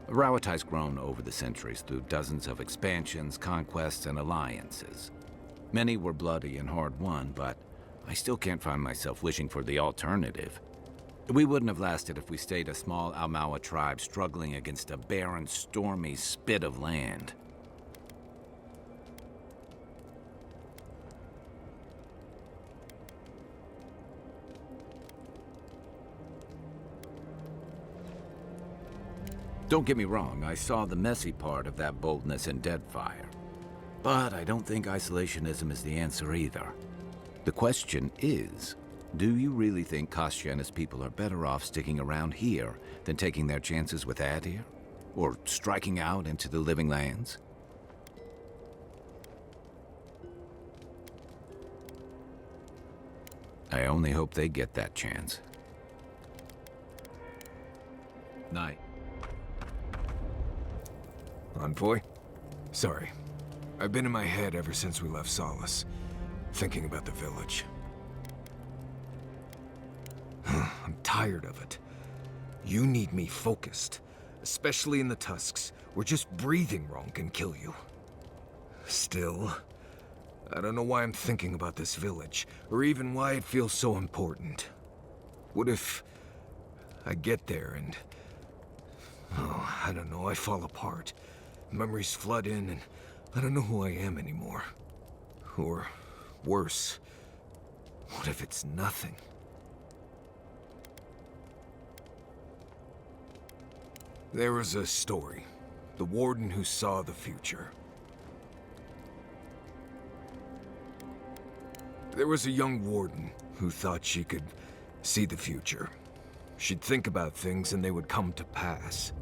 Rawatai's grown over the centuries through dozens of expansions, conquests, and alliances. Many were bloody and hard-won, but I still can't find myself wishing for the alternative. We wouldn't have lasted if we stayed a small Almawa tribe struggling against a barren, stormy spit of land. Don't get me wrong, I saw the messy part of that boldness in Deadfire. But I don't think isolationism is the answer either. The question is, do you really think Kostya and his people are better off sticking around here than taking their chances with Aedyr? Or striking out into the living lands? I only hope they get that chance. Night. Envoy? Sorry. I've been in my head ever since we left Solace, thinking about the village. I'm tired of it. You need me focused, especially in the Tusks, where just breathing wrong can kill you. Still, I don't know why I'm thinking about this village, or even why it feels so important. What if I get there and... oh, I don't know, I fall apart. Memories flood in, and I don't know who I am anymore. Or, worse, what if it's nothing? There was a story. The warden who saw the future. There was a young warden who thought she could see the future. She'd think about things and they would come to pass.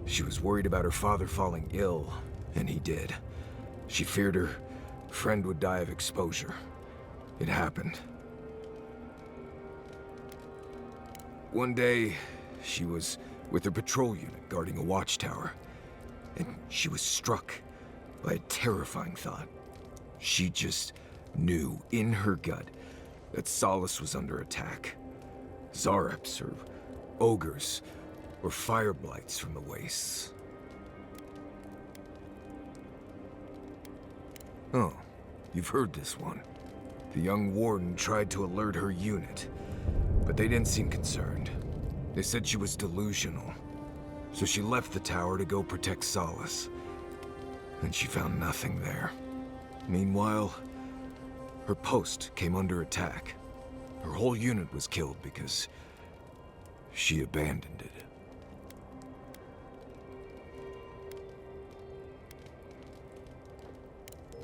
She was worried about her father falling ill, and he did. She feared her friend would die of exposure. It happened. One day, she was with her patrol unit guarding a watchtower, and she was struck by a terrifying thought. She just knew in her gut that Solace was under attack. Zareps, or ogres, or fire blights from the wastes. Oh, you've heard this one. The young warden tried to alert her unit, but they didn't seem concerned. They said she was delusional, so she left the tower to go protect Solace. And she found nothing there. Meanwhile, Her post came under attack. Her whole unit was killed because she abandoned it.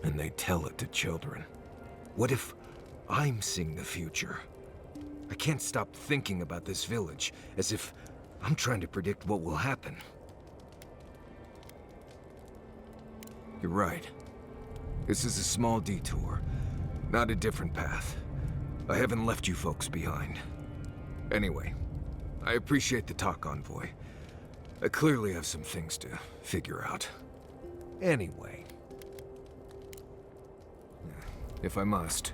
And they tell it to children. What if I'm seeing the future? I can't stop thinking about this village, as if I'm trying to predict what will happen. You're right. This is a small detour, not a different path. I haven't left you folks behind. Anyway, I appreciate the talk, Envoy. I clearly have some things to figure out. Anyway, if I must.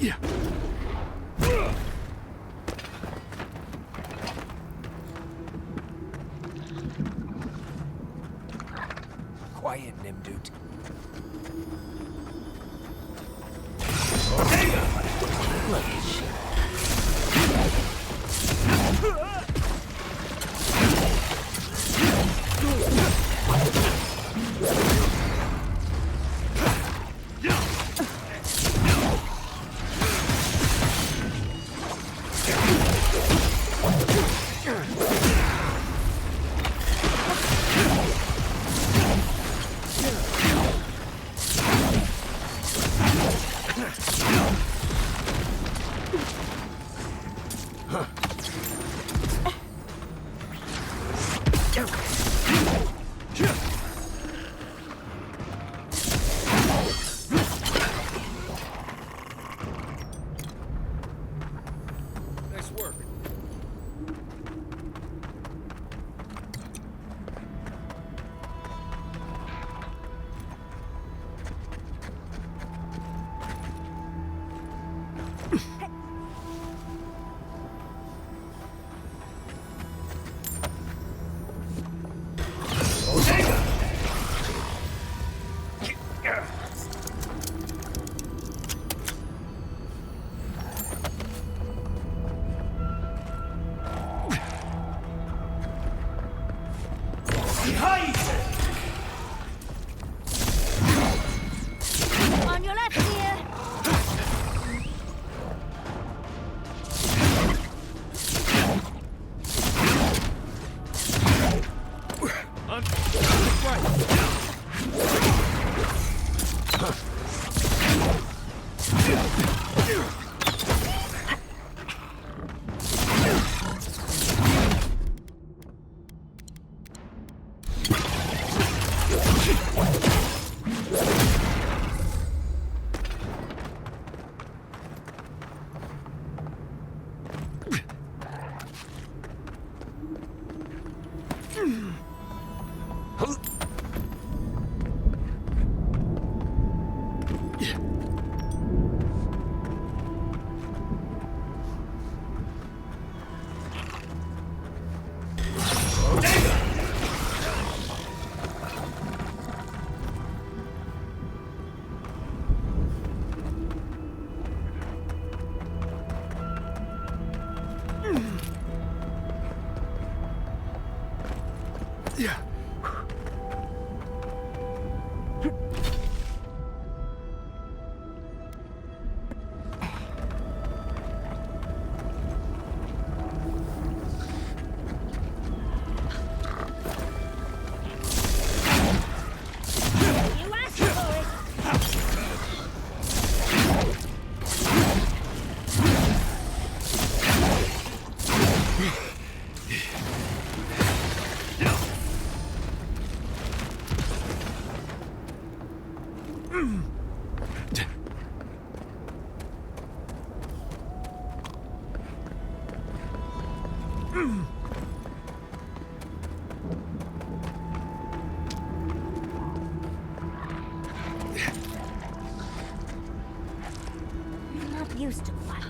Yeah. Quiet, Nimdut. Nice work. On your left here. You're not used to quiet.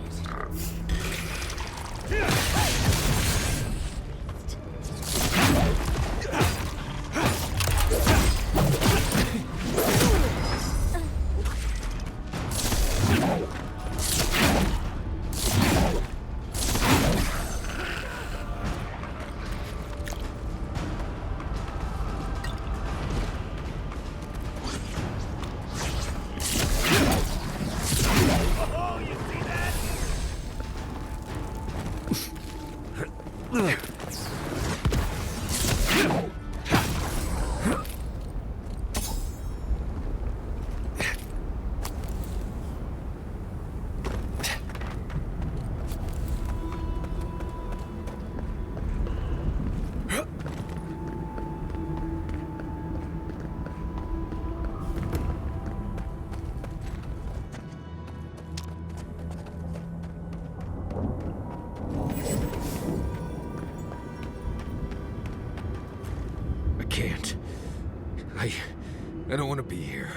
I don't want to be here.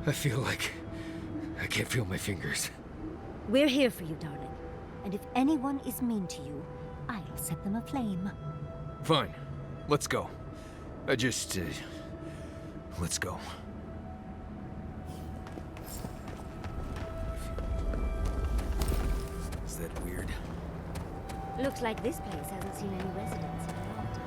I feel like I can't feel my fingers. We're here for you, darling. And if anyone is mean to you, I'll set them aflame. Fine. Let's go. Let's go. Is that weird? Looks like this place hasn't seen any residents in a long time.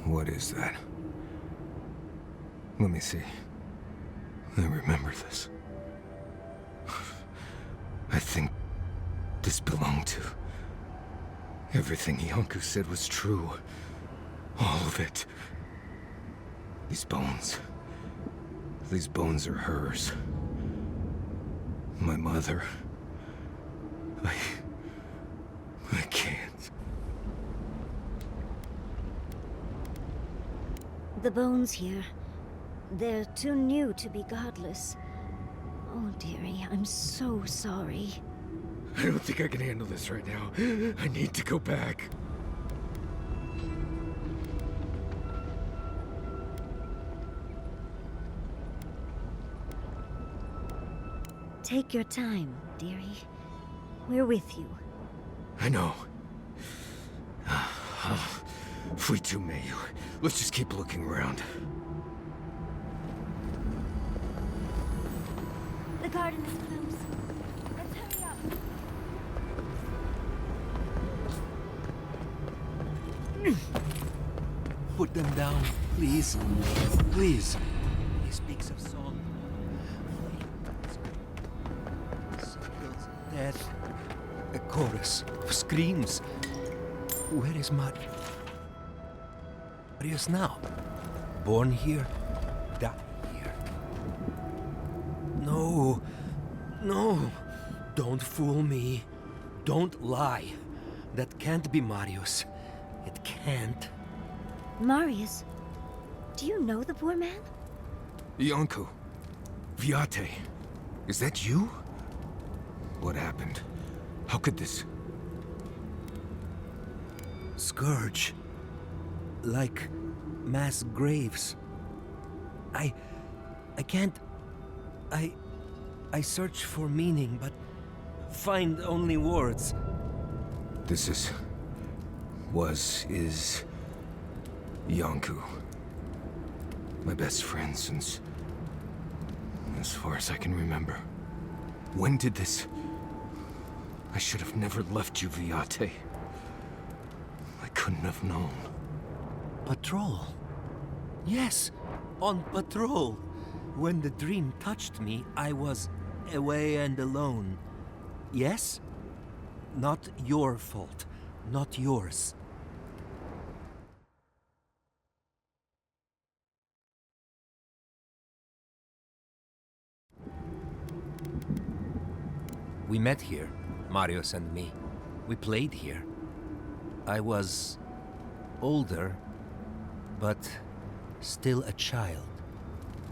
What is that? Let me see. I remember this. I think this belonged to... Everything Yonku said was true. All of it. These bones are hers. My mother. I can't. The bones here, they're too new to be godless. Oh, dearie, I'm so sorry. I don't think I can handle this right now. I need to go back. Take your time, dearie. We're with you. I know. Fui May. Let's just keep looking around. The garden is close. Let's hurry up. Put them down, please. Please. He speaks of song. Circles, death. A chorus of screams. Where is my... Marius now? Born here, die here. No, no, don't fool me. Don't lie. That can't be Marius. It can't. Marius, do you know the poor man? Yonku. Viate. Is that you? What happened? How could this... Scourge. Like mass graves. I can't... I search for meaning, but find only words. This is... is... Yonku. My best friend since... as far as I can remember. When did this... I should have never left you, Viate. I couldn't have known. Patrol. Yes, on patrol. When the dream touched me, I was away and alone. Yes? Not your fault. Not yours. We met here, Marius and me. We played here. I was older, but still a child.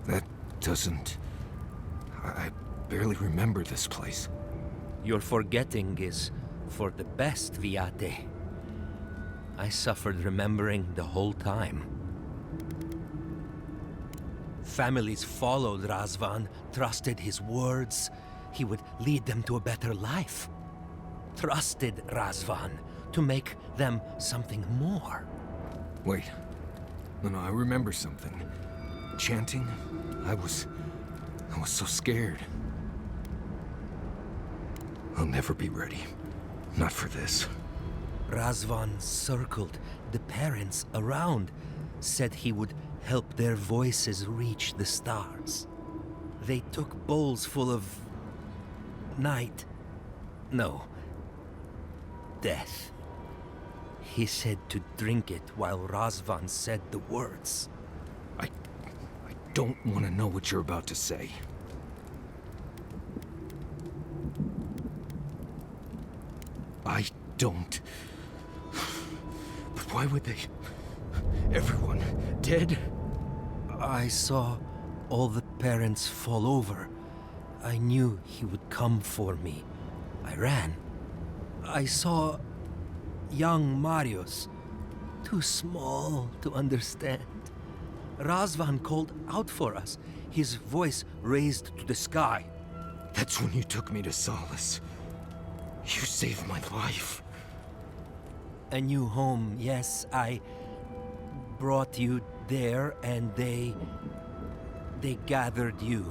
That doesn't... I barely remember this place. Your forgetting is for the best, Viate. I suffered remembering the whole time. Families followed Razvan, trusted his words. He would lead them to a better life. Trusted Razvan to make them something more. Wait. No, I remember something. Chanting? I was so scared. I'll never be ready. Not for this. Razvan circled the parents around, said he would help their voices reach the stars. They took bowls full of... night. No. Death. He said to drink it while Razvan said the words. I don't want to know what you're about to say. I don't. But why would they... Everyone dead? I saw all the parents fall over. I knew he would come for me. I ran. I saw young Marius, too small to understand. Razvan called out for us, his voice raised to the sky. That's when you took me to Solace. You saved my life. A new home, yes, I brought you there and they gathered you.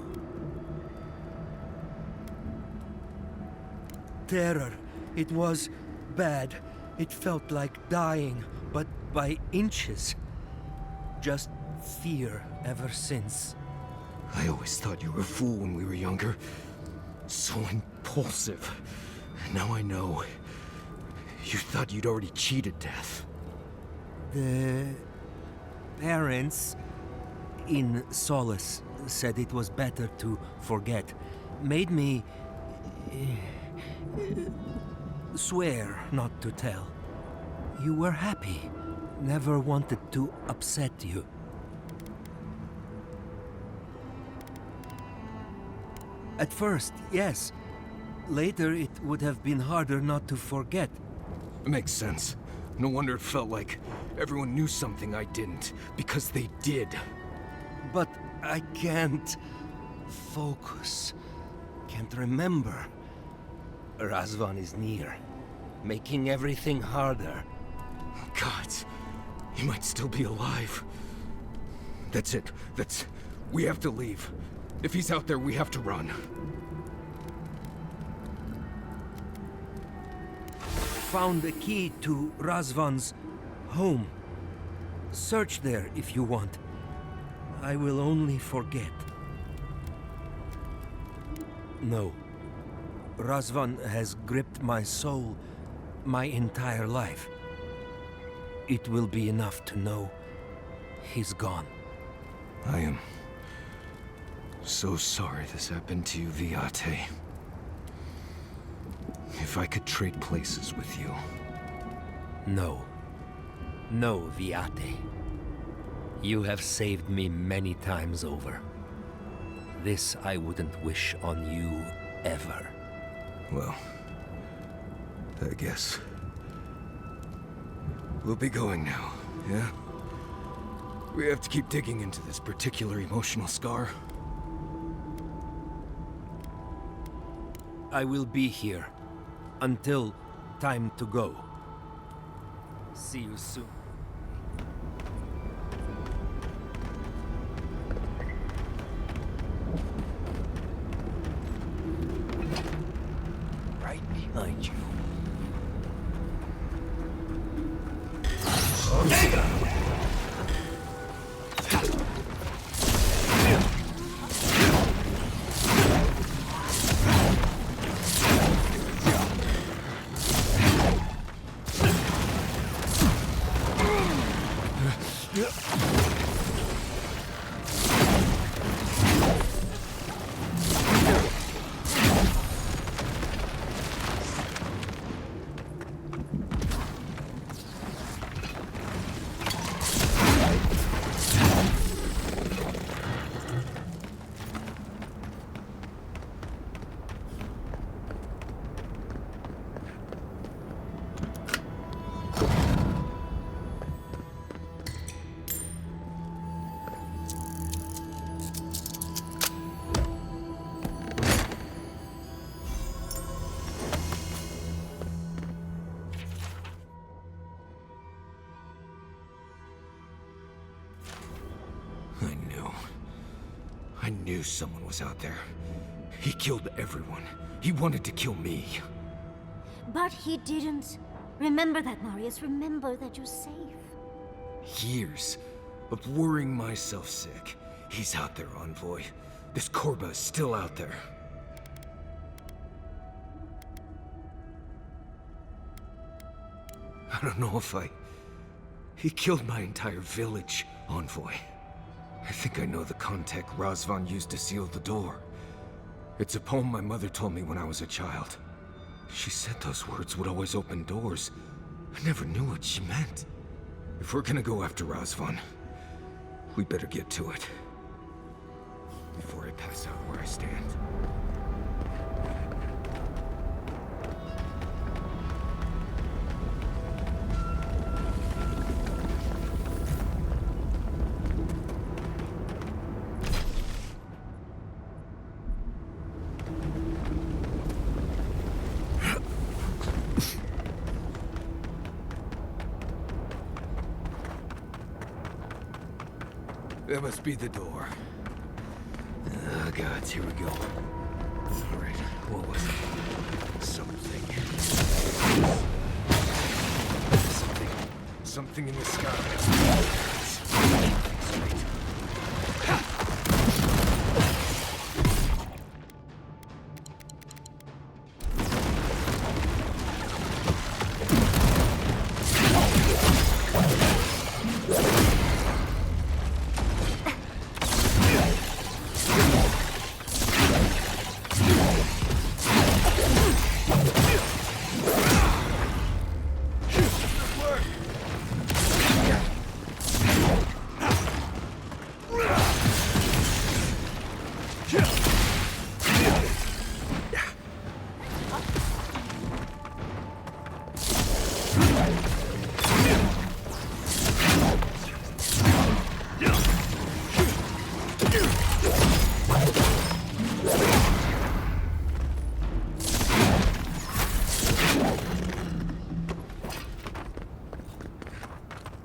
Terror. It was bad. It felt like dying, but by inches. Just fear ever since. I always thought you were a fool when we were younger. So impulsive. Now I know. You thought you'd already cheated death. The parents in Solace said it was better to forget. Made me... swear not to tell. You were happy. Never wanted to upset you. At first, yes. Later, it would have been harder not to forget. It makes sense. No wonder it felt like everyone knew something I didn't, because they did. But I can't focus. Can't remember. Razvan is near, making everything harder. God, he might still be alive. That's it. We have to leave. If he's out there, we have to run. Found a key to Razvan's home. Search there if you want. I will only forget. No. Razvan has gripped my soul my entire life. It will be enough to know He's gone. I am so sorry this happened to you, Viate. If I could trade places with you. No. No, Viate. You have saved me many times over. This I wouldn't wish on you ever. Well, I guess we'll be going now, yeah? We have to keep digging into this particular emotional scar. I will be here until time to go. See you soon. Right behind you. I knew someone was out there. He killed everyone. He wanted to kill me. But he didn't. Remember that, Marius. Remember that you're safe. Years of worrying myself sick. He's out there, envoy. This Korba is still out there. I don't know if He killed my entire village, envoy. I think I know the contact Razvan used to seal the door. It's a poem my mother told me when I was a child. She said those words would always open doors. I never knew what she meant. If we're gonna go after Razvan, we better get to it. Before I pass out where I stand. That must be the door. Oh, gods, here we go. All right, what was it? Something in the sky.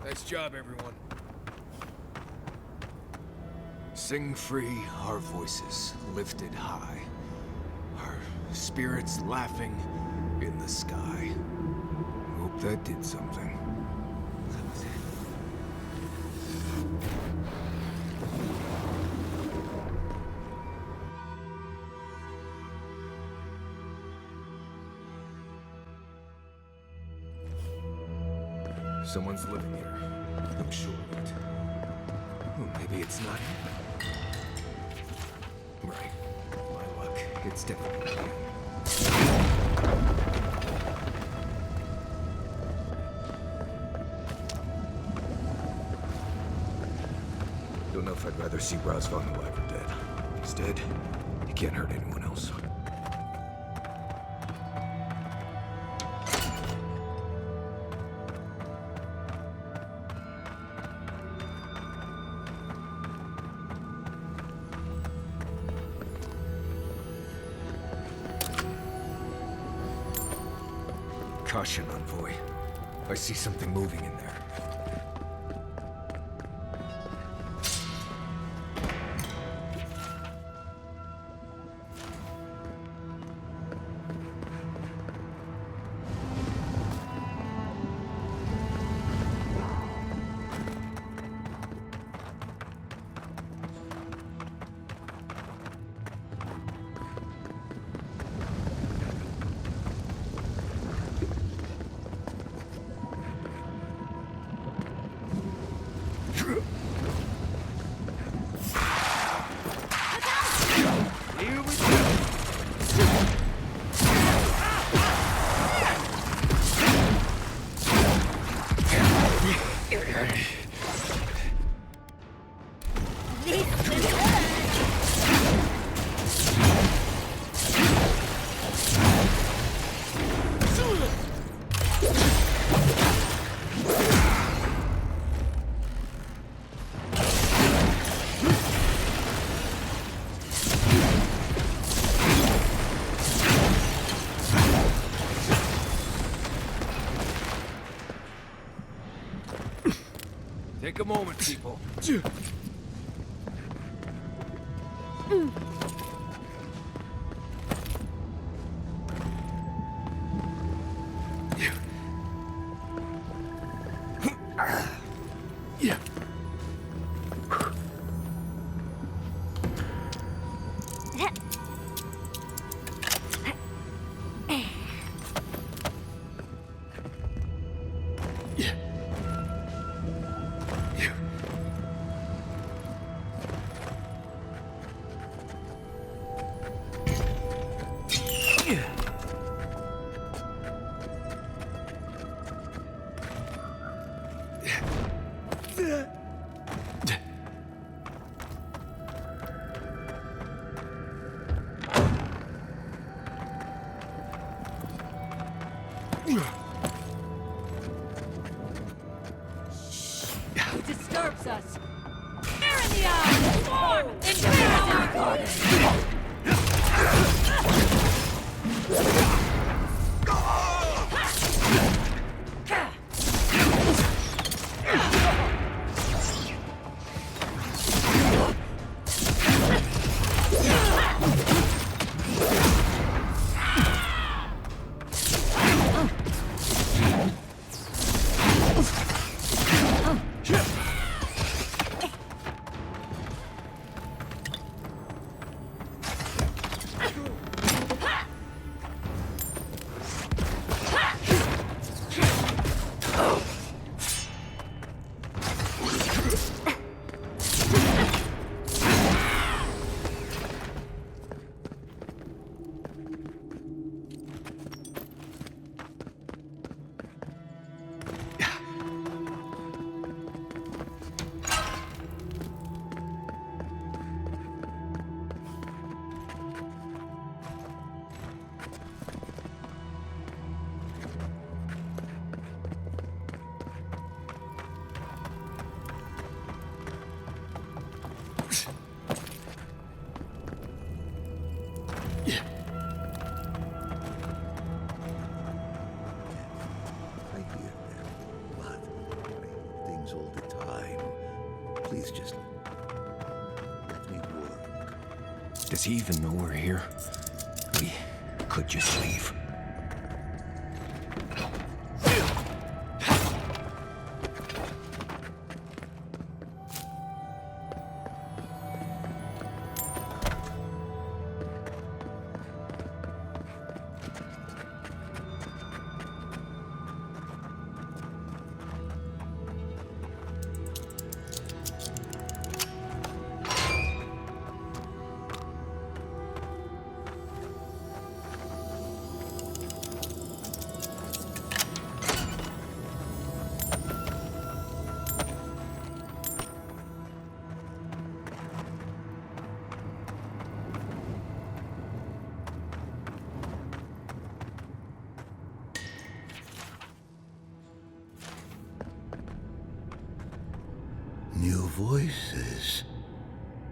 Nice job, everyone. Sing free, our voices lifted high. Our spirits laughing in the sky. Hope that did something. That was it. Someone's living here. I'm sure of it. Maybe it's not him. Right. My luck. It's definitely him. Don't know if I'd rather see Razvan alive or dead. He's dead. He can't hurt anyone else. Caution, envoy. I see something moving in there. Take a moment, people. He disturbs us. Air in the eye! Swarm! Invade our garden! Please just let me work. Does he even know we're here? We could just leave. New voices.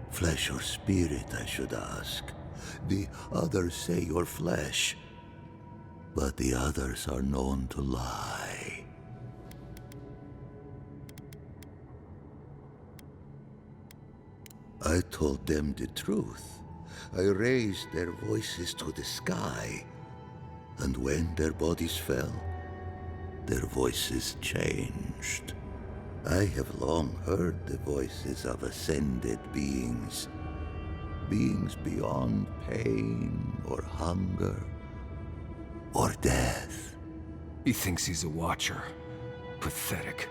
Flesh or spirit, I should ask. The others say you're flesh, but the others are known to lie. I told them the truth. I raised their voices to the sky, and when their bodies fell, their voices changed. I have long heard the voices of ascended beings. Beings beyond pain or hunger or death. He thinks he's a watcher. Pathetic.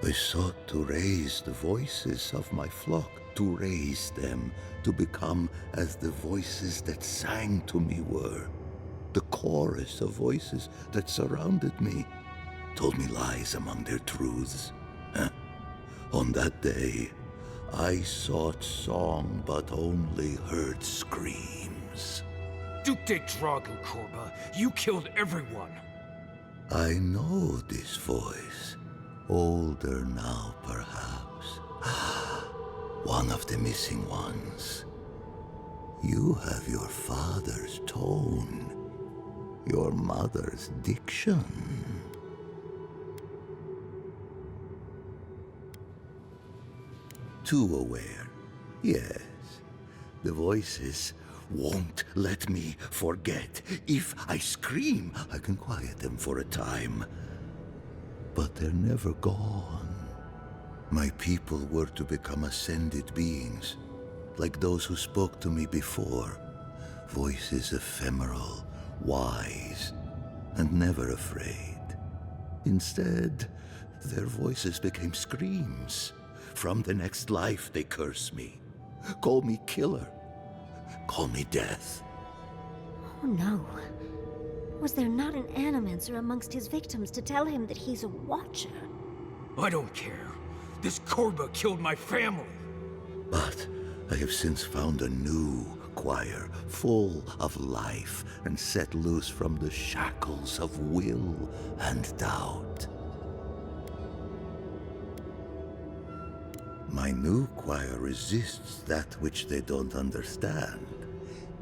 I sought to raise the voices of my flock, to raise them to become as the voices that sang to me were. The chorus of voices that surrounded me told me lies among their truths. On that day, I sought song but only heard screams. Duke de Dragu, Korba, you killed everyone! I know this voice. Older now, perhaps. One of the missing ones. You have your father's tone, your mother's diction. Too aware, yes. The voices won't let me forget. If I scream, I can quiet them for a time. But they're never gone. My people were to become ascended beings, like those who spoke to me before. Voices ephemeral, wise, and never afraid. Instead, their voices became screams. From the next life, they curse me. Call me killer. Call me death. Oh no. Was there not an animancer amongst his victims to tell him that he's a watcher? I don't care. This Korba killed my family. But I have since found a new choir, full of life, and set loose from the shackles of will and doubt. My new choir resists that which they don't understand.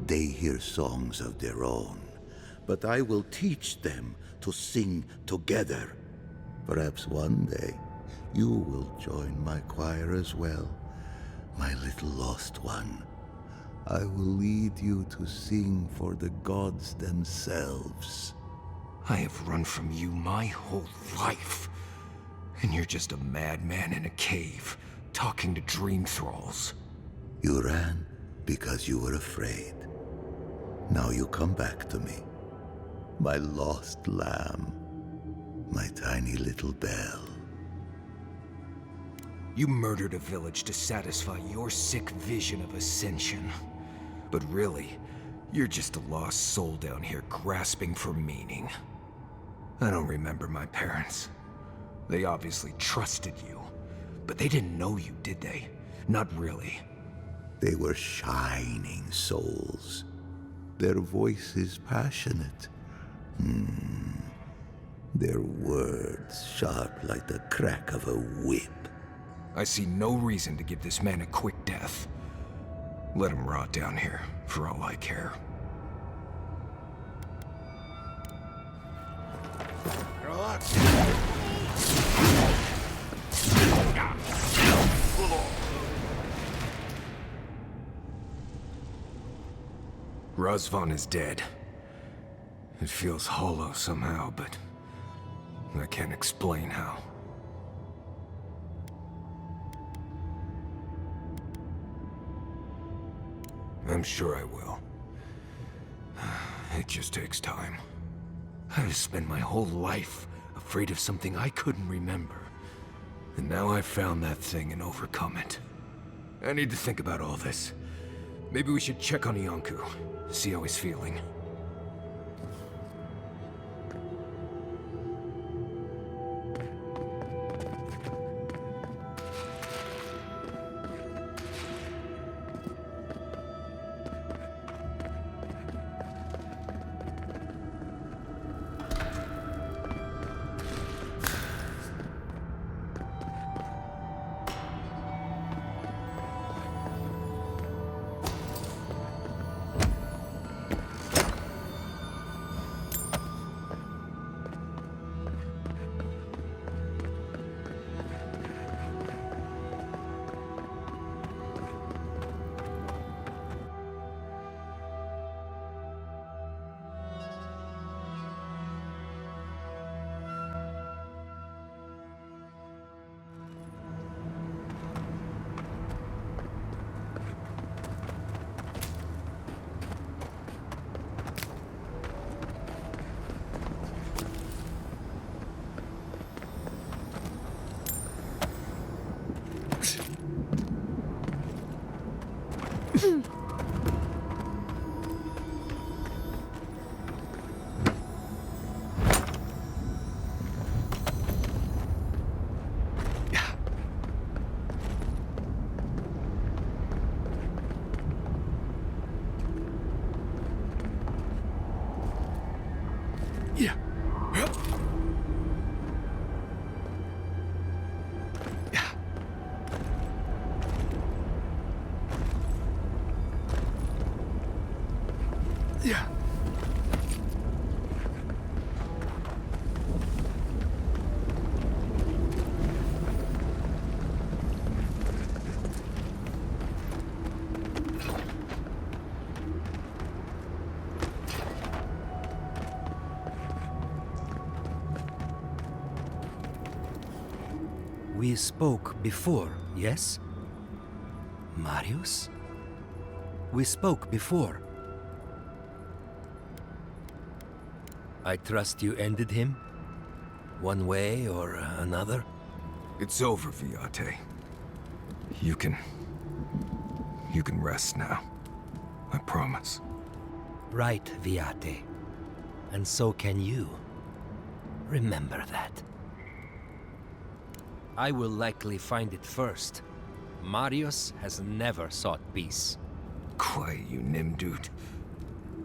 They hear songs of their own, but I will teach them to sing together. Perhaps one day you will join my choir as well, my little lost one. I will lead you to sing for the gods themselves. I have run from you my whole life, and you're just a madman in a cave, talking to dream thralls. You ran because you were afraid. Now you come back to me, my lost lamb, my tiny little bell. You murdered a village to satisfy your sick vision of ascension. But really, you're just a lost soul down here grasping for meaning. I don't remember my parents. They obviously trusted you. But they didn't know you, did they? Not really. They were shining souls. Their voices passionate. Their words sharp like the crack of a whip. I see no reason to give this man a quick death. Let him rot down here, for all I care. Relax. Razvan is dead. It feels hollow somehow, but I can't explain how. I'm sure I will. It just takes time. I've spent my whole life afraid of something I couldn't remember. And now I've found that thing and overcome it. I need to think about all this. Maybe we should check on Iancu, see how he's feeling. We spoke before, yes? Marius? We spoke before. I trust you ended him? One way or another? It's over, Viate. You can rest now. I promise. Right, Viate. And so can you. Remember that. I will likely find it first. Marius has never sought peace. Quiet, you Nimdude.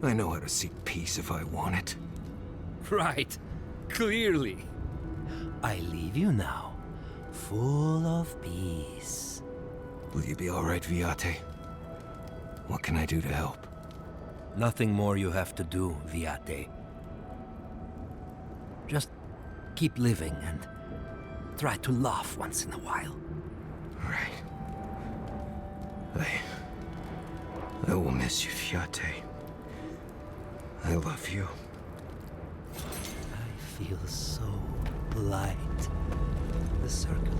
I know how to seek peace if I want it. Right. Clearly. I leave you now, full of peace. Will you be all right, Viate? What can I do to help? Nothing more you have to do, Viate. Just keep living and try to laugh once in a while. Right. I will miss you, Viate. I love you. I feel so light. The circle.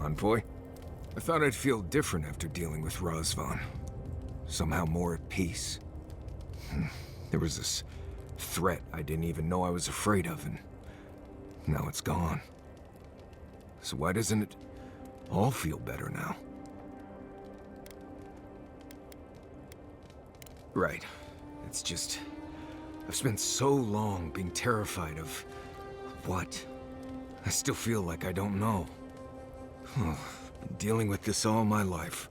Envoy? I thought I'd feel different after dealing with Razvan. Somehow more at peace. There was this threat I didn't even know I was afraid of, and now it's gone. So why doesn't it all feel better now? Right. It's just... I've spent so long being terrified of... what? I still feel like I don't know. Been dealing with this all my life.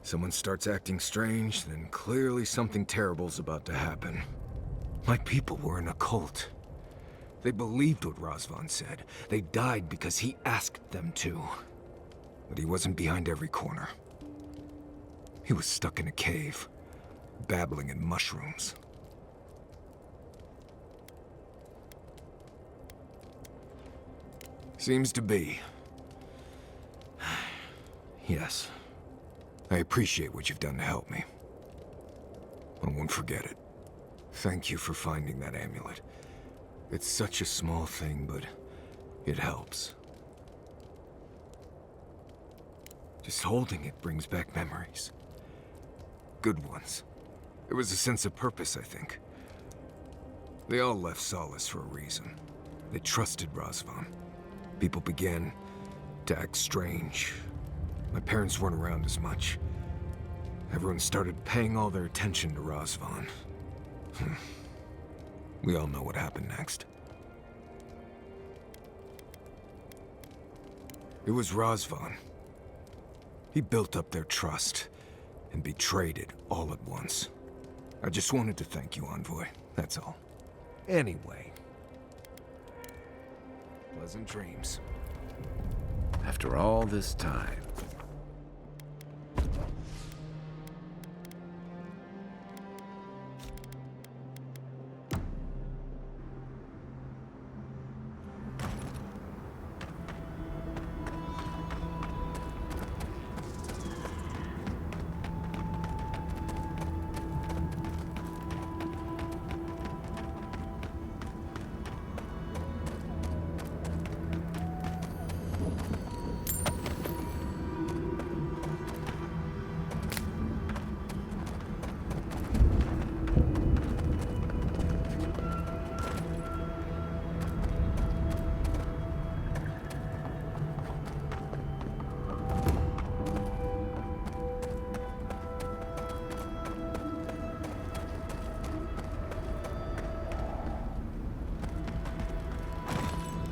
Someone starts acting strange, then clearly something terrible's about to happen. My people were in a cult. They believed what Razvan said. They died because he asked them to. But he wasn't behind every corner. He was stuck in a cave, babbling in mushrooms. Seems to be. Yes. I appreciate what you've done to help me. I won't forget it. Thank you for finding that amulet. It's such a small thing, but it helps. Just holding it brings back memories. Good ones. There was a sense of purpose, I think. They all left Solace for a reason. They trusted Razvan. People began to act strange. My parents weren't around as much. Everyone started paying all their attention to Razvan. We all know what happened next. It was Razvan. He built up their trust and betrayed it all at once. I just wanted to thank you, Envoy. That's all. Anyway. Pleasant dreams. After all this time.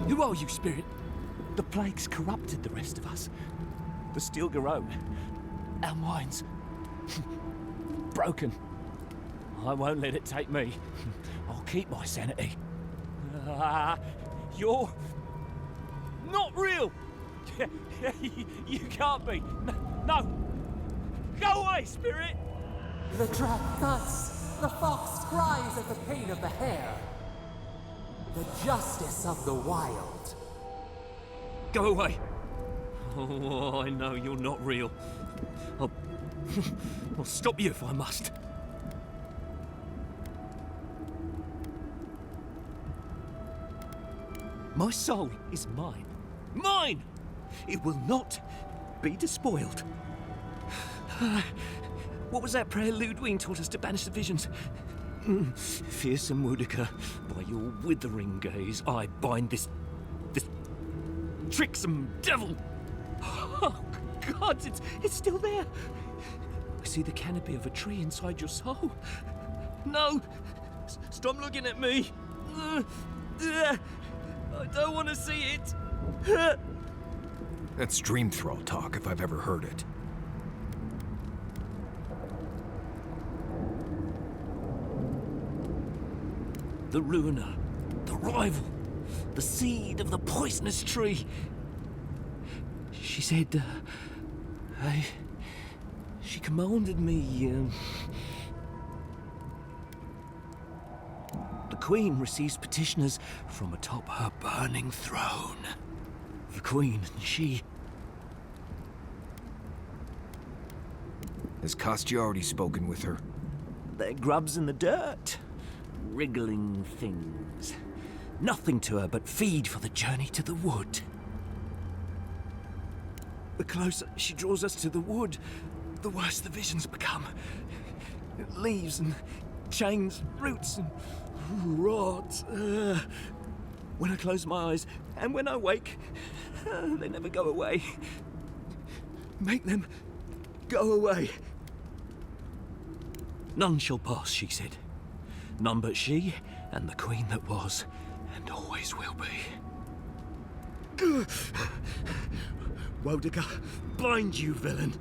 Who are you, Spirit? The plague's corrupted the rest of us. The steel garrote. Our minds. Broken. I won't let it take me. I'll keep my sanity. You're... not real! You can't be. No! Go away, Spirit! The trap thuds. The fox cries at the pain of the hare. The justice of the wild. Go away! Oh, I know you're not real. I'll stop you if I must. My soul is mine. Mine! It will not be despoiled. What was that prayer Ludwig taught us to banish the visions? Fearsome Wudiker, by your withering gaze, I bind this tricksome devil. Oh, God, it's still there. I see the canopy of a tree inside your soul. No! Stop looking at me. I don't want to see it. That's Dream Thrall talk, if I've ever heard it. The ruiner, the rival, the seed of the poisonous tree. She said, she commanded me, the Queen receives petitioners from atop her burning throne. The Queen, she... Has Kostya already spoken with her? They're grubs in the dirt. Wriggling things. Nothing to her but feed for the journey to the wood. The closer she draws us to the wood, the worse the visions become. Leaves and chains, roots and rods. When I close my eyes and when I wake, they never go away. Make them go away. None shall pass, she said. None but she and the Queen that was and always will be. Wudiker, bind you, villain!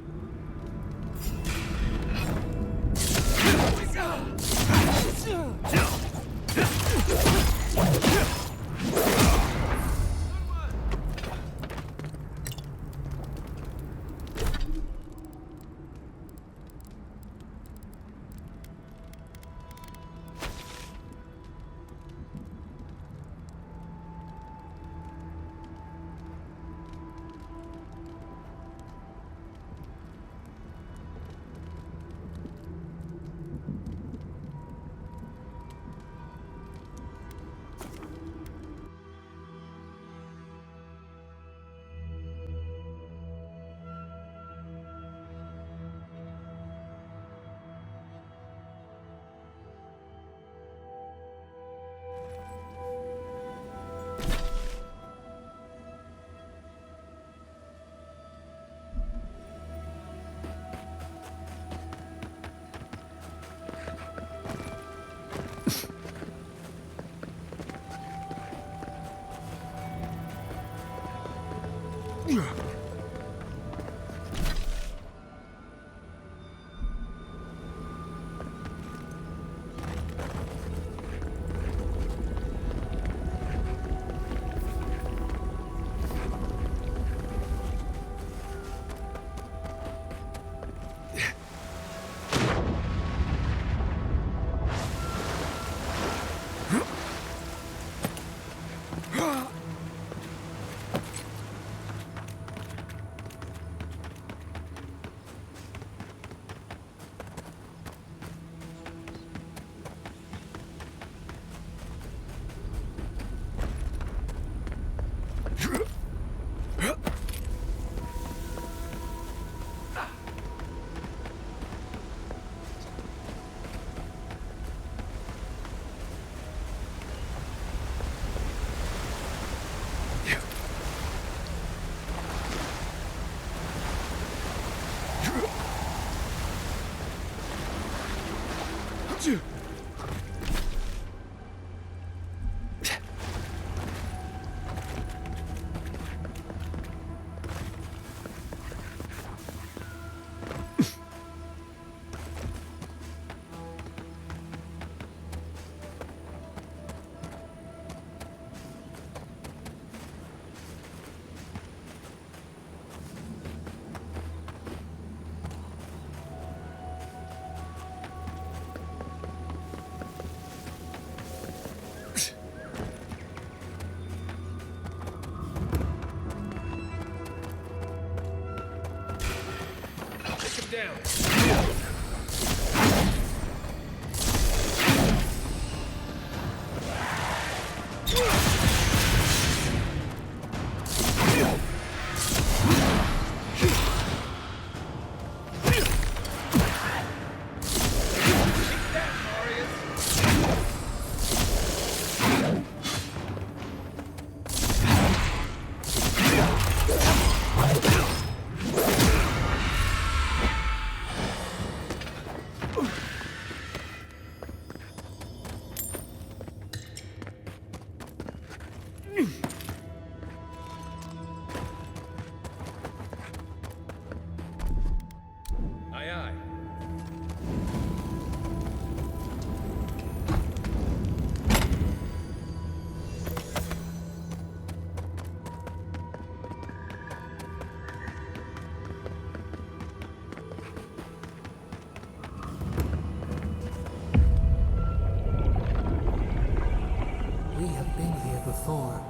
before.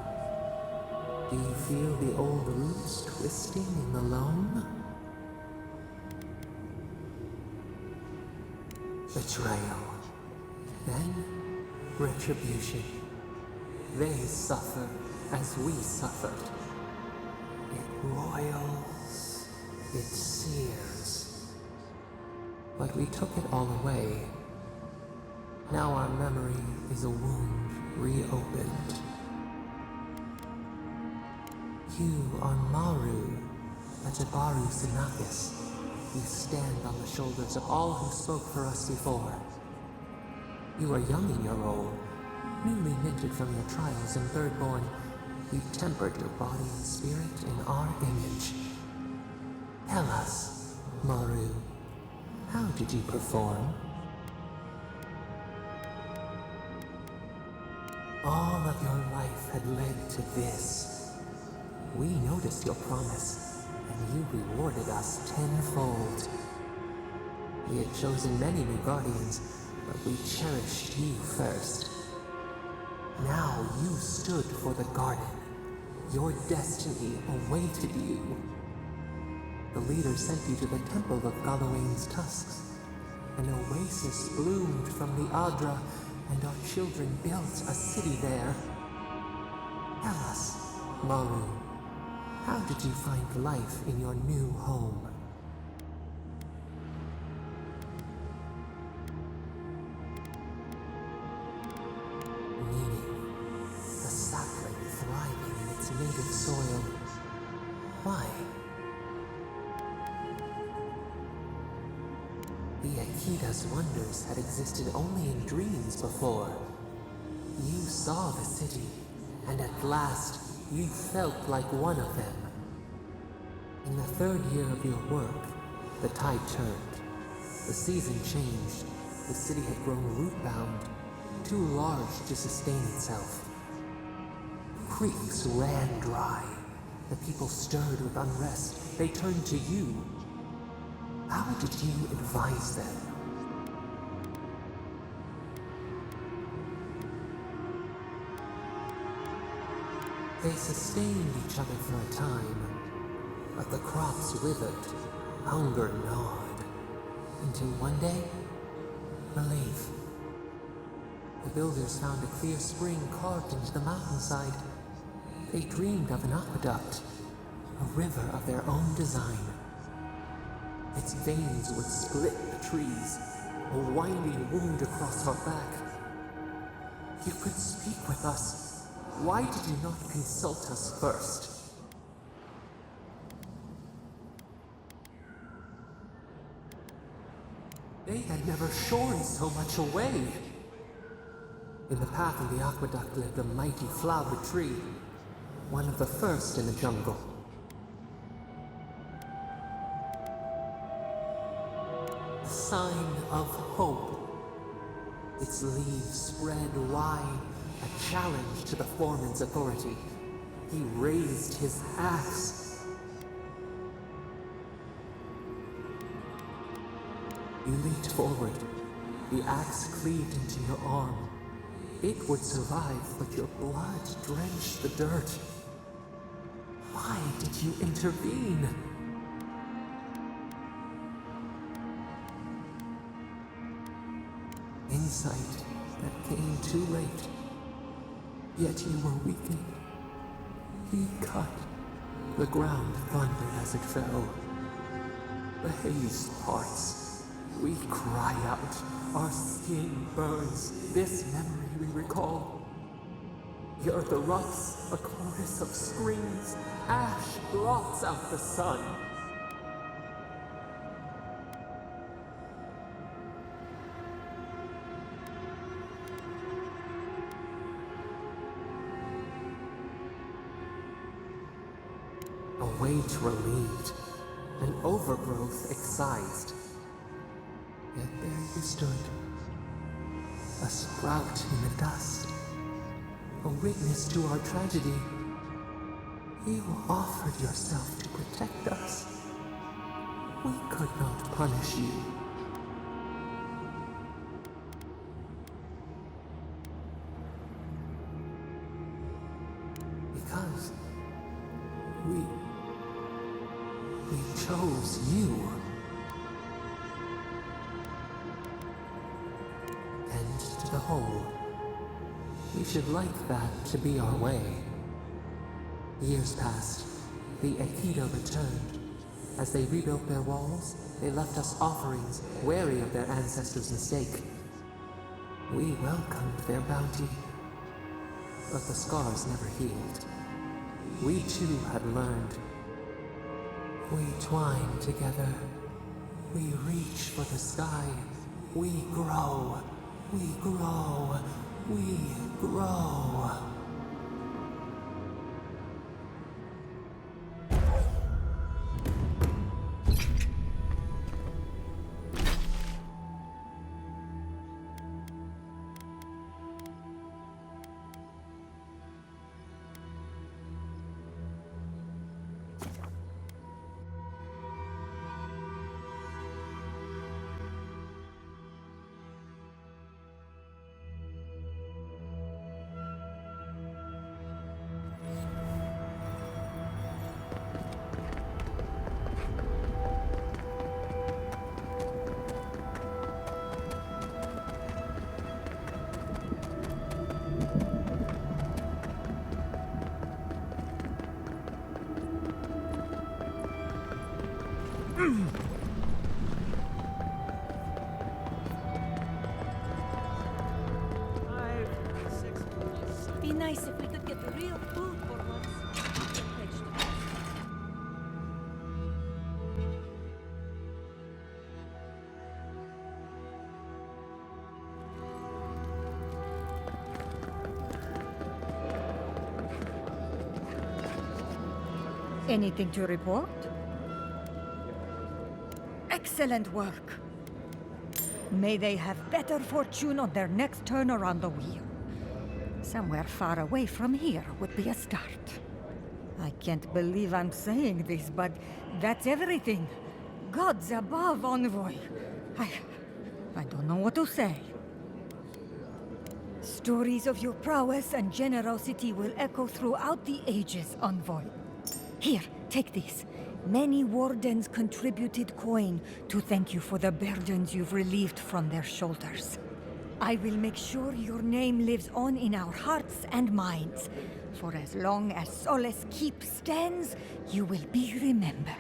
Do you feel the old roots twisting in the loam? Betrayal. Then, retribution. They suffer as we suffered. It roils, it sears. But we took it all away. Now our memory is a wound reopened. You are Maru, Atabaru Sinakis. You stand on the shoulders of all who spoke for us before. You are young in your role, newly minted from your trials in Thirdborn. You tempered your body and spirit in our image. Tell us, Maru, how did you perform? All of your life had led to this. We noticed your promise, and you rewarded us tenfold. We had chosen many new guardians, but we cherished you first. Now you stood for the garden. Your destiny awaited you. The leader sent you to the temple of Galawain's Tusks. An oasis bloomed from the Aedyr, and our children built a city there. Tell us, Maru, how did you find life in your new home? Meaning, the sapling thriving in its native soil. Why? The Aedyr's wonders had existed only in dreams before. You saw the city, and at last, you felt like one of them. In the third year of your work, the tide turned. The season changed. The city had grown root-bound, too large to sustain itself. Creeks ran dry. The people stirred with unrest. They turned to you. How did you advise them? They sustained each other for a time, but the crops withered, hunger gnawed, until one day, relief. The builders found a clear spring carved into the mountainside. They dreamed of an aqueduct, a river of their own design. Its veins would split the trees, a winding wound across our back. You could speak with us. Why did you not consult us first? They had never shorn so much away. In the path of the aqueduct lived a mighty flower tree, one of the first in the jungle. A sign of hope. Its leaves spread wide, a challenge to the foreman's authority. He raised his axe. You leaped forward. The axe cleaved into your arm. It would survive, but your blood drenched the dirt. Why did you intervene? Insight that came too late. Yet you were weakened. He cut. The ground thundered as it fell. The haze parts. We cry out. Our skin burns. This memory we recall. The earth erupts, a chorus of screams. Ash blots out the sun. A weight relieved, an overgrowth excised. Yet there you stood, a sprout in the dust, a witness to our tragedy. You offered yourself to protect us. We could not punish you. Because we chose you. And to the whole, we should like that to be our way. Years passed. The Aedyr returned. As they rebuilt their walls, they left us offerings, wary of their ancestors' mistake. We welcomed their bounty, but the scars never healed. We too had learned. We twine together. We reach for the sky. We grow. We grow. We grow. Be nice if we could get the real food for once. Anything to report? Excellent work. May they have better fortune on their next turn around the wheel. Somewhere far away from here would be a start. I can't believe I'm saying this, but that's everything. Gods above, envoy. I don't know what to say. Stories of your prowess and generosity will echo throughout the ages, envoy. Here, take this. Many wardens contributed coin to thank you for the burdens you've relieved from their shoulders. I will make sure your name lives on in our hearts and minds. For as long as Solace Keep stands, you will be remembered.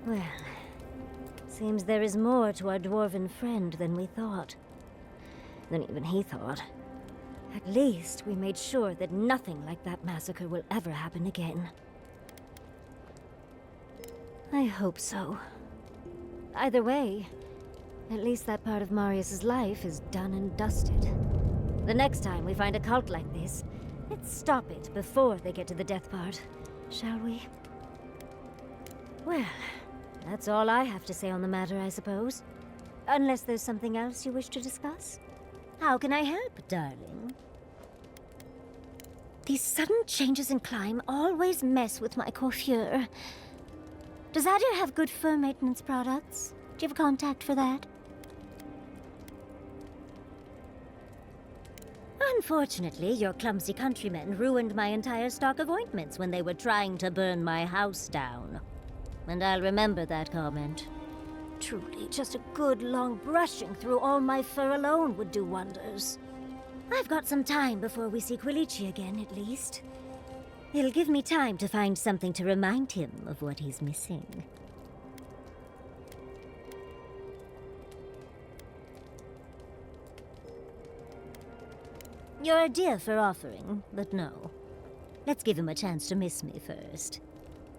Well, seems there is more to our dwarven friend than we thought. Than even he thought. At least we made sure that nothing like that massacre will ever happen again. I hope so. Either way, at least that part of Marius's life is done and dusted. The next time we find a cult like this, let's stop it before they get to the death part, shall we? Well, that's all I have to say on the matter, I suppose. Unless there's something else you wish to discuss? How can I help, darling? These sudden changes in climate always mess with my coiffure. Does Aedyr have good fur maintenance products? Do you have a contact for that? Unfortunately, your clumsy countrymen ruined my entire stock of ointments when they were trying to burn my house down. And I'll remember that comment. Truly, just a good long brushing through all my fur alone would do wonders. I've got some time before we see Quilici again, at least. It'll give me time to find something to remind him of what he's missing. You're a dear for offering, but no. Let's give him a chance to miss me first.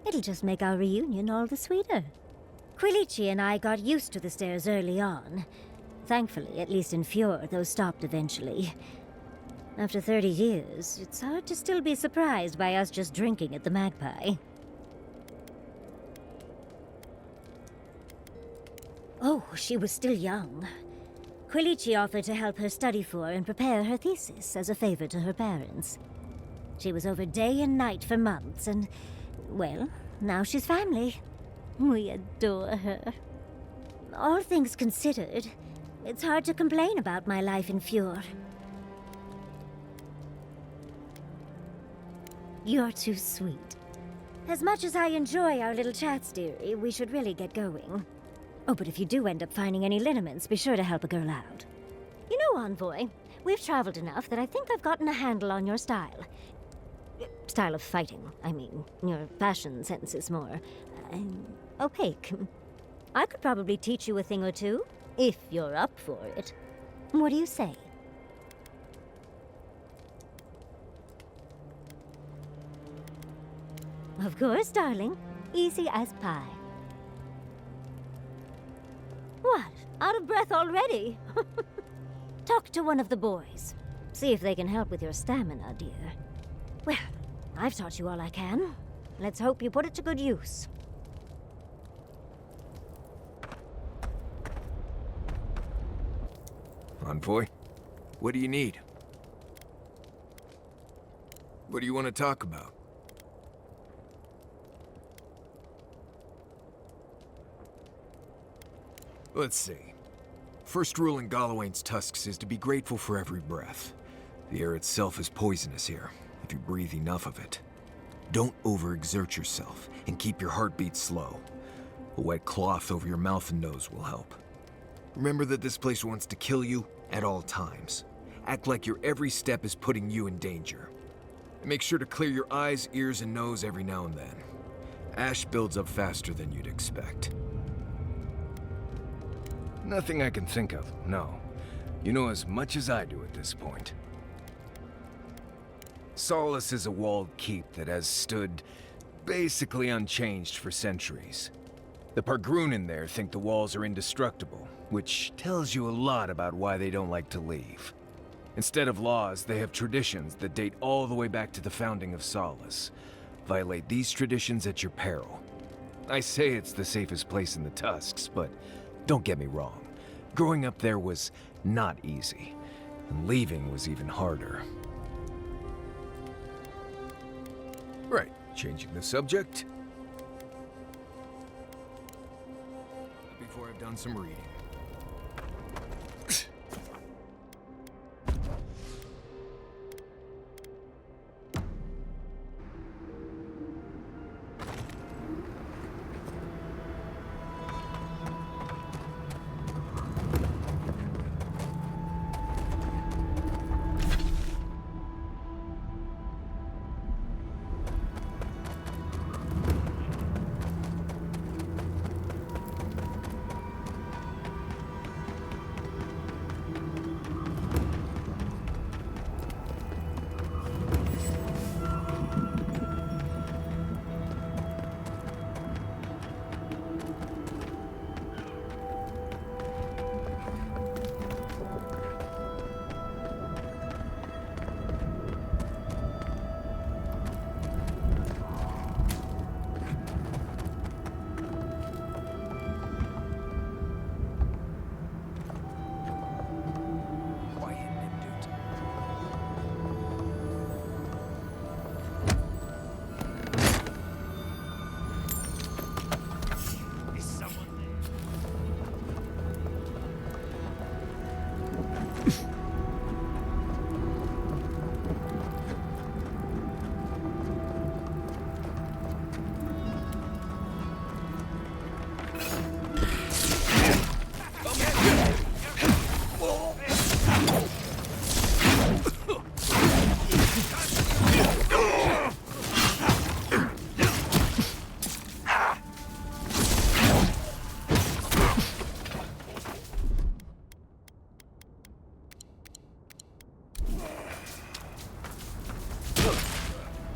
It'll just make our reunion all the sweeter. Quilici and I got used to the stairs early on. Thankfully, at least in Fjord, those stopped eventually. After 30 years, it's hard to still be surprised by us just drinking at the Magpie. Oh, she was still young. Quilici offered to help her study for and prepare her thesis as a favor to her parents. She was over day and night for months, and, well, now she's family. We adore her. All things considered, it's hard to complain about my life in Fjord. You're too sweet. As much as I enjoy our little chats, dearie, we should really get going. Oh, but if you do end up finding any liniments, be sure to help a girl out. You know, Envoy, we've traveled enough that I think I've gotten a handle on your style. Style of fighting, I mean. Your fashion sense is more opaque. I could probably teach you a thing or two, if you're up for it. What do you say? Of course, darling. Easy as pie. What? Out of breath already? Talk to one of the boys. See if they can help with your stamina, dear. Well, I've taught you all I can. Let's hope you put it to good use. Envoy, what do you need? What do you want to talk about? Let's see. First rule in Galawain's Tusks is to be grateful for every breath. The air itself is poisonous here, if you breathe enough of it. Don't overexert yourself, and keep your heartbeat slow. A wet cloth over your mouth and nose will help. Remember that this place wants to kill you at all times. Act like your every step is putting you in danger. And make sure to clear your eyes, ears, and nose every now and then. Ash builds up faster than you'd expect. Nothing I can think of, no. You know as much as I do at this point. Solace is a walled keep that has stood basically unchanged for centuries. The Pargroon in there think the walls are indestructible, which tells you a lot about why they don't like to leave. Instead of laws, they have traditions that date all the way back to the founding of Solace. Violate these traditions at your peril. I say it's the safest place in the Tusks, but don't get me wrong. Growing up there was not easy, and leaving was even harder. Right, changing the subject. Before I've done some reading.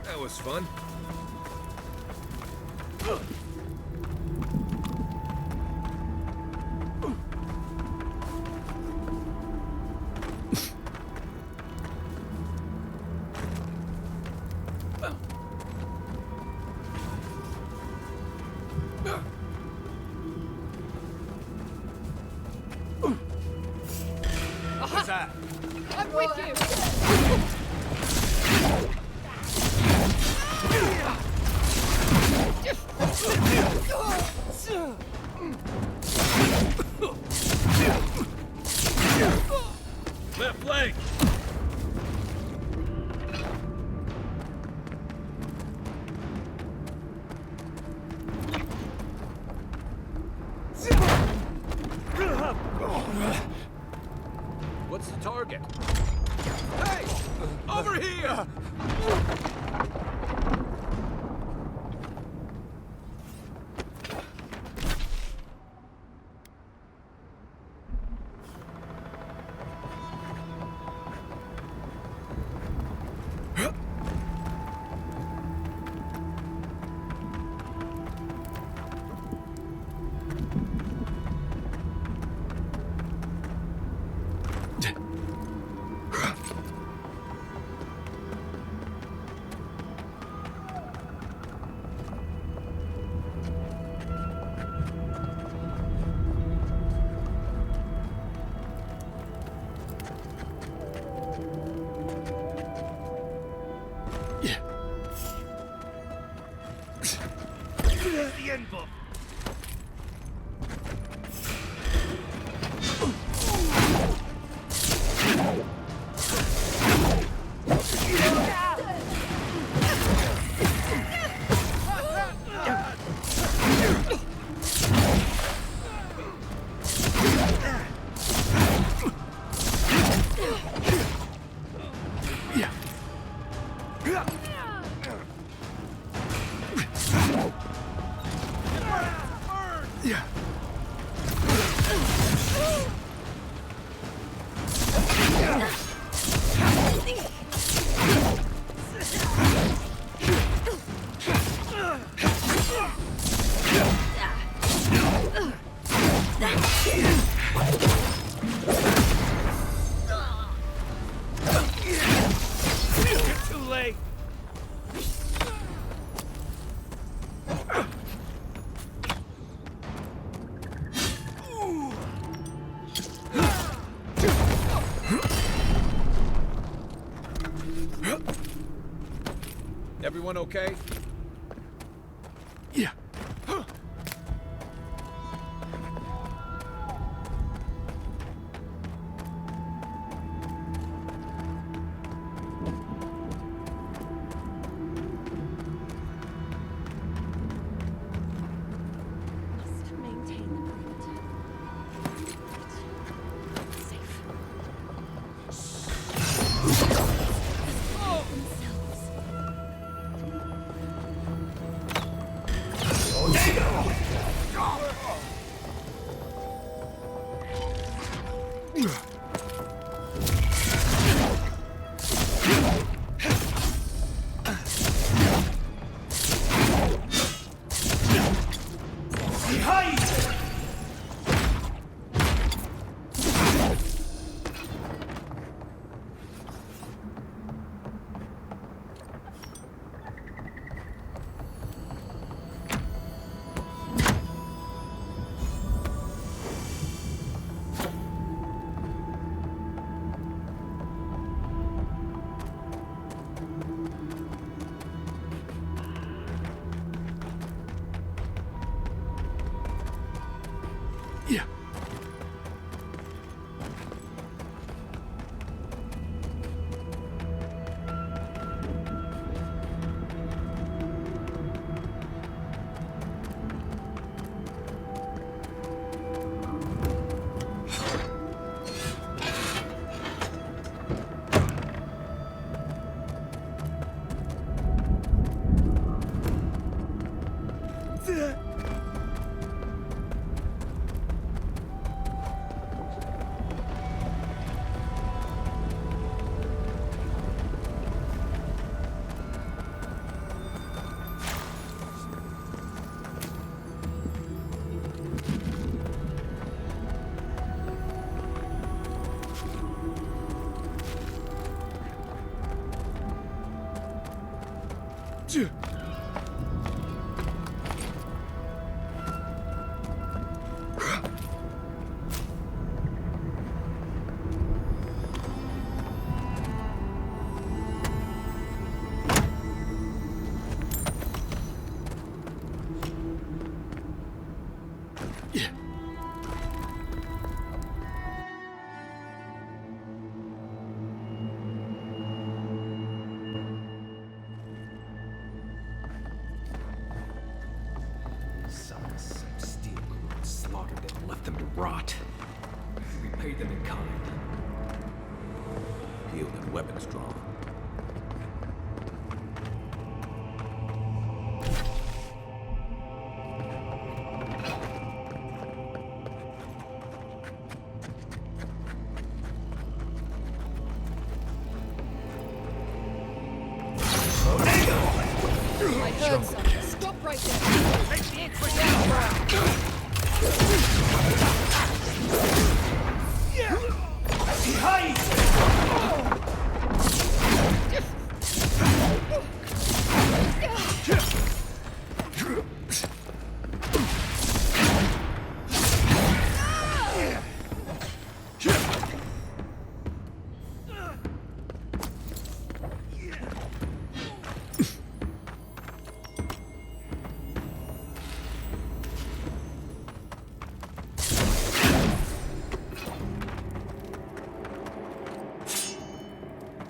That was fun. What's that? I'm with you! Left leg! What's the target? Hey! Over here! The envoy! Everyone okay? Yeah. Must maintain the perimeter. Safe. Oh, themselves. Yeah. Slaughtered them, left them to rot. We paid them in kind. Healed and weapons drawn. I heard something. Stop right there. Take the Inquisition down.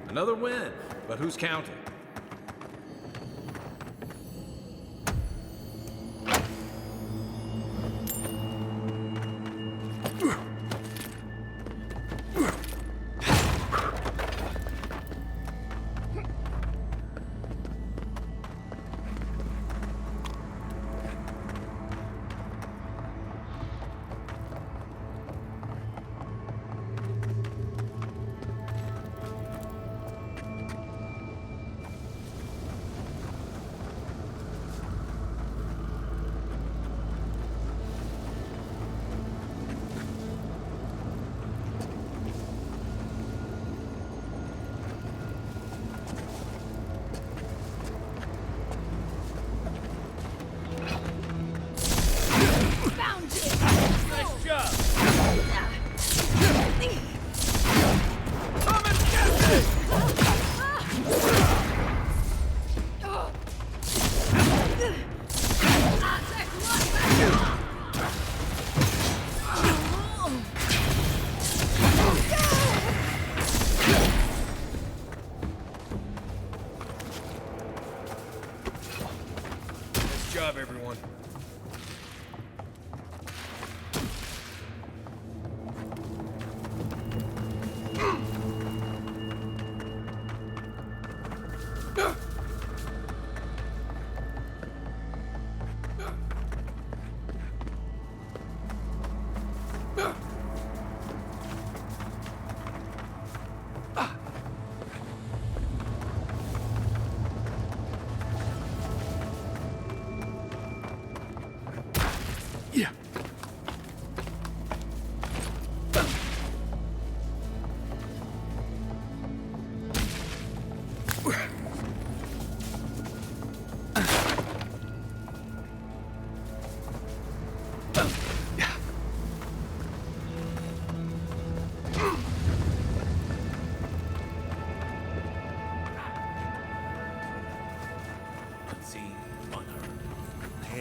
Another win, but who's counting?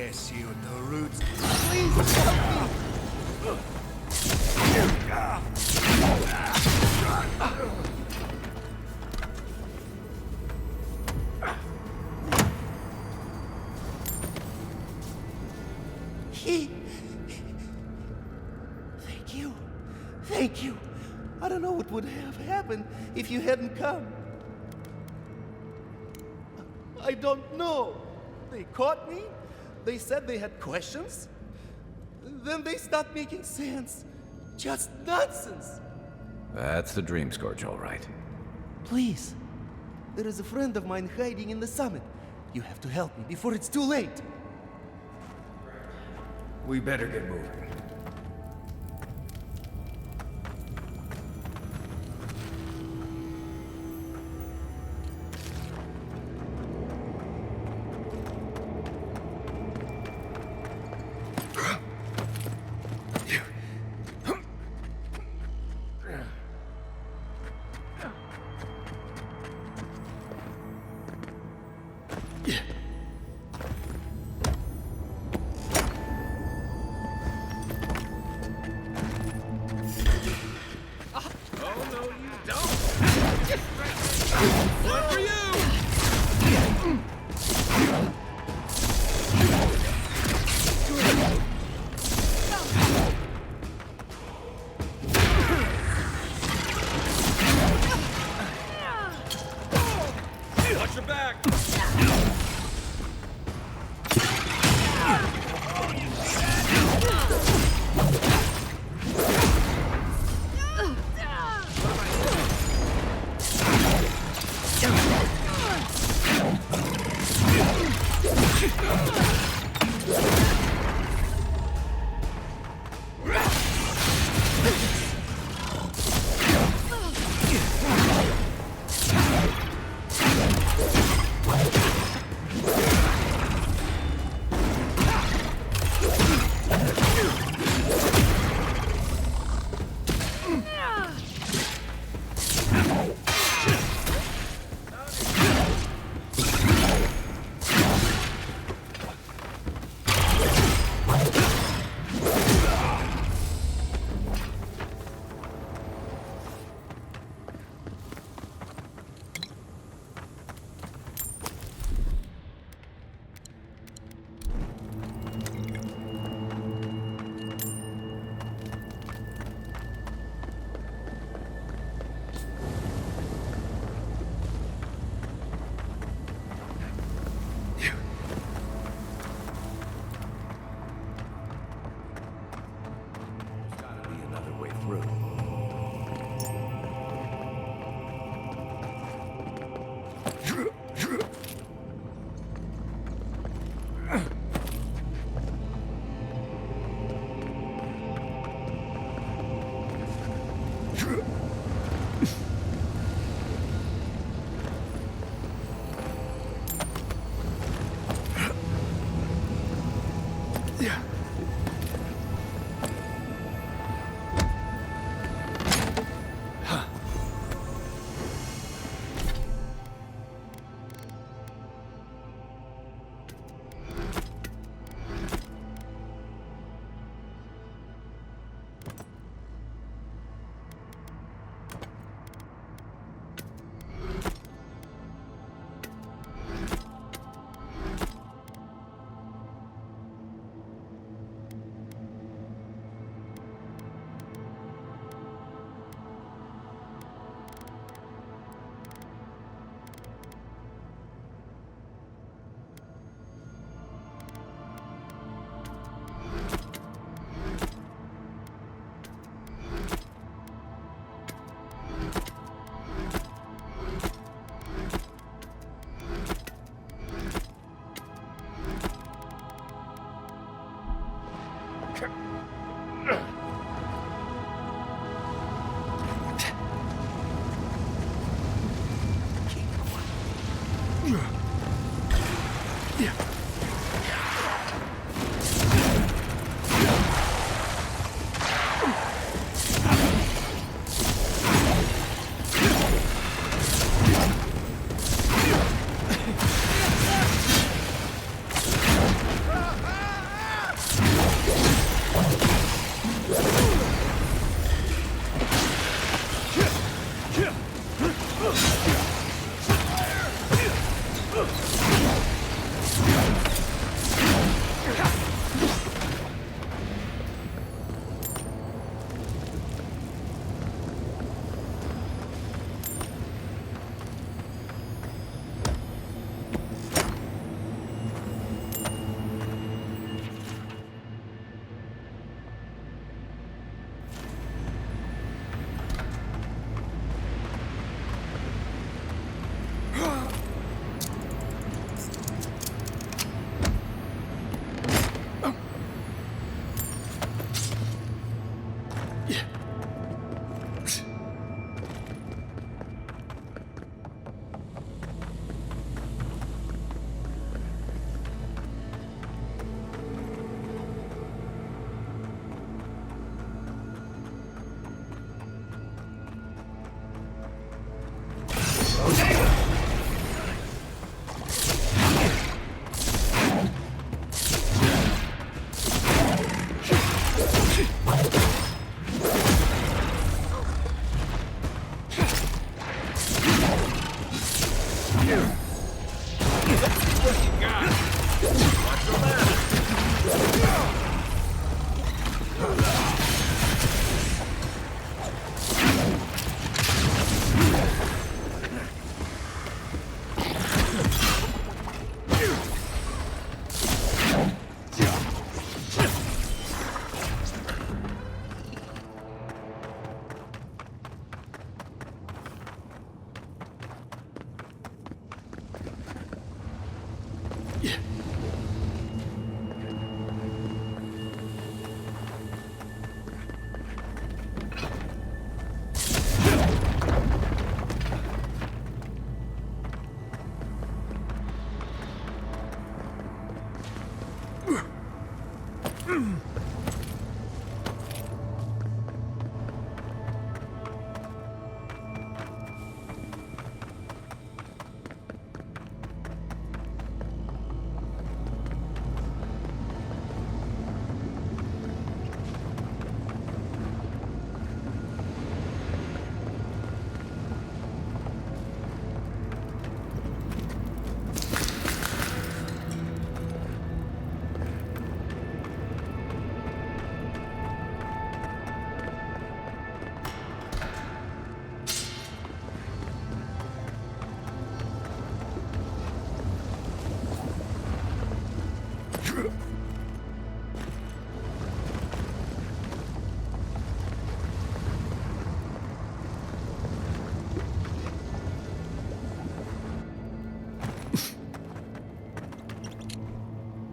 Yes, you at the roots. Please help Thank you. Thank you. I don't know what would have happened if you hadn't come. I don't know. They caught me. They said they had questions. Then they stopped making sense. Just nonsense. That's the Dream Scourge, all right. Please. There is a friend of mine hiding in the summit. You have to help me before it's too late. We better get moving.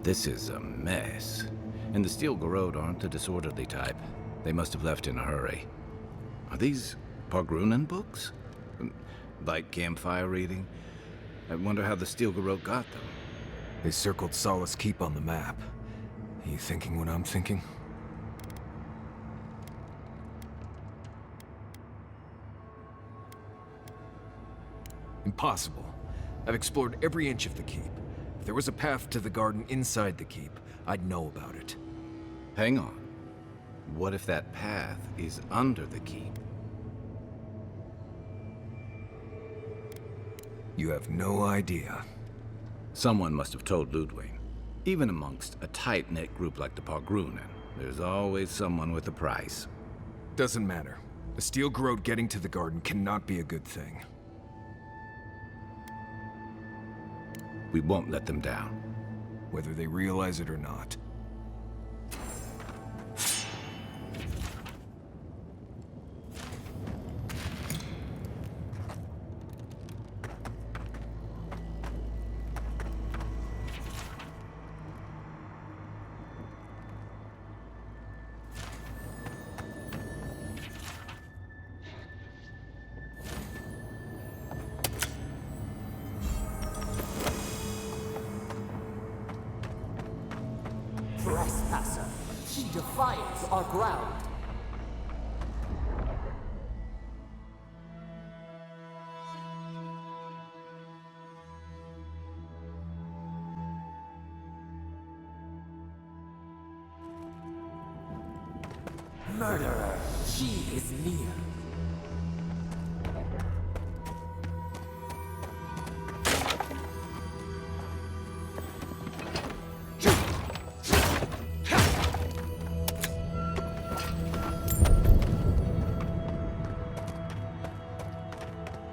This is a mess. And the Steel Garrod aren't the disorderly type. They must have left in a hurry. Are these Pargrunen books? Like campfire reading? I wonder how the Steel Garrod got them. They circled Solace Keep on the map. Are you thinking what I'm thinking? Impossible. I've explored every inch of the keep. If there was a path to the garden inside the keep, I'd know about it. Hang on. What if that path is under the keep? You have no idea. Someone must have told Ludwig. Even amongst a tight-knit group like the Pargrunen, there's always someone with a price. Doesn't matter. The Steel Garrod getting to the garden cannot be a good thing. We won't let them down. Whether they realize it or not. Trespasser, she defiles our ground. Murderer, she is near.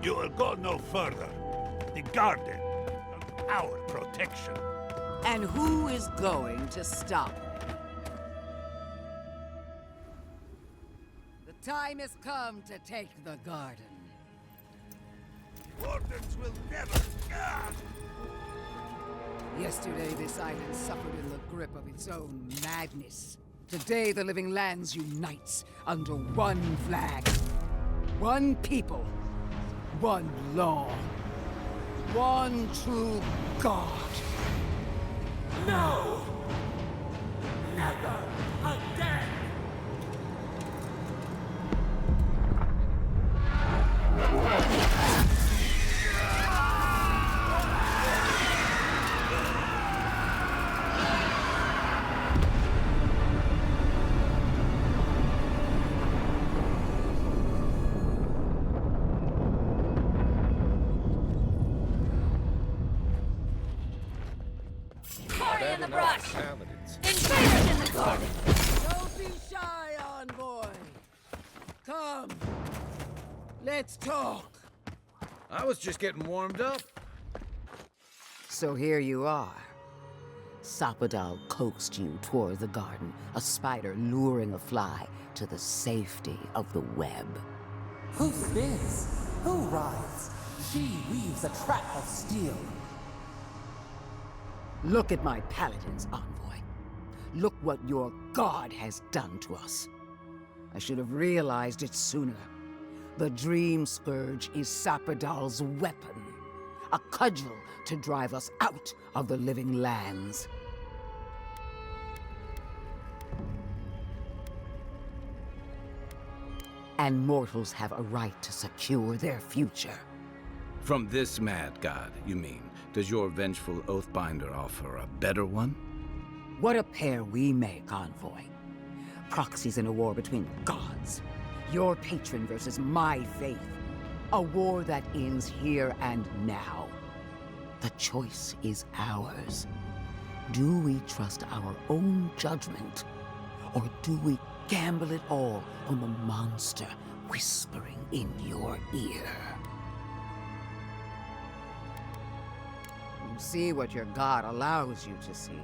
You will go no further. The garden, our protection. And who is going to stop me? The time has come to take the garden. Wardens will never... Yesterday, this island suffered in the grip of its own madness. Today, the living lands unites under one flag. One people. One law. One true God. No! Never again! the brush! Paladins. Invaders in the garden! Don't be shy, envoy. Come. Let's talk. I was just getting warmed up. So here you are. Sapadal coaxed you toward the garden, a spider luring a fly to the safety of the web. Who spins? Who rides? She weaves a trap of steel. Look at my paladins, envoy. Look what your god has done to us. I should have realized it sooner. The Dream Scourge is Sapadal's weapon. A cudgel to drive us out of the living lands. And mortals have a right to secure their future. From this mad god, you mean? Does your vengeful Oathbinder offer a better one? What a pair we make, envoy. Proxies in a war between gods. Your patron versus my faith. A war that ends here and now. The choice is ours. Do we trust our own judgment? Or do we gamble it all on the monster whispering in your ear? You see what your god allows you to see.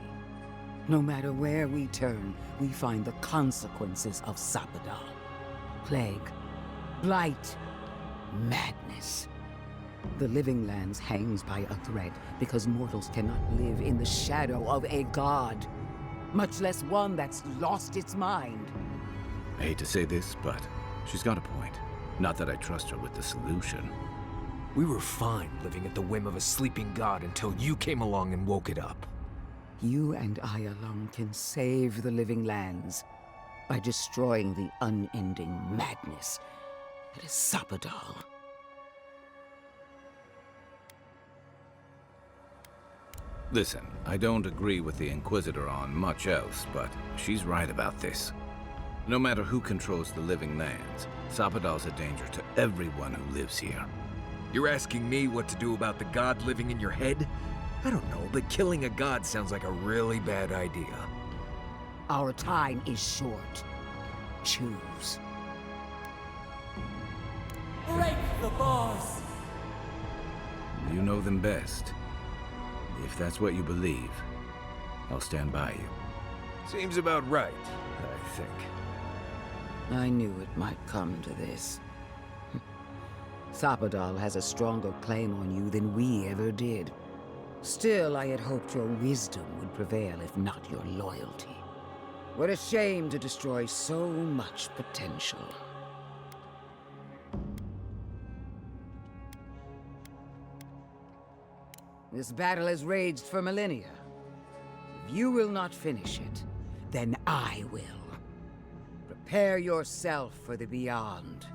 No matter where we turn, we find the consequences of Sapadal. Plague, blight, madness. The living lands hangs by a thread because mortals cannot live in the shadow of a god, much less one that's lost its mind. I hate to say this, but she's got a point. Not that I trust her with the solution. We were fine living at the whim of a sleeping god until you came along and woke it up. You and I alone can save the living lands by destroying the unending madness that is Sapadal. Listen, I don't agree with the Inquisitor on much else, but she's right about this. No matter who controls the living lands, Sapadal's a danger to everyone who lives here. You're asking me what to do about the god living in your head? I don't know, but killing a god sounds like a really bad idea. Our time is short. Choose. Break the bars! You know them best. If that's what you believe, I'll stand by you. Seems about right, I think. I knew it might come to this. Sapadal has a stronger claim on you than we ever did. Still, I had hoped your wisdom would prevail, if not your loyalty. What a shame to destroy so much potential. This battle has raged for millennia. If you will not finish it, then I will. Prepare yourself for the beyond.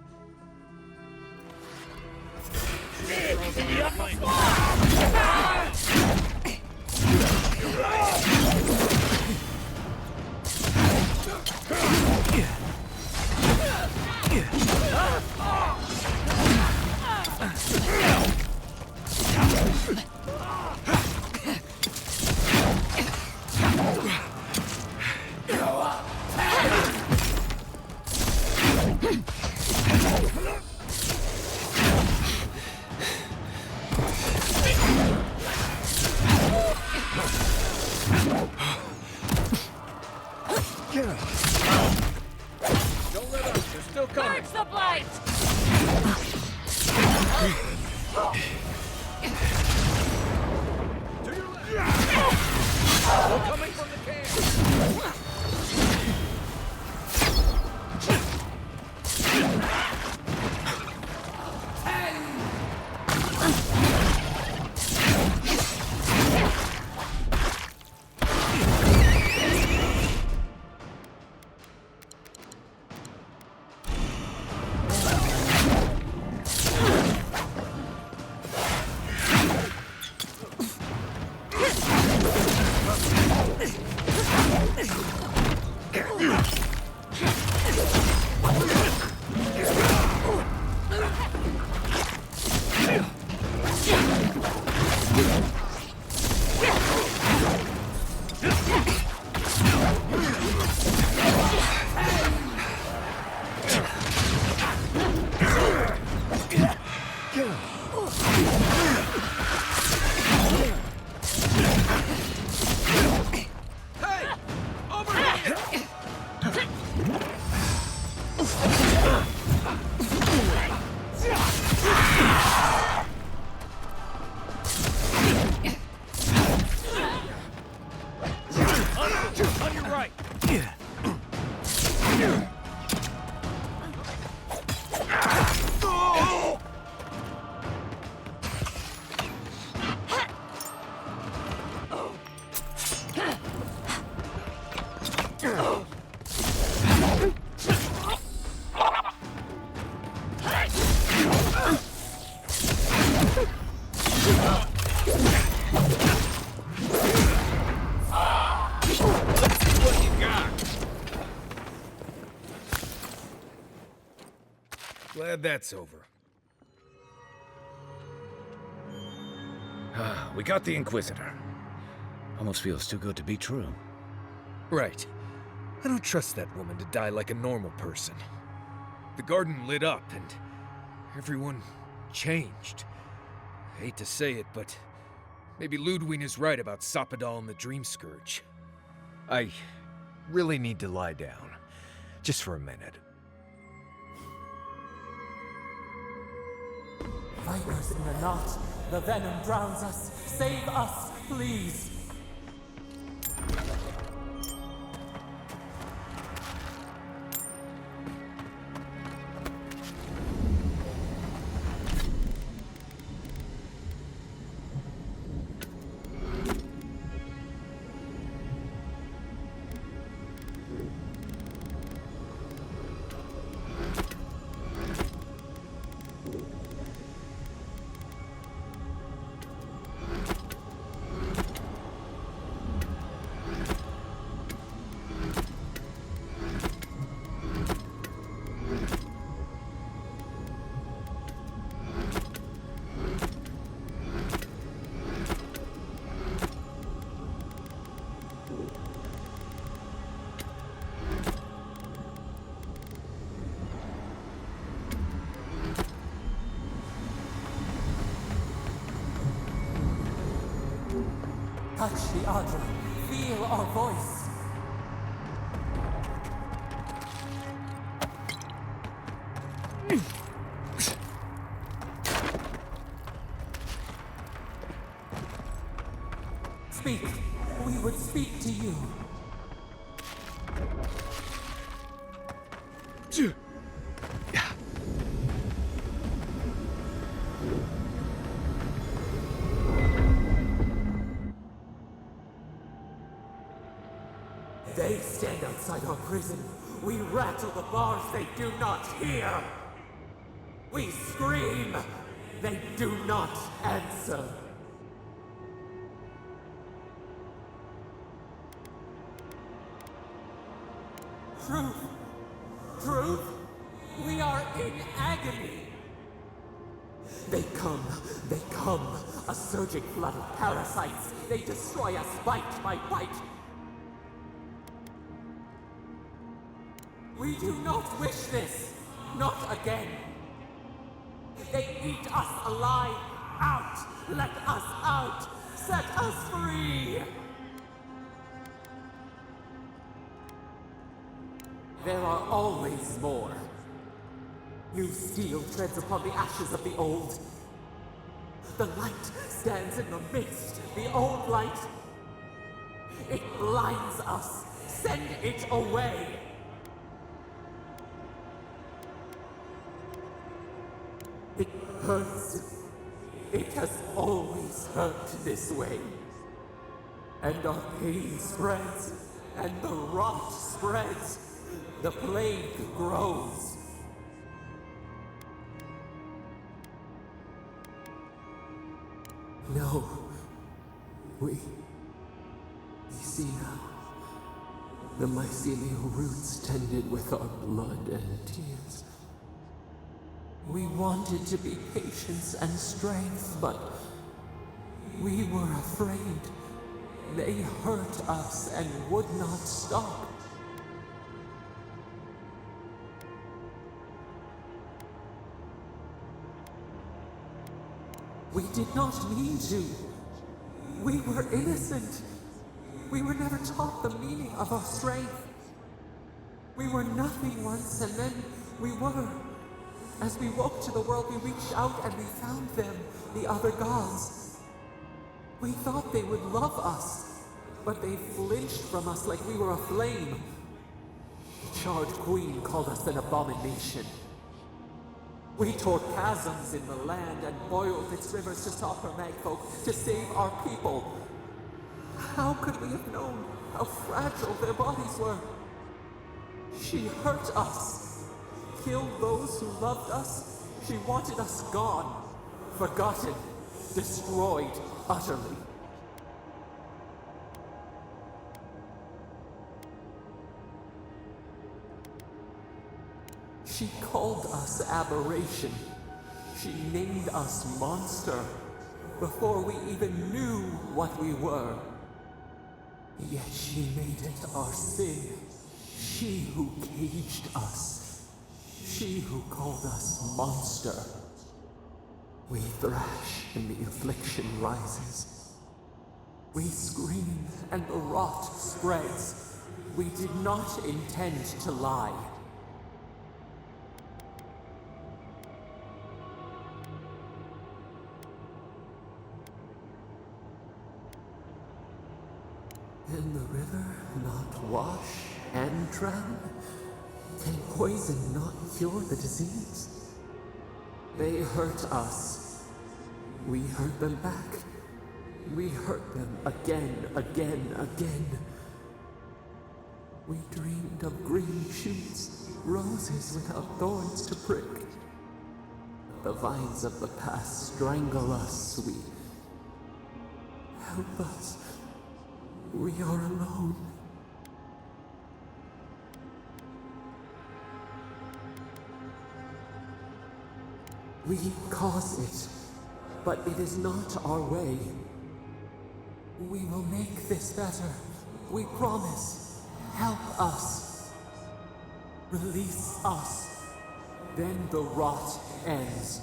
Don't let up, they're still coming. Purge the blight! To your left! They're coming from the camp! Hey! Over here! On your right! Glad that's over. We got the Inquisitor. Almost feels too good to be true. Right. I don't trust that woman to die like a normal person. The garden lit up and everyone changed. I hate to say it, but maybe Ludwig is right about Sapadal and the Dream Scourge. I really need to lie down. Just for a minute. Vipers in the knot. The venom drowns us. Save us, please. Touch the Aedyr. Feel our voice. Speak. We would speak to you. They stand outside our prison. We rattle the bars they do not hear. We scream. They do not answer. Truth. Truth. We are in agony. They come. A surging flood of parasites. They destroy us bite by bite. We do not wish this. Not again. They eat us alive. Out. Let us out. Set us free. There are always more. New steel treads upon the ashes of the old. The light stands in the midst. The old light. It blinds us. Send it away. It hurts. It has always hurt this way. And our pain spreads, and the rot spreads. The plague grows. No. We see now. The mycelial roots tended with our blood and tears. We wanted to be patience and strength, but we were afraid. They hurt us and would not stop. We did not mean to. We were innocent. We were never taught the meaning of our strength. We were nothing once, and then we were. As we woke to the world, we reached out and we found them, the other gods. We thought they would love us, but they flinched from us like we were a flame. The Charred Queen called us an abomination. We tore chasms in the land and boiled its rivers to stop her magfolk, to save our people. How could we have known how fragile their bodies were? She hurt us, killed those who loved us. She wanted us gone, forgotten, destroyed utterly. She called us aberration. She named us monster before we even knew what we were. Yet she made it our sin. She who caged us. She who called us monster. We thrash and the affliction rises. We scream and the rot spreads. We did not intend to lie. Can the river not wash and drown? Can poison not cure the disease? They hurt us. We hurt them back. We hurt them again, again. We dreamed of green shoots, roses without thorns to prick. The vines of the past strangle us, help us. We are alone. We cause it, but it is not our way. We will make this better. We promise. Help us. Release us. Then the rot ends.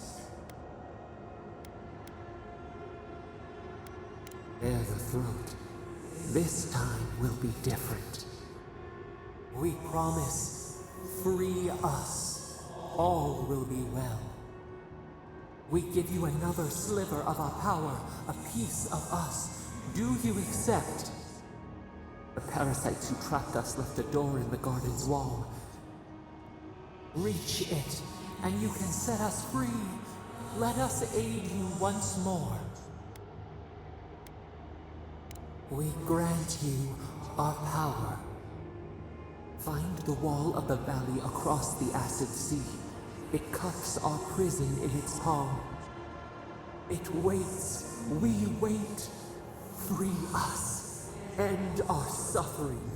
Bare the throat. This time will be different. We promise, free us. All will be well. We give you another sliver of our power, a piece of us. Do you accept? The parasites who trapped us left a door in the garden's wall. Reach it, and you can set us free. Let us aid you once more. We grant you our power. Find the wall of the valley across the acid sea. It cuts our prison in its palm. It waits. We wait. Free us. End our suffering.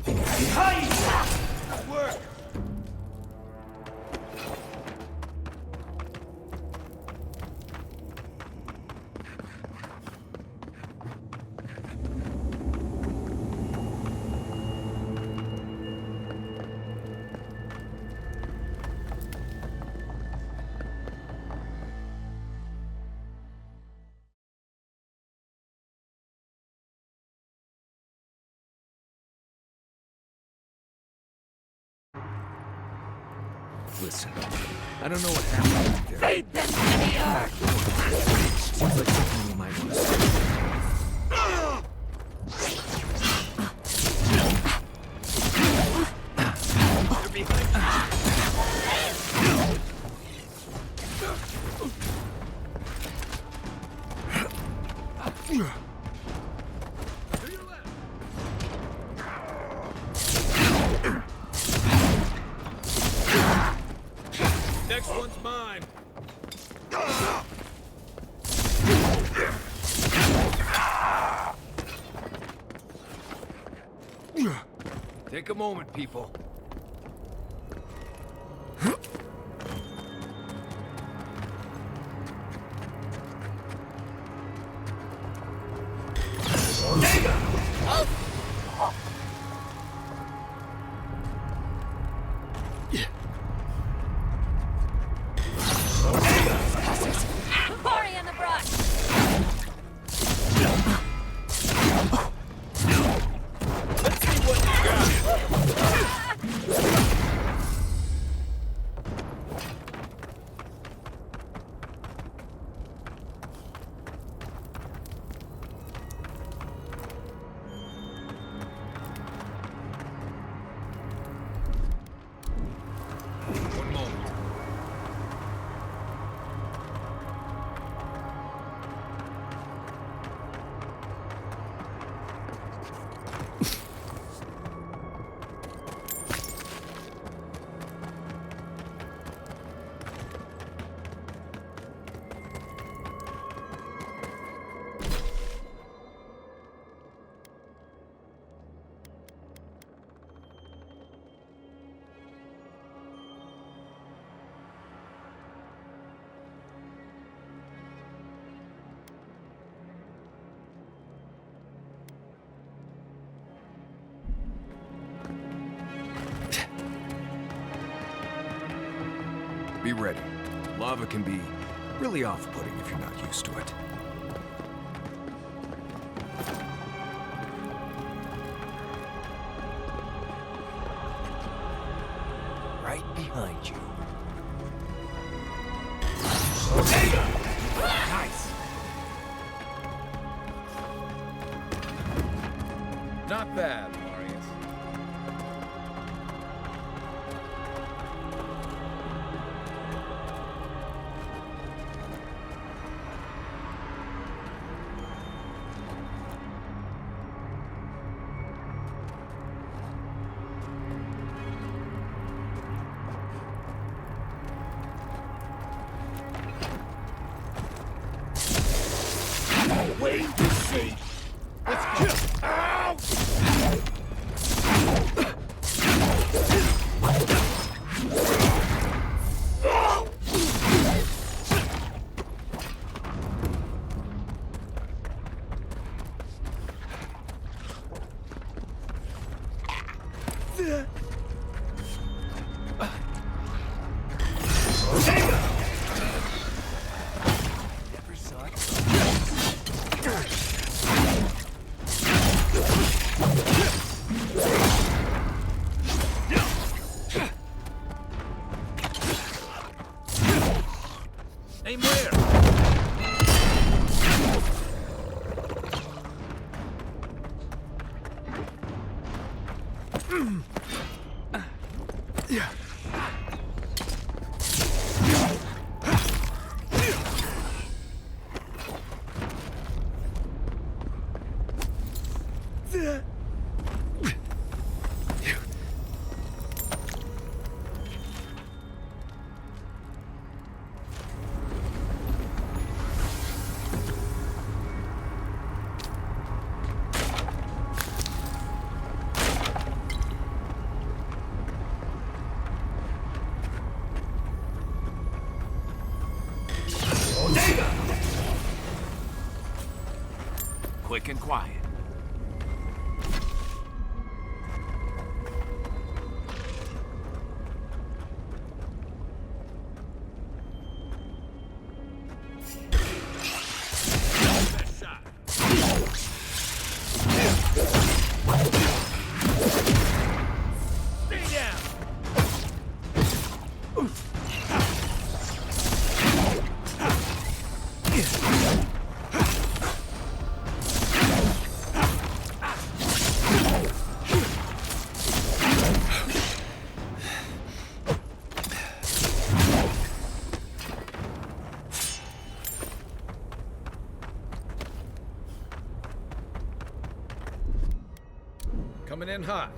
Behind! Good work! Listen, I don't know what happened back there. Feed them to the earth! Seems like something we might want to see. They're behind you! Next one's mine. Take a moment, people. Hurry in the brush! Let's see what you got! One moment. Be ready. Lava can be really off-putting if you're not used to it. Right behind you. Nice! Not bad, Marius. Wait to see! Let's go! Ow! Never saw it. Aim where? Yeah. quick and quiet. Coming in hot.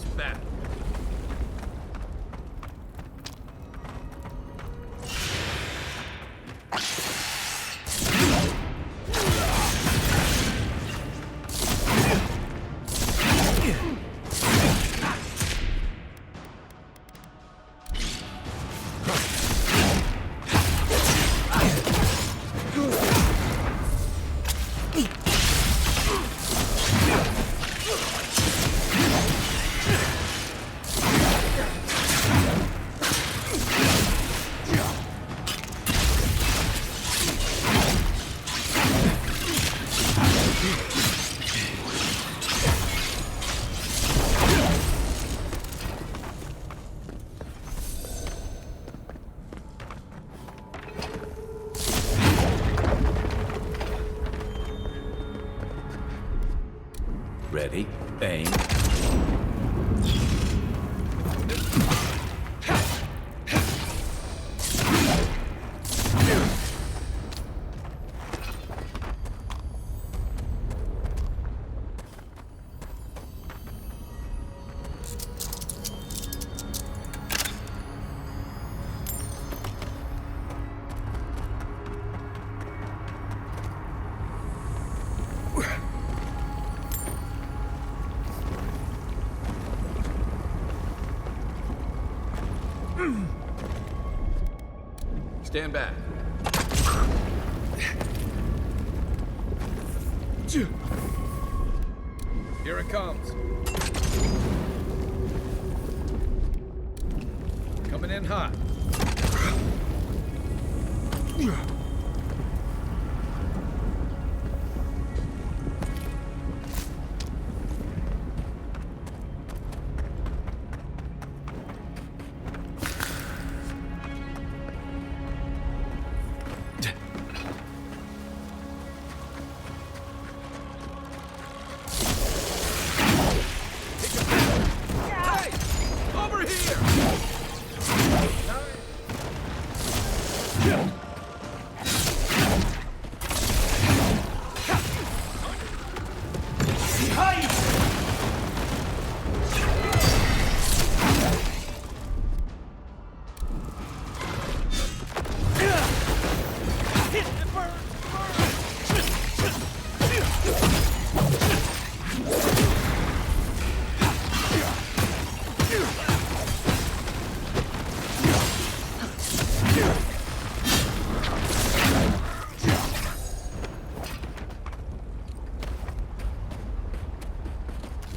this battle. Ready, aim. Stand back. Here it comes. Coming in hot.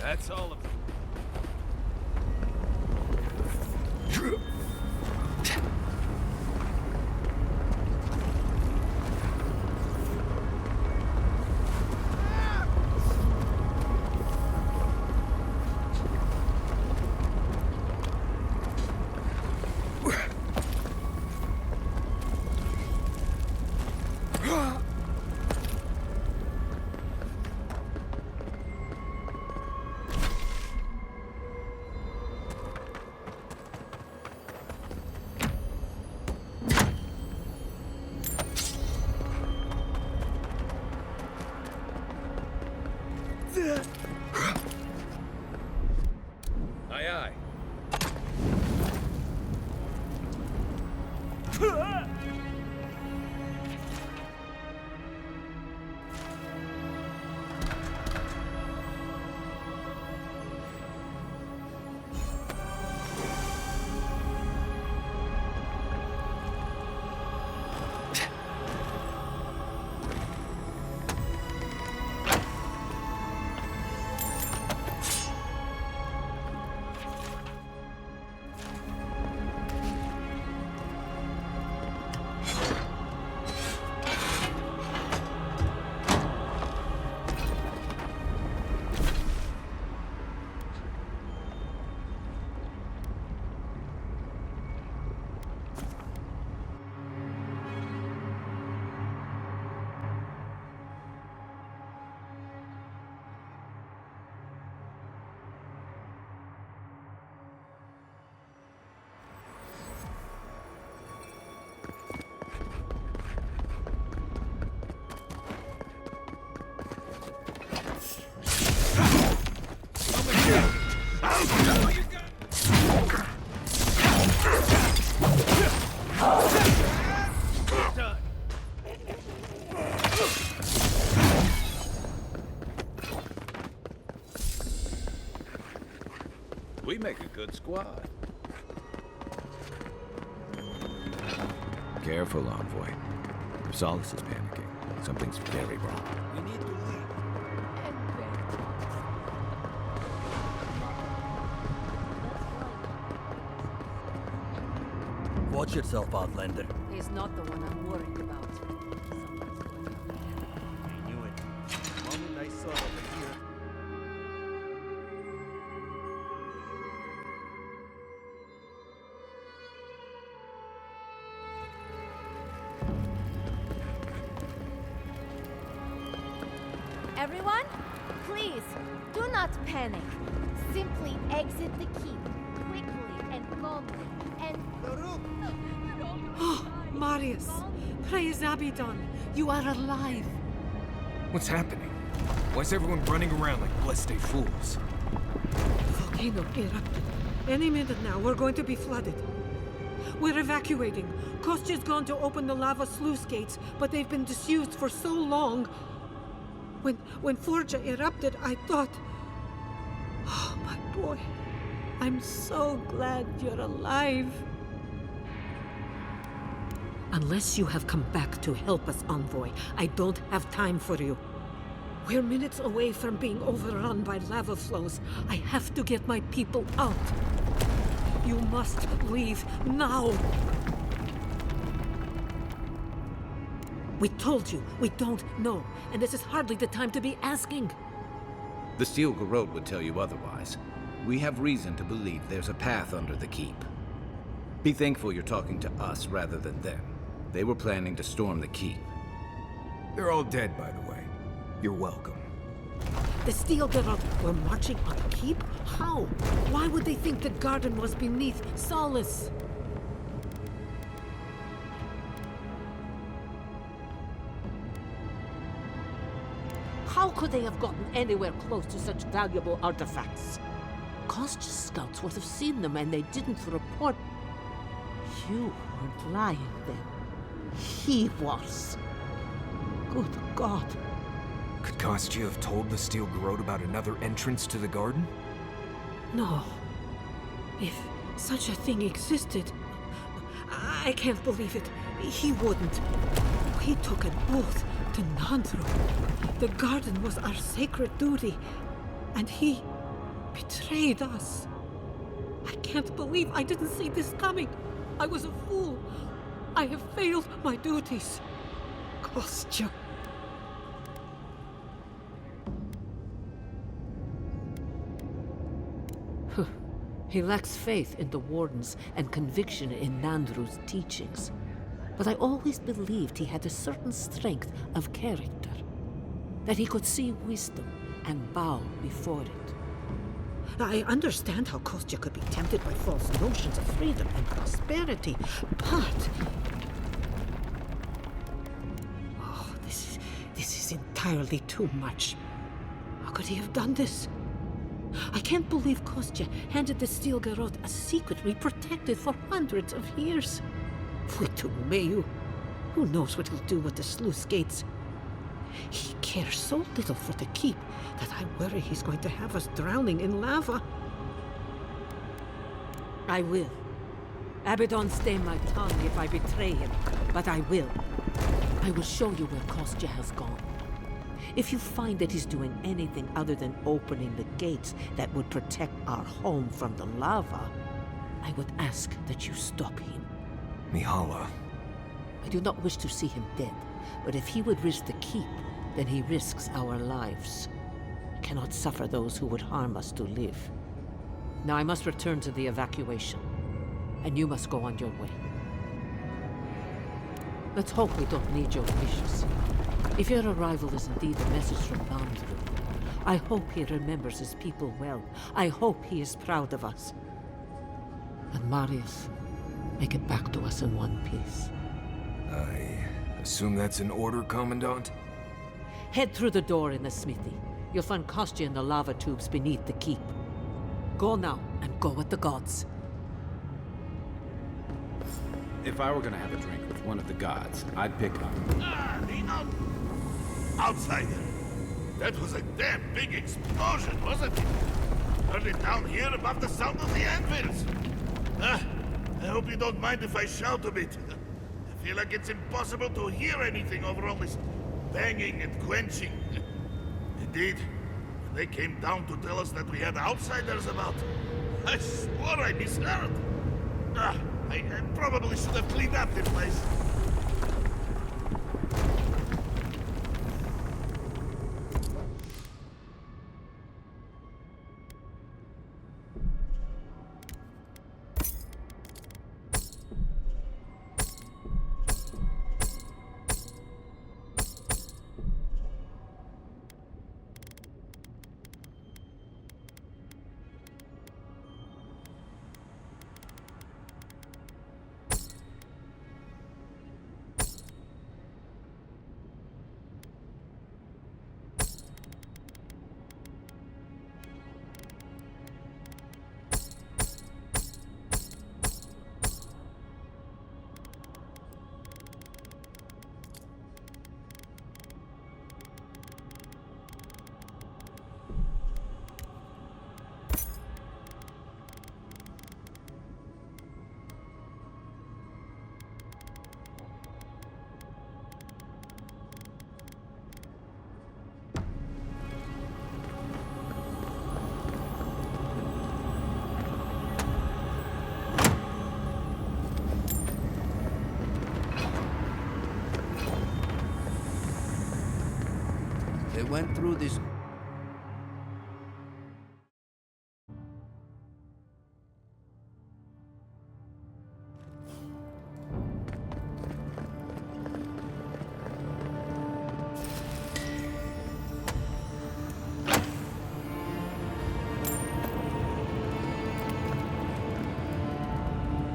That's all of them. Aye, aye. We make a good squad. Careful, envoy. If Solace is panicking, something's very wrong. We need to leave. Watch yourself, Outlander. He's not the one I'm worried about. I knew it. The moment I saw over here. Everyone, please, do not panic. Simply exit the keep, quickly and calmly, and... Oh, Marius! Praise Abaddon! You are alive! What's happening? Why is everyone running around like blessed fools? The volcano erupted. Any minute now, we're going to be flooded. We're evacuating. Kostya's gone to open the lava sluice gates, but they've been disused for so long. When Forja erupted, I thought... Oh, my boy. I'm so glad you're alive. Unless you have come back to help us, Envoy, I don't have time for you. We're minutes away from being overrun by lava flows. I have to get my people out. You must leave now. We told you, we don't know, and this is hardly the time to be asking. The Steel Garrote would tell you otherwise. We have reason to believe there's a path under the keep. Be thankful you're talking to us rather than them. They were planning to storm the keep. They're all dead, by the way. You're welcome. The Steel Garrote were marching on the keep? How? Why would they think the garden was beneath Solace? How could they have gotten anywhere close to such valuable artifacts? Kostya's scouts would have seen them and they didn't report. You weren't lying then. He was. Good God. Could Kostya have told the Steel Garrote about another entrance to the garden? No. If such a thing existed, I can't believe it. He wouldn't. He took an oath to Nandru. The garden was our sacred duty, and he betrayed us. I can't believe I didn't see this coming. I was a fool. I have failed my duties. Kostya. He lacks faith in the Wardens and conviction in Nandru's teachings. But I always believed he had a certain strength of character. That he could see wisdom and bow before it. I understand how Kostya could be tempted by false notions of freedom and prosperity, but... Oh, this is entirely too much. How could he have done this? I can't believe Kostya handed the Steel Garrote a secret we protected for hundreds of years. Mayu, who knows what he'll do with the sluice gates? He cares so little for the keep that I worry he's going to have us drowning in lava. I will. Abaddon stay my tongue if I betray him, but I will. I will show you where Kostya has gone. If you find that he's doing anything other than opening the gates that would protect our home from the lava, I would ask that you stop him. Mihala. I do not wish to see him dead, but if he would risk the keep, then he risks our lives. I cannot suffer those who would harm us to live. Now I must return to the evacuation, and you must go on your way. Let's hope we don't need your wishes. If your arrival is indeed a message from Nandru, I hope he remembers his people well. I hope he is proud of us. And Marius, make it back to us in one piece. I assume that's an order, Commandant? Head through the door in the smithy. You'll find Kostya in the lava tubes beneath the keep. Go now, and go with the gods. If I were gonna have a drink with one of the gods, I'd pick up. Outsider! That was a damn big explosion, wasn't it? Heard it down here above the sound of the anvils. I hope you don't mind if I shout a bit. I feel like it's impossible to hear anything over all this banging and quenching. Indeed, when they came down to tell us that we had outsiders about, I swore I misheard. I probably should have cleaned up this place. They went through this.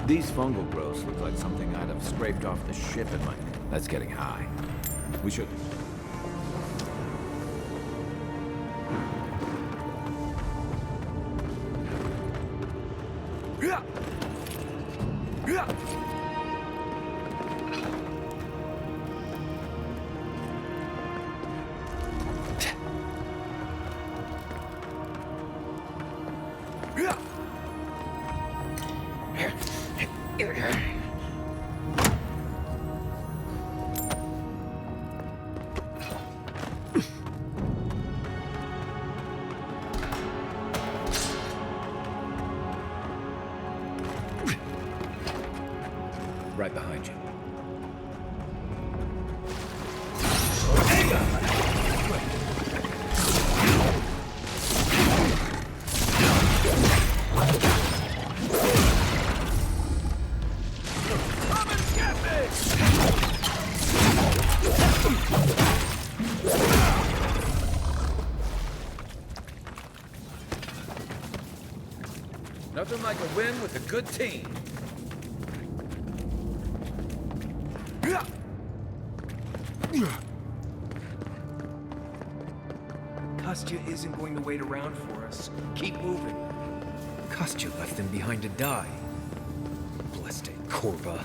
These fungal growths look like something I'd have scraped off the ship in my... That's getting high. We should... Right behind you. Nothing like a win with a good team. Kostya isn't going to wait around for us. Keep moving. Kostya left him behind to die. Blessed Korva.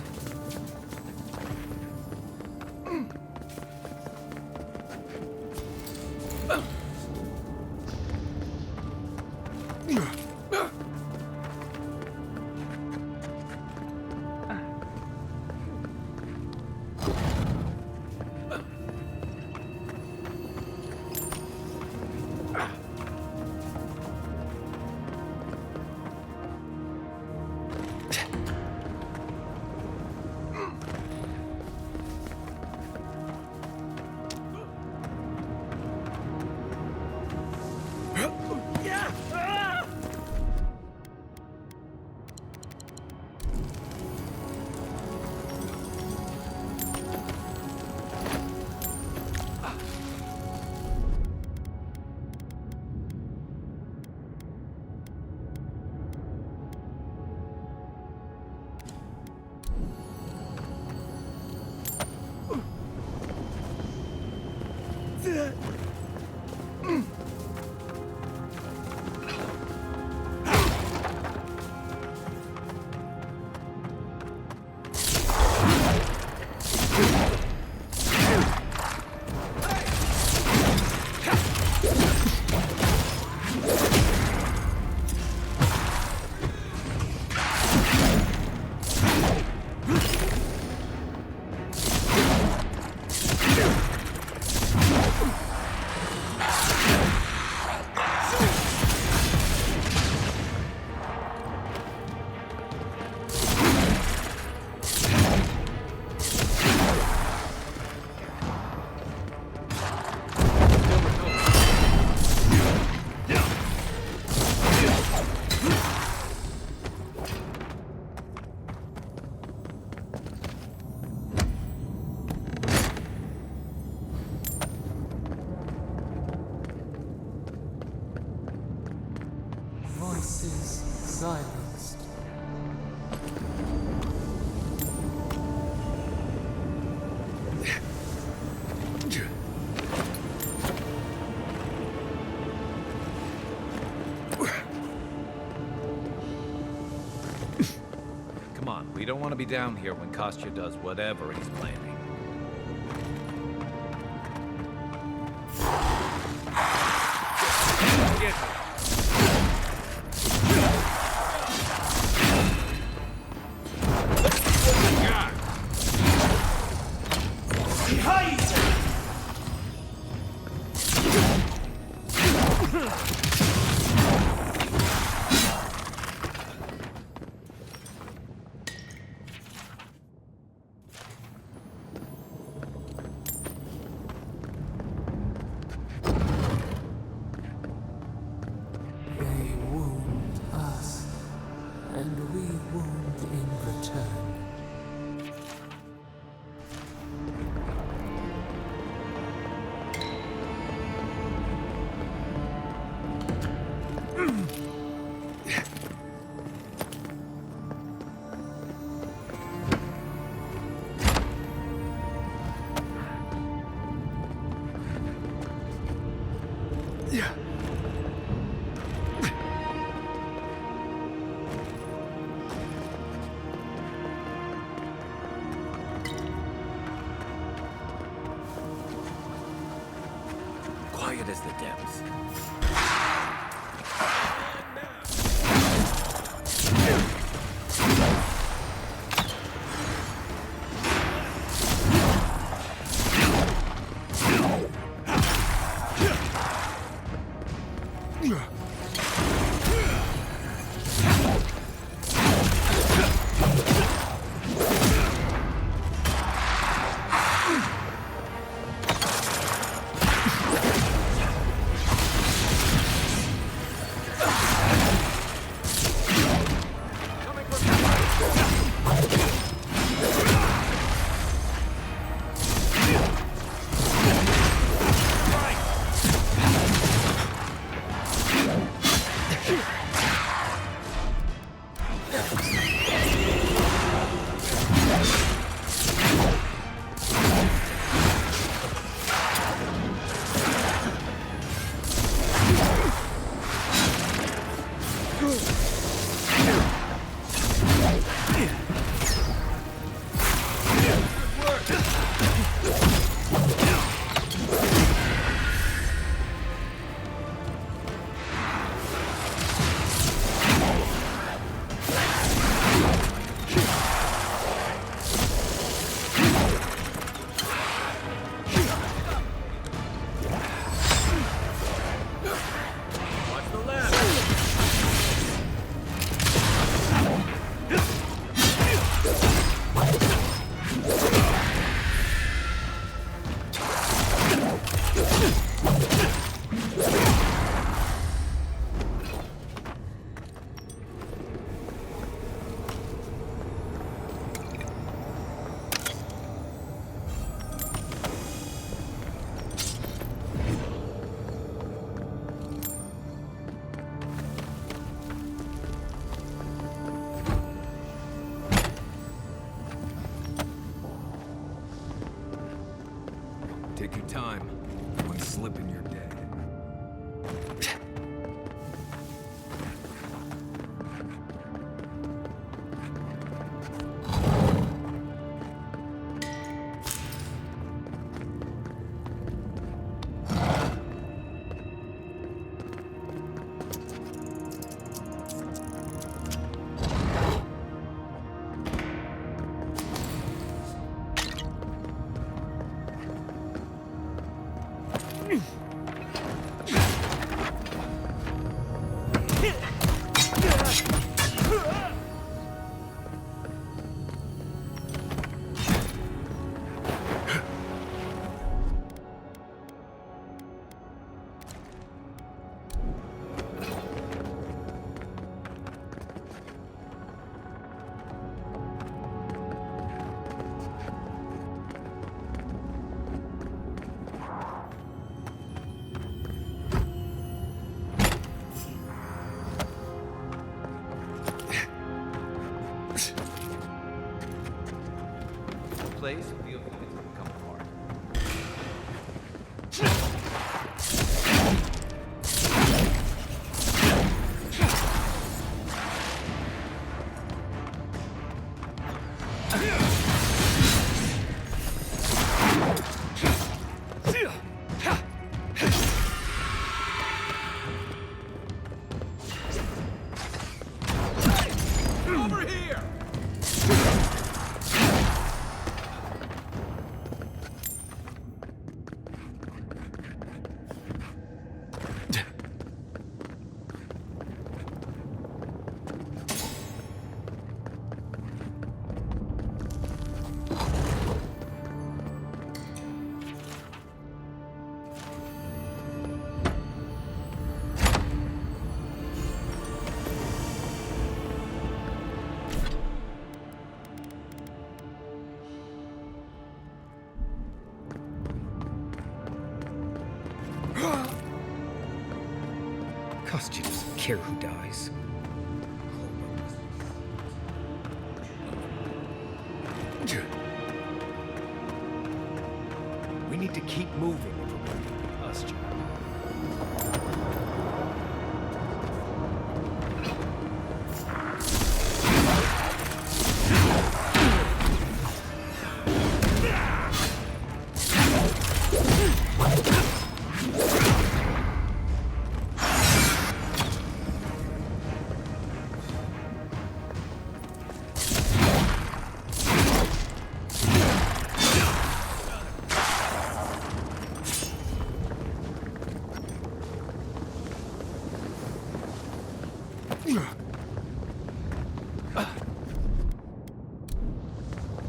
voices silenced. Come on, we don't want to be down here when Kostya does whatever he's planning. They wound us, and we wound in return. Quiet as the depths. place, the units will come apart. Over here! Kostya doesn't care who dies. We need to keep moving if we're going to beat Kostya.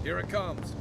Here it comes.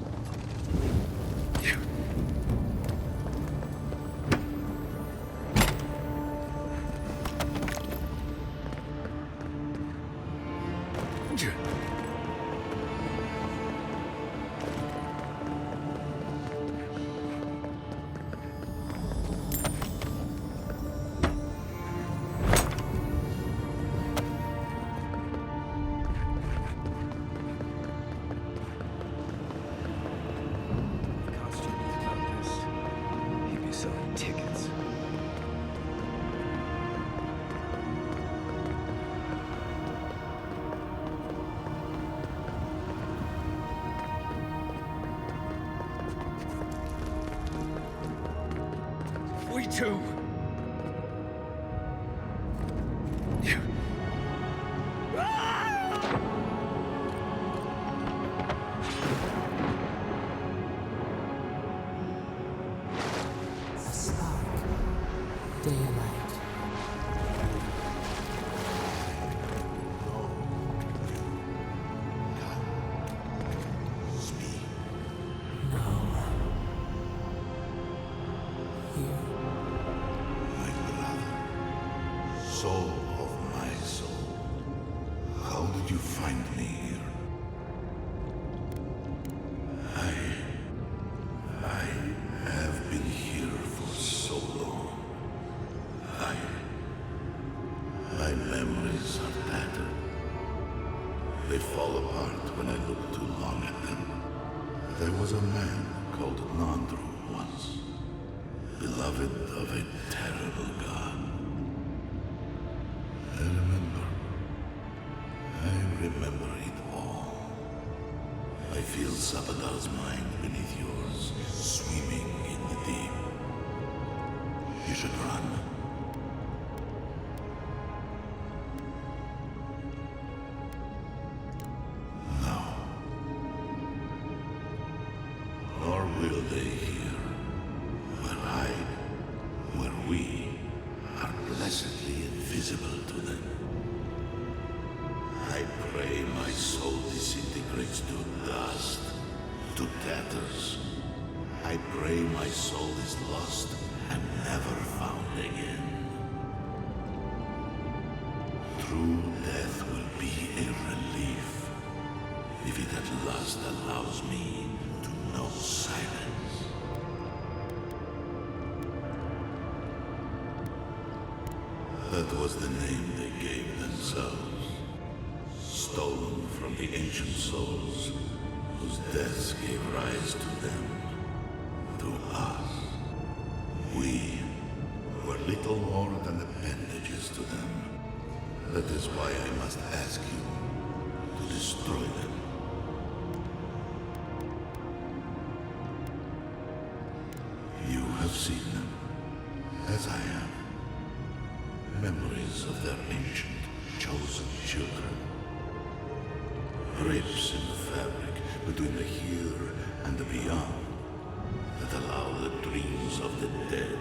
Selling tickets. We too. Day and night. No. Here. My brother, soul of my soul, how did you find me here? I have been here for so long. My memories are tattered. They fall apart when I look too long at them. There was a man called Nandru once, beloved of a terrible god. I remember it all. I feel Sabadar's mind beneath yours, swimming in the deep. You should run. Nor will they hear where we are blessedly invisible to them. I pray my soul disintegrates to dust, to tatters. I pray my soul is lost and never found again. True death will be a relief if it at last allows me to know silence. That was the name they gave themselves, stolen from the ancient souls whose deaths gave rise to them, to us. We were little more than appendages to them. That is why I must ask you to destroy them. You have seen them, as I have. Memories of their ancient, chosen children. Rips in the fabric between the here and the beyond that allow the dreams of the dead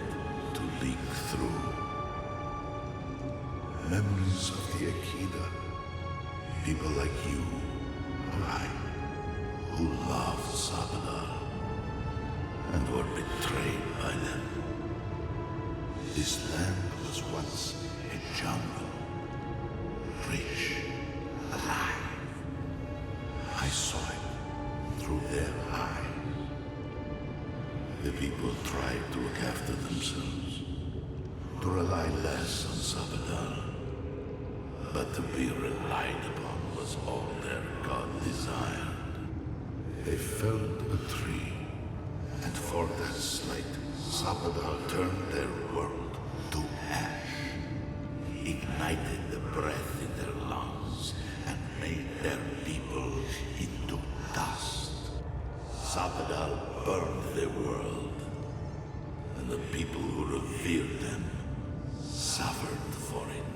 to leak through. Memories of the Aedyr, people like you or I, who loved Sabadar and were betrayed by them. This land was once a jungle, rich, alive. I saw it through their eyes. The people tried to look after themselves, to rely less on Sabadar, but to be relied upon was all their god desired. They felled a tree, and for that slight, Sabadar turned their world to ash, ignited the breath in their lungs, and made their people into dust. Sabadar burned their world, and the people who revered them suffered for it.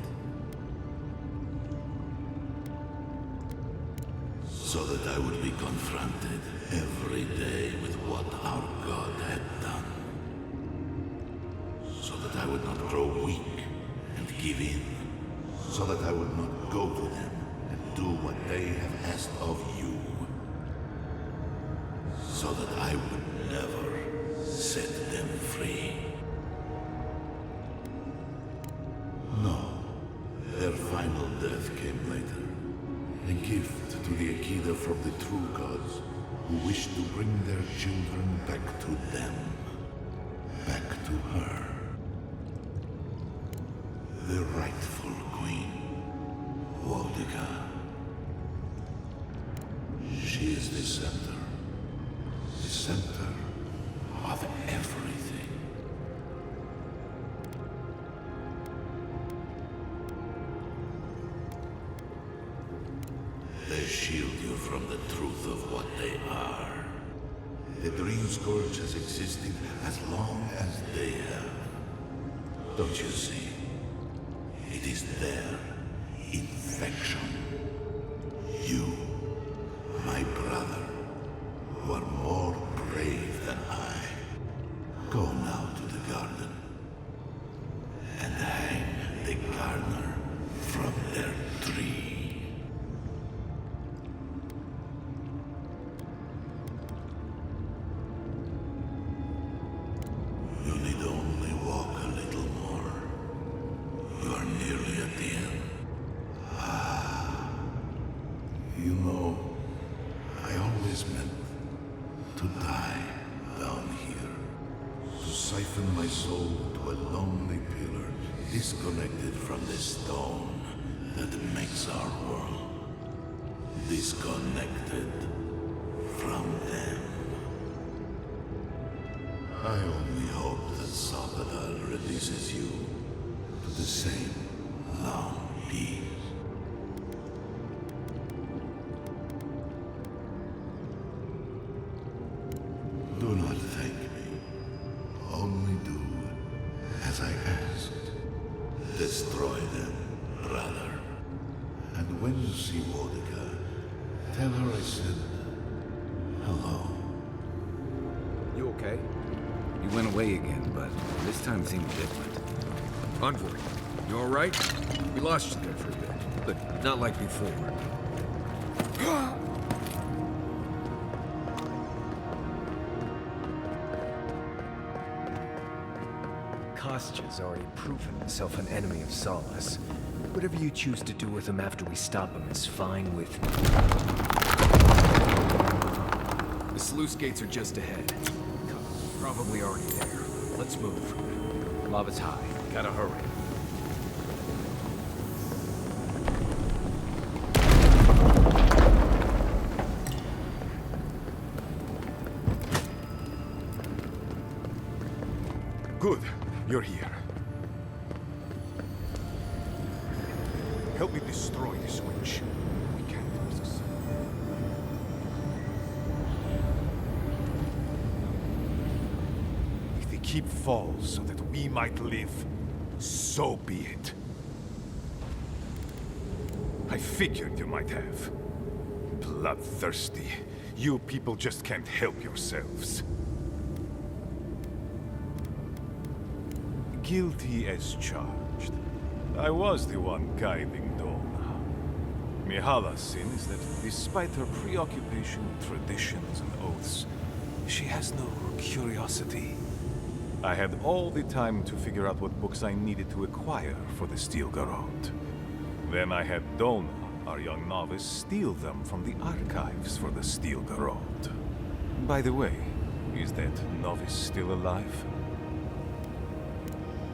So that I would be confronted every day with what our God had done. So that I would not grow weak and give in. So that I would not go to them and do what they have asked of you. So that I would never set them free. No, their final death came later. A gift to the Aedyr from the true gods, who wished to bring their children back to them. Back to her. The rightful queen, Boudica. She is the center of everything. They shield you from the truth of what they are. The Dream Scourge has existed as long as they have. Don't you see? It is their infection. You, my brother, who are more brave than I. Go now to the garden and hang the gardener from their tree. You need only walk a little more. You are nearly at the end. You know, I always meant to die down here. To siphon my soul to a lonely pillar, disconnected from the stone that makes our world. Disconnected from them. I only hope that Sabadar releases you to the same long peace. Do not thank me. Only do as I asked. Destroy them, brother. And when you see Boudica, tell her I said hello. You okay? You went away again, but this time seemed different. Envoy, you alright? We lost you there for a bit, but not like before. Kostya's already proven himself an enemy of Solace. Whatever you choose to do with him after we stop him is fine with me. The sluice gates are just ahead. Probably already there. Let's move. Lava's high. Gotta hurry. You're here. Help me destroy this witch. We can't lose this. If the keep falls so that we might live, so be it. I figured you might have. Bloodthirsty. You people just can't help yourselves. Guilty as charged. I was the one guiding Dona. Mihala's sin is that despite her preoccupation with traditions and oaths, she has no curiosity. I had all the time to figure out what books I needed to acquire for the Steel Garrote. Then I had Dona, our young novice, steal them from the archives for the Steel Garrote. By the way, is that novice still alive?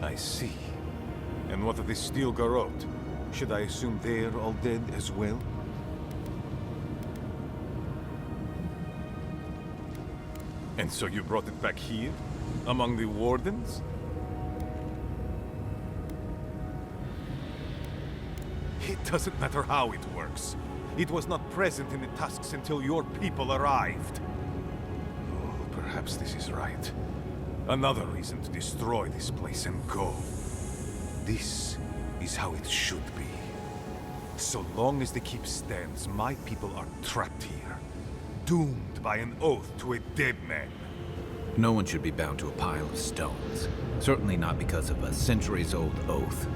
I see. And what of the Steel Garrote? Should I assume they're all dead as well? And so you brought it back here? Among the Wardens? It doesn't matter how it works. It was not present in the Tusks until your people arrived. Oh, perhaps this is right. Another reason to destroy this place and go. This is how it should be. So long as the keep stands, my people are trapped here. Doomed by an oath to a dead man. No one should be bound to a pile of stones. Certainly not because of a centuries-old oath.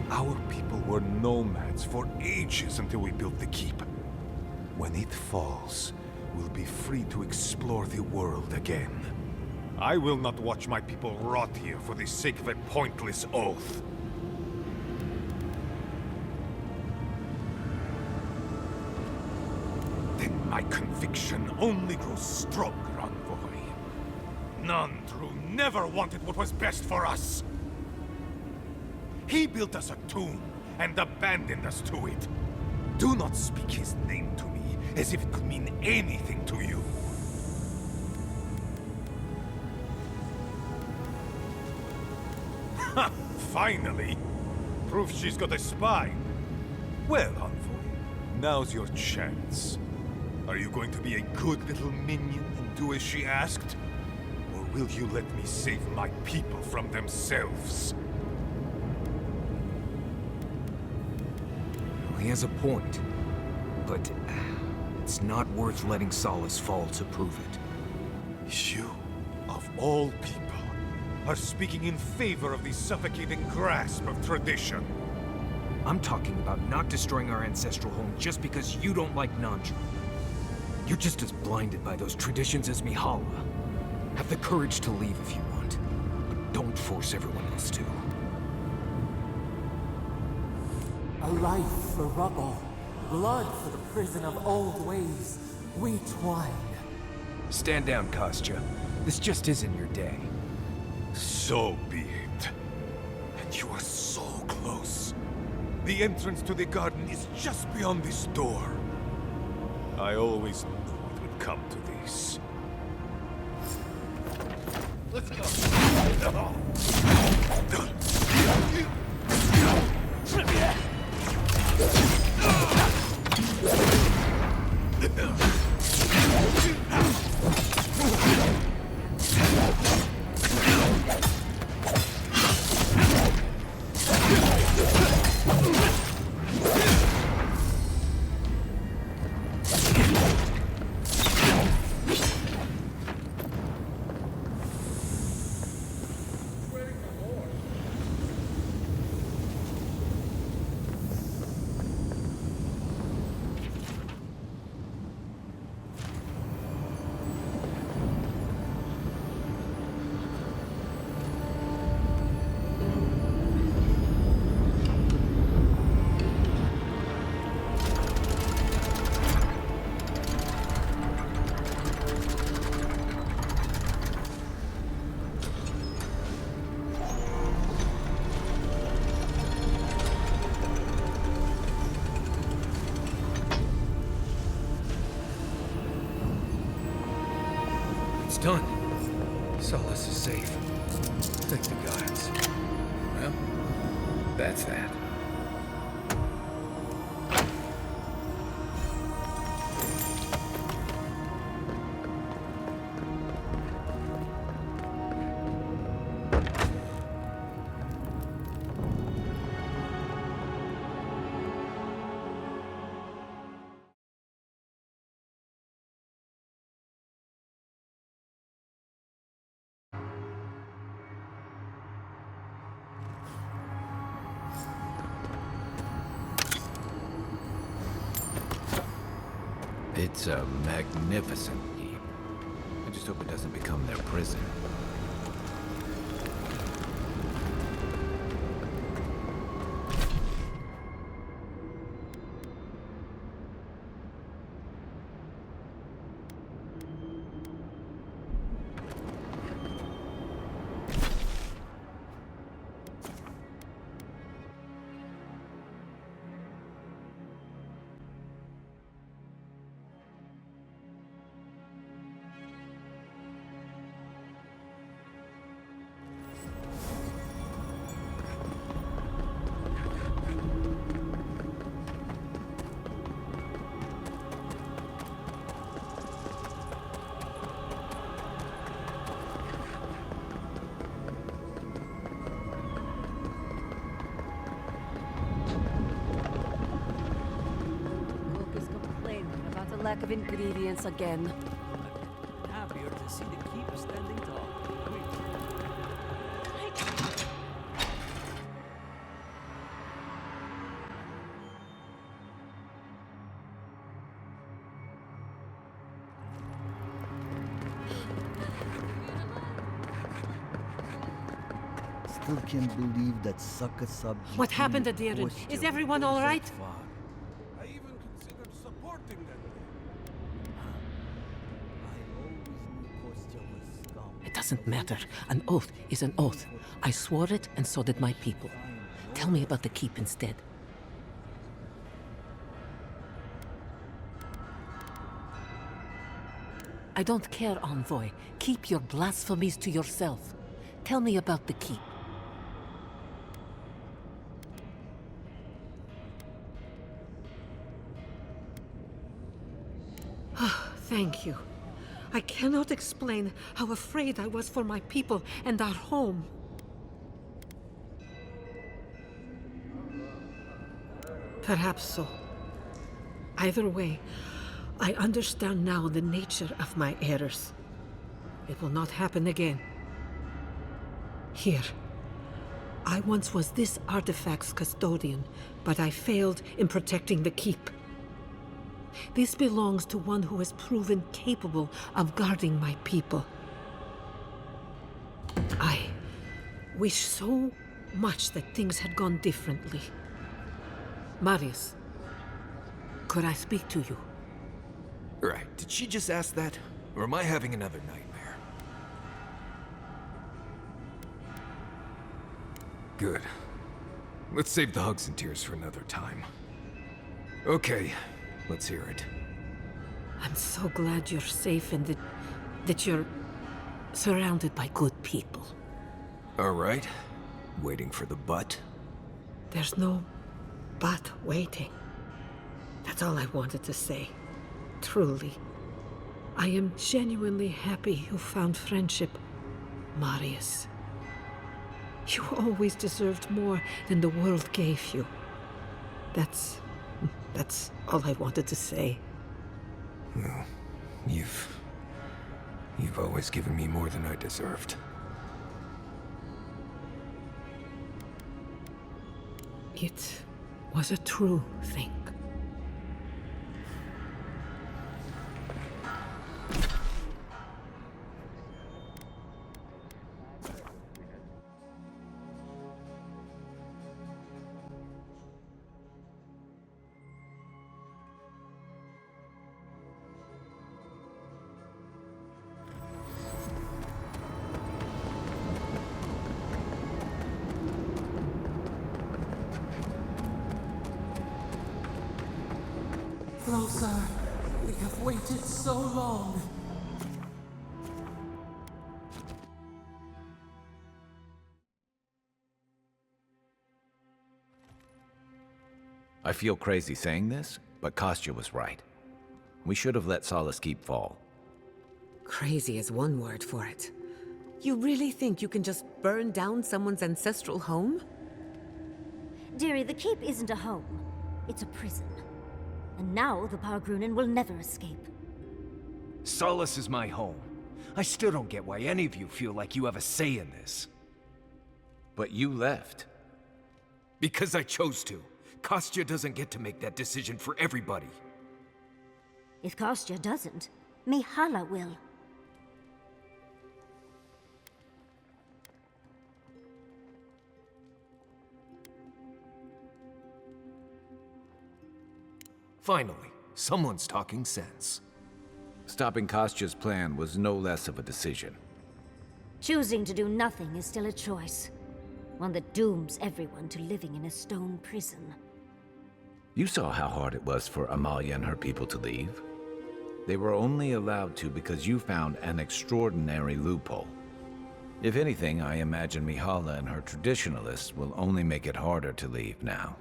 Our people were nomads for ages until we built the keep. When it falls, we'll be free to explore the world again. I will not watch my people rot here for the sake of a pointless oath. Then my conviction only grows stronger, envoy. Nandru never wanted what was best for us. He built us a tomb and abandoned us to it. Do not speak his name to me as if it could mean anything to you. Ha! Finally! Proof she's got a spine. Well, envoy, now's your chance. Are you going to be a good little minion and do as she asked? Or will you let me save my people from themselves? He has a point, but it's not worth letting Solace fall to prove it. You, of all people, are speaking in favor of the suffocating grasp of tradition. I'm talking about not destroying our ancestral home just because you don't like Nandru. You're just as blinded by those traditions as Mihala. Have the courage to leave if you want, but don't force everyone else to. A life for rubble, blood for the prison of old ways. We twine. Stand down, Kostya. This just isn't your day. So be it. And you are so close. The entrance to the garden is just beyond this door. I always knew it would come to this. Let's go. Done. Solace is safe. Thank the gods. Well, that's that. It's a magnificent keep. I just hope it doesn't become their prison. Lack of ingredients again. Happier to see the keep standing tall. Still can't believe that sucker sub. What happened, Aedyr? Is everyone all right? I even considered supporting them. It doesn't matter. An oath is an oath. I swore it, and so did my people. Tell me about the keep instead. I don't care, envoy. Keep your blasphemies to yourself. Tell me about the keep. Thank you. I cannot explain how afraid I was for my people and our home. Perhaps so. Either way, I understand now the nature of my errors. It will not happen again. Here. I once was this artifact's custodian, but I failed in protecting the keep. This belongs to one who has proven capable of guarding my people. I wish so much that things had gone differently. Marius, could I speak to you? Right, did she just ask that? Or am I having another nightmare? Good. Let's save the hugs and tears for another time. Okay, let's hear it. I'm so glad you're safe and that you're surrounded by good people. All right. Waiting for the but? There's no but waiting. That's all I wanted to say. Truly. I am genuinely happy you found friendship, Marius. You always deserved more than the world gave you. That's all I wanted to say. Well, you've always given me more than I deserved. It was a true thing. Closer. We have waited so long. I feel crazy saying this, but Kostya was right. We should have let Solace Keep fall. Crazy is one word for it. You really think you can just burn down someone's ancestral home? Dearie, the Keep isn't a home. It's a prison. And now the Pargrunen will never escape. Solace is my home. I still don't get why any of you feel like you have a say in this. But you left. Because I chose to. Kostya doesn't get to make that decision for everybody. If Kostya doesn't, Mihala will. Finally, someone's talking sense. Stopping Kostya's plan was no less of a decision. Choosing to do nothing is still a choice. One that dooms everyone to living in a stone prison. You saw how hard it was for Amalia and her people to leave. They were only allowed to because you found an extraordinary loophole. If anything, I imagine Mihala and her traditionalists will only make it harder to leave now.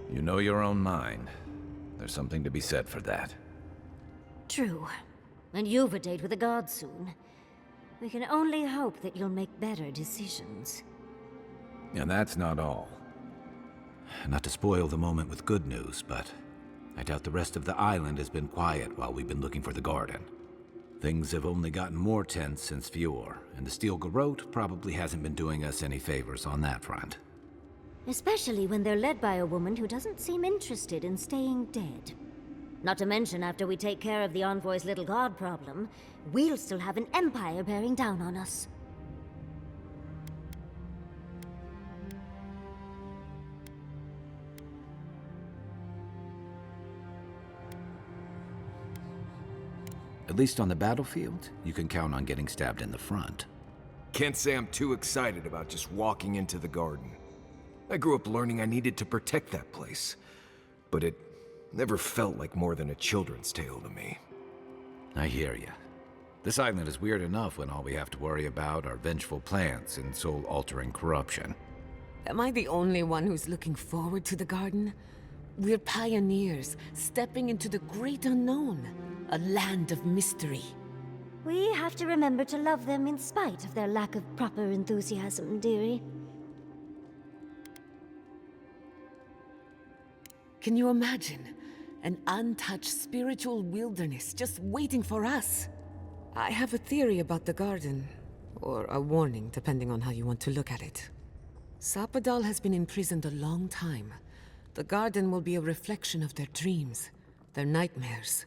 You know your own mind. There's something to be said for that. True. And you've a date with the gods soon. We can only hope that you'll make better decisions. And that's not all. Not to spoil the moment with good news, but I doubt the rest of the island has been quiet while we've been looking for the garden. Things have only gotten more tense since Fjord, and the Steel Garrote probably hasn't been doing us any favors on that front. Especially when they're led by a woman who doesn't seem interested in staying dead. Not to mention, after we take care of the envoy's little god problem, we'll still have an empire bearing down on us. At least on the battlefield, you can count on getting stabbed in the front. Can't say I'm too excited about just walking into the garden. I grew up learning I needed to protect that place, but it never felt like more than a children's tale to me. I hear you. This island is weird enough when all we have to worry about are vengeful plans and soul-altering corruption. Am I the only one who's looking forward to the garden? We're pioneers, stepping into the great unknown, a land of mystery. We have to remember to love them in spite of their lack of proper enthusiasm, dearie. Can you imagine? An untouched spiritual wilderness just waiting for us. I have a theory about the garden, or a warning, depending on how you want to look at it. Sapadal has been imprisoned a long time. The garden will be a reflection of their dreams, their nightmares,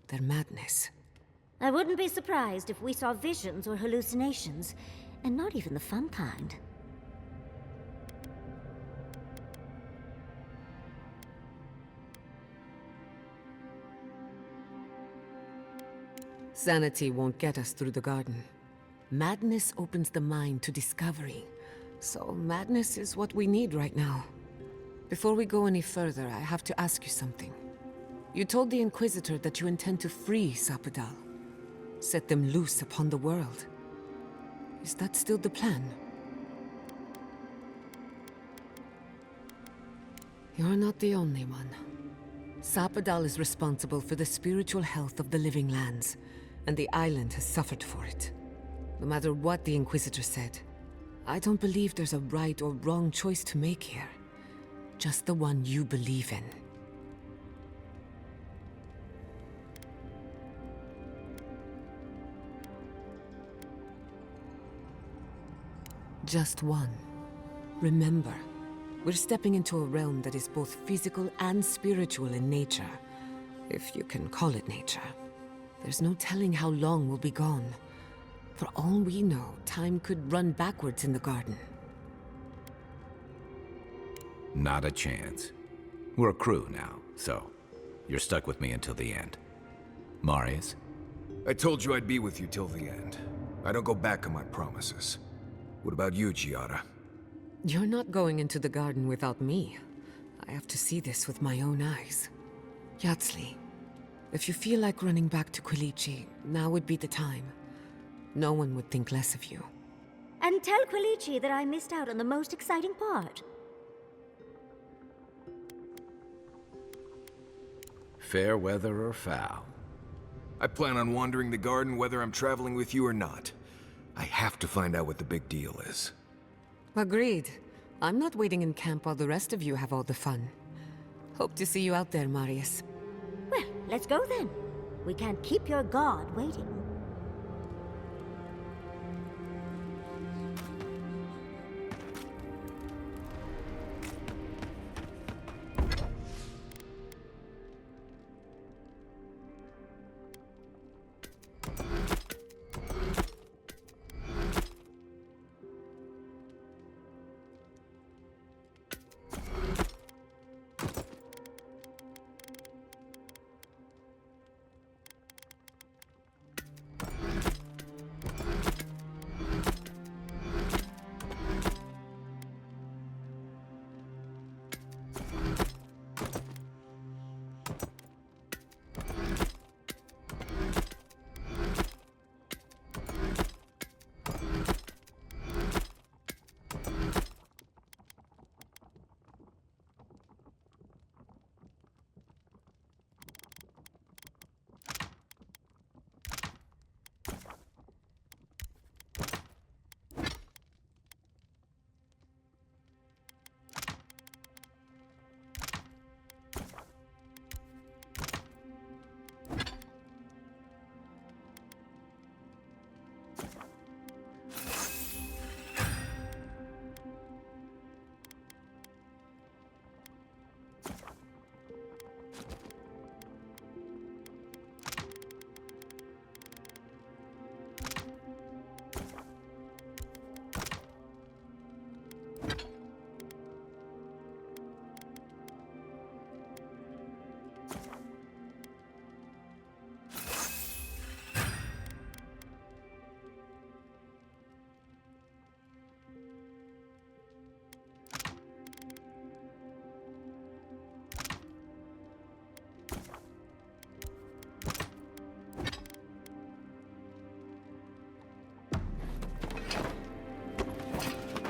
their madness. I wouldn't be surprised if we saw visions or hallucinations, and not even the fun kind. Sanity won't get us through the garden. Madness opens the mind to discovery. So madness is what we need right now. Before we go any further, I have to ask you something. You told the Inquisitor that you intend to free Sapadal. Set them loose upon the world. Is that still the plan? You're not the only one. Sapadal is responsible for the spiritual health of the living lands, and the island has suffered for it. No matter what the Inquisitor said, I don't believe there's a right or wrong choice to make here. Just the one you believe in. Just one. Remember, we're stepping into a realm that is both physical and spiritual in nature. If you can call it nature. There's no telling how long we'll be gone. For all we know, time could run backwards in the garden. Not a chance. We're a crew now, so you're stuck with me until the end. Marius? I told you I'd be with you till the end. I don't go back on my promises. What about you, Giada? You're not going into the garden without me. I have to see this with my own eyes. Yatsli, If you feel like running back to Quilici, now would be the time. No one would think less of you. And tell Quilici that I missed out on the most exciting part. Fair weather or foul. I plan on wandering the garden whether I'm traveling with you or not. I have to find out what the big deal is. Agreed. I'm not waiting in camp while the rest of you have all the fun. Hope to see you out there, Marius. Well, let's go then. We can't keep your god waiting.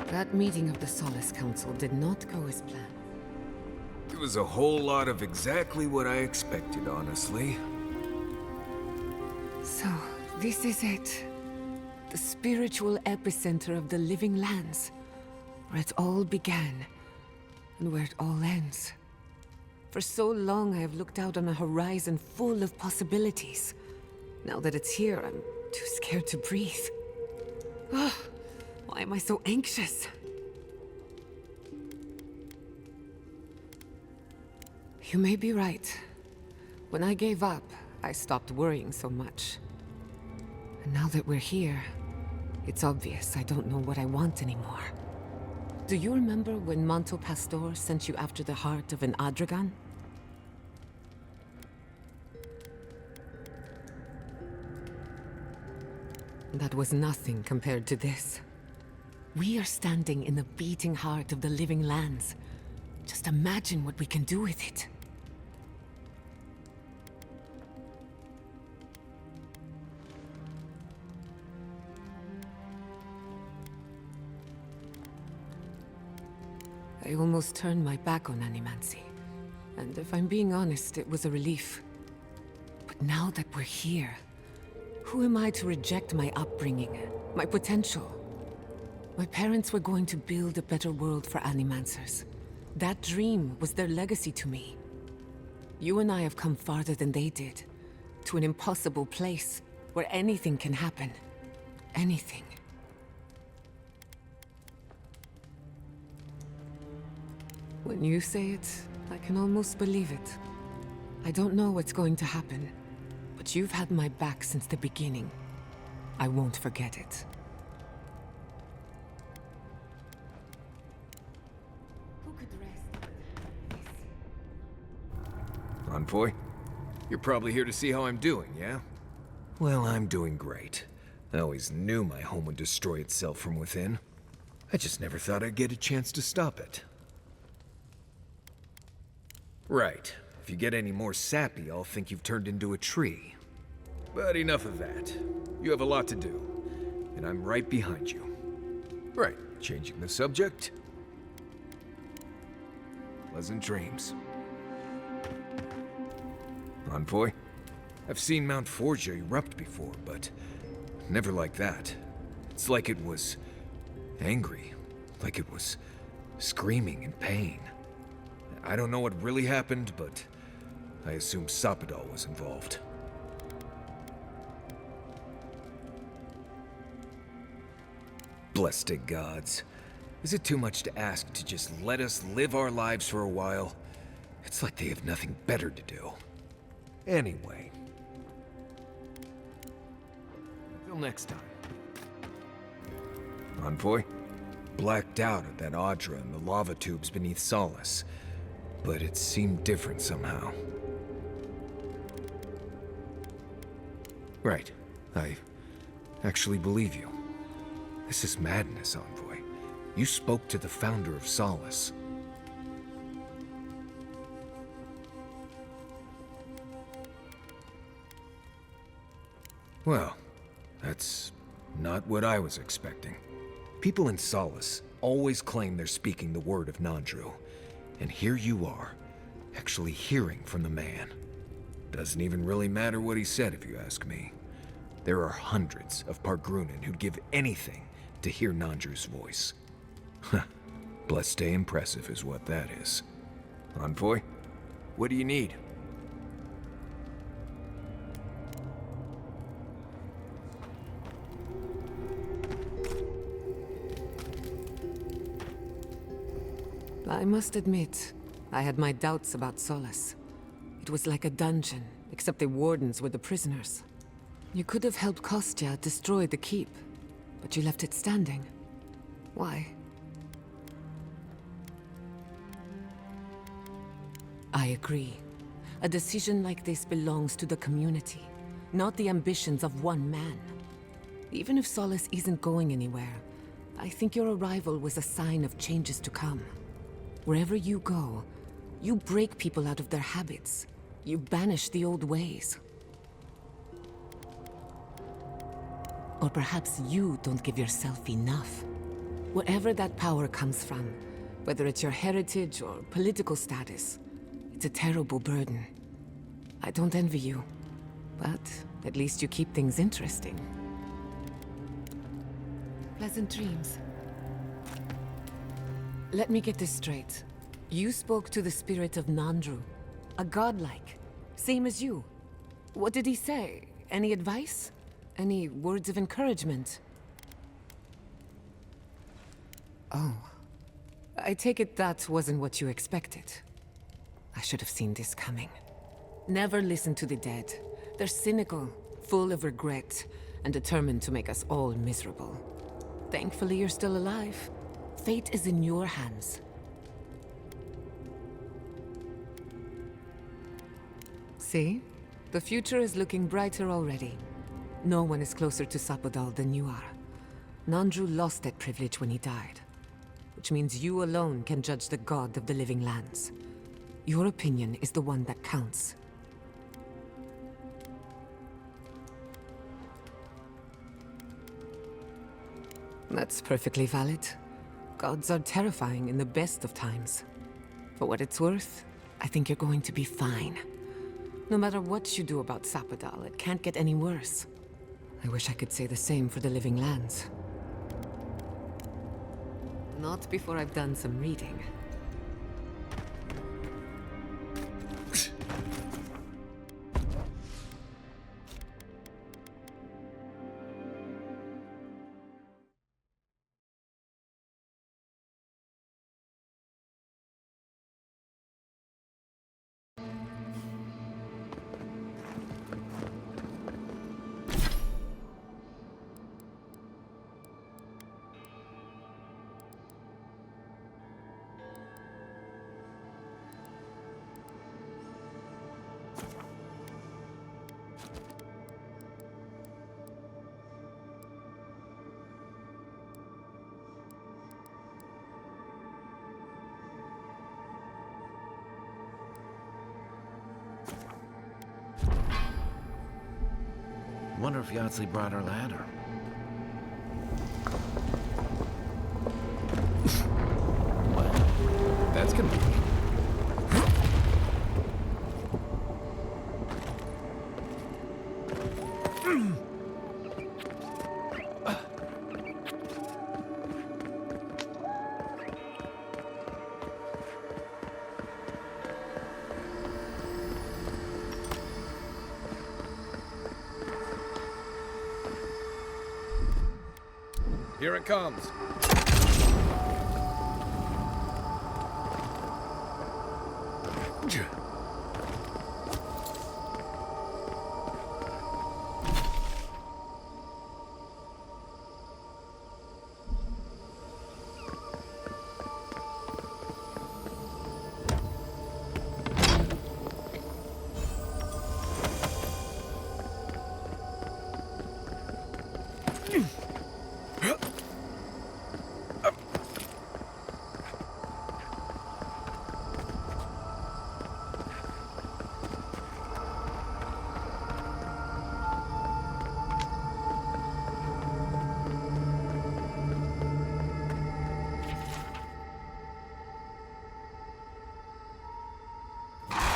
That meeting of the Solace Council did not go as planned. It was a whole lot of exactly what I expected, honestly. So, this is it. The spiritual epicenter of the living lands. Where it all began, and where it all ends. For so long I have looked out on a horizon full of possibilities. Now that it's here, I'm too scared to breathe. Ugh. Why am I so anxious? You may be right. When I gave up, I stopped worrying so much. And now that we're here, it's obvious I don't know what I want anymore. Do you remember when Manto Pastor sent you after the heart of an Adragan? That was nothing compared to this. We are standing in the beating heart of the living lands. Just imagine what we can do with it. I almost turned my back on animancy. And if I'm being honest, it was a relief. But now that we're here, who am I to reject my upbringing, my potential? My parents were going to build a better world for animancers. That dream was their legacy to me. You and I have come farther than they did, to an impossible place where anything can happen. Anything. When you say it, I can almost believe it. I don't know what's going to happen, but you've had my back since the beginning. I won't forget it. Who could rest? Envoy? You're probably here to see how I'm doing, yeah? Well, I'm doing great. I always knew my home would destroy itself from within. I just never thought I'd get a chance to stop it. Right. If you get any more sappy, I'll think you've turned into a tree. But enough of that. You have a lot to do, and I'm right behind you. Right, changing the subject. Pleasant dreams. Envoy, I've seen Mount Forgia erupt before, but never like that. It's like it was angry, like it was screaming in pain. I don't know what really happened, but I assume Sapadal was involved. Blessed gods. Is it too much to ask to just let us live our lives for a while? It's like they have nothing better to do. Anyway. Until next time. Envoy? Blacked out at that Aedyr and the lava tubes beneath Solace. But it seemed different somehow. Right. I actually believe you. This is madness, Envoy. You spoke to the founder of Solace. Well, that's not what I was expecting. People in Solace always claim they're speaking the word of Nandru. And here you are, actually hearing from the man. Doesn't even really matter what he said, if you ask me. There are hundreds of Pargrunan who'd give anything to hear Nandru's voice. Huh. Blessed impressive is what that is. Envoy, what do you need? I must admit, I had my doubts about Solace. It was like a dungeon, except the wardens were the prisoners. You could have helped Kostya destroy the keep, but you left it standing. Why? I agree. A decision like this belongs to the community, not the ambitions of one man. Even if Solace isn't going anywhere, I think your arrival was a sign of changes to come. Wherever you go, you break people out of their habits. You banish the old ways. Or perhaps you don't give yourself enough. Wherever that power comes from, whether it's your heritage or political status, it's a terrible burden. I don't envy you, but at least you keep things interesting. Pleasant dreams. Let me get this straight. You spoke to the spirit of Nandru, a godlike, same as you. What did he say? Any advice? Any words of encouragement? Oh. I take it that wasn't what you expected. I should have seen this coming. Never listen to the dead. They're cynical, full of regret, and determined to make us all miserable. Thankfully, you're still alive. Fate is in your hands. See? The future is looking brighter already. No one is closer to Sapadal than you are. Nandru lost that privilege when he died, which means you alone can judge the god of the living lands. Your opinion is the one that counts. That's perfectly valid. Gods are terrifying in the best of times. For what it's worth, I think you're going to be fine. No matter what you do about Sapadal, it can't get any worse. I wish I could say the same for the living lands. Not before I've done some reading. Wonder if Yahtzee brought her ladder. Well, that's convenient. Here it comes.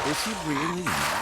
Is he really mad?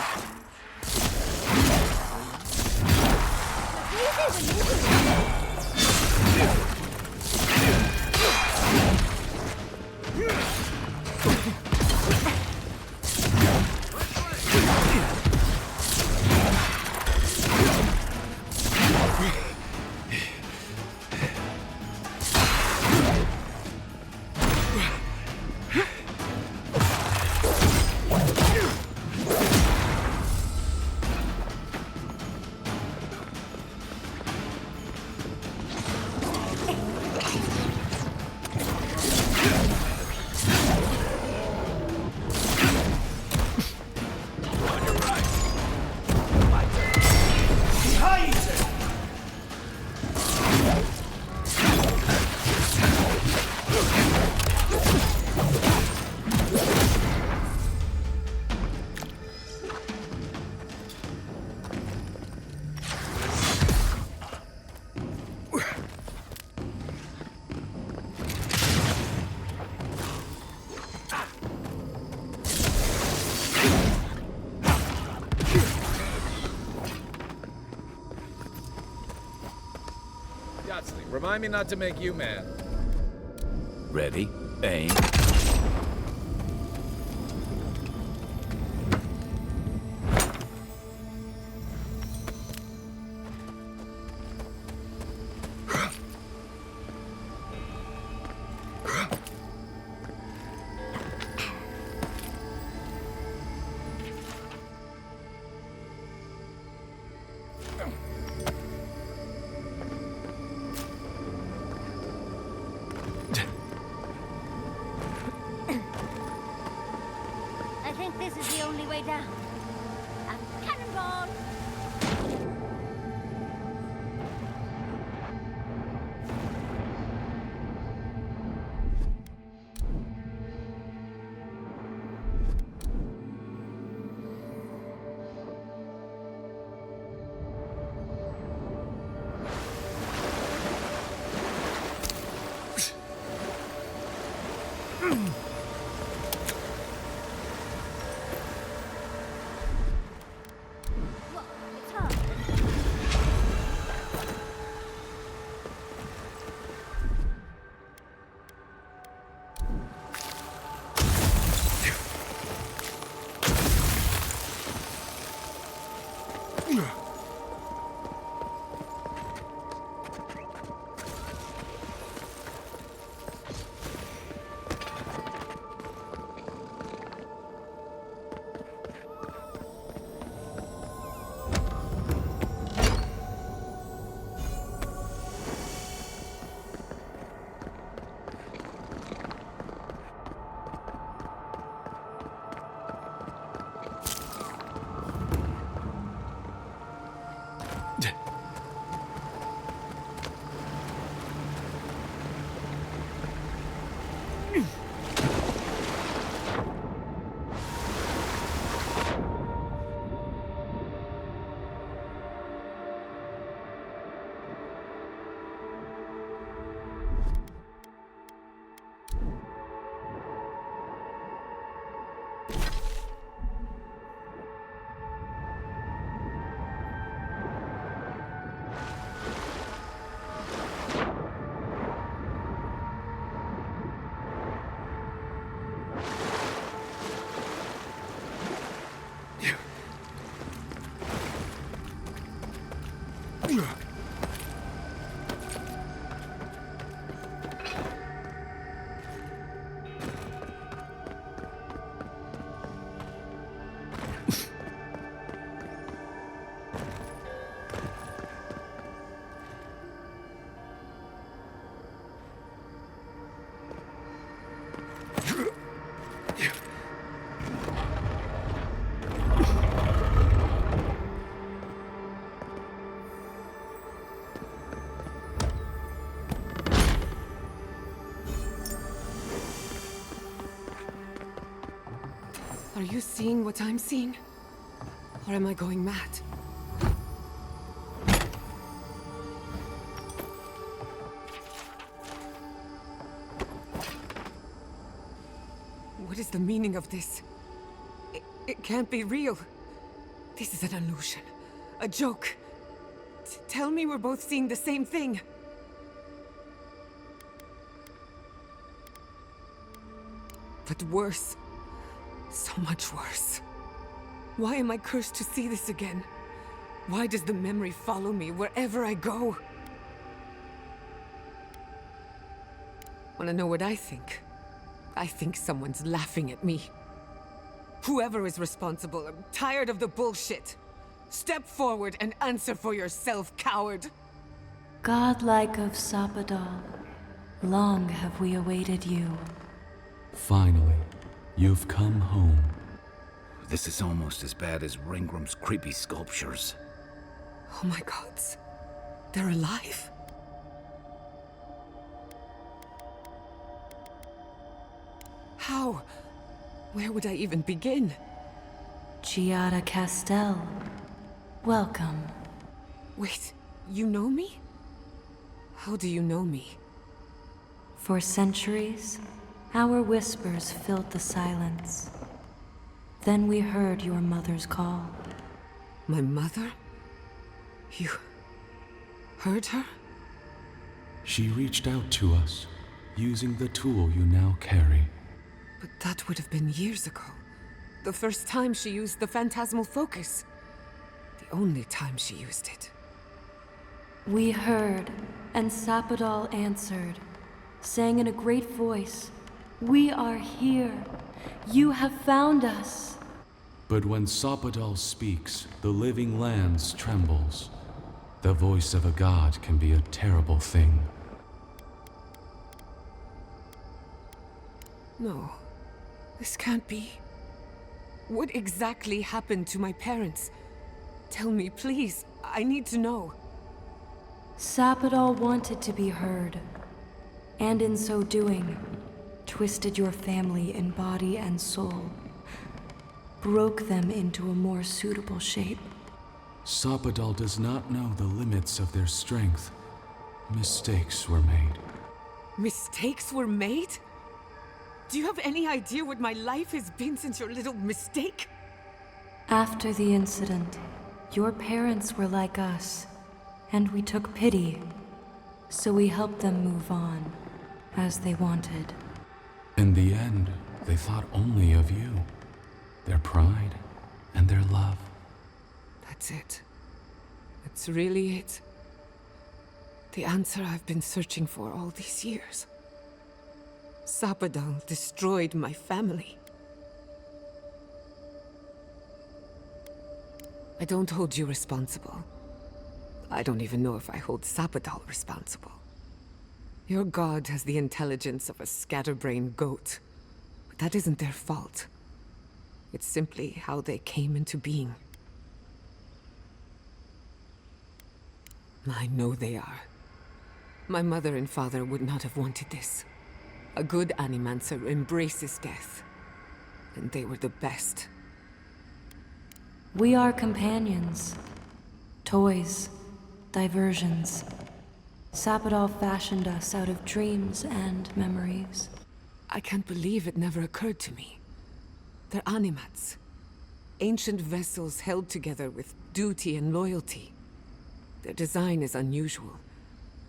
Remind me not to make you mad. Ready, aim. Are you seeing what I'm seeing? Or am I going mad? What is the meaning of this? It can't be real. This is an illusion. A joke. Tell me we're both seeing the same thing. But worse. So much worse. Why am I cursed to see this again? Why does the memory follow me wherever I go? Wanna know what I think? I think someone's laughing at me. Whoever is responsible, I'm tired of the bullshit. Step forward and answer for yourself, coward! Godlike of Sapadal, long have we awaited you. Finally, you've come home. This is almost as bad as Ryngrim's creepy sculptures. Oh my gods. They're alive? How? Where would I even begin? Giada Castel, welcome. Wait, you know me? How do you know me? For centuries, our whispers filled the silence. Then we heard your mother's call. My mother? You heard her? She reached out to us, using the tool you now carry. But that would have been years ago. The first time she used the phantasmal focus. The only time she used it. We heard, and Sapadal answered, saying in a great voice, "We are here. You have found us." But when Sapadal speaks, the living lands trembles. The voice of a god can be a terrible thing. No. This can't be. What exactly happened to my parents? Tell me, please. I need to know. Sapadal wanted to be heard, and in so doing, twisted your family in body and soul, broke them into a more suitable shape. Sapadal does not know the limits of their strength. Mistakes were made. Mistakes were made? Do you have any idea what my life has been since your little mistake? After the incident, your parents were like us, and we took pity, so we helped them move on, as they wanted. In the end, they thought only of you, their pride, and their love. That's it. That's really it. The answer I've been searching for all these years. Sapadal destroyed my family. I don't hold you responsible. I don't even know if I hold Sapadal responsible. Your god has the intelligence of a scatterbrained goat, but that isn't their fault. It's simply how they came into being. I know they are. My mother and father would not have wanted this. A good Animancer embraces death, and they were the best. We are companions. Toys. Diversions. Sapadal fashioned us out of dreams and memories. I can't believe it never occurred to me. They're animats. Ancient vessels held together with duty and loyalty. Their design is unusual.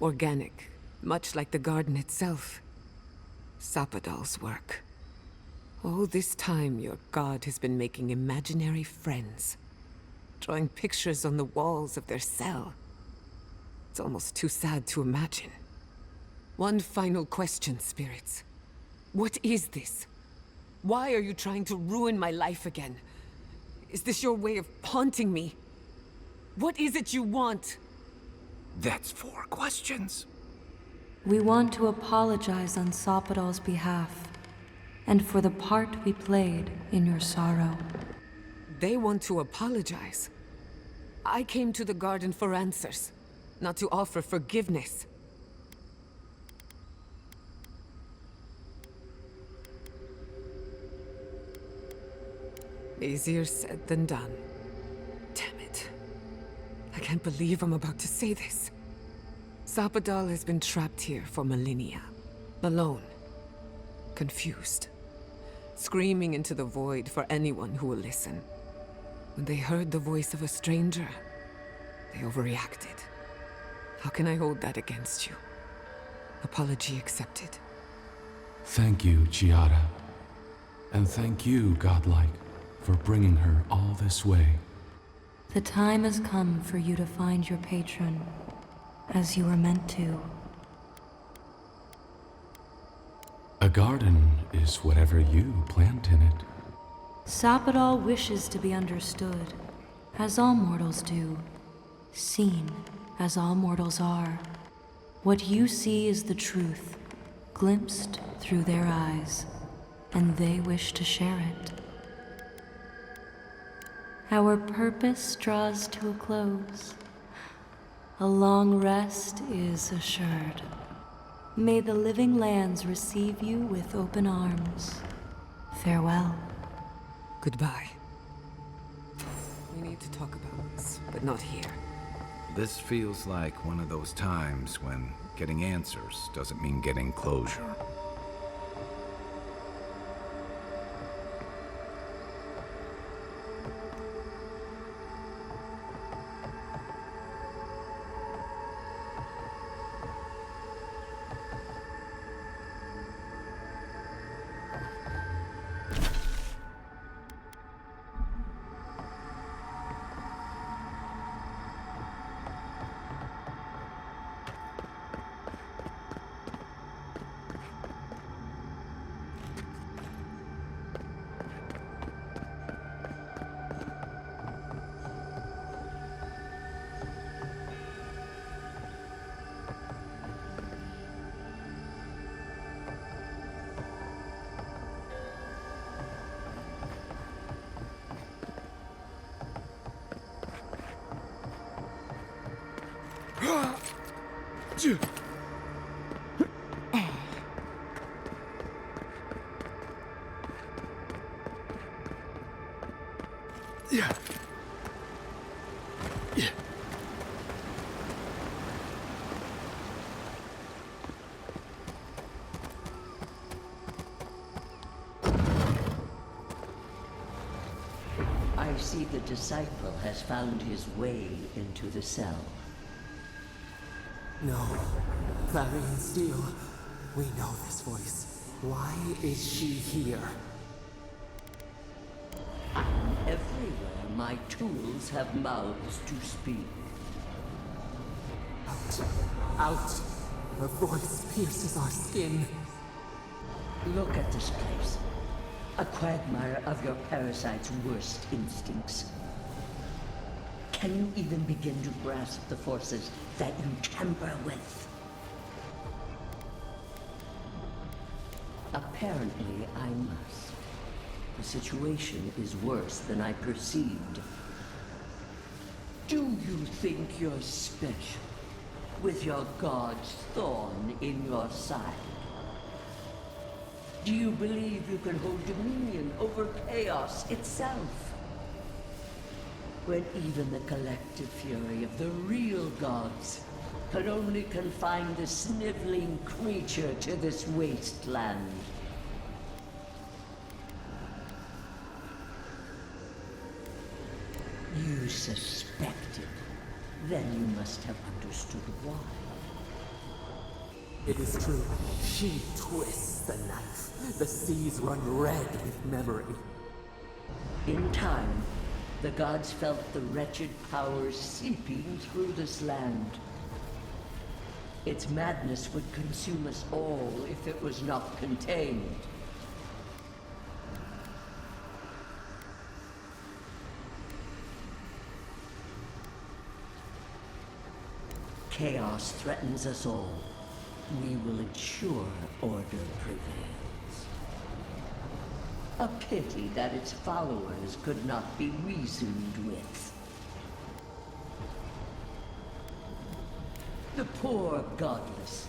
Organic, much like the garden itself. Sapadal's work. All this time, your god has been making imaginary friends. Drawing pictures on the walls of their cell. It's almost too sad to imagine. One final question, spirits. What is this? Why are you trying to ruin my life again? Is this your way of haunting me? What is it you want? That's 4 questions. We want to apologize on Sopodal's behalf, and for the part we played in your sorrow. They want to apologize. I came to the garden for answers, not to offer forgiveness. Easier said than done. Damn it. I can't believe I'm about to say this. Sopodal has been trapped here for millennia. Alone. Confused. Screaming into the void for anyone who will listen. When they heard the voice of a stranger, they overreacted. How can I hold that against you? Apology accepted. Thank you, Giada. And thank you, Godlike, for bringing her all this way. The time has come for you to find your patron, as you were meant to. A garden is whatever you plant in it. Sopodal wishes to be understood, as all mortals do. Seen, as all mortals are. What you see is the truth, glimpsed through their eyes, and they wish to share it. Our purpose draws to a close. A long rest is assured. May the living lands receive you with open arms. Farewell. Goodbye. We need to talk about this, but not here. This feels like one of those times when getting answers doesn't mean getting closure. I see the disciple has found his way into the cell. No. Clarion Steel. We know this voice. Why is she here? Everywhere my tools have mouths to speak. Out. Out. Her voice pierces our skin. Look at this place. A quagmire of your parasite's worst instincts. Can you even begin to grasp the forces that you tamper with? Apparently, I must. The situation is worse than I perceived. Do you think you're special, with your god's thorn in your side? Do you believe you can hold dominion over chaos itself? When even the collective fury of the real gods can only confine the sniveling creature to this wasteland. You suspected. Then you must have understood why. It is true. She twists the knife. The seas run red with memory. In time, the gods felt the wretched powers seeping through this land. Its madness would consume us all if it was not contained. Chaos threatens us all. We will ensure order prevails. A pity that its followers could not be reasoned with. The poor godless,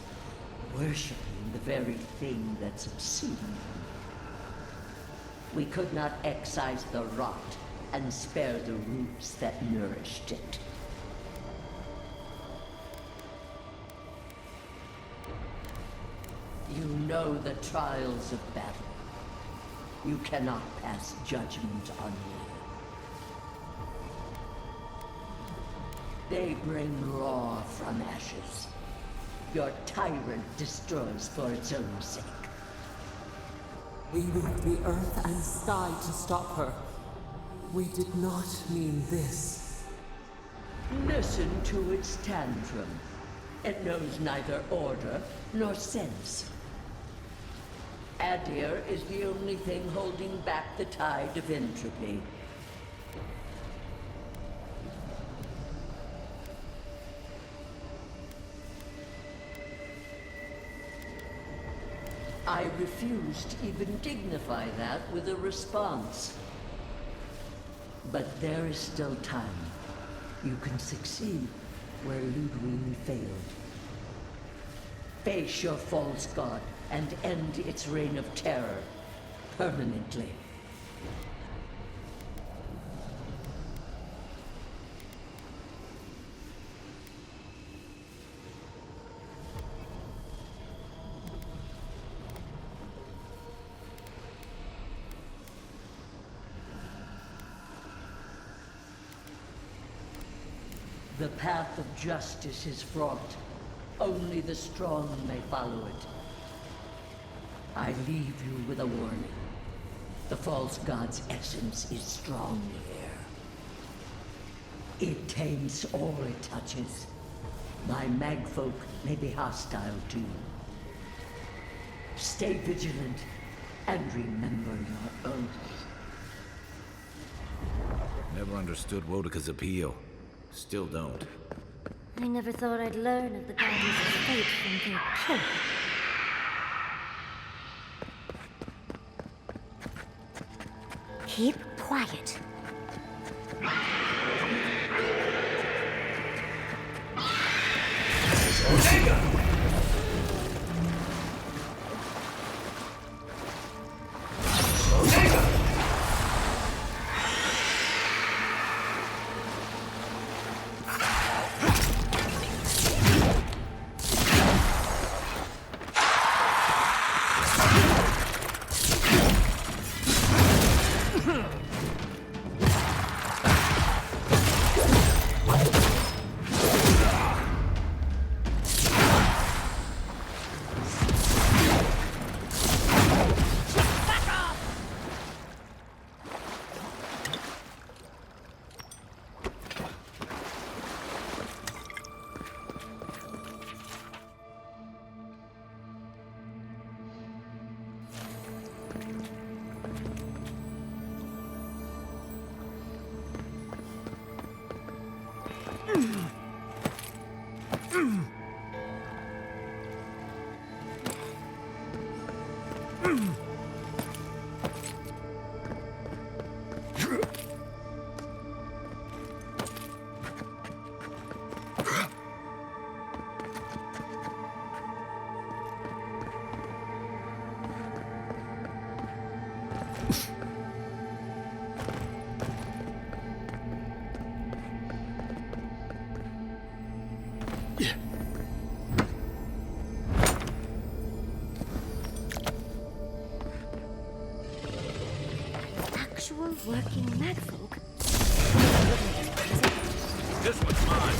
worshipping the very thing that subsumed them. We could not excise the rot and spare the roots that nourished it. You know the trials of battle. You cannot pass judgment on me. They bring law from ashes. Your tyrant destroys for its own sake. We moved the earth and sky to stop her. We did not mean this. Listen to its tantrum. It knows neither order nor sense. Aedyr is the only thing holding back the tide of entropy. I refuse to even dignify that with a response. But there is still time. You can succeed where Ludwig failed. Face your false god and end its reign of terror permanently. The path of justice is fraught. Only the strong may follow it. I leave you with a warning. The false god's essence is strong here. It taints all it touches. My magfolk may be hostile to you. Stay vigilant and remember your oath. Never understood Wodika's appeal. Still don't. I never thought I'd learn of the Guardians of Fate from their killer. Keep quiet. Working magfolk? This one's mine!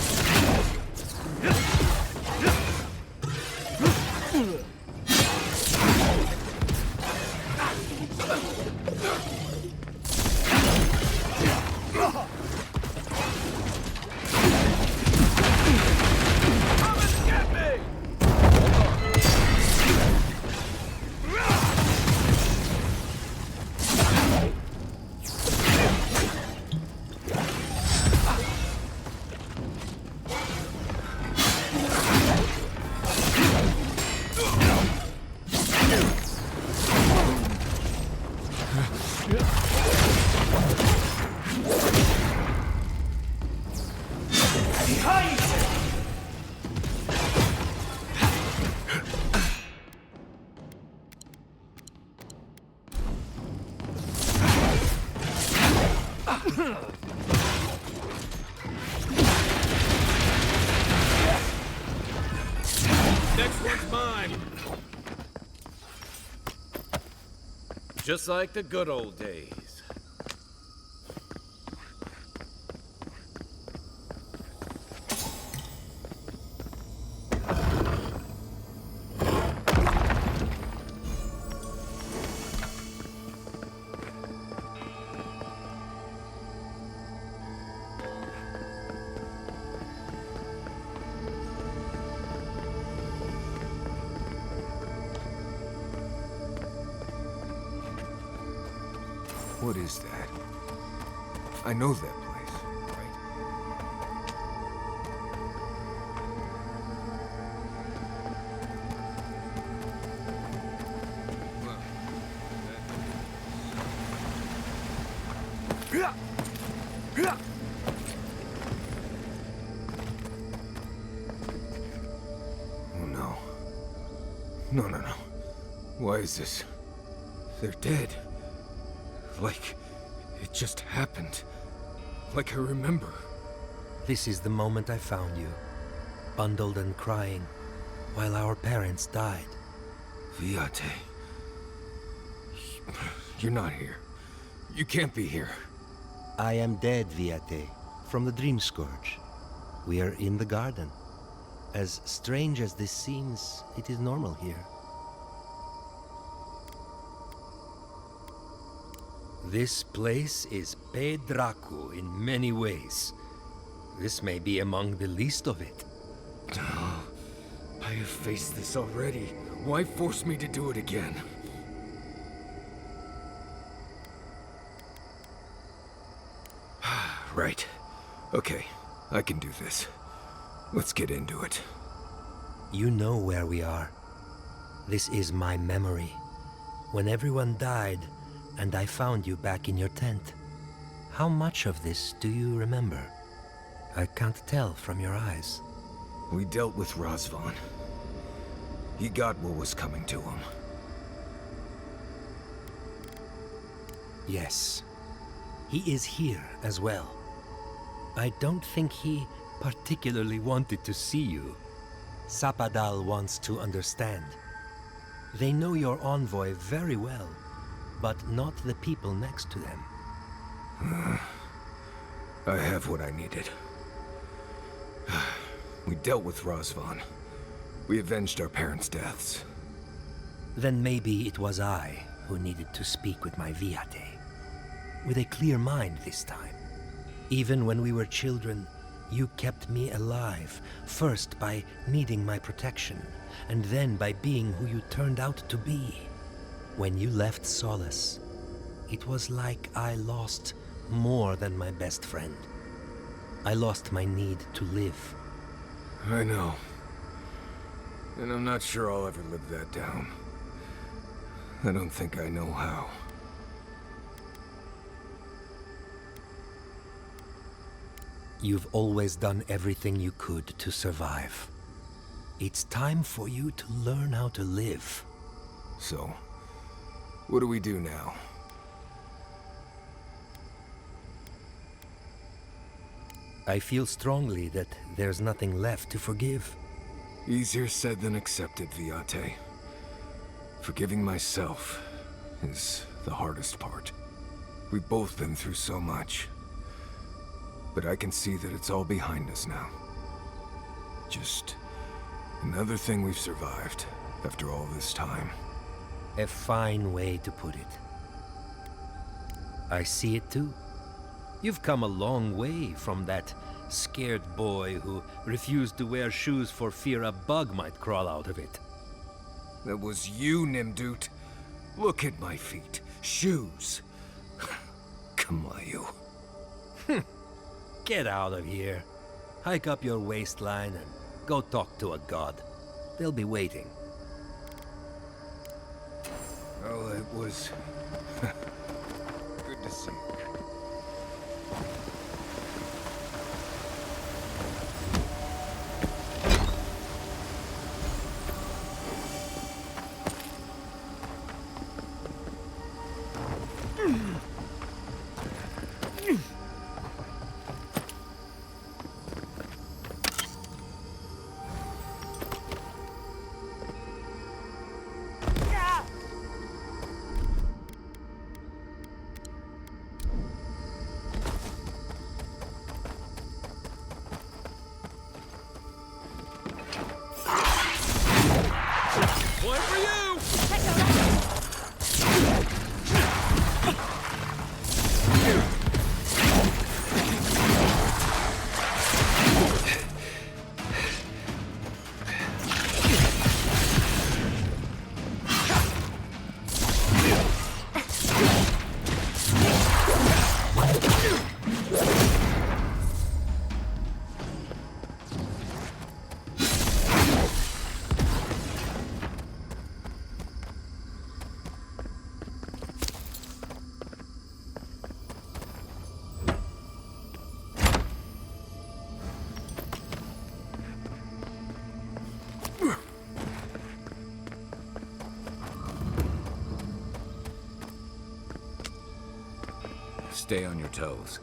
Come and get me! Just like the good old days. What is that? I know that place, right? Oh no. No, no, no. Why is this? They're dead. Like, it just happened. Like I remember. This is the moment I found you, bundled and crying, while our parents died. Viate. You're not here. You can't be here. I am dead, Viate, from the Dream Scourge. We are in the garden. As strange as this seems, it is normal here. This place is Pedraku in many ways. This may be among the least of it. I have faced this already. Why force me to do it again? Right. Okay, I can do this. Let's get into it. You know where we are. This is my memory. When everyone died, and I found you back in your tent. How much of this do you remember? I can't tell from your eyes. We dealt with Razvan. He got what was coming to him. Yes. He is here as well. I don't think he particularly wanted to see you. Sapadal wants to understand. They know your envoy very well, but not the people next to them. I have what I needed. We dealt with Razvan. We avenged our parents' deaths. Then maybe it was I who needed to speak with my Viate. With a clear mind this time. Even when we were children, you kept me alive, first by needing my protection, and then by being who you turned out to be. When you left Solace, it was like I lost more than my best friend. I lost my need to live. I know. And I'm not sure I'll ever live that down. I don't think I know how. You've always done everything you could to survive. It's time for you to learn how to live. So, what do we do now? I feel strongly that there's nothing left to forgive. Easier said than accepted, Viate. Forgiving myself is the hardest part. We've both been through so much. But I can see that it's all behind us now. Just another thing we've survived after all this time. A fine way to put it. I see it too. You've come a long way from that scared boy who refused to wear shoes for fear a bug might crawl out of it. That was you, Nimdut. Look at my feet. Shoes. Kamayu. Get out of here. Hike up your waistline and go talk to a god. They'll be waiting. Well, it was good to see you. stay on your toes.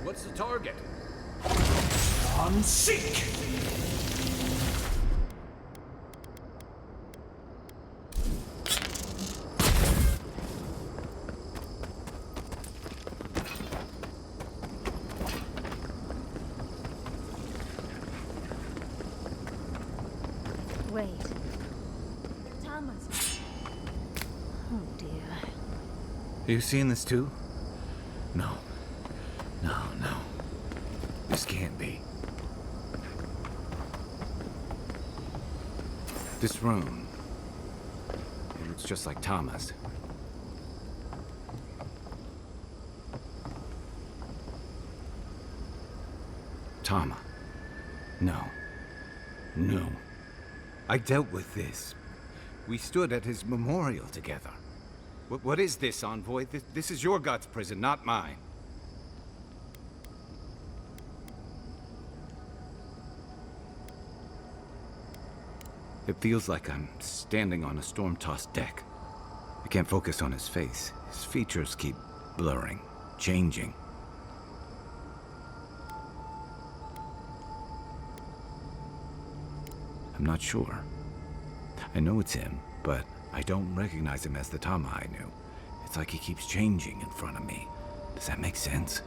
What's the target? On seek! Wait. Thomas. Oh dear. You seen this too? No. No. This can't be. This room. It looks just like Tama's. Tama. No. I dealt with this. We stood at his memorial together. What is this, envoy? This is your god's prison, not mine. It feels like I'm standing on a storm-tossed deck. I can't focus on his face. His features keep blurring, changing. I'm not sure. I know it's him, but I don't recognize him as the Tama I knew. It's like he keeps changing in front of me. Does that make sense?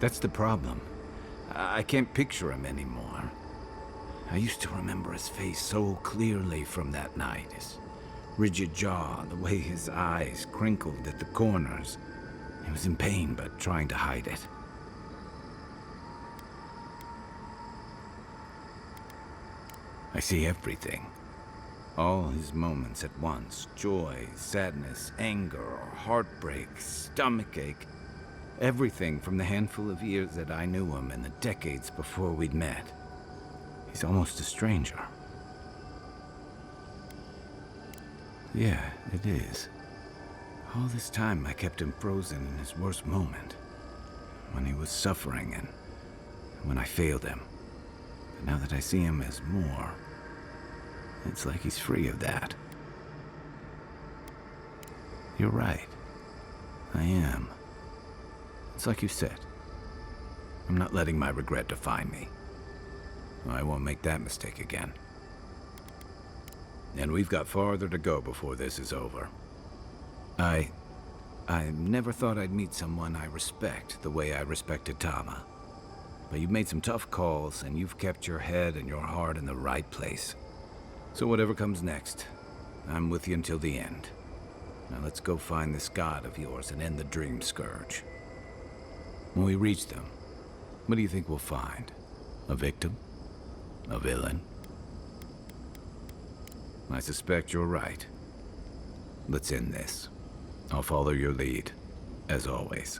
That's the problem. I can't picture him anymore. I used to remember his face so clearly from that night. His rigid jaw, the way his eyes crinkled at the corners. He was in pain, but trying to hide it. I see everything. All his moments at once. Joy, sadness, anger, heartbreak, stomachache. Everything from the handful of years that I knew him and the decades before we'd met. He's almost a stranger. Yeah, it is. All this time I kept him frozen in his worst moment. When he was suffering and when I failed him. But now that I see him as more, it's like he's free of that. You're right. I am. It's like you said. I'm not letting my regret define me. I won't make that mistake again. And we've got farther to go before this is over. I never thought I'd meet someone I respect the way I respected Tama. But you've made some tough calls, and you've kept your head and your heart in the right place. So whatever comes next, I'm with you until the end. Now let's go find this god of yours and end the Dream Scourge. When we reach them, what do you think we'll find? A victim? A villain? I suspect you're right. Let's end this. I'll follow your lead, as always.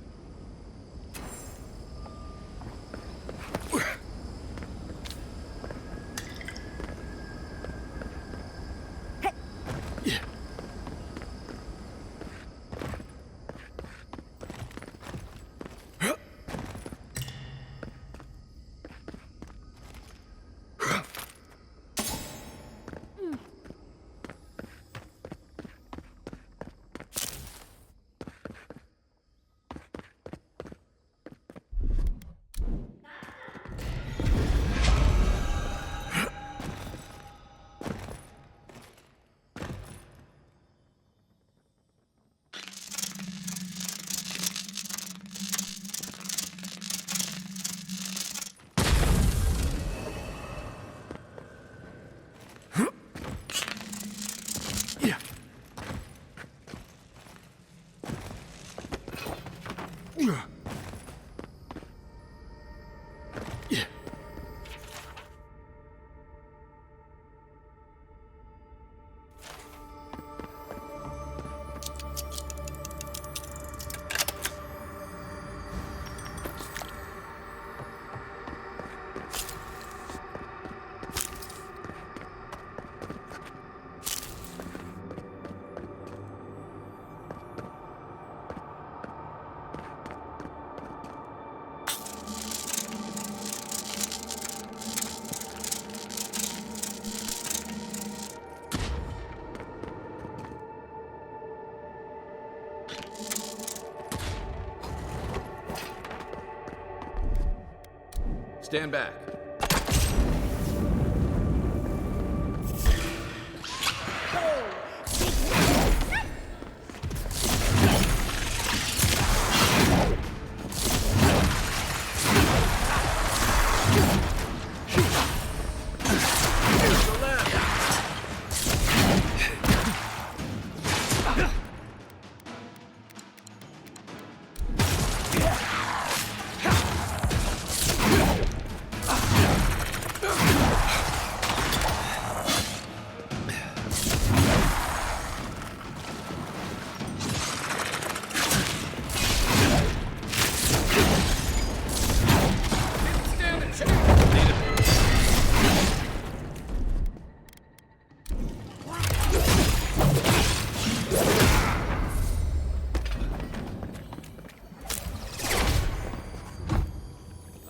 Stand back.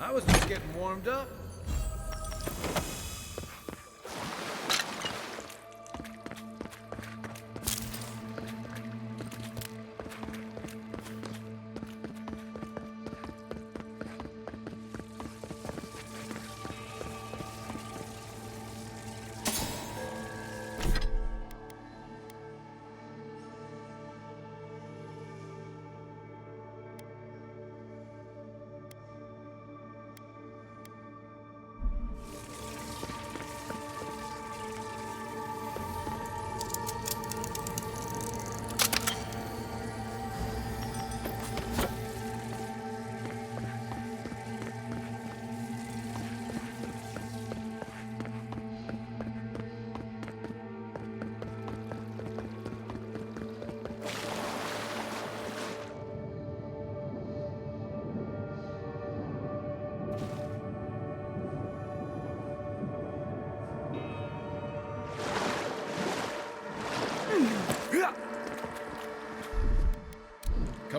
I was just getting warmed up.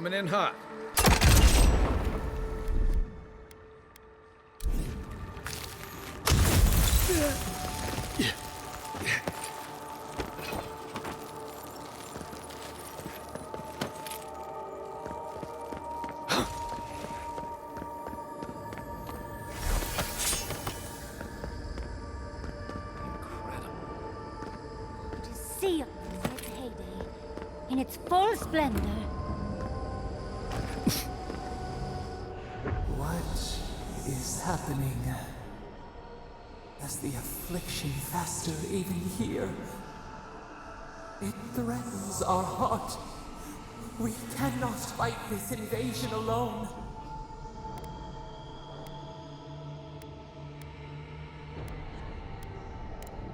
Coming in hot. See its heyday in its full splendor. What is happening? Is the affliction faster even here? It threatens our heart. We cannot fight this invasion alone.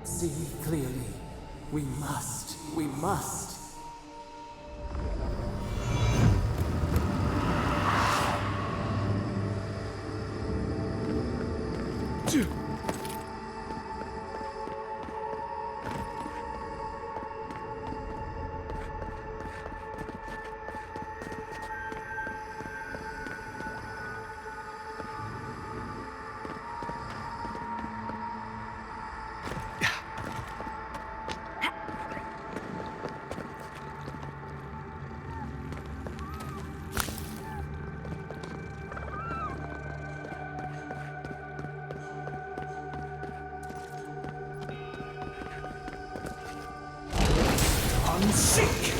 See clearly. We must. We must. Seek!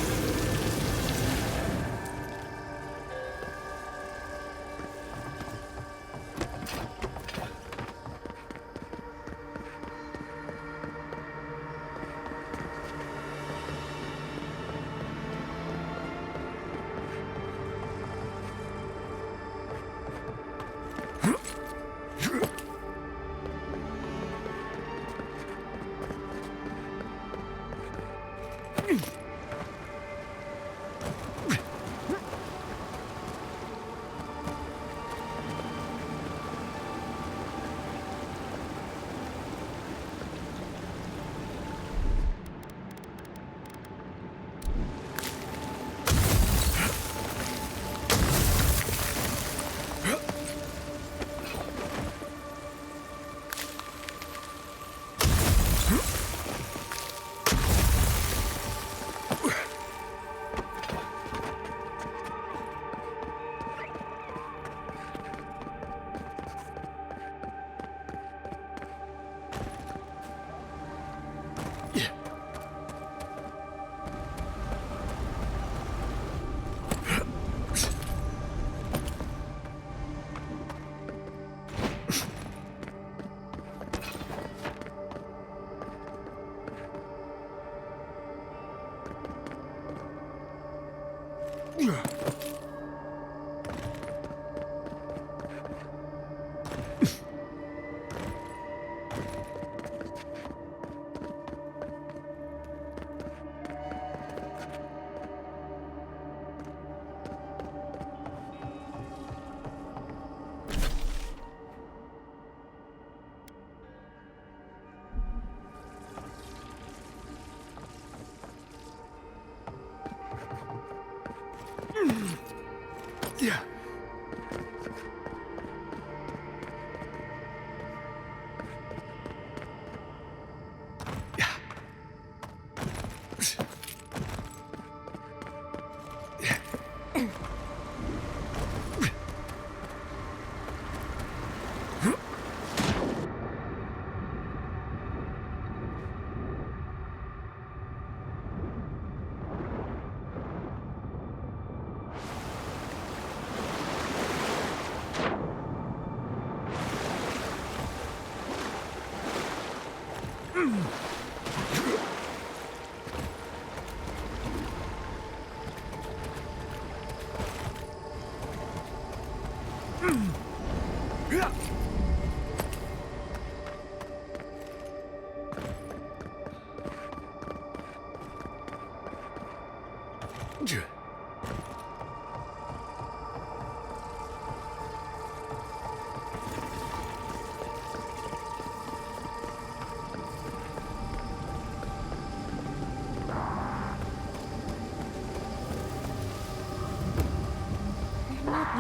Yeah.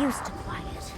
used to quiet.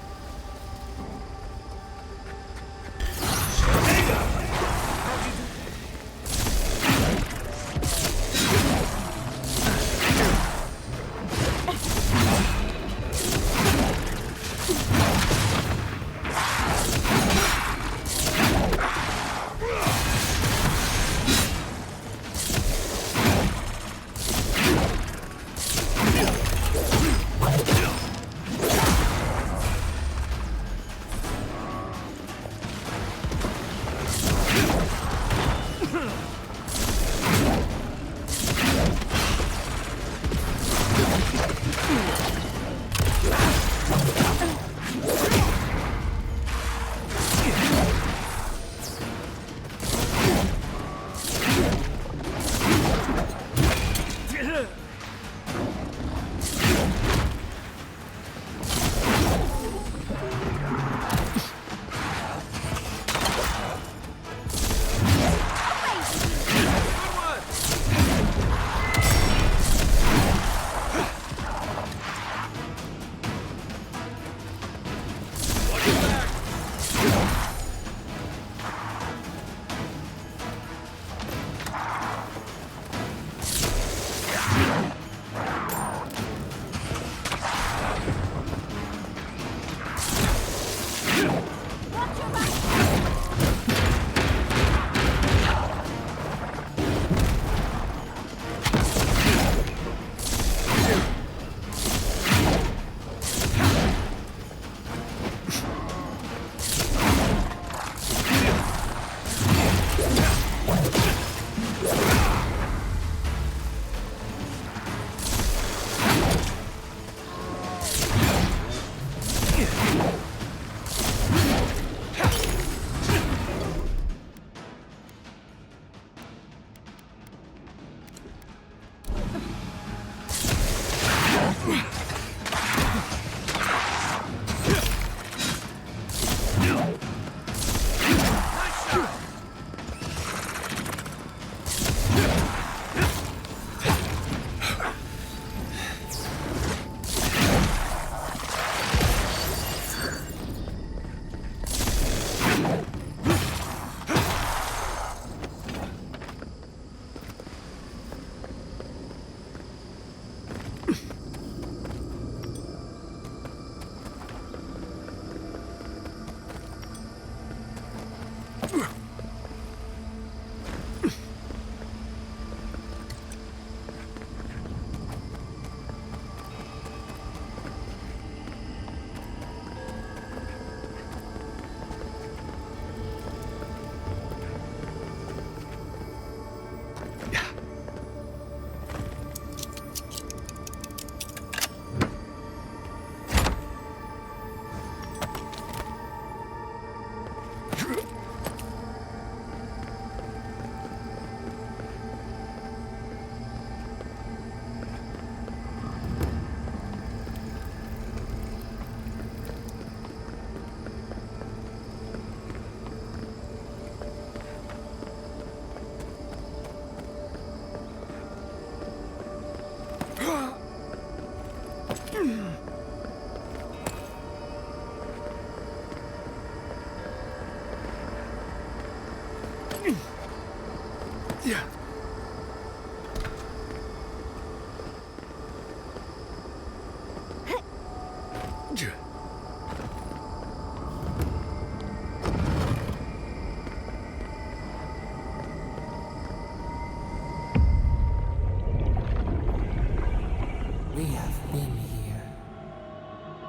We have been here.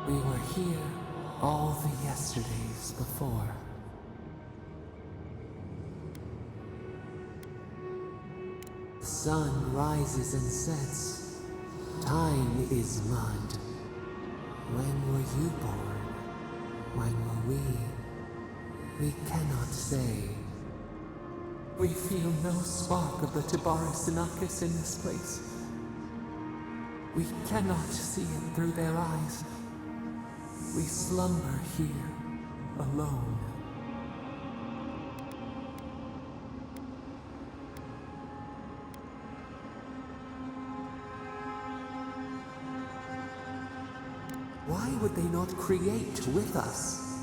We were here all the yesterdays before. The sun rises and sets. Time is mud. When were you born? When were we? We cannot say. We feel no spark of the Tibaris Inachus in this place. We cannot see it through their eyes. We slumber here, alone. Why would they not create with us?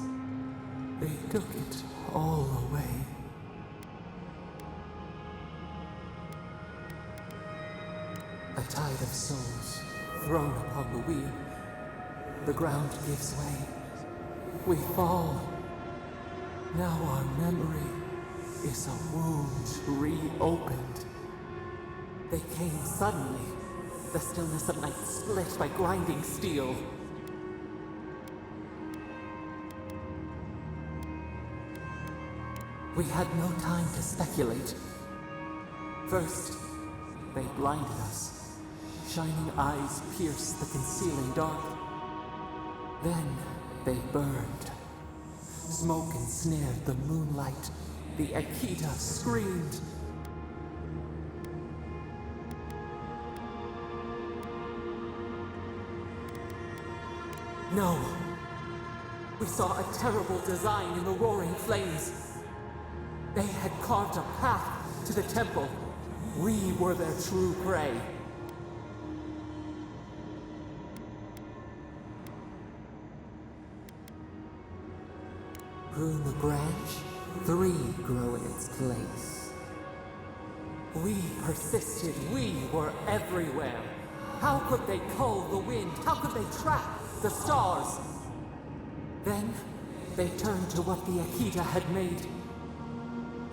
They took it all away. A tide of souls thrown upon the wheel. The ground gives way. We fall. Now our memory is a wound reopened. They came suddenly. The stillness of night split by grinding steel. We had no time to speculate. First, they blinded us. Shining eyes pierced the concealing dark. Then they burned. Smoke ensnared the moonlight. The Akita screamed. No. We saw a terrible design in the roaring flames. They had carved a path to the temple. We were their true prey. Prune the branch, 3 grow in its place. We persisted, we were everywhere. How could they cull the wind? How could they track the stars? Then, they turned to what the Akita had made.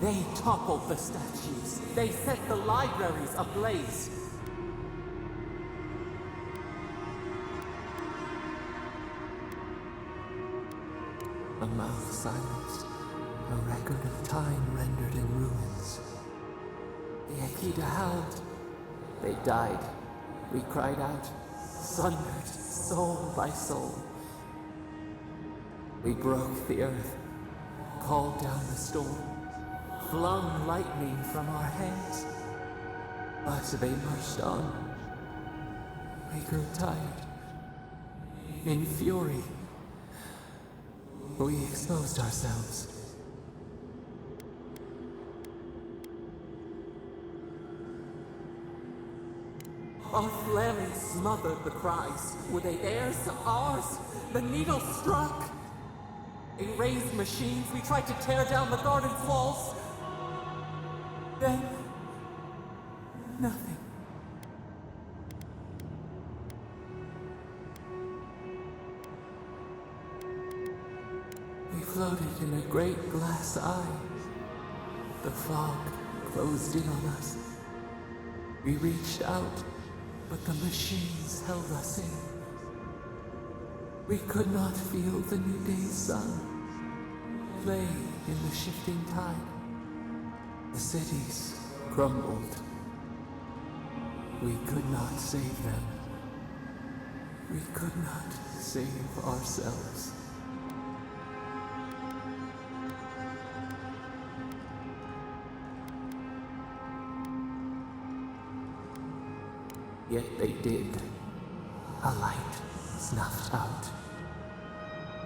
They toppled the statues. They set the libraries ablaze. A mouth silenced, a record of time rendered in ruins. The Akita howled. They died. We cried out, sundered, soul by soul. We broke the earth, called down the storm, flung lightning from our hands. But they marched on. We grew tired. In fury, we exposed ourselves. Our flaring smothered the cries. Were they theirs? Ours? The needle struck. Erased machines, we tried to tear down the garden's walls. Then, nothing. We floated in a great glass eye. The fog closed in on us. We reached out, but the machines held us in. We could not feel the new day's sun play in the shifting tide. The cities crumbled. We could not save them. We could not save ourselves. Yet they did. A light snuffed out.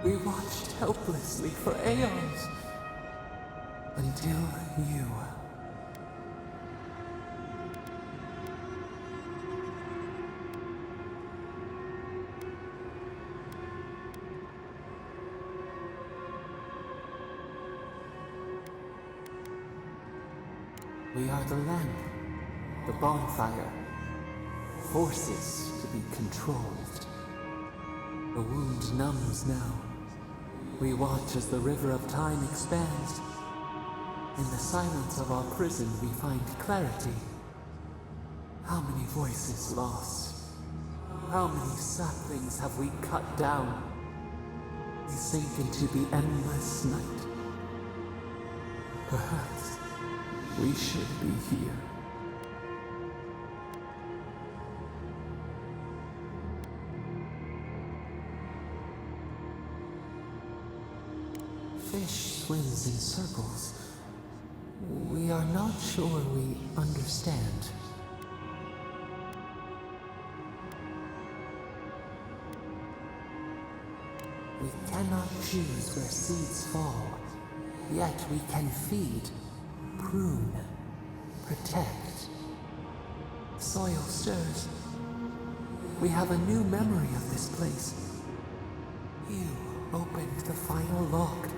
We watched helplessly for aeons. Until you. We are the lamp, the bonfire. Forces to be controlled. The wound numbs now. We watch as the river of time expands. In the silence of our prison we find clarity. How many voices lost? How many saplings have we cut down? We sink into the endless night. Perhaps we should be here. Fish swims in circles. We are not sure we understand. We cannot choose where seeds fall, yet we can feed, prune, protect. Soil stirs. We have a new memory of this place. opened the final lock,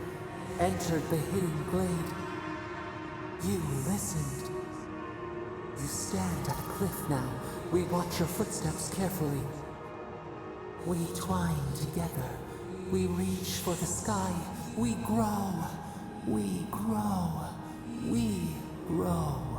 entered the hidden glade. You listened. You stand at a cliff now. We watch your footsteps carefully. We twine together. We reach for the sky. We grow. We grow. We grow.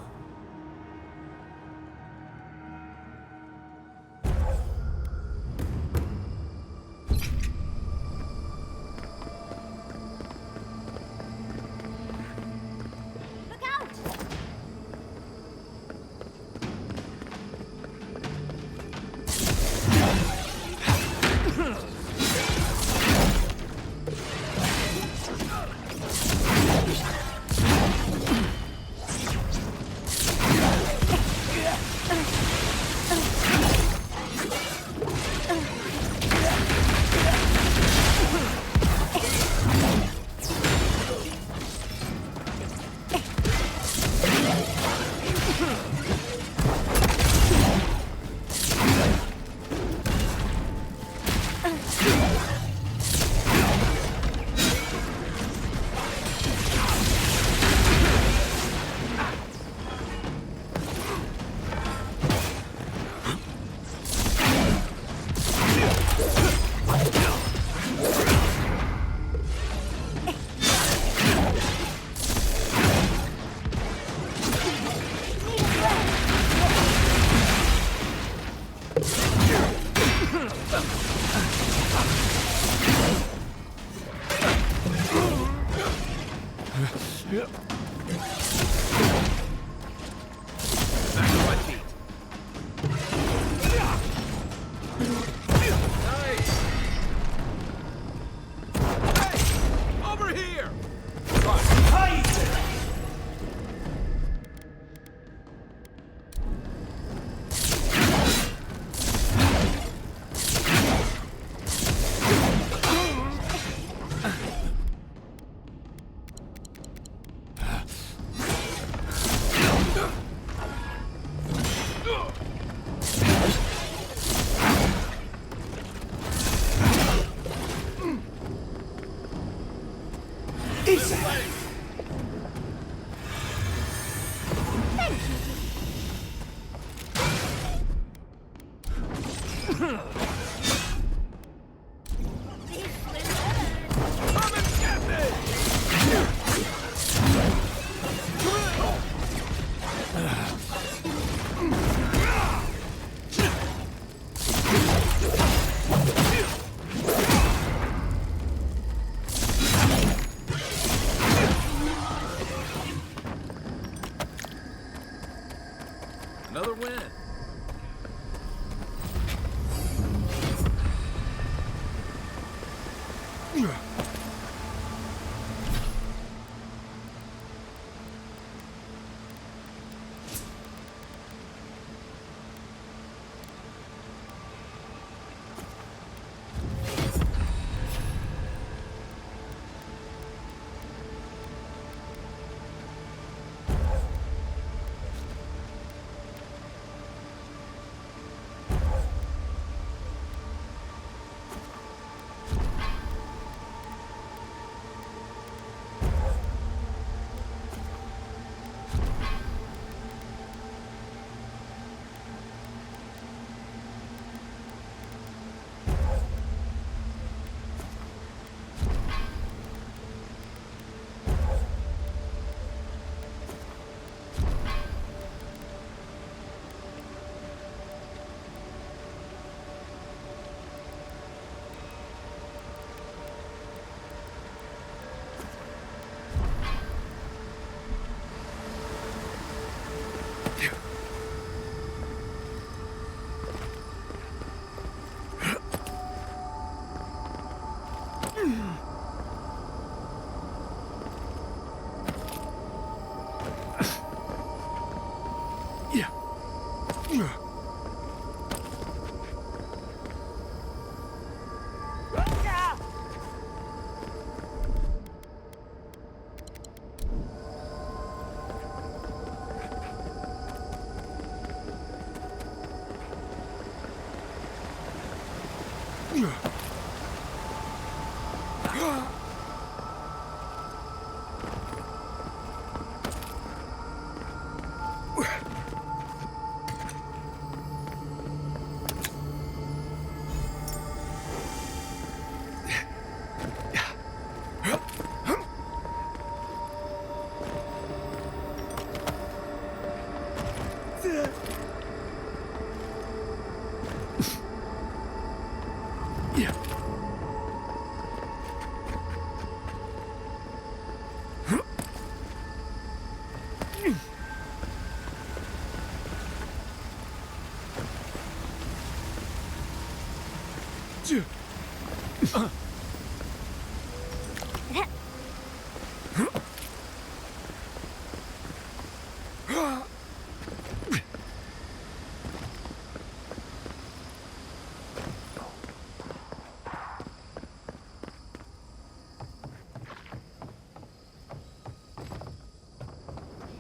Another win.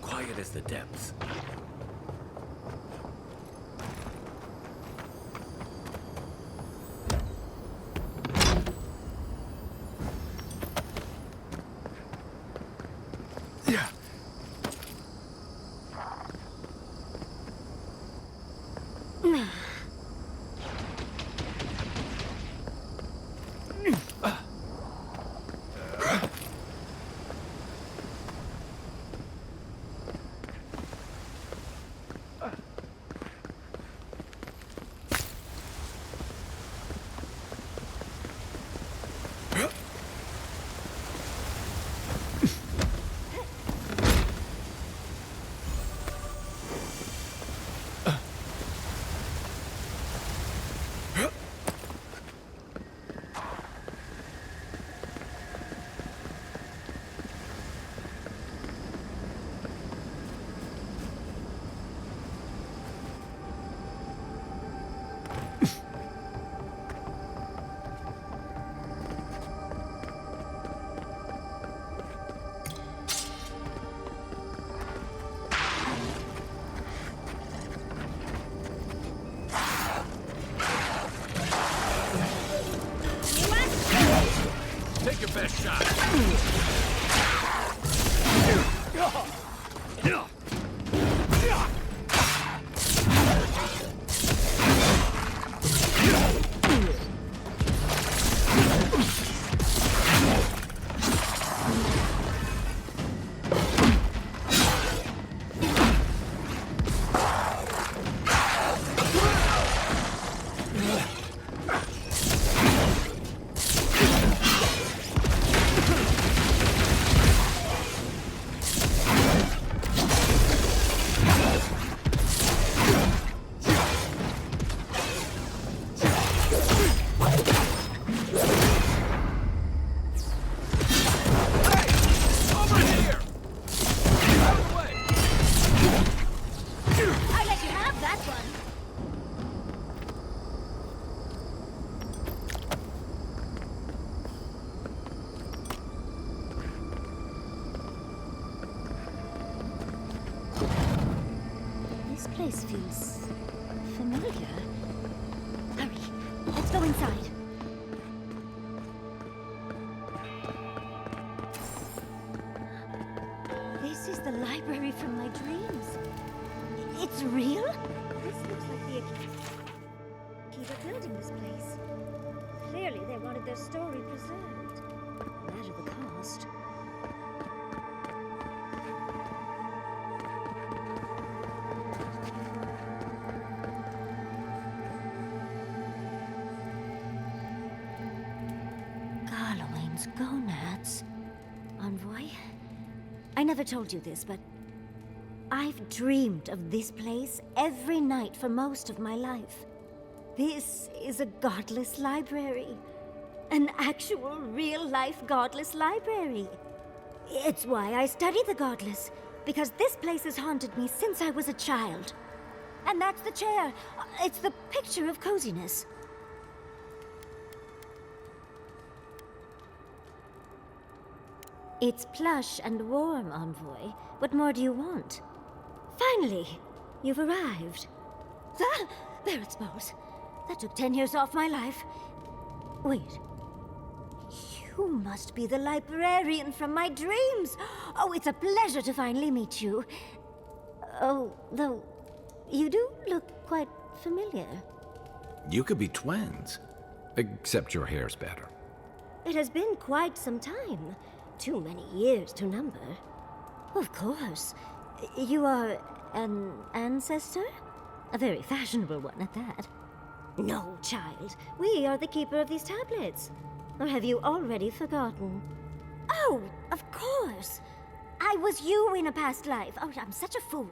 Quiet as the depths. Take your best shot. This place feels familiar. Hurry, let's go inside. This is the library from my dreams. It's real? This looks like the Aedyr building this place. Clearly they wanted their story preserved. No matter the cost. Galawain's gonads. Envoy? I never told you this, but I've dreamed of this place every night for most of my life. This is a godless library. An actual, real-life godless library. It's why I study the godless, because this place has haunted me since I was a child. And that's the chair. It's the picture of coziness. It's plush and warm, Envoy. What more do you want? Finally, you've arrived. Ah, there it smells. That took 10 years off my life. Wait. You must be the librarian from my dreams. Oh, it's a pleasure to finally meet you. Oh, though, you do look quite familiar. You could be twins. Except your hair's better. It has been quite some time. Too many years to number. Of course. You are an ancestor? A very fashionable one at that. No, child. We are the keeper of these tablets. Or have you already forgotten? Oh, of course. I was you in a past life. Oh, I'm such a fool.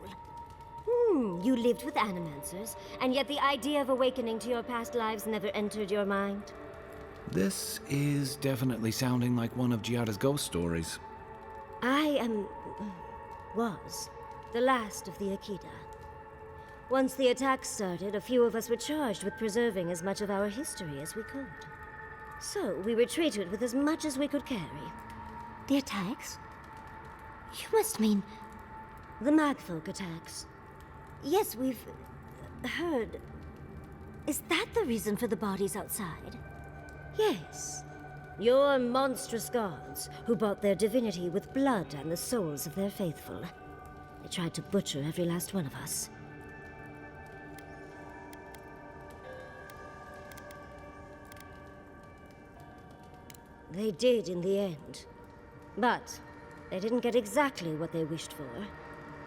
You lived with animancers, and yet the idea of awakening to your past lives never entered your mind. This is definitely sounding like one of Giada's ghost stories. Was the last of the Aedyr. Once the attacks started, a few of us were charged with preserving as much of our history as we could. So we retreated with as much as we could carry. The attacks? You must mean the Magfolk attacks. Yes, we've heard. Is that the reason for the bodies outside? Yes. Your monstrous gods, who bought their divinity with blood and the souls of their faithful. They tried to butcher every last one of us. They did in the end. But they didn't get exactly what they wished for.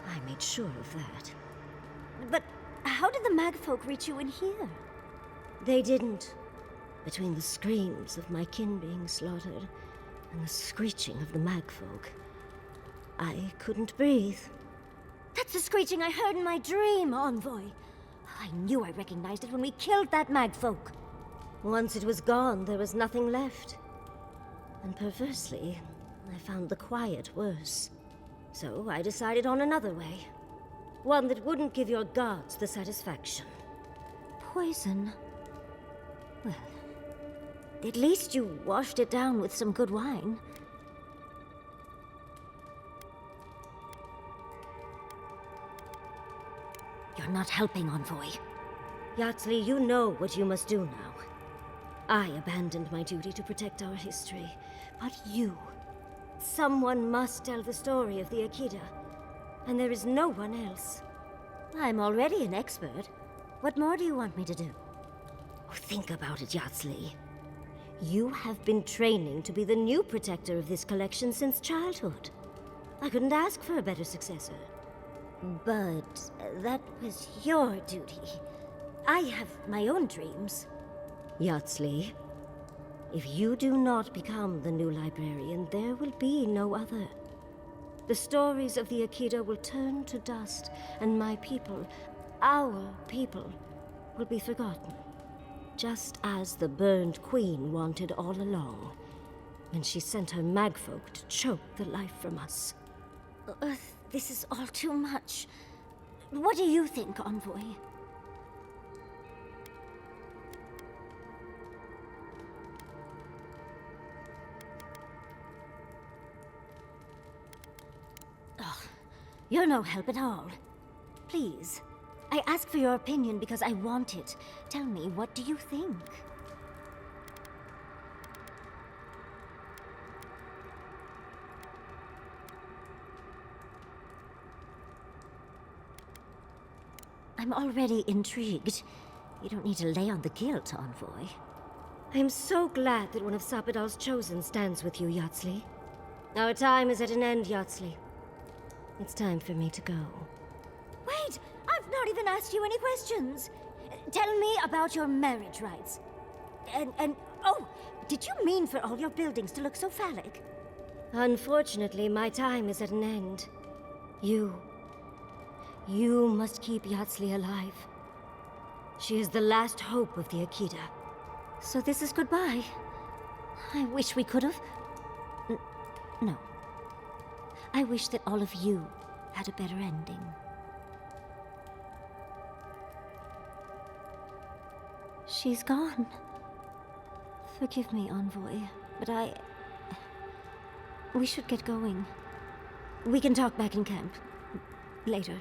I made sure of that. But how did the Magfolk reach you in here? They didn't. Between the screams of my kin being slaughtered and the screeching of the Magfolk, I couldn't breathe. That's the screeching I heard in my dream, Envoy. I knew I recognized it when we killed that Magfolk. Once it was gone, there was nothing left. And perversely, I found the quiet worse. So I decided on another way. One that wouldn't give your gods the satisfaction. Poison? Well, at least you washed it down with some good wine. You're not helping, Envoy. Yatsley, you know what you must do now. I abandoned my duty to protect our history, but you... Someone must tell the story of the Aedyr, and there is no one else. I'm already an expert. What more do you want me to do? Oh, think about it, Yatsley. You have been training to be the new protector of this collection since childhood. I couldn't ask for a better successor. But that was your duty. I have my own dreams. Yatsley, if you do not become the new librarian, there will be no other. The stories of the Aedyr will turn to dust, and my people, our people, will be forgotten. Just as the burned queen wanted all along, when she sent her Magfolk to choke the life from us. This is all too much. What do you think, Envoy? You're no help at all. Please, I ask for your opinion because I want it. Tell me, what do you think? I'm already intrigued. You don't need to lay on the guilt, Envoy. I'm so glad that one of Sapadal's chosen stands with you, Yatsley. Our time is at an end, Yatsley. It's time for me to go. Wait! I've not even asked you any questions! Tell me about your marriage rites. Oh, did you mean for all your buildings to look so phallic? Unfortunately, my time is at an end. You must keep Yatsley alive. She is the last hope of the Aedyr. So this is goodbye. I wish we could have... No. I wish that all of you had a better ending. She's gone. Forgive me, Envoy, but we should get going. We can talk back in camp. Later.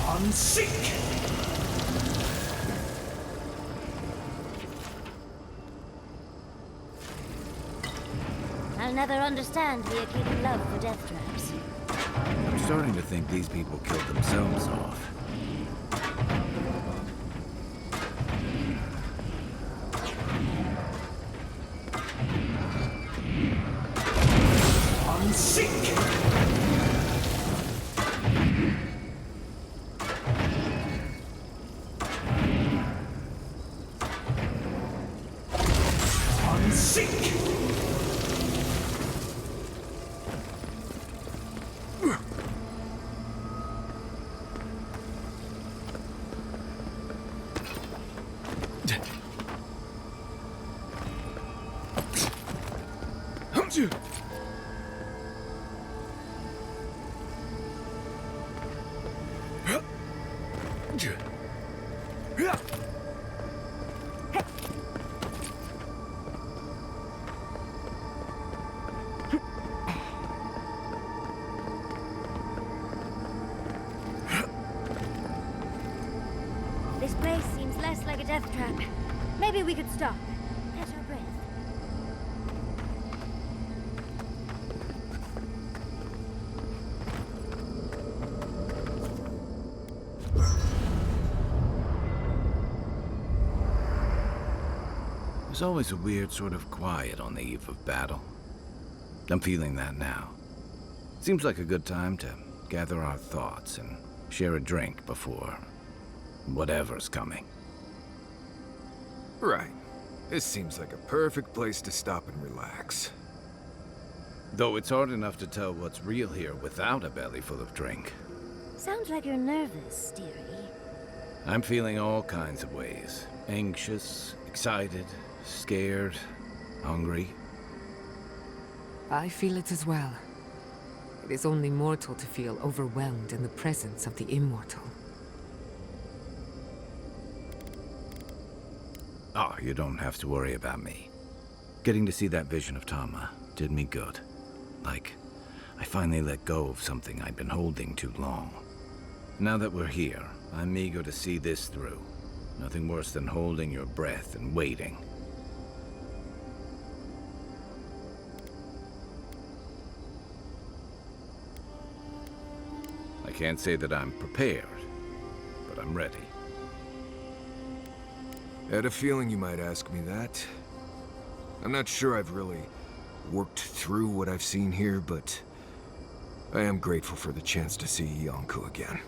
Unseek! I'll never understand the Aedyr love for death traps. I'm starting to think these people killed themselves off. Unseek! Unseek! This place seems less like a death trap. Maybe we could stop. Catch our breath. There's always a weird sort of quiet on the eve of battle. I'm feeling that now. Seems like a good time to gather our thoughts and share a drink before whatever's coming. Right. This seems like a perfect place to stop and relax. Though it's hard enough to tell what's real here without a belly full of drink. Sounds like you're nervous, dearie. I'm feeling all kinds of ways. Anxious, excited, scared, hungry. I feel it as well. It is only mortal to feel overwhelmed in the presence of the immortal. Oh, you don't have to worry about me. Getting to see that vision of Tama did me good. Like, I finally let go of something I'd been holding too long. Now that we're here, I'm eager to see this through. Nothing worse than holding your breath and waiting. I can't say that I'm prepared, but I'm ready. Had a feeling you might ask me that. I'm not sure I've really worked through what I've seen here, but I am grateful for the chance to see Yonko again.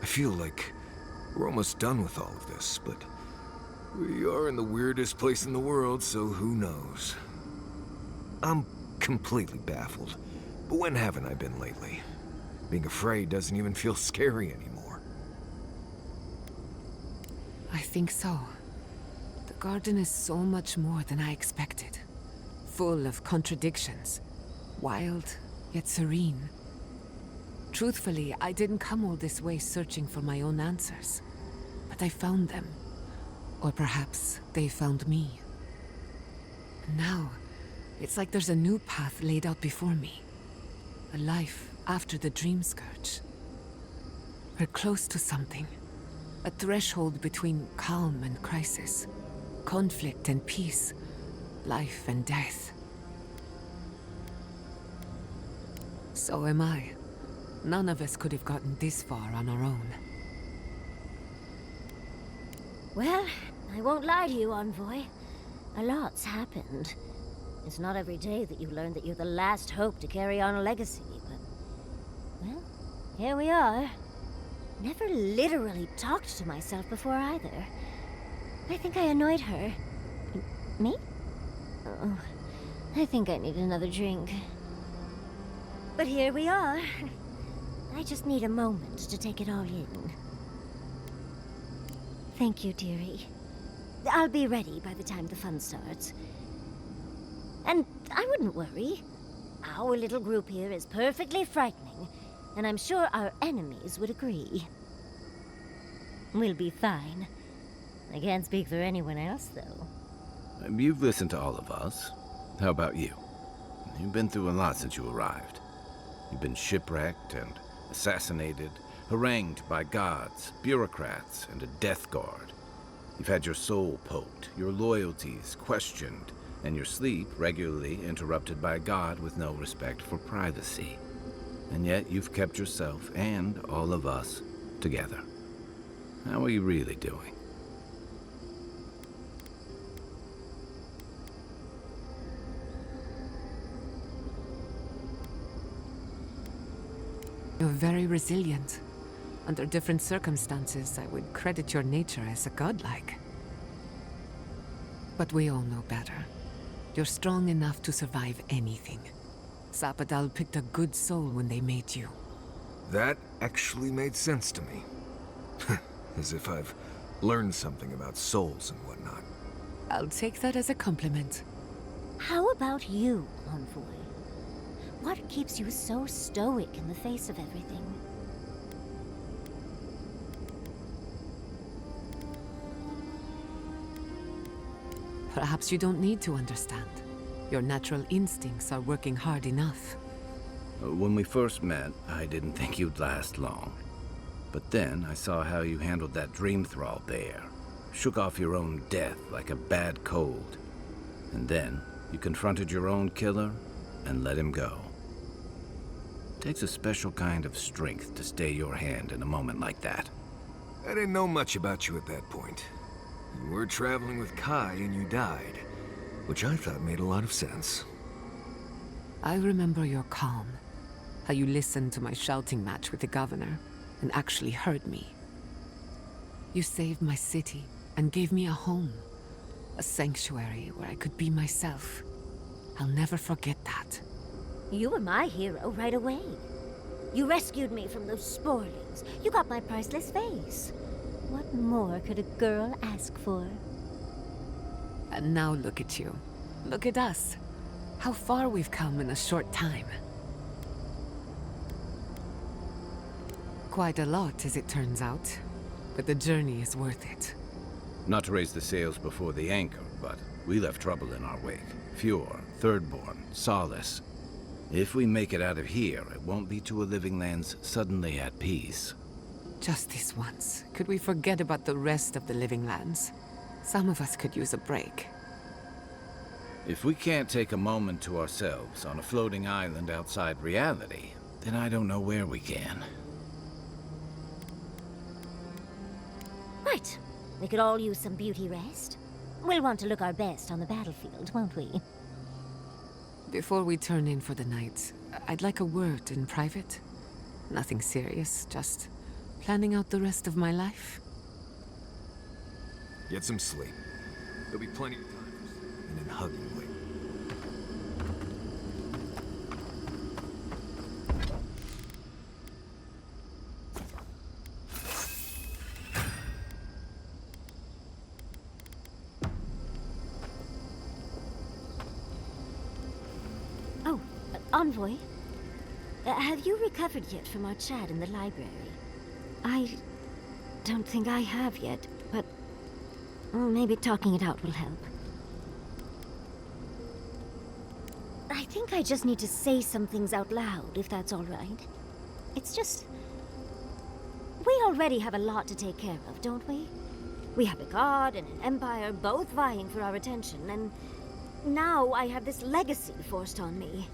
I feel like we're almost done with all of this, but we are in the weirdest place in the world, so who knows? I'm completely baffled, but when haven't I been lately? Being afraid doesn't even feel scary anymore. I think so. The garden is so much more than I expected. Full of contradictions. Wild, yet serene. Truthfully, I didn't come all this way searching for my own answers. But I found them. Or perhaps they found me. And now, it's like there's a new path laid out before me. A life after the Dream Scourge. We're close to something. A threshold between calm and crisis. Conflict and peace. Life and death. So am I. None of us could have gotten this far on our own. Well, I won't lie to you, Envoy. A lot's happened. It's not every day that you learn that you're the last hope to carry on a legacy, but... well, here we are. Never literally talked to myself before either. I think I annoyed her. Me? Oh, I think I need another drink. But here we are. I just need a moment to take it all in. Thank you, dearie. I'll be ready by the time the fun starts. And I wouldn't worry. Our little group here is perfectly frightening, and I'm sure our enemies would agree. We'll be fine. I can't speak for anyone else, though. You've listened to all of us. How about you? You've been through a lot since you arrived. You've been shipwrecked and assassinated, harangued by gods, bureaucrats, and a death guard. You've had your soul poked, your loyalties questioned, and your sleep regularly interrupted by a god with no respect for privacy. And yet you've kept yourself and all of us together. How are you really doing? You're very resilient. Under different circumstances, I would credit your nature as a godlike. But we all know better. You're strong enough to survive anything. Sappadal picked a good soul when they made you. That actually made sense to me. As if I've learned something about souls and whatnot. I'll take that as a compliment. How about you, envoy? What keeps you so stoic in the face of everything? Perhaps you don't need to understand. Your natural instincts are working hard enough. When we first met, I didn't think you'd last long. But then I saw how you handled that dream thrall there. Shook off your own death like a bad cold. And then you confronted your own killer and let him go. It takes a special kind of strength to stay your hand in a moment like that. I didn't know much about you at that point. You were traveling with Kai and you died, which I thought made a lot of sense. I remember your calm. How you listened to my shouting match with the governor and actually heard me. You saved my city and gave me a home. A sanctuary where I could be myself. I'll never forget that. You were my hero right away. You rescued me from those sporlings. You got my priceless vase. What more could a girl ask for? And now look at you. Look at us. How far we've come in a short time. Quite a lot, as it turns out. But the journey is worth it. Not to raise the sails before the anchor, but we left trouble in our wake. Fjord, Thirdborn, Solace. If we make it out of here, it won't be to a living lands suddenly at peace. Just this once. Could we forget about the rest of the living lands? Some of us could use a break. If we can't take a moment to ourselves on a floating island outside reality, then I don't know where we can. Right. We could all use some beauty rest. We'll want to look our best on the battlefield, won't we? Before we turn in for the night, I'd like a word in private. Nothing serious, just planning out the rest of my life. Get some sleep. There'll be plenty of time for sleep, and then hugging later. Oh, envoy. Have you recovered yet from our chat in the library? I don't think I have yet, but maybe talking it out will help. I think I just need to say some things out loud, if that's all right. It's just... we already have a lot to take care of, don't we? We have a god and an empire both vying for our attention, and now I have this legacy forced on me.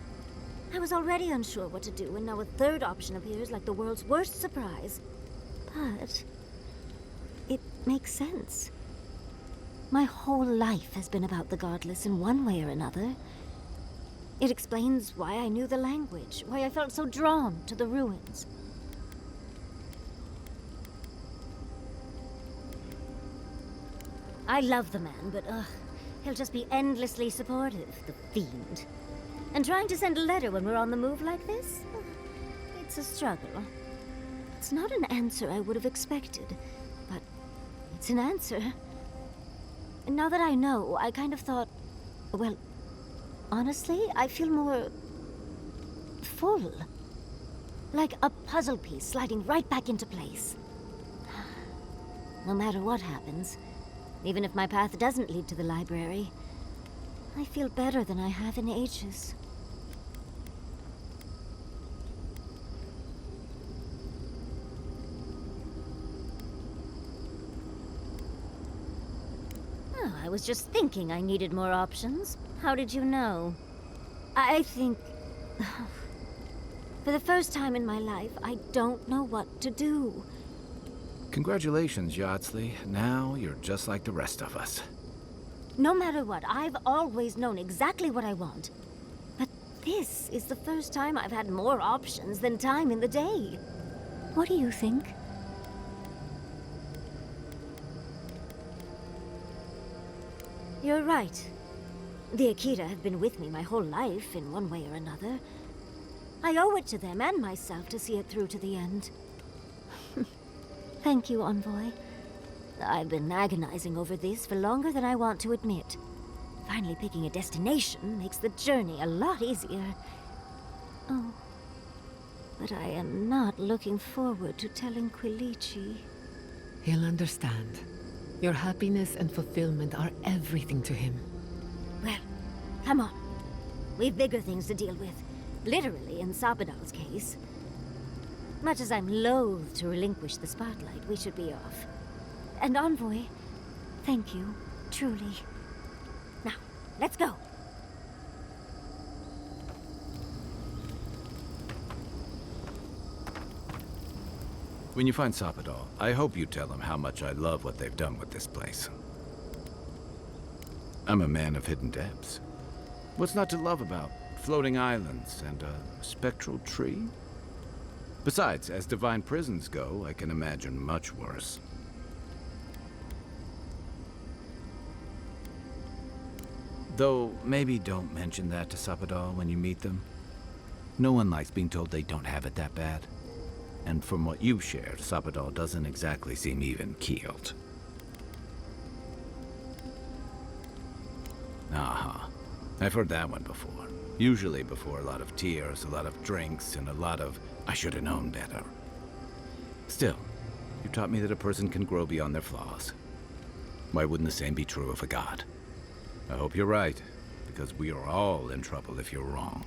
I was already unsure what to do, and now a third option appears like the world's worst surprise. But it makes sense. My whole life has been about the godless in one way or another. It explains why I knew the language, why I felt so drawn to the ruins. I love the man, but he'll just be endlessly supportive, the fiend. And trying to send a letter when we're on the move like this? It's a struggle. It's not an answer I would have expected, but it's an answer. And now that I know, I kind of thought, well, honestly, I feel more full. Like a puzzle piece sliding right back into place. No matter what happens, even if my path doesn't lead to the library, I feel better than I have in ages. I was just thinking I needed more options. How did you know? I think... For the first time in my life, I don't know what to do. Congratulations, Yardsley. Now you're just like the rest of us. No matter what, I've always known exactly what I want. But this is the first time I've had more options than time in the day. What do you think? You're right. The Aedyr have been with me my whole life, in one way or another. I owe it to them and myself to see it through to the end. Thank you, Envoy. I've been agonizing over this for longer than I want to admit. Finally picking a destination makes the journey a lot easier. Oh, but I am not looking forward to telling Quilici. He'll understand. Your happiness and fulfillment are everything to him. Well, come on. We've bigger things to deal with. Literally, in Sappadal's case. Much as I'm loath to relinquish the spotlight, we should be off. And Envoy, thank you, truly. Now, let's go. When you find Sappadal, I hope you tell him how much I love what they've done with this place. I'm a man of hidden depths. What's not to love about floating islands and a spectral tree? Besides, as divine prisons go, I can imagine much worse. Though, maybe don't mention that to Sappadal when you meet them. No one likes being told they don't have it that bad. And from what you've shared, Sappadal doesn't exactly seem even-keeled. Aha. I've heard that one before. Usually before a lot of tears, a lot of drinks, and a lot of, I should have known better. Still, you taught me that a person can grow beyond their flaws. Why wouldn't the same be true of a god? I hope you're right, because we are all in trouble if you're wrong.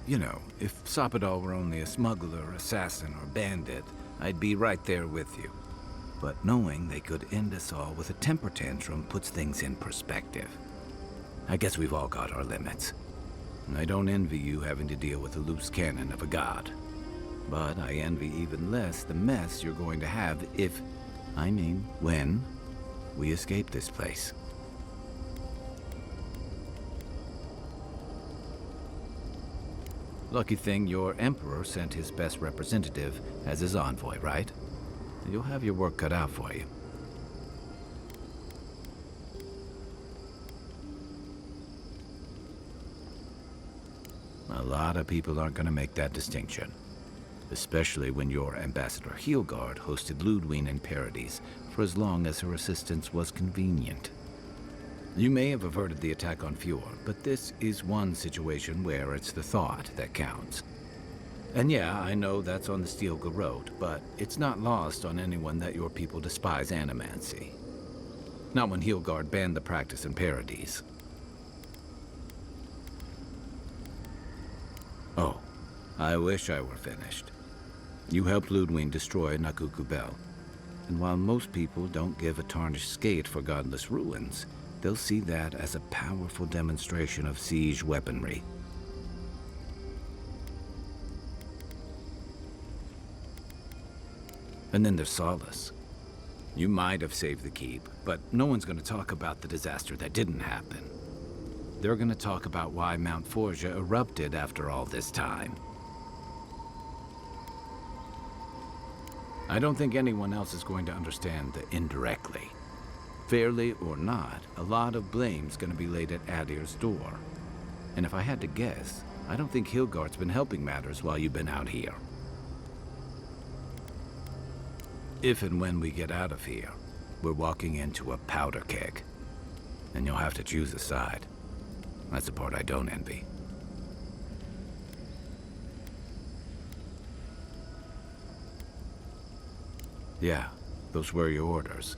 You know, if Sappadal were only a smuggler, assassin, or bandit, I'd be right there with you. But knowing they could end us all with a temper tantrum puts things in perspective. I guess we've all got our limits. And I don't envy you having to deal with a loose cannon of a god. But I envy even less the mess you're going to have if, when, we escape this place. Lucky thing your Emperor sent his best representative as his envoy, right? You'll have your work cut out for you. A lot of people aren't going to make that distinction. Especially when your Ambassador Heelguard hosted Ludwine in Paradis for as long as her assistance was convenient. You may have averted the attack on Fjord, but this is one situation where it's the thought that counts. And yeah, I know that's on the Steel Garrote, but it's not lost on anyone that your people despise animancy. Not when Heelguard banned the practice in Paradis. Oh, I wish I were finished. You helped Ludwine destroy Nakukubel, and while most people don't give a tarnished skate for godless ruins, they'll see that as a powerful demonstration of siege weaponry. And then there's Solace. You might have saved the keep, but no one's going to talk about the disaster that didn't happen. They're going to talk about why Mount Forja erupted after all this time. I don't think anyone else is going to understand the indirectly. Fairly or not, a lot of blame's going to be laid at Aedyr's door. And if I had to guess, I don't think Heelguard's been helping matters while you've been out here. If and when we get out of here, we're walking into a powder keg. And you'll have to choose a side. That's the part I don't envy. Yeah, those were your orders.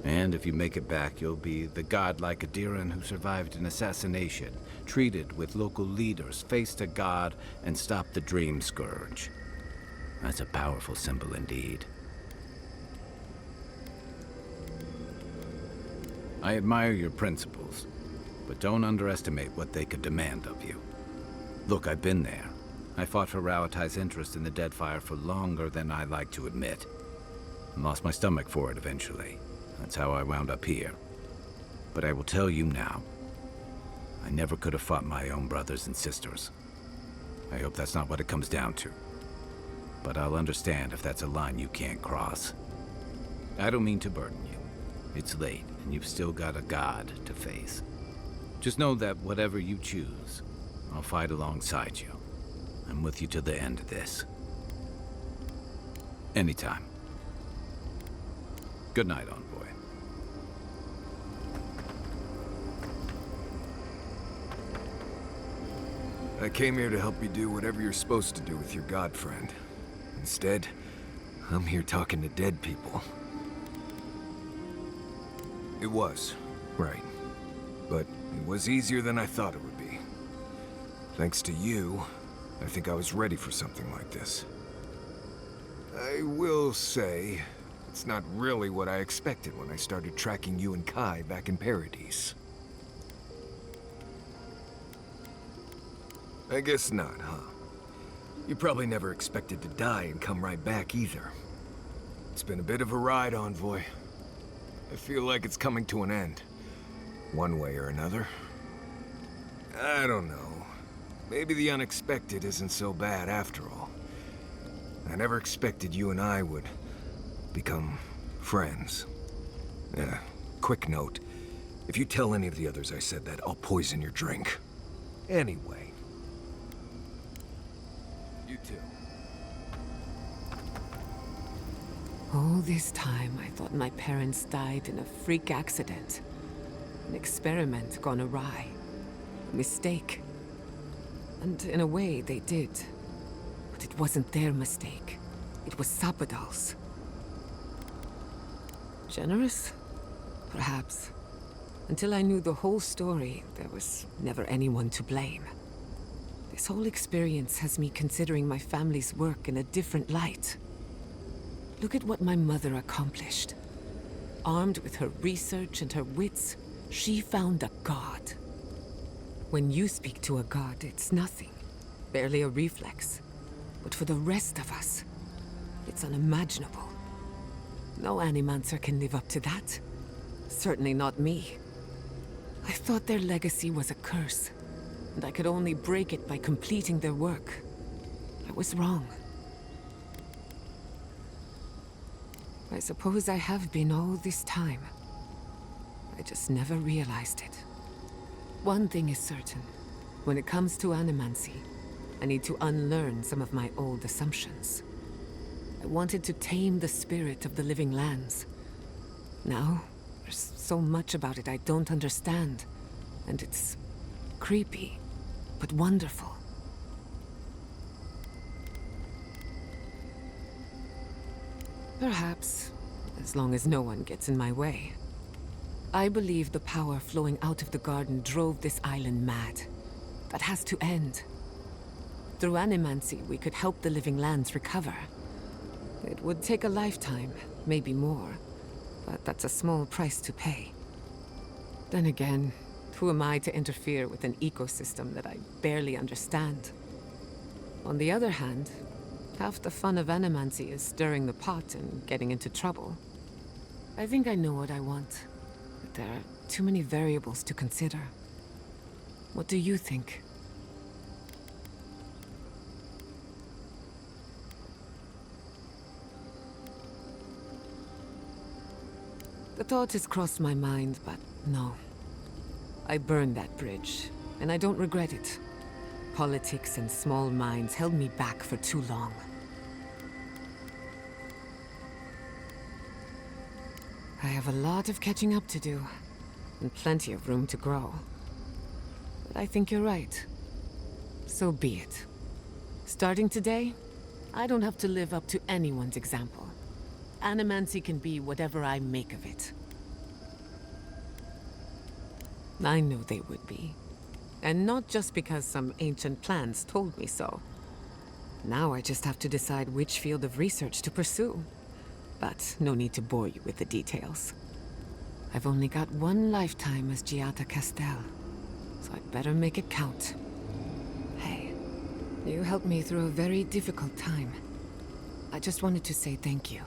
And if you make it back, you'll be the godlike Aedyran who survived an assassination, treated with local leaders, faced a god, and stopped the Dream Scourge. That's a powerful symbol indeed. I admire your principles, but don't underestimate what they could demand of you. Look, I've been there. I fought for Rauatai's interest in the Deadfire for longer than I like to admit. And lost my stomach for it eventually. That's how I wound up here. But I will tell you now, I never could have fought my own brothers and sisters. I hope that's not what it comes down to. But I'll understand if that's a line you can't cross. I don't mean to burden you. It's late, and you've still got a god to face. Just know that whatever you choose, I'll fight alongside you. I'm with you to the end of this. Anytime. Good night, envoy. I came here to help you do whatever you're supposed to do with your god friend. Instead, I'm here talking to dead people. It was, right. But it was easier than I thought it would be. Thanks to you, I think I was ready for something like this. I will say, it's not really what I expected when I started tracking you and Kai back in Paradise. I guess not, huh? You probably never expected to die and come right back either. It's been a bit of a ride, Envoy. I feel like it's coming to an end. One way or another. I don't know. Maybe the unexpected isn't so bad after all. I never expected you and I would become friends. Quick note. If you tell any of the others I said that, I'll poison your drink. Anyway. You too. All this time, I thought my parents died in a freak accident. An experiment gone awry. A mistake. And in a way, they did. But it wasn't their mistake. It was Sappadal's. Generous? Perhaps. Until I knew the whole story, there was never anyone to blame. This whole experience has me considering my family's work in a different light. Look at what my mother accomplished. Armed with her research and her wits, she found a god. When you speak to a god, it's nothing. Barely a reflex. But for the rest of us, it's unimaginable. No Animancer can live up to that. Certainly not me. I thought their legacy was a curse, and I could only break it by completing their work. I was wrong. I suppose I have been all this time. I just never realized it. One thing is certain. When it comes to animancy, I need to unlearn some of my old assumptions. I wanted to tame the spirit of the living lands. Now, there's so much about it I don't understand. And it's creepy, but wonderful. Perhaps, as long as no one gets in my way. I believe the power flowing out of the garden drove this island mad. That has to end. Through animancy, we could help the living lands recover. It would take a lifetime, maybe more, but that's a small price to pay. Then again, who am I to interfere with an ecosystem that I barely understand? On the other hand, half the fun of animancy is stirring the pot and getting into trouble. I think I know what I want, but there are too many variables to consider. What do you think? The thought has crossed my mind, but no. I burned that bridge, and I don't regret it. Politics and small minds held me back for too long. I have a lot of catching up to do, and plenty of room to grow. But I think you're right. So be it. Starting today, I don't have to live up to anyone's example. Animancy can be whatever I make of it. I know they would be. And not just because some ancient plans told me so. Now I just have to decide which field of research to pursue. But no need to bore you with the details. I've only got one lifetime as Giada Castel, so I'd better make it count. Hey, you helped me through a very difficult time. I just wanted to say thank you.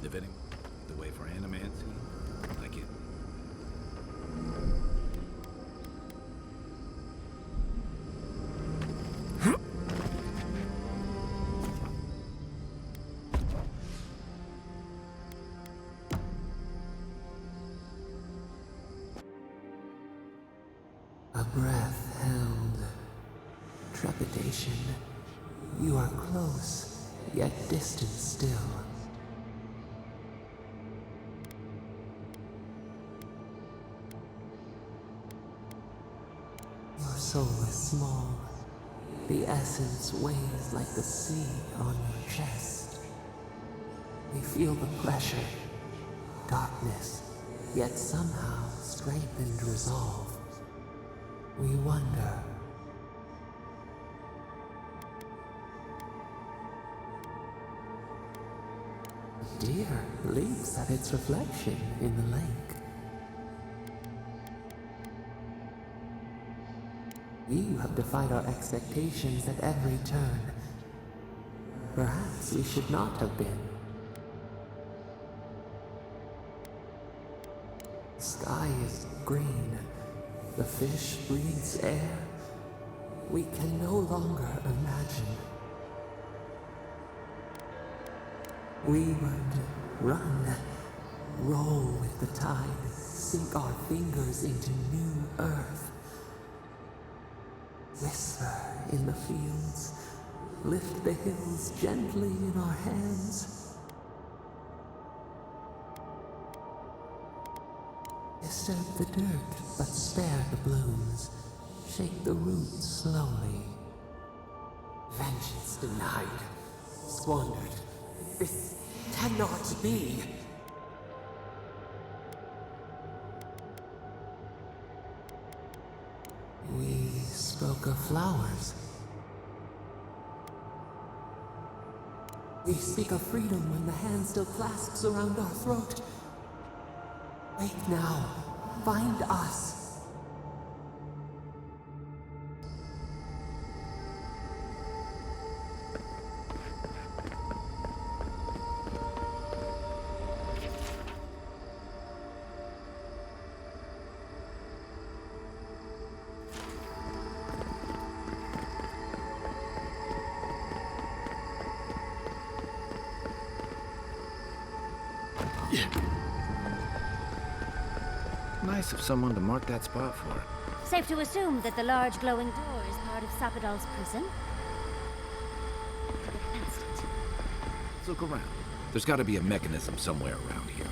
If anyone, the way for animancy, like it. A breath held. Trepidation. You are close, yet distant still. Your soul is small. The essence weighs like the sea on your chest. We feel the pressure, darkness, yet somehow strengthened resolve. We wonder. Deer leaps at its reflection in the lake. You have defied our expectations at every turn. Perhaps we should not have been. The sky is green. The fish breathes air. We can no longer imagine. We would run, roll with the tide, sink our fingers into new earth. Whisper in the fields, lift the hills gently in our hands. Disturb the dirt, but spare the blooms. Shake the roots slowly. Vengeance denied, squandered. This cannot be. We spoke of flowers. We speak of freedom when the hand still clasps around our throat. Wake now. Find us. Nice of someone to mark that spot for it. Safe to assume that the large glowing door is part of Sapodal's prison? Let's look around. There's got to be a mechanism somewhere around here.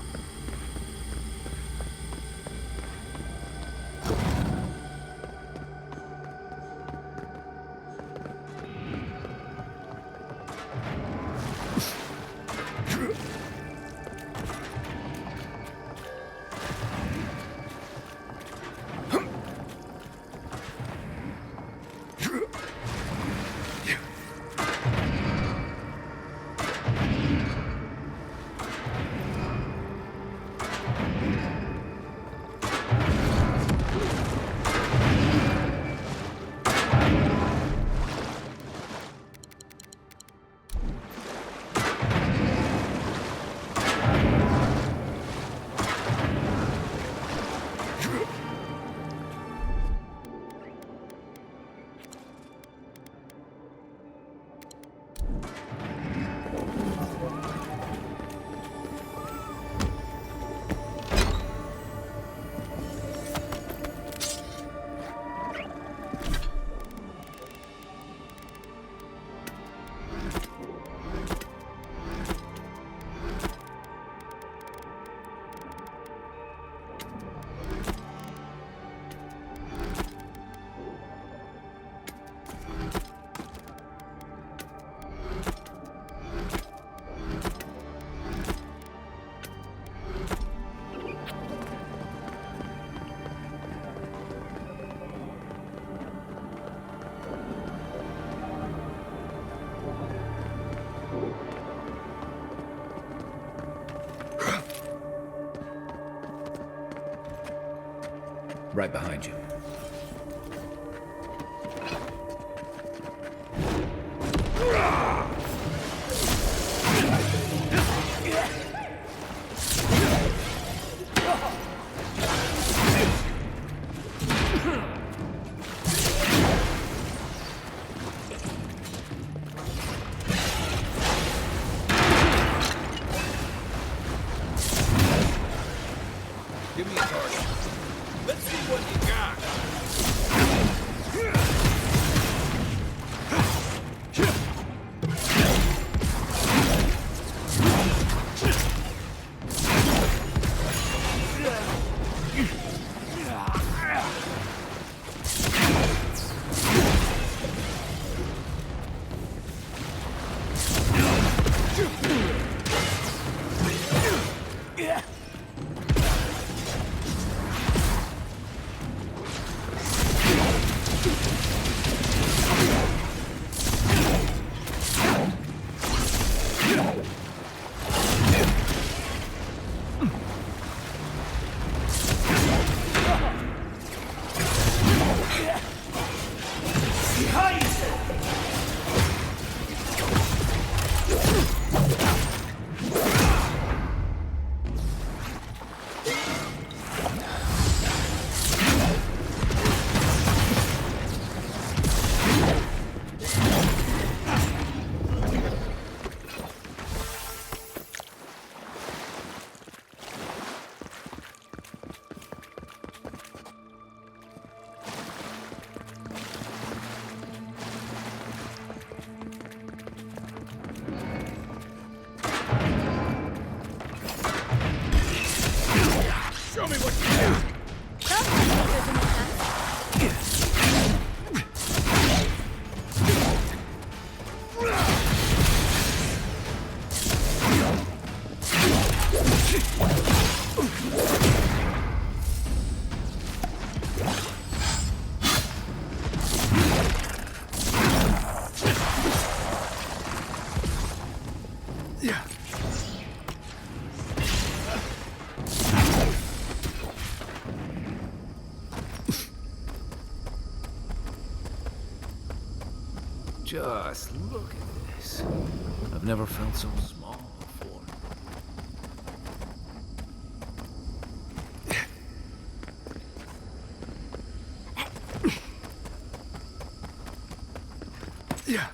Right behind you. Give me a target. Let's see what you got. Show me what you got. Just look at this. I've never felt so small before. Yeah.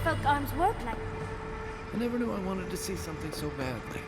Folk arms work like... I never knew I wanted to see something so badly.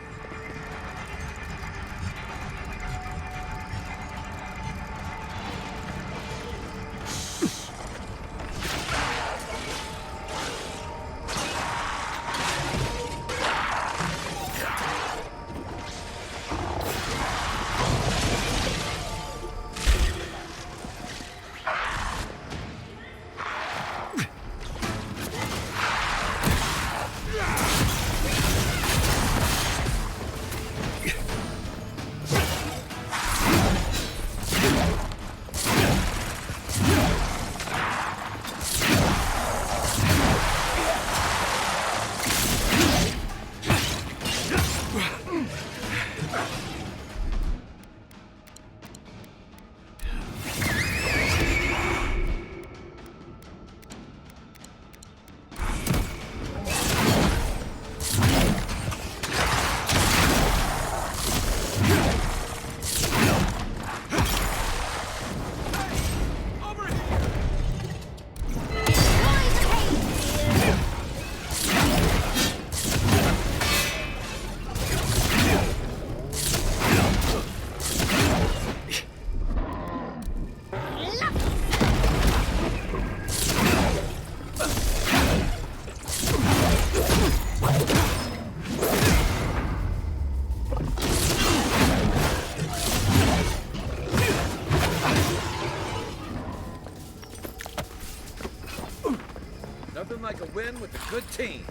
win with a good team.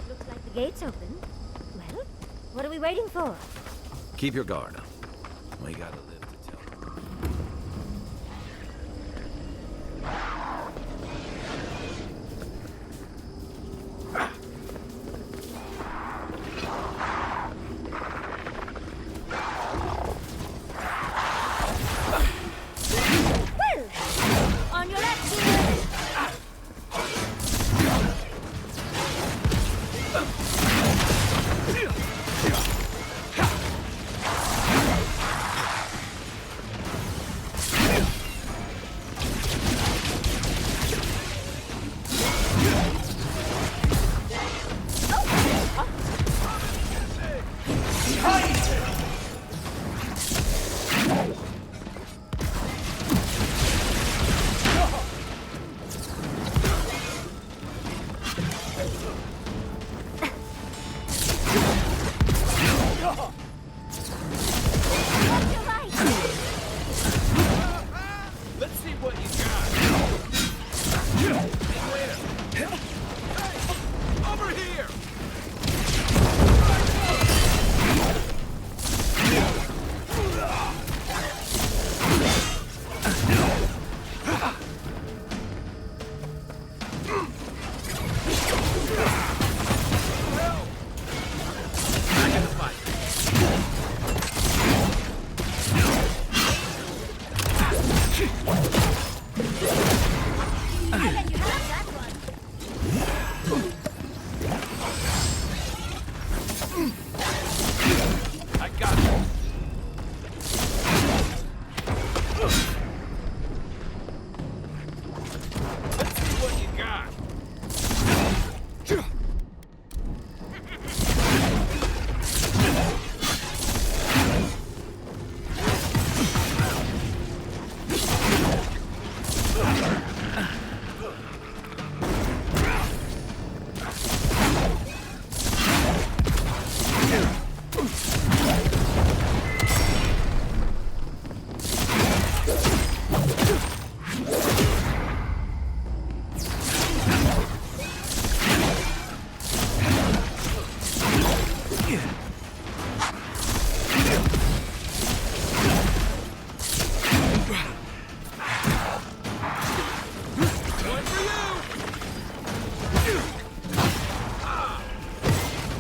Looks like the gate's open. Well, what are we waiting for? Keep your guard up. We gotta live to tell. On your left, here! Let's see what you got. Where? Hey, over here! Back in the fight. I got it. Let's see what you got.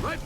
Right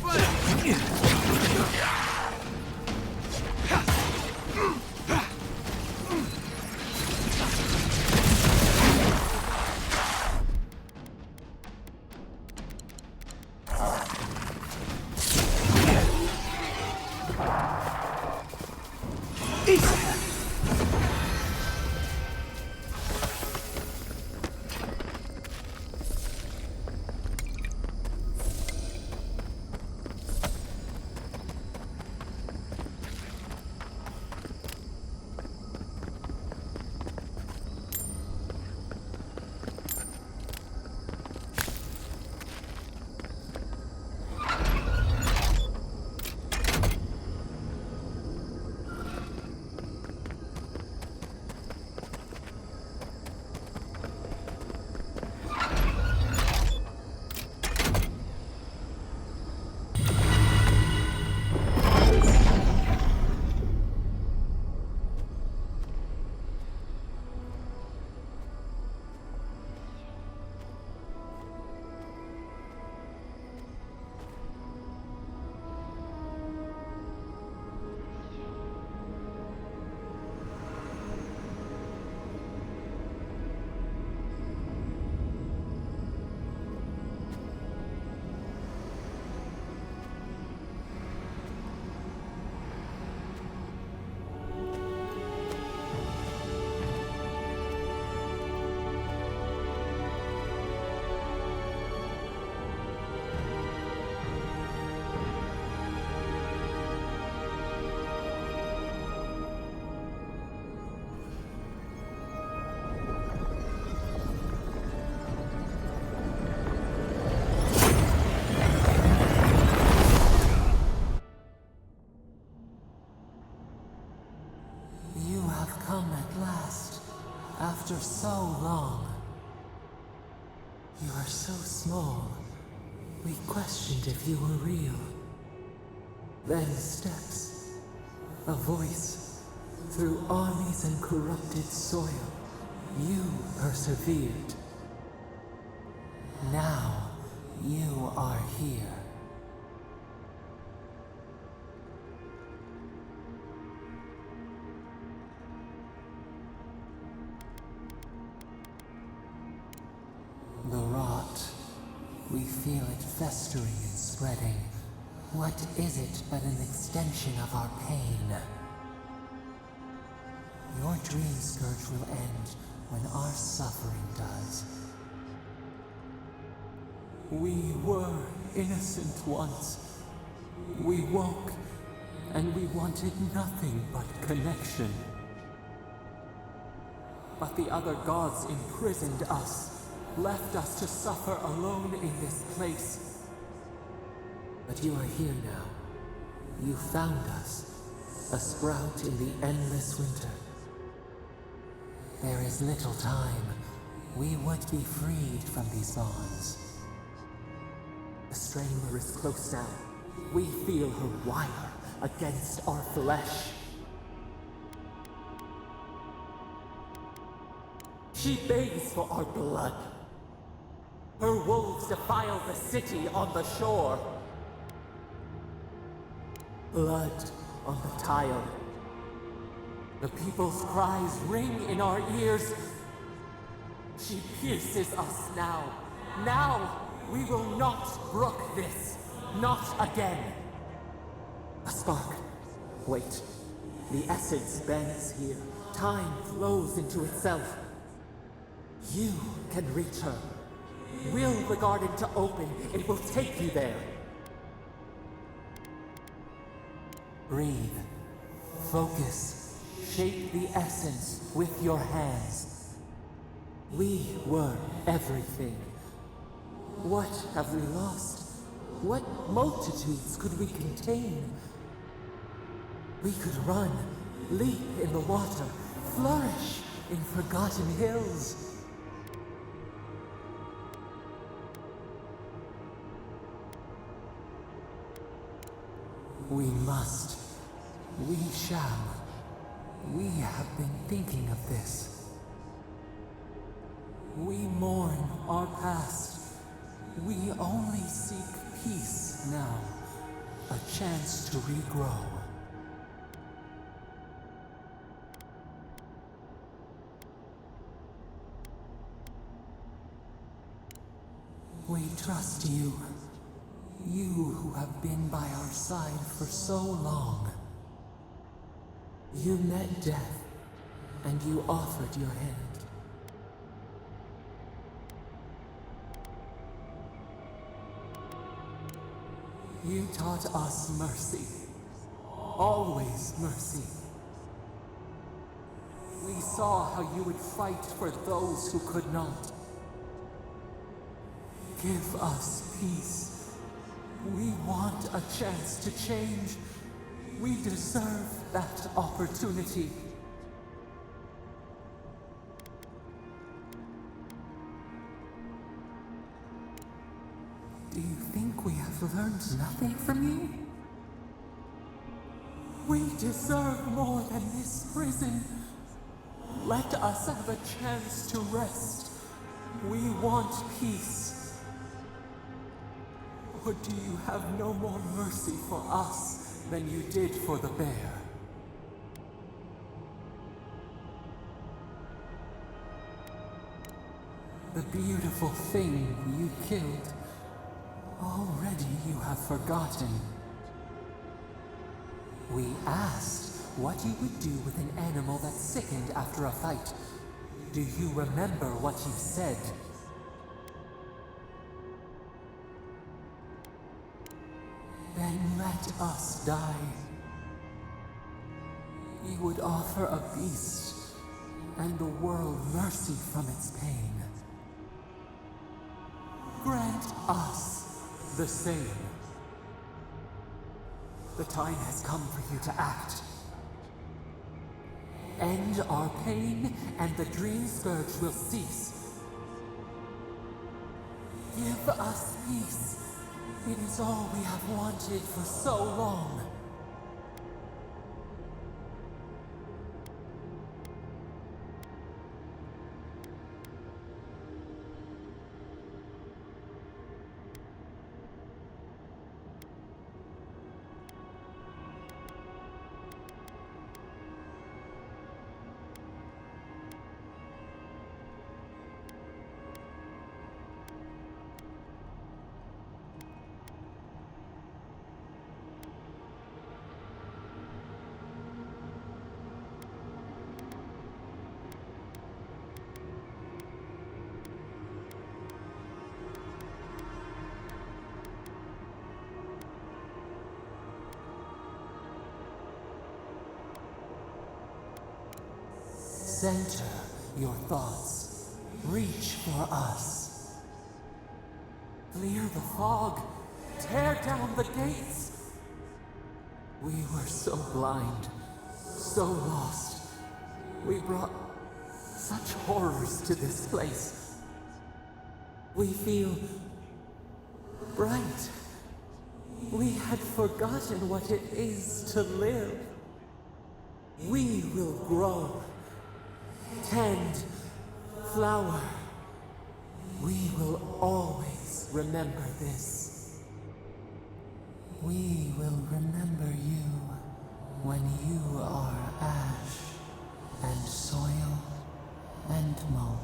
After so long. You are so small. We questioned if you were real. Then steps. A voice. Through armies and corrupted soil, you persevered. Now, you are here. The rot. We feel it festering and spreading. What is it but an extension of our pain? Your dream scourge will end when our suffering does. We were innocent once. We woke, and we wanted nothing but connection. But the other gods imprisoned us, left us to suffer alone in this place. But you are here now. You found us, a sprout in the endless winter. There is little time. We would be freed from these bonds. The stranger is close now. We feel her wire against our flesh. She begs for our blood. Her wolves defile the city on the shore. Blood on the tile. The people's cries ring in our ears. She pierces us now. Now, we will not brook this. Not again. A spark. Wait. The essence bends here. Time flows into itself. You can reach her. Will the garden to open, it will take you there. Breathe. Focus. Shape the essence with your hands. We were everything. What have we lost? What multitudes could we contain? We could run, leap in the water, flourish in forgotten hills. We must. We shall. We have been thinking of this. We mourn our past. We only seek peace now. A chance to regrow. We trust you. You who have been by our side for so long. You met death, and you offered your hand. You taught us mercy. Always mercy. We saw how you would fight for those who could not. Give us peace. We want a chance to change. We deserve that opportunity. Do you think we have learned nothing from you? We deserve more than this prison. Let us have a chance to rest. We want peace. Or do you have no more mercy for us than you did for the bear? The beautiful thing you killed, already you have forgotten. We asked what you would do with an animal that sickened after a fight. Do you remember what you said? Then let us die. You would offer a beast, and the world mercy from its pain. Grant us the same. The time has come for you to act. End our pain, and the dream scourge will cease. Give us peace. It is all we have wanted for so long. Center your thoughts. Reach for us. Clear the fog. Tear down the gates. We were so blind, so lost. We brought such horrors to this place. We feel bright. We had forgotten what it is to live. We will grow. Tend, flower. We will always remember this. We will remember you when you are ash and soil and mulch.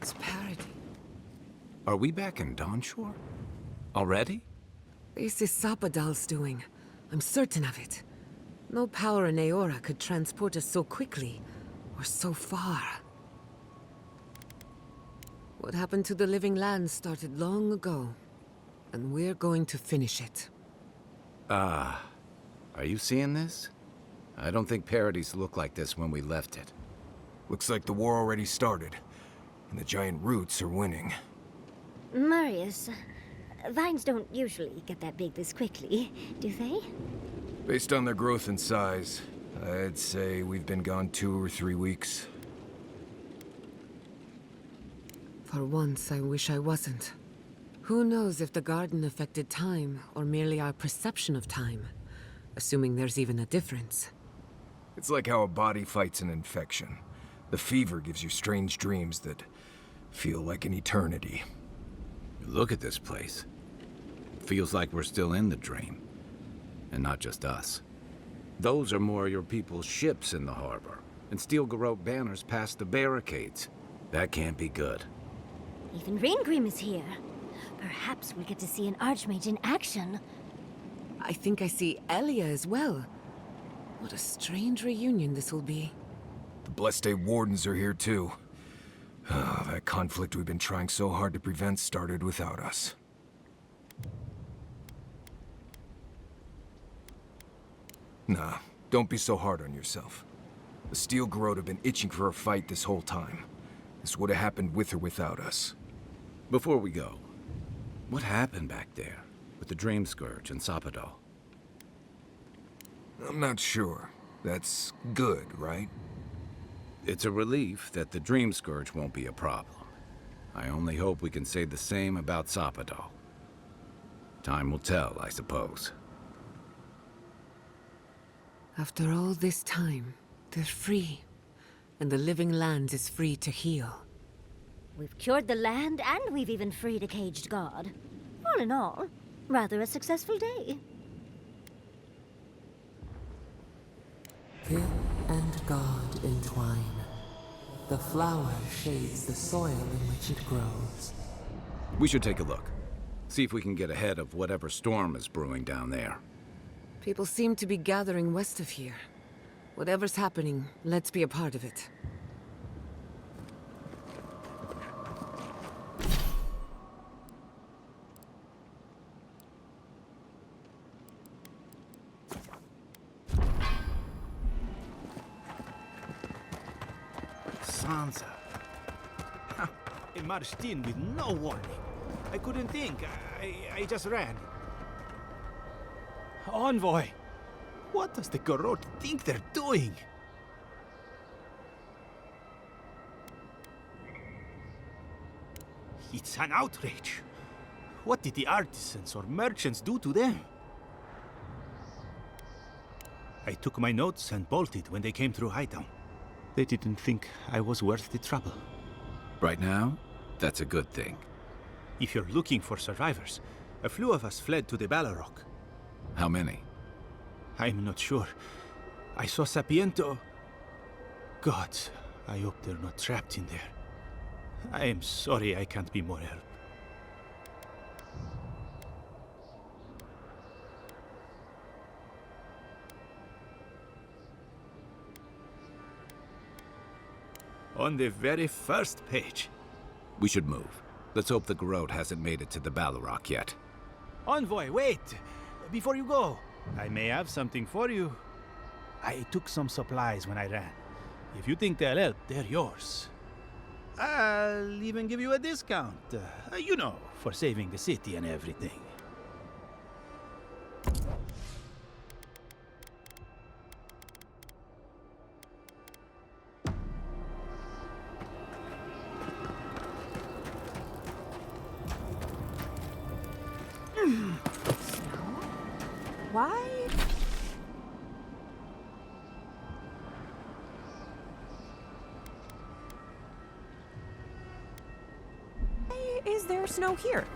It's parody. Are we back in Dawnshore? Already? This is Sapadal's doing. I'm certain of it. No power in Aeora could transport us so quickly, or so far. What happened to the living land started long ago, and we're going to finish it. Are you seeing this? I don't think parodies looked like this when we left it. Looks like the war already started, and the giant roots are winning. Marius, vines don't usually get that big this quickly, do they? Based on their growth and size, I'd say we've been gone 2 or 3 weeks. For once, I wish I wasn't. Who knows if the garden affected time, or merely our perception of time? Assuming there's even a difference. It's like how a body fights an infection. The fever gives you strange dreams that feel like an eternity. Look at this place. It feels like we're still in the dream. And not just us. Those are more your people's ships in the harbor. And steel garrote banners past the barricades. That can't be good. Even Ryngrim is here. Perhaps we'll get to see an Archmage in action. I think I see Elia as well. What a strange reunion this will be. The Blessed Wardens are here too. That conflict we've been trying so hard to prevent started without us. Nah, don't be so hard on yourself. The Steel Garrote have been itching for a fight this whole time. This would have happened with or without us. Before we go, what happened back there with the Dream Scourge and Sapadal? I'm not sure. That's good, right? It's a relief that the Dream Scourge won't be a problem. I only hope we can say the same about Sapadal. Time will tell, I suppose. After all this time, they're free. And the living land is free to heal. We've cured the land, and we've even freed a caged god. All in all, rather a successful day. Pit and God entwine. The flower shades the soil in which it grows. We should take a look. See if we can get ahead of whatever storm is brewing down there. People seem to be gathering west of here. Whatever's happening, let's be a part of it. Sansa. I marched in with no warning. I couldn't think. I just ran. Envoy! What does the Garrote think they're doing? It's an outrage. What did the artisans or merchants do to them? I took my notes and bolted when they came through Hightown. They didn't think I was worth the trouble. Right now, that's a good thing. If you're looking for survivors, a few of us fled to the Balrog. How many? I'm not sure. I saw Sapiento. Gods, I hope they're not trapped in there. I am sorry I can't be more help. On the very first page. We should move. Let's hope the Garrote hasn't made it to the Balrog yet. Envoy, wait! Before you go, I may have something for you. I took some supplies when I ran. If you think they'll help, they're yours. I'll even give you a discount. You know, for saving the city and everything. Why? Is there snow here?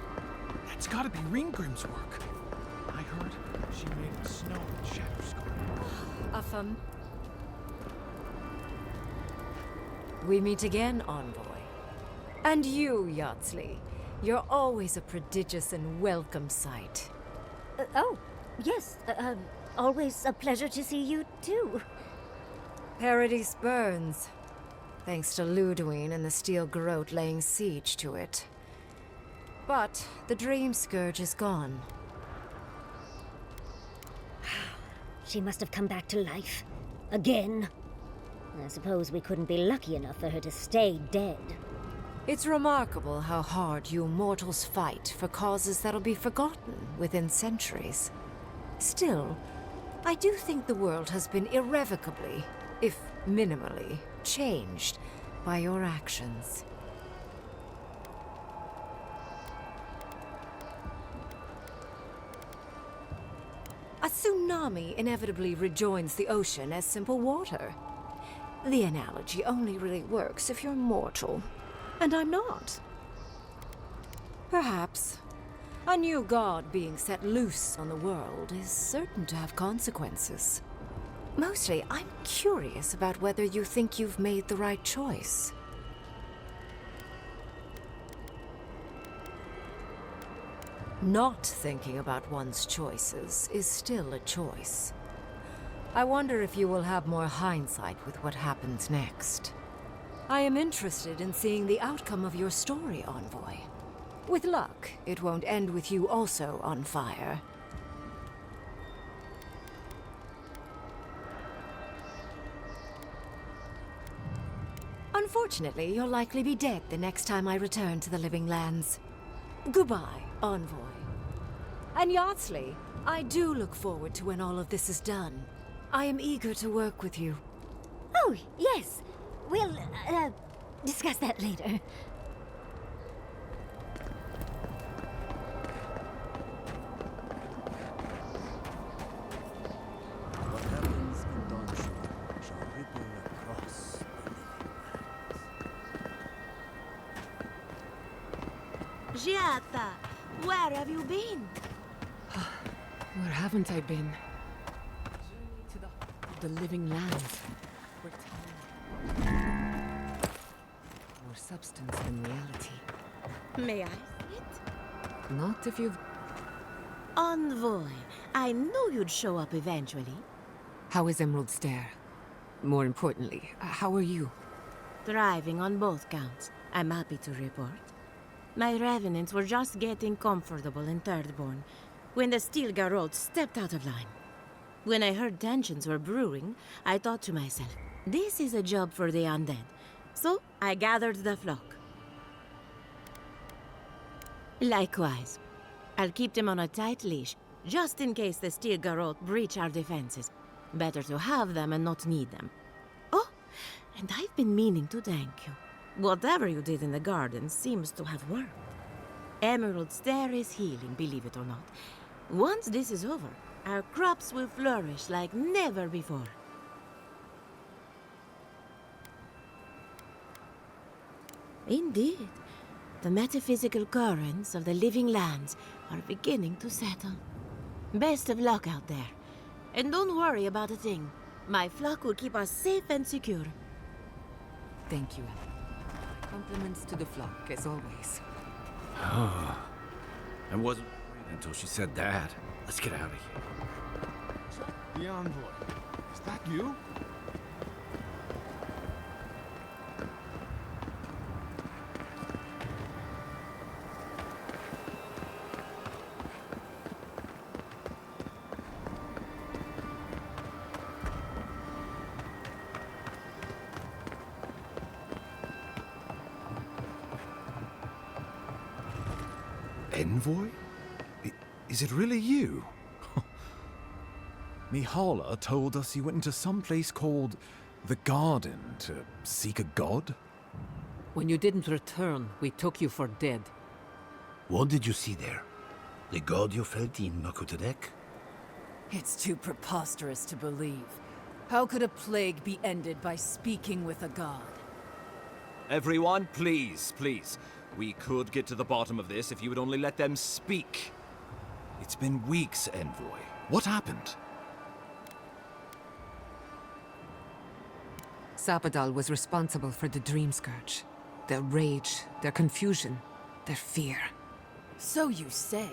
That's gotta be Ryngrim's work. I heard she made it snow in Shatterskull. We meet again, Envoy. And you, Yardsley. You're always a prodigious and welcome sight. Oh, yes. Always a pleasure to see you, too. Paradise burns. Thanks to Ludwine and the Steel Garrote laying siege to it. But the Dream Scourge is gone. She must have come back to life. Again. I suppose we couldn't be lucky enough for her to stay dead. It's remarkable how hard you mortals fight for causes that'll be forgotten within centuries. Still, I do think the world has been irrevocably, if minimally, changed by your actions. A tsunami inevitably rejoins the ocean as simple water. The analogy only really works if you're mortal, and I'm not. Perhaps a new god being set loose on the world is certain to have consequences. Mostly, I'm curious about whether you think you've made the right choice. Not thinking about one's choices is still a choice. I wonder if you will have more hindsight with what happens next. I am interested in seeing the outcome of your story, Envoy. With luck, it won't end with you also on fire. Unfortunately, you'll likely be dead the next time I return to the Living Lands. Goodbye, Envoy. And Yardsley, I do look forward to when all of this is done. I am eager to work with you. Oh, yes. We'll, discuss that later. What happens in Dawnshore shall ripple across the living lands. Giata, where have you been? Where haven't I been? To the living lands. Where time. More substance than reality. May I see it? Not if you've... Envoy, I knew you'd show up eventually. How is Emerald Stair? More importantly, how are you? Thriving on both counts, I'm happy to report. My revenants were just getting comfortable in Thirdborn when the Steel Garrote stepped out of line. When I heard tensions were brewing, I thought to myself, this is a job for the undead. So I gathered the flock. Likewise, I'll keep them on a tight leash, just in case the Steel Garrote breach our defenses. Better to have them and not need them. Oh, and I've been meaning to thank you. Whatever you did in the garden seems to have worked. Emerald Stair is healing, believe it or not. Once this is over, our crops will flourish like never before. Indeed, the metaphysical currents of the living lands are beginning to settle. Best of luck out there. And don't worry about a thing. My flock will keep us safe and secure. Thank you, Ellen. Compliments to the flock, as always. I wasn't worried until she said that. Let's get out of here. The envoy. Is that you? Envoy? Is it really you? Mihala told us you went into some place called the Garden to seek a god? When you didn't return, we took you for dead. What did you see there? The god you felt in Makutadek? It's too preposterous to believe. How could a plague be ended by speaking with a god? Everyone, please, please. We could get to the bottom of this if you would only let them speak. It's been weeks, Envoy. What happened? Sapadal was responsible for the Dream Scourge. Their rage, their confusion, their fear. So you say.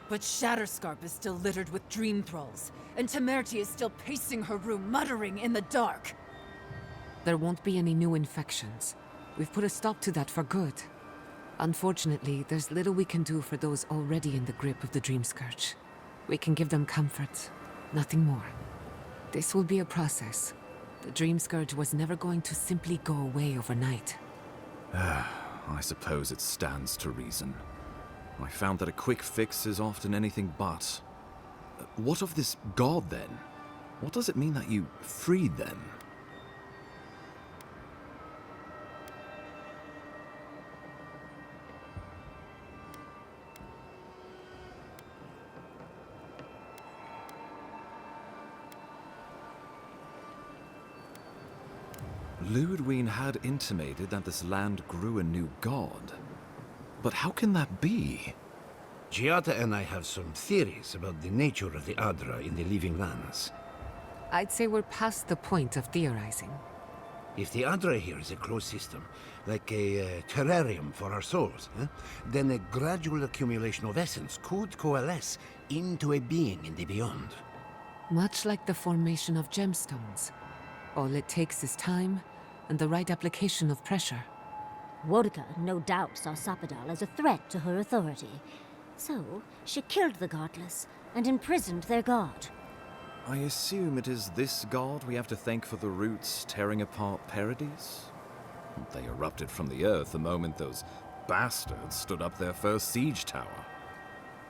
But Shatterscarp is still littered with dream thralls, and Temerty is still pacing her room, muttering in the dark. There won't be any new infections. We've put a stop to that for good. Unfortunately, there's little we can do for those already in the grip of the Dream Scourge. We can give them comfort, nothing more. This will be a process. The Dream Scourge was never going to simply go away overnight. I suppose it stands to reason. I found that a quick fix is often anything but. What of this god, then? What does it mean that you freed them? Ludwine had intimated that this land grew a new god. But how can that be? Giata and I have some theories about the nature of the Aedyr in the Living Lands. I'd say we're past the point of theorizing. If the Aedyr here is a closed system, like a terrarium for our souls, then a gradual accumulation of essence could coalesce into a being in the beyond. Much like the formation of gemstones. All it takes is time and the right application of pressure. Wodka no doubt saw Sapadal as a threat to her authority. So, she killed the godless and imprisoned their god. I assume it is this god we have to thank for the roots tearing apart Paradise? They erupted from the earth the moment those bastards stood up their first siege tower.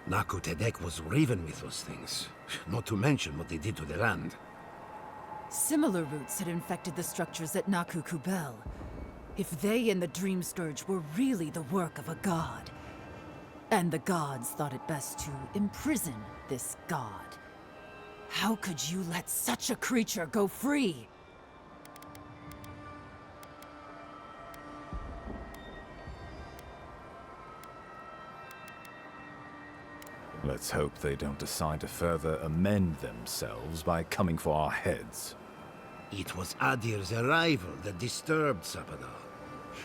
Naku Tedek was raven with those things, not to mention what they did to the land. Similar roots had infected the structures at Naku Kubel. If they and the Dream Scourge were really the work of a god, and the gods thought it best to imprison this god, how could you let such a creature go free? Let's hope they don't decide to further amend themselves by coming for our heads. It was Aedyr's arrival that disturbed Sapadal.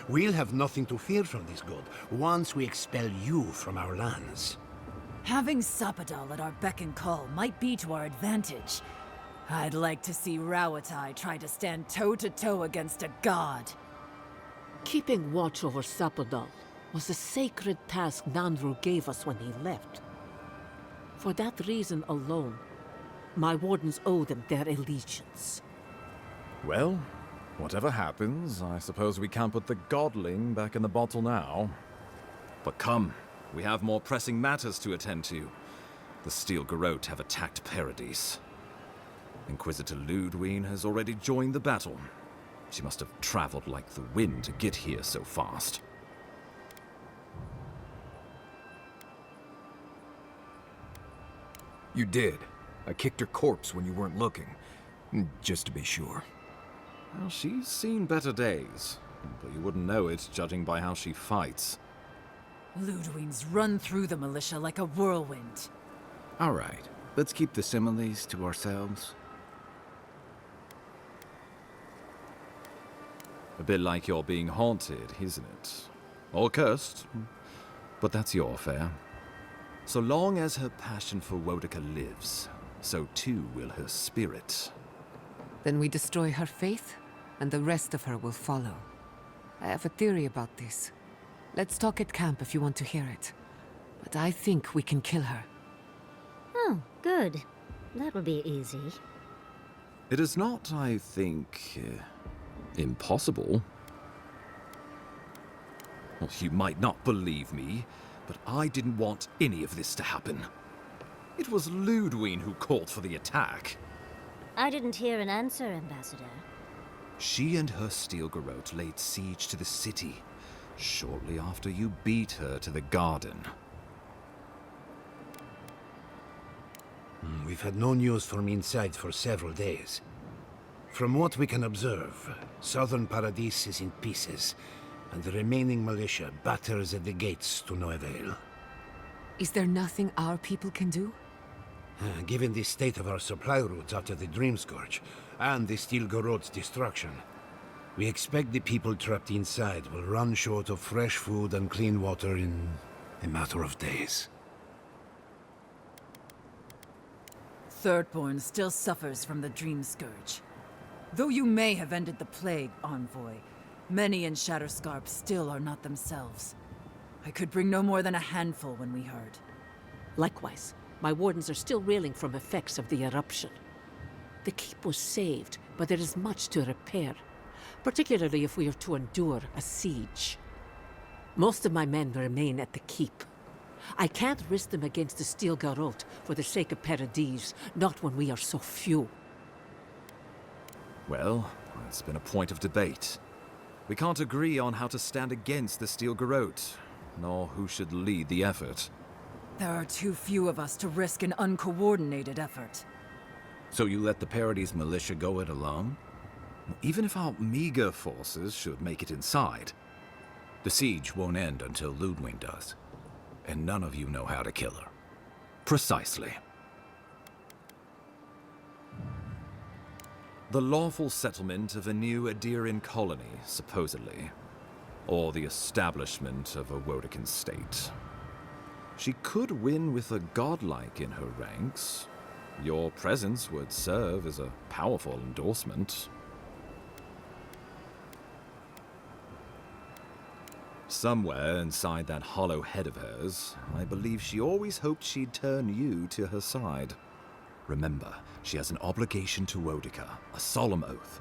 We'll have nothing to fear from this god once we expel you from our lands. Having Sapadal at our beck and call might be to our advantage. I'd like to see Rawatai try to stand toe-to-toe against a god. Keeping watch over Sapadal was a sacred task Nandru gave us when he left. For that reason alone, my wardens owe them their allegiance. Well, whatever happens, I suppose we can't put the godling back in the bottle now. But come, we have more pressing matters to attend to. The Steel Garrote have attacked Paradise. Inquisitor Ludwine has already joined the battle. She must have traveled like the wind to get here so fast. You did. I kicked her corpse when you weren't looking. Just to be sure. Well, she's seen better days, but you wouldn't know it judging by how she fights. Ludwine's run through the militia like a whirlwind. All right, let's keep the similes to ourselves. A bit like you're being haunted, isn't it? Or cursed, but that's your affair. So long as her passion for Wodka lives, so too will her spirit. Then we destroy her faith, and the rest of her will follow. I have a theory about this. Let's talk at camp if you want to hear it. But I think we can kill her. Oh, good. That will be easy. It is not, I think, impossible. Well, you might not believe me, but I didn't want any of this to happen. It was Ludwine who called for the attack. I didn't hear an answer, Ambassador. She and her Steel Garrote laid siege to the city shortly after you beat her to the garden. We've had no news from inside for several days. From what we can observe, southern Paradise is in pieces, and the remaining militia batters at the gates to no avail. Is there nothing our people can do? Given the state of our supply routes after the Dream Scourge, and the Steel Garrote's destruction, we expect the people trapped inside will run short of fresh food and clean water in a matter of days. Thirdborn still suffers from the Dream Scourge. Though you may have ended the plague, Envoy, many in Shatterscarp still are not themselves. I could bring no more than a handful when we heard. Likewise, my wardens are still reeling from effects of the eruption. The keep was saved, but there is much to repair, particularly if we are to endure a siege. Most of my men remain at the keep. I can't risk them against the Steel Garrote for the sake of Paradise, not when we are so few. Well, it's been a point of debate. We can't agree on how to stand against the Steel Garrote, nor who should lead the effort. There are too few of us to risk an uncoordinated effort. So you let the Paradise militia go it alone? Even if our meager forces should make it inside, The siege won't end until Ludwine does. And none of you know how to kill her. Precisely. The lawful settlement of a new Aedyrian colony, supposedly. Or the establishment of a Woedican state. She could win with a godlike in her ranks. Your presence would serve as a powerful endorsement. Somewhere inside that hollow head of hers, I believe she always hoped she'd turn you to her side. Remember, she has an obligation to Woedica, a solemn oath.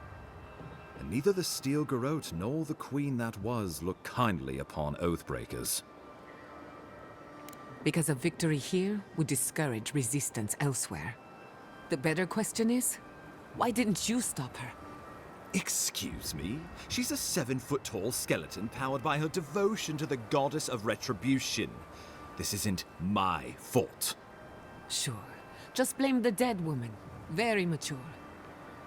And neither the Steel Garrote nor the Queen that was look kindly upon oathbreakers. Because a victory here would discourage resistance elsewhere. The better question is, why didn't you stop her? Excuse me? She's a 7-foot-tall skeleton powered by her devotion to the goddess of retribution. This isn't my fault. Sure. Just blame the dead woman. Very mature.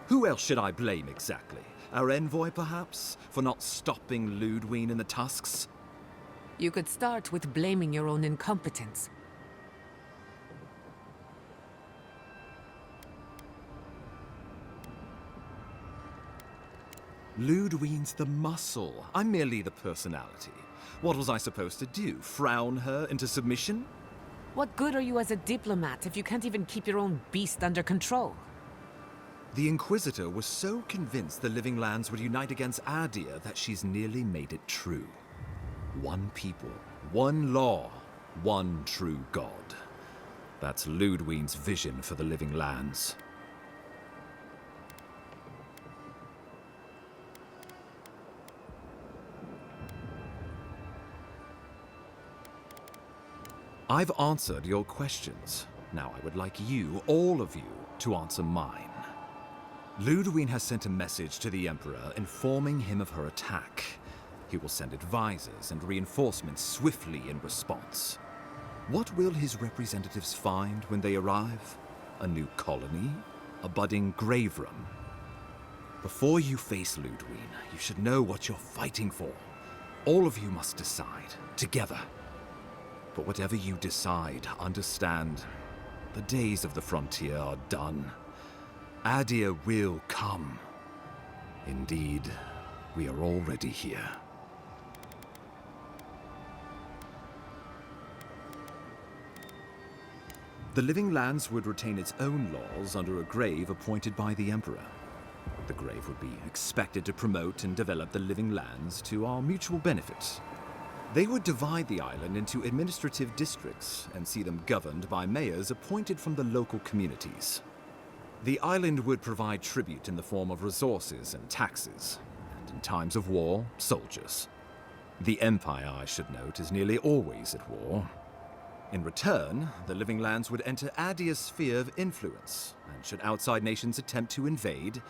Who else should I blame exactly? Our envoy, perhaps? For not stopping Ludwine and the Tusks? You could start with blaming your own incompetence. Ludwine's the muscle. I'm merely the personality. What was I supposed to do? Frown her into submission? What good are you as a diplomat if you can't even keep your own beast under control? The Inquisitor was so convinced the Living Lands would unite against Aedyr that she's nearly made it true. One people, one law, one true god. That's Ludwine's vision for the Living Lands. I've answered your questions. Now I would like you, all of you, to answer mine. Ludwine has sent a message to the Emperor informing him of her attack. He will send advisors and reinforcements swiftly in response. What will his representatives find when they arrive? A new colony? A budding grave room? Before you face Ludwine, you should know what you're fighting for. All of you must decide, together. But whatever you decide, understand, the days of the frontier are done. Aedyr will come. Indeed, we are already here. The Living Lands would retain its own laws under a grave appointed by the Emperor. The grave would be expected to promote and develop the Living Lands to our mutual benefit. They would divide the island into administrative districts and see them governed by mayors appointed from the local communities. The island would provide tribute in the form of resources and taxes, and in times of war, soldiers. The Empire, I should note, is nearly always at war. In return, the Living Lands would enter Aedyr's sphere of influence, and should outside nations attempt to invade,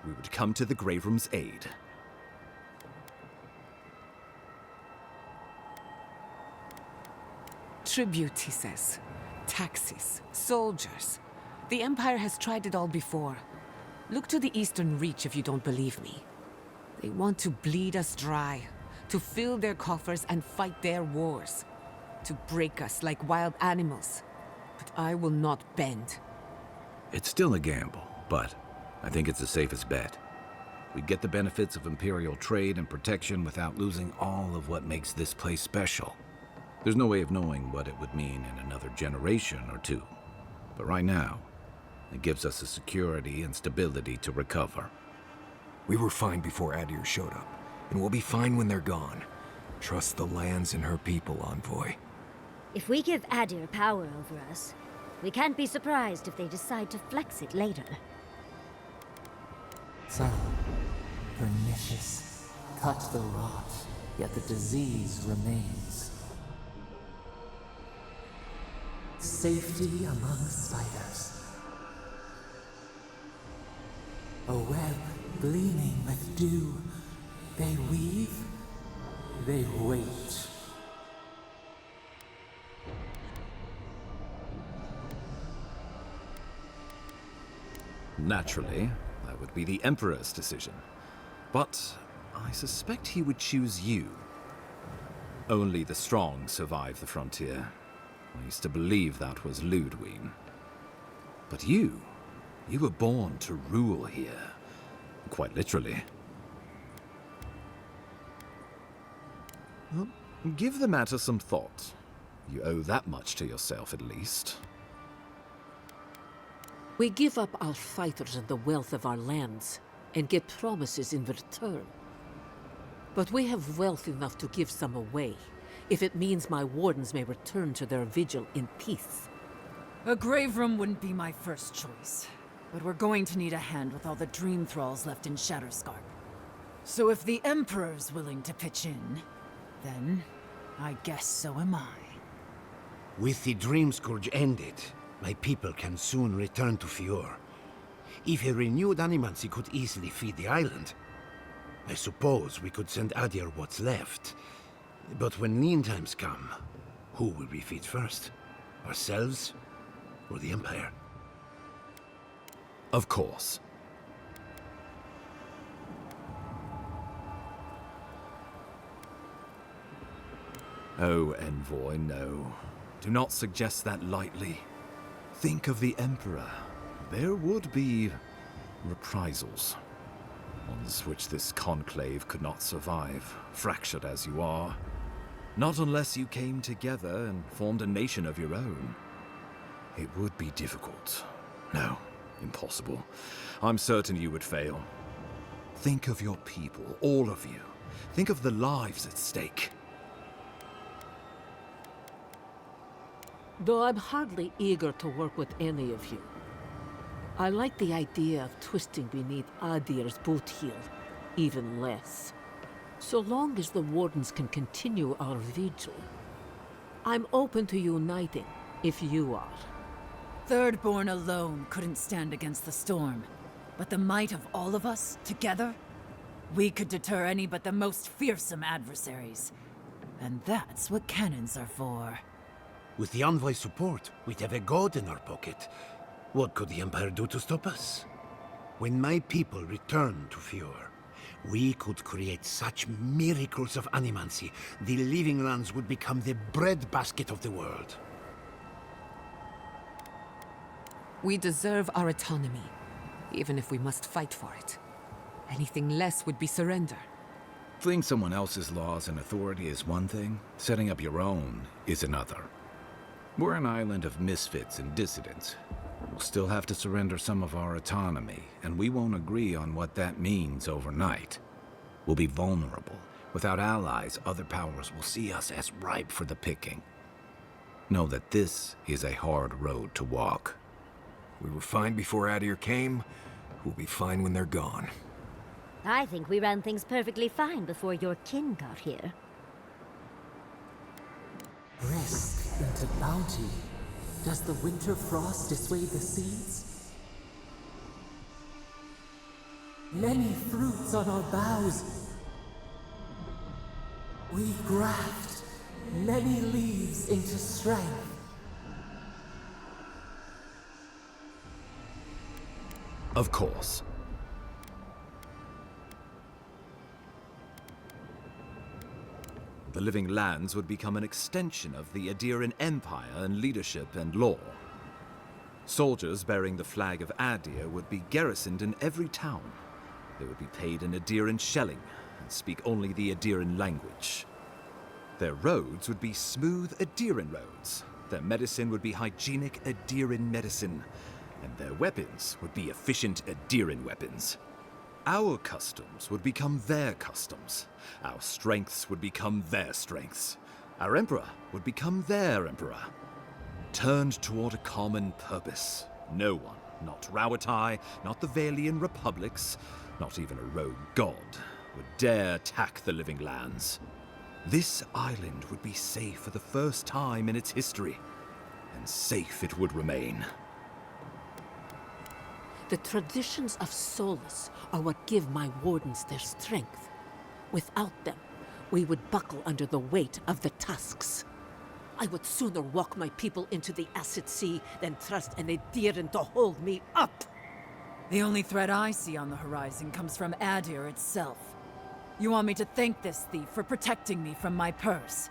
we would come to the Grave Room's aid. Tribute, he says. Taxes. Soldiers. The Empire has tried it all before. Look to the Eastern Reach if you don't believe me. They want to bleed us dry, to fill their coffers and fight their wars, to break us like wild animals. But I will not bend. It's still a gamble, but I think it's the safest bet. We get the benefits of Imperial trade and protection without losing all of what makes this place special. There's no way of knowing what it would mean in another generation or two. But right now, it gives us the security and stability to recover. We were fine before Aedyr showed up, and we'll be fine when they're gone. Trust the lands and her people, envoy. If we give Aedyr power over us, we can't be surprised if they decide to flex it later. So, pernicious. Cut the rot, yet the disease remains. Safety among spiders. A web gleaming with dew. They weave, they wait. Naturally, that would be the Emperor's decision. But I suspect he would choose you. Only the strong survive the frontier. I used to believe that was Ludwine. But you were born to rule here. Quite literally. Well, give the matter some thought. You owe that much to yourself, at least. We give up our fighters and the wealth of our lands, and get promises in return. But we have wealth enough to give some away, if it means my wardens may return to their vigil in peace. A grave room wouldn't be my first choice, but we're going to need a hand with all the dream thralls left in Shatterscarp. So if the Emperor's willing to pitch in, then I guess so am I. With the Dream Scourge ended, my people can soon return to Fjord. If a renewed animancy could easily feed the island, I suppose we could send Aedyr what's left. But when lean times come, who will we feed first? Ourselves or the Empire? Of course. Oh, envoy, no. Do not suggest that lightly. Think of the Emperor. There would be reprisals. Ones which this conclave could not survive, fractured as you are. Not unless you came together and formed a nation of your own. It would be difficult. No, impossible. I'm certain you would fail. Think of your people, all of you. Think of the lives at stake. Though I'm hardly eager to work with any of you, I like the idea of twisting beneath Aedyr's boot heel even less. So long as the Wardens can continue our vigil, I'm open to uniting, if you are. Thirdborn alone couldn't stand against the storm, but the might of all of us, together, we could deter any but the most fearsome adversaries. And that's what cannons are for. With the envoy's support, we'd have a god in our pocket. What could the Empire do to stop us? When my people return to Fjord, we could create such miracles of animancy, the living lands would become the breadbasket of the world. We deserve our autonomy, even if we must fight for it. Anything less would be surrender. Fleeing someone else's laws and authority is one thing, setting up your own is another. We're an island of misfits and dissidents. We'll still have to surrender some of our autonomy, and we won't agree on what that means overnight. We'll be vulnerable. Without allies, other powers will see us as ripe for the picking. Know that this is a hard road to walk. We were fine before Aedyr came. We'll be fine when they're gone. I think we ran things perfectly fine before your kin got here. Risk into bounty. Does the winter frost dissuade the seeds? Many fruits on our boughs. We graft many leaves into strength. Of course. The living lands would become an extension of the Aedyran Empire in leadership and law. Soldiers bearing the flag of Aedyr would be garrisoned in every town. They would be paid in Aedyran shelling and speak only the Aedyran language. Their roads would be smooth Aedyran roads. Their medicine would be hygienic Aedyran medicine. And their weapons would be efficient Aedyran weapons. Our customs would become their customs. Our strengths would become their strengths. Our emperor would become their emperor. Turned toward a common purpose. No one, not Rauatai, not the Vailian republics, not even a rogue god, would dare attack the living lands. This island would be safe for the first time in its history, and safe it would remain. The traditions of Solus are what give my wardens their strength. Without them, we would buckle under the weight of the Tusks. I would sooner walk my people into the acid sea than trust an Aedyran to hold me up. The only threat I see on the horizon comes from Aedyr itself. You want me to thank this thief for protecting me from my purse?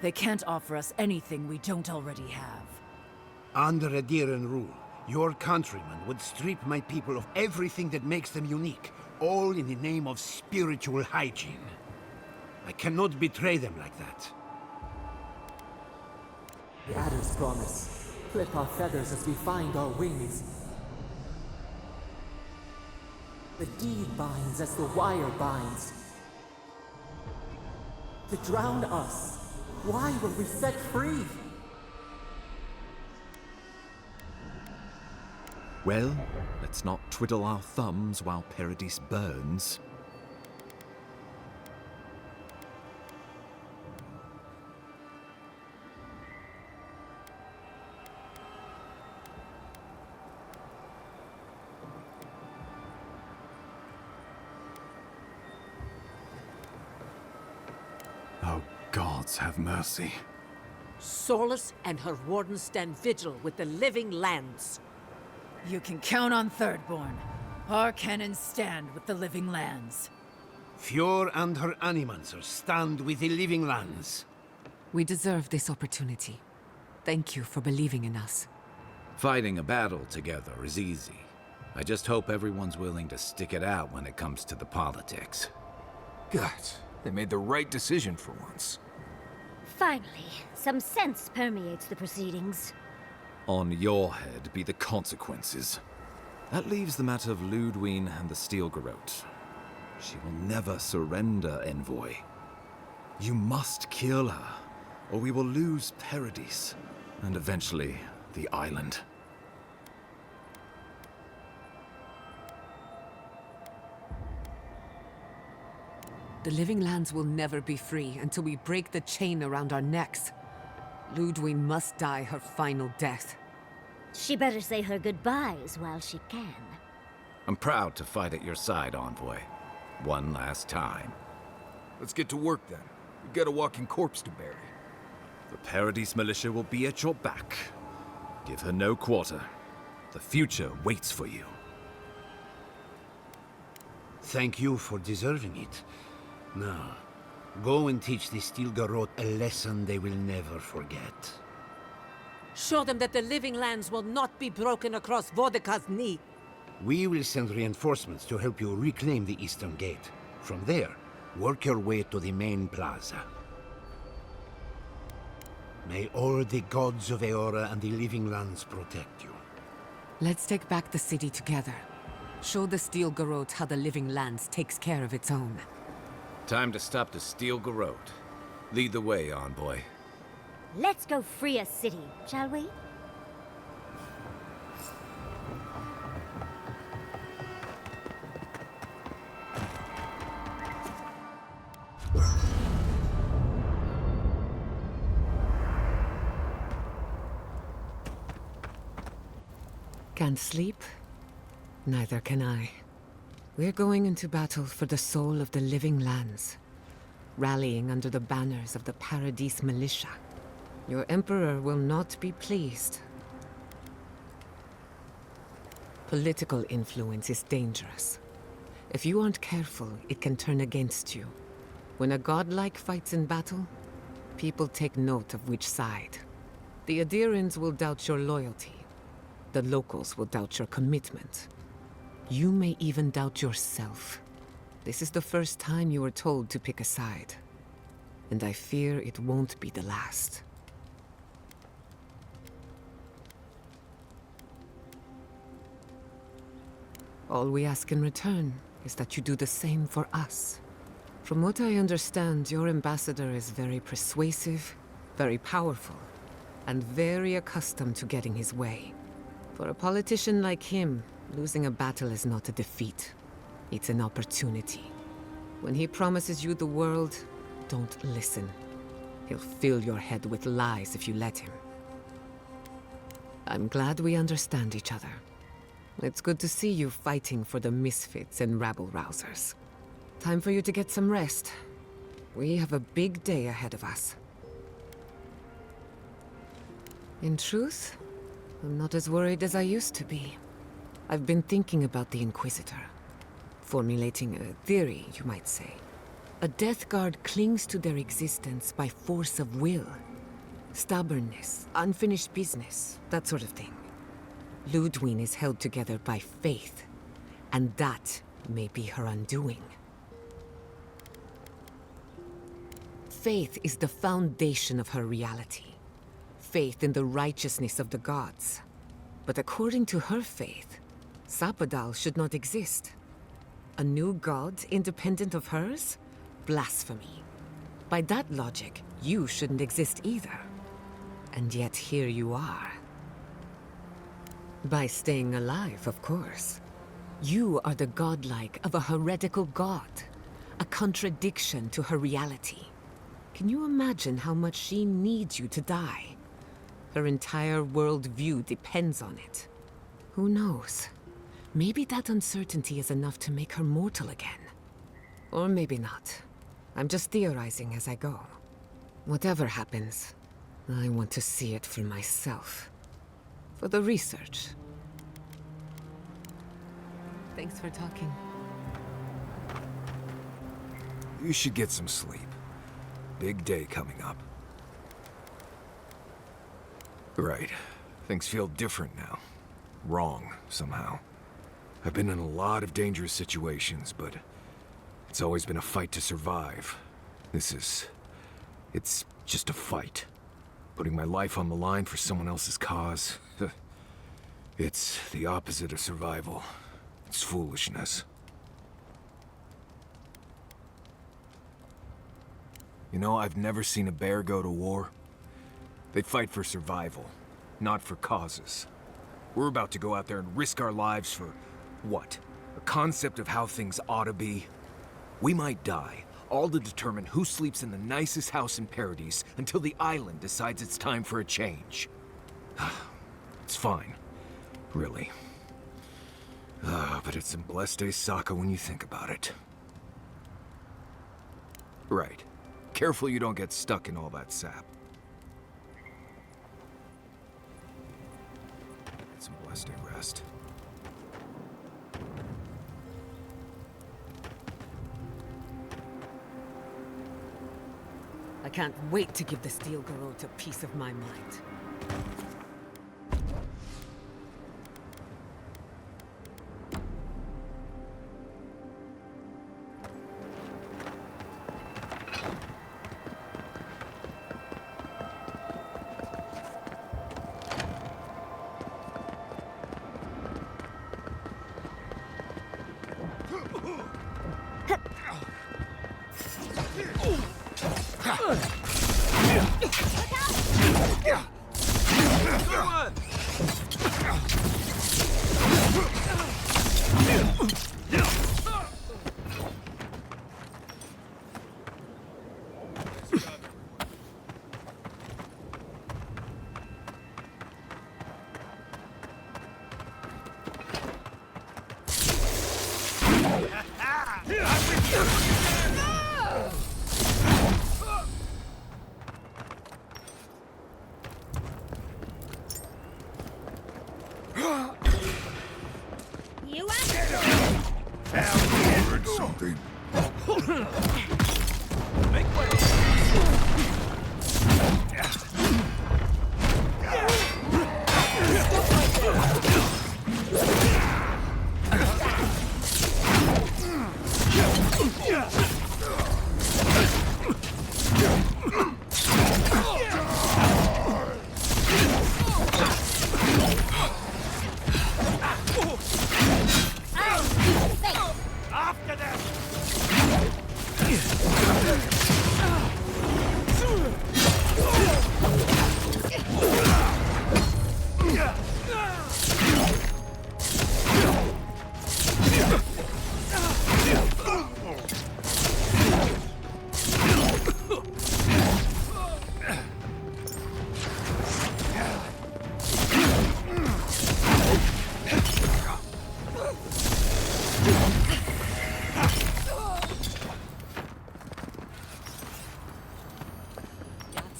They can't offer us anything we don't already have. Under Aedyran rule, your countrymen would strip my people of everything that makes them unique. all in the name of spiritual hygiene. I cannot betray them like that. The Aedyr's promise. Clip our feathers as we find our wings. The deed binds as the wire binds. To drown us. Why were we set free? Well, let's not twiddle our thumbs while Paradis burns. Oh, gods have mercy. Solus and her wardens stand vigil with the living lands. You can count on Thirdborn. Our cannons stand with the living lands. Fjord and her animancers stand with the living lands. We deserve this opportunity. Thank you for believing in us. Fighting a battle together is easy. I just hope everyone's willing to stick it out when it comes to the politics. God, they made the right decision for once. Finally, some sense permeates the proceedings. On your head be the consequences. That leaves the matter of Ludwine and the Steel Garrote. She will never surrender, envoy. You must kill her, or we will lose Paradis, and eventually the island. The living lands will never be free until we break the chain around our necks. Ludwine must die her final death. She better say her goodbyes while she can. I'm proud to fight at your side, envoy. One last time. Let's get to work then. We've got a walking corpse to bury. The Paradis militia will be at your back. Give her no quarter. The future waits for you. Thank you for deserving it. Now, go and teach the Steel Garrote a lesson they will never forget. Show them that the living lands will not be broken across Vodka's knee. We will send reinforcements to help you reclaim the Eastern Gate. From there, work your way to the main plaza. May all the gods of Eora and the living lands protect you. Let's take back the city together. Show the Steel Garrote how the living lands takes care of its own. Time to stop the Steel Garrote. Lead the way, envoy. Let's go free a city, shall we? Can't sleep? Neither can I. We're going into battle for the soul of the living lands, rallying under the banners of the Paradis militia. Your Emperor will not be pleased. Political influence is dangerous. If you aren't careful, it can turn against you. When a godlike fights in battle, people take note of which side. The Aedyrans will doubt your loyalty. The locals will doubt your commitment. You may even doubt yourself. This is the first time you were told to pick a side. And I fear it won't be the last. All we ask in return is that you do the same for us. From what I understand, your ambassador is very persuasive, very powerful, and very accustomed to getting his way. For a politician like him, losing a battle is not a defeat. It's an opportunity. When he promises you the world, don't listen. He'll fill your head with lies if you let him. I'm glad we understand each other. It's good to see you fighting for the misfits and rabble-rousers. Time for you to get some rest. We have a big day ahead of us. In truth, I'm not as worried as I used to be. I've been thinking about the Inquisitor. Formulating a theory, you might say. A Death Guard clings to their existence by force of will. Stubbornness, unfinished business, that sort of thing. Ludwine is held together by faith, and that may be her undoing. Faith is the foundation of her reality. Faith in the righteousness of the gods. But according to her faith, Sapadal should not exist. A new god independent of hers? Blasphemy. By that logic, you shouldn't exist either. And yet here you are. By staying alive, of course. You are the godlike of a heretical god. A contradiction to her reality. Can you imagine how much she needs you to die? Her entire worldview depends on it. Who knows? Maybe that uncertainty is enough to make her mortal again. Or maybe not. I'm just theorizing as I go. Whatever happens, I want to see it for myself. For the research. Thanks for talking. You should get some sleep. Big day coming up. Right. Things feel different now. Wrong, somehow. I've been in a lot of dangerous situations, but it's always been a fight to survive. It's just a fight. Putting my life on the line for someone else's cause. It's the opposite of survival. It's foolishness. You know, I've never seen a bear go to war. They fight for survival, not for causes. We're about to go out there and risk our lives for, what? A concept of how things ought to be? We might die, all to determine who sleeps in the nicest house in Paradise until the island decides it's time for a change. It's fine, really. But it's some blessed day Sokka when you think about it. Right. Careful you don't get stuck in all that sap. Get some blessed day rest. I can't wait to give the Steel Garrote a piece of my mind.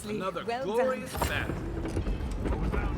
Another well glorious done. battle.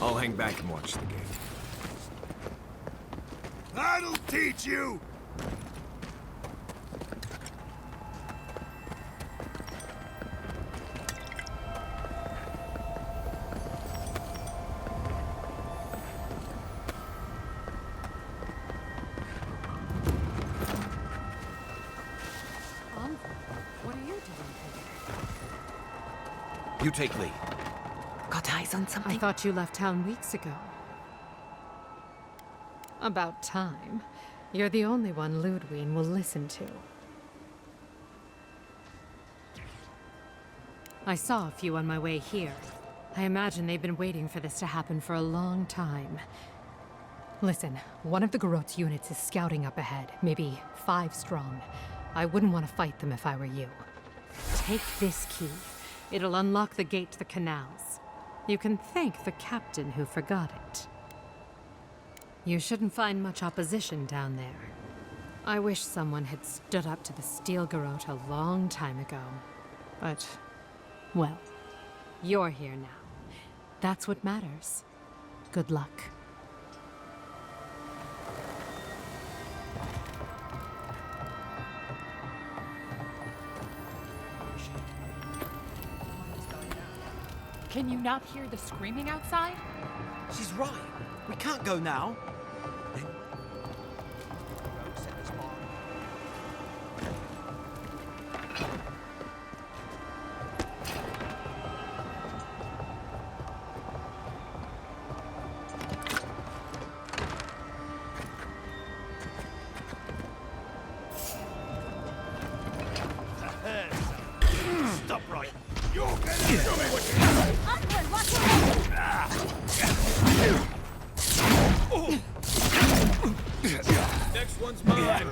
I'll hang back and watch the game. That'll teach you! What are you doing here? You take lead. Got eyes on something? I thought you left town weeks ago. About time. You're the only one Ludwig will listen to. I saw a few on my way here. I imagine they've been waiting for this to happen for a long time. Listen, one of the Garot's units is scouting up ahead, maybe 5 strong. I wouldn't want to fight them if I were you. Take this key. It'll unlock the gate to the canals. You can thank the captain who forgot it. You shouldn't find much opposition down there. I wish someone had stood up to the Steel Garot a long time ago. But, well, you're here now. That's what matters. Good luck. Can you not hear the screaming outside? She's right. We can't go now. Stop right. You get it! Show me what you got! Onward, watch Next one's mine.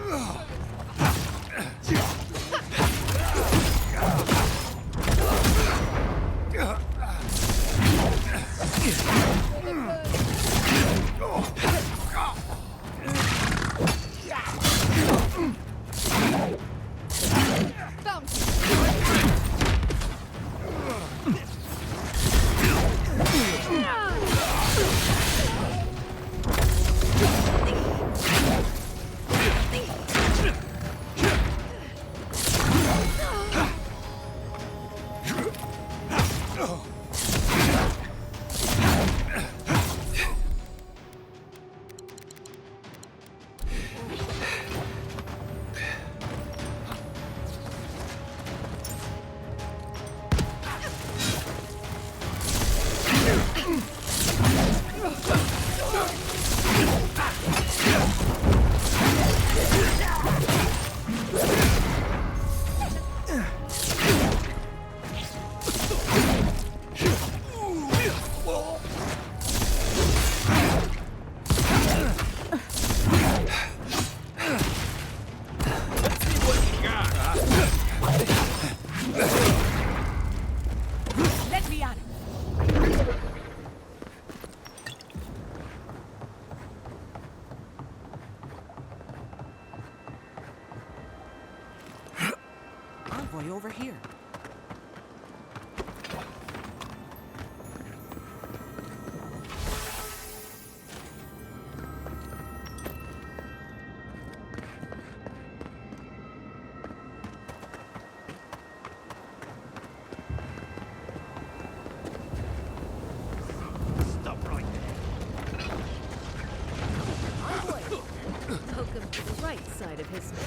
envoy over here. Stop right Welcome to the right side of history.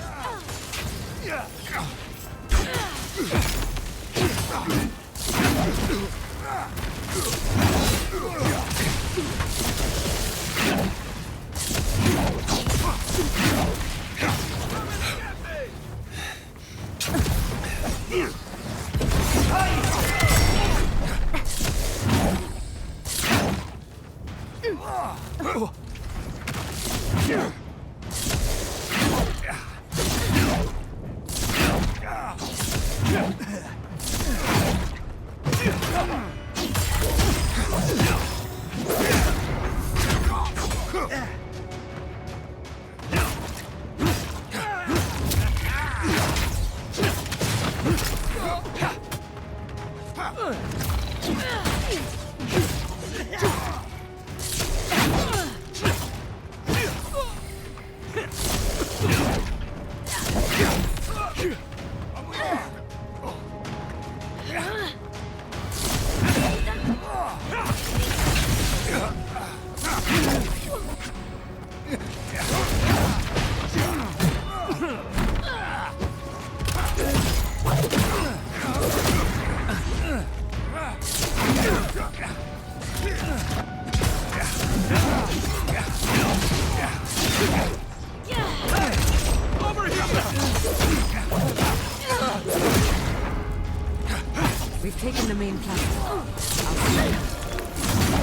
We've taken the main platform.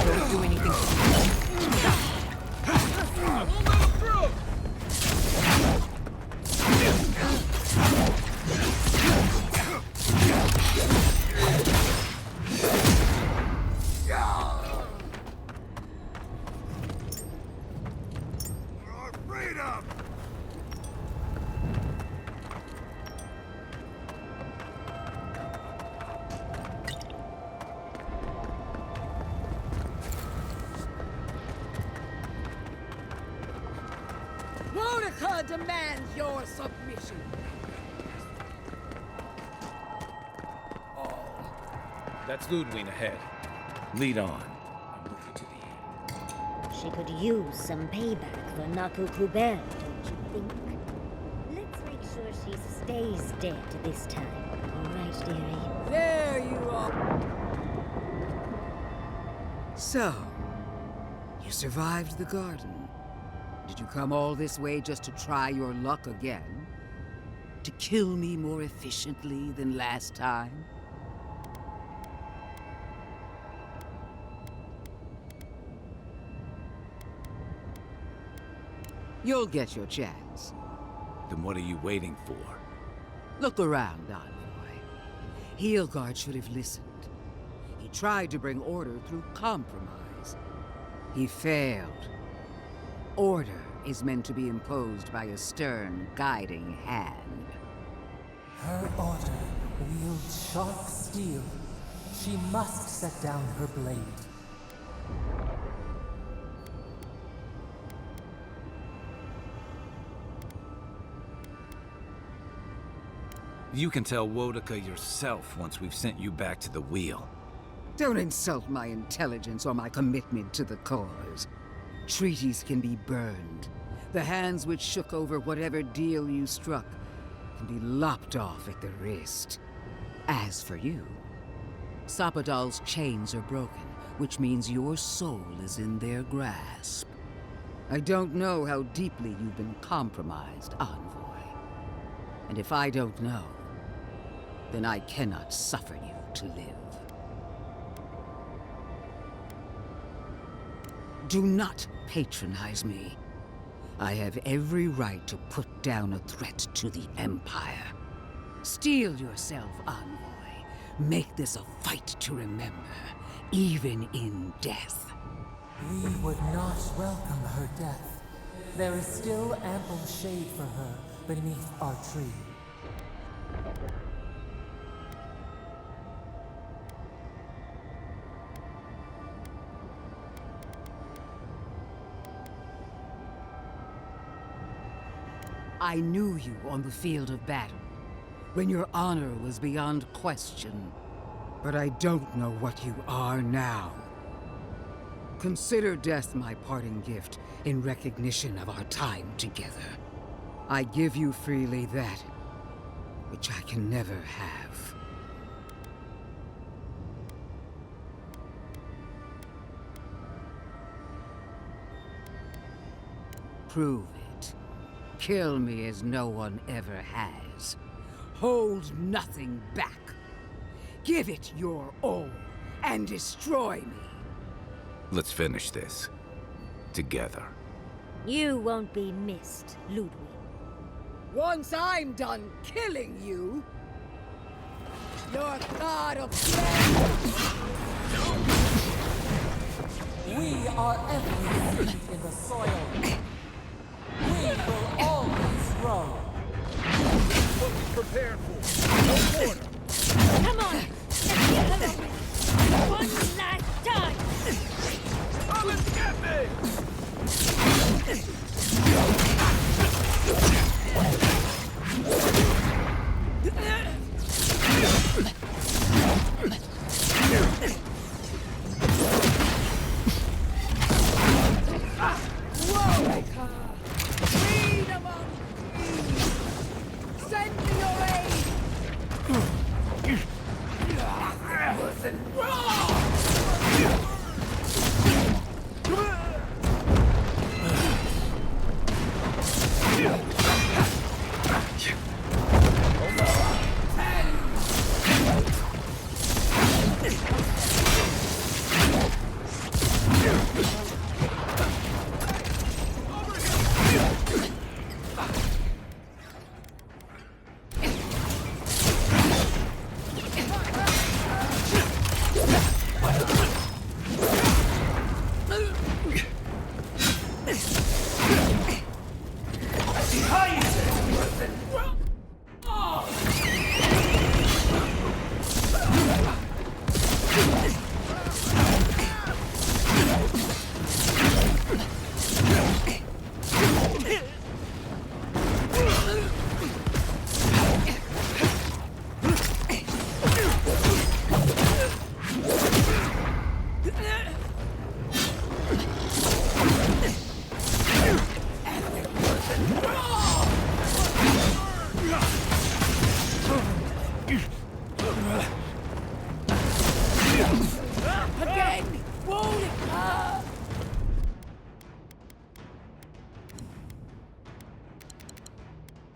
Don't do anything. I won't let him through! Our freedom! Wodaka demands your submission. That's Ludwig ahead. Lead on. She could use some payback for Naku Kubel, don't you think? Let's make sure she stays dead this time. All right, dearie? There you are. So, you survived the garden. Did you come all this way just to try your luck again? To kill me more efficiently than last time? You'll get your chance. Then what are you waiting for? Look around, envoy. Heelguard should have listened. He tried to bring order through compromise. He failed. Order is meant to be imposed by a stern, guiding hand. Her order wields sharp steel. She must set down her blade. You can tell Wodaka yourself once we've sent you back to the wheel. Don't insult my intelligence or my commitment to the cause. Treaties can be burned. The hands which shook over whatever deal you struck can be lopped off at the wrist. As for you, Sapadal's chains are broken, which means your soul is in their grasp. I don't know how deeply you've been compromised, envoy. And if I don't know, then I cannot suffer you to live. Do not patronize me. I have every right to put down a threat to the Empire. Steel yourself, envoy. Make this a fight to remember, even in death. We would not welcome her death. There is still ample shade for her beneath our tree. I knew you on the field of battle, when your honor was beyond question. But I don't know what you are now. Consider death my parting gift in recognition of our time together. I give you freely that which I can never have. Prove it. Kill me as no one ever has. Hold nothing back. Give it your all, and destroy me. Let's finish this. Together. You won't be missed, Ludwig. Once I'm done killing you, your god of flame... We are every seed in the soil. We will always grow. What we prepared for. No quarter. Come on! Let's get her over. One last time! Come and get me! Whoa! Freedom of dreams! Send me your aid! Listen,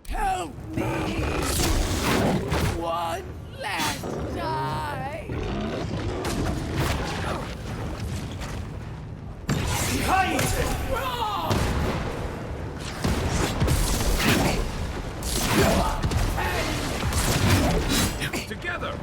help me! One last time! Behind it! Wrong! Together!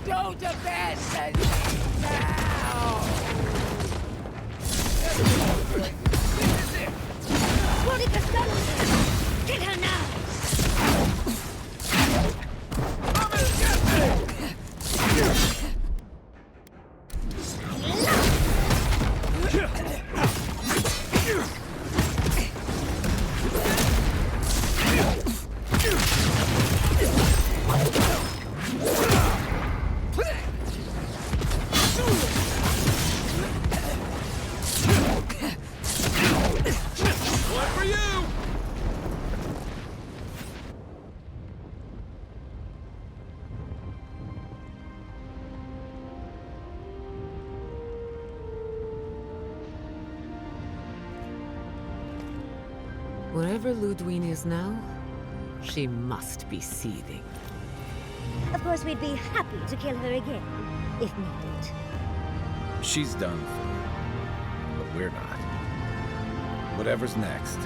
Don't abandon me now! Monica's done with it! Get her now! Wherever Ludwine is now, she must be seething. Of course, we'd be happy to kill her again, if needed. She's done for, but we're not. Whatever's next,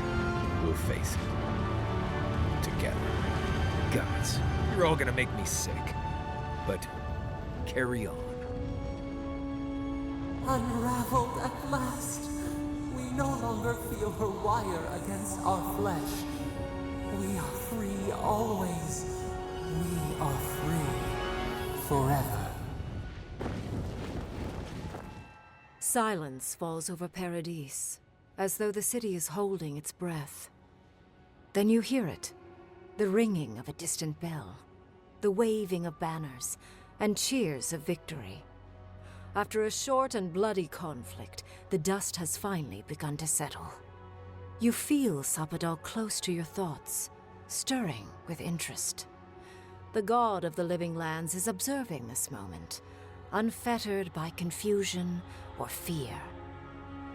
we'll face it. Together. Gods, you're all gonna make me sick. But carry on. Unraveled at last. We no longer feel her wire against our flesh. We are free always. We are free forever. Silence falls over Paradis, as though the city is holding its breath. Then you hear it, the ringing of a distant bell, the waving of banners, and cheers of victory. After a short and bloody conflict, the dust has finally begun to settle. You feel Sapadal close to your thoughts, stirring with interest. The god of the living lands is observing this moment, unfettered by confusion or fear.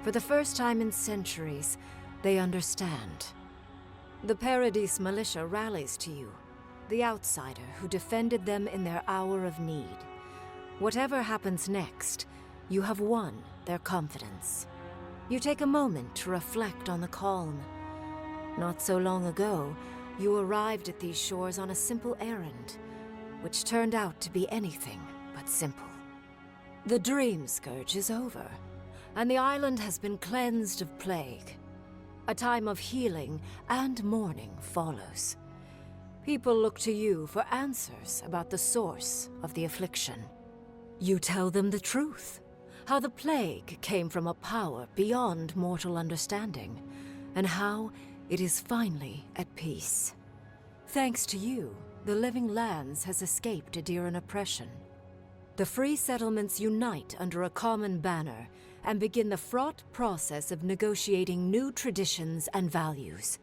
For the first time in centuries, they understand. The Paradis militia rallies to you, the outsider who defended them in their hour of need. Whatever happens next, you have won their confidence. You take a moment to reflect on the calm. Not so long ago, you arrived at these shores on a simple errand, which turned out to be anything but simple. The Dream Scourge is over, and the island has been cleansed of plague. A time of healing and mourning follows. People look to you for answers about the source of the affliction. You tell them the truth, how the plague came from a power beyond mortal understanding, and how it is finally at peace. Thanks to you, the Living Lands has escaped Aedyran oppression. The free settlements unite under a common banner and begin the fraught process of negotiating new traditions and values.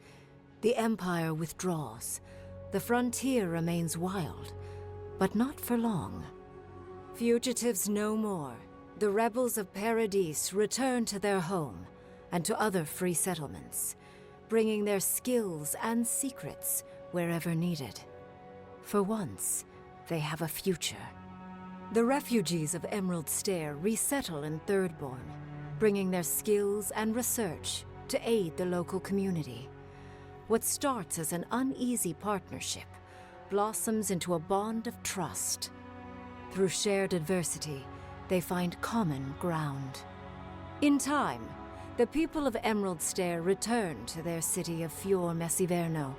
The Empire withdraws. The frontier remains wild, but not for long. Fugitives no more. The rebels of Paradis return to their home and to other free settlements, bringing their skills and secrets wherever needed. For once, they have a future. The refugees of Emerald Stair resettle in Thirdborn, bringing their skills and research to aid the local community. What starts as an uneasy partnership blossoms into a bond of trust. Through shared adversity, they find common ground. In time, the people of Emerald Stair return to their city of Fior Messiverno.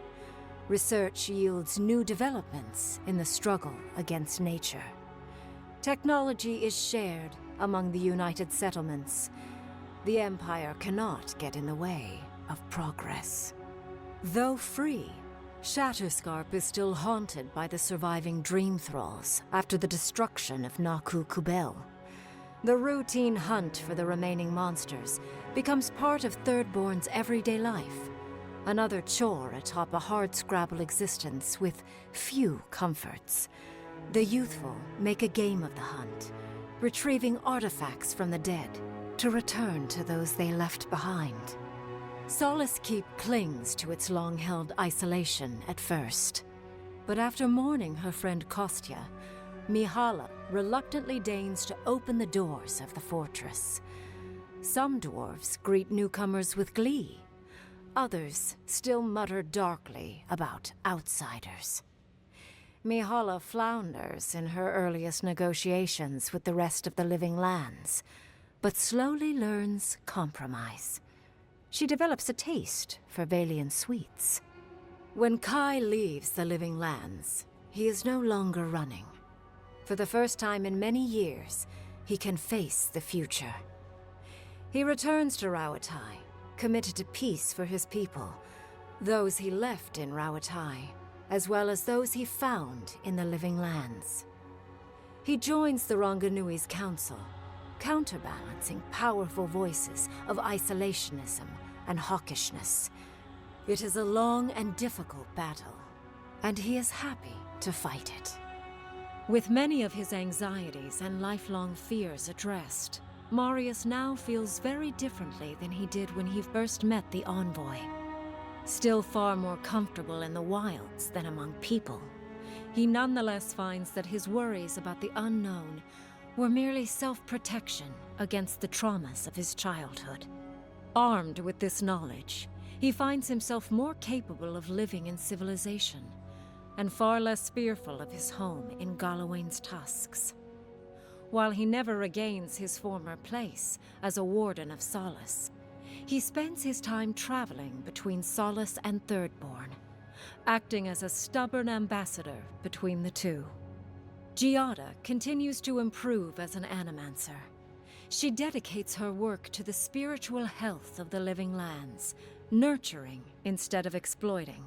Research yields new developments in the struggle against nature. Technology is shared among the united settlements. The Empire cannot get in the way of progress. Though free, Shatterscarp is still haunted by the surviving Dream Thralls after the destruction of Naku Kubel. The routine hunt for the remaining monsters becomes part of Thirdborn's everyday life, another chore atop a hardscrabble existence with few comforts. The youthful make a game of the hunt, retrieving artifacts from the dead to return to those they left behind. Solace Keep clings to its long-held isolation at first. But after mourning her friend Kostya, Mihala reluctantly deigns to open the doors of the fortress. Some dwarves greet newcomers with glee. Others still mutter darkly about outsiders. Mihala flounders in her earliest negotiations with the rest of the Living Lands, but slowly learns compromise. She develops a taste for Valian sweets. When Kai leaves the Living Lands, he is no longer running. For the first time in many years, he can face the future. He returns to Rauatai, committed to peace for his people, those he left in Rauatai, as well as those he found in the Living Lands. He joins the Ronganui's council, counterbalancing powerful voices of isolationism and hawkishness. It is a long and difficult battle, and he is happy to fight it. With many of his anxieties and lifelong fears addressed, Marius now feels very differently than he did when he first met the envoy. Still far more comfortable in the wilds than among people, he nonetheless finds that his worries about the unknown were merely self-protection against the traumas of his childhood. Armed with this knowledge, he finds himself more capable of living in civilization, and far less fearful of his home in Galawain's Tusks. While he never regains his former place as a Warden of Solace, he spends his time traveling between Solace and Thirdborn, acting as a stubborn ambassador between the two. Giada continues to improve as an animancer. She dedicates her work to the spiritual health of the living lands, nurturing instead of exploiting.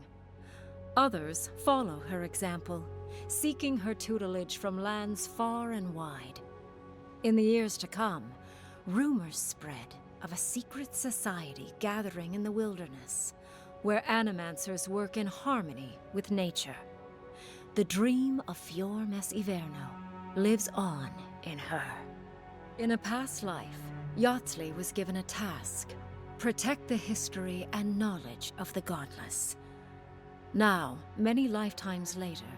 Others follow her example, seeking her tutelage from lands far and wide. In the years to come, rumors spread of a secret society gathering in the wilderness, where animancers work in harmony with nature. The dream of Fior Mes Iverno lives on in her. In a past life, Yatsley was given a task: protect the history and knowledge of the godless. Now, many lifetimes later,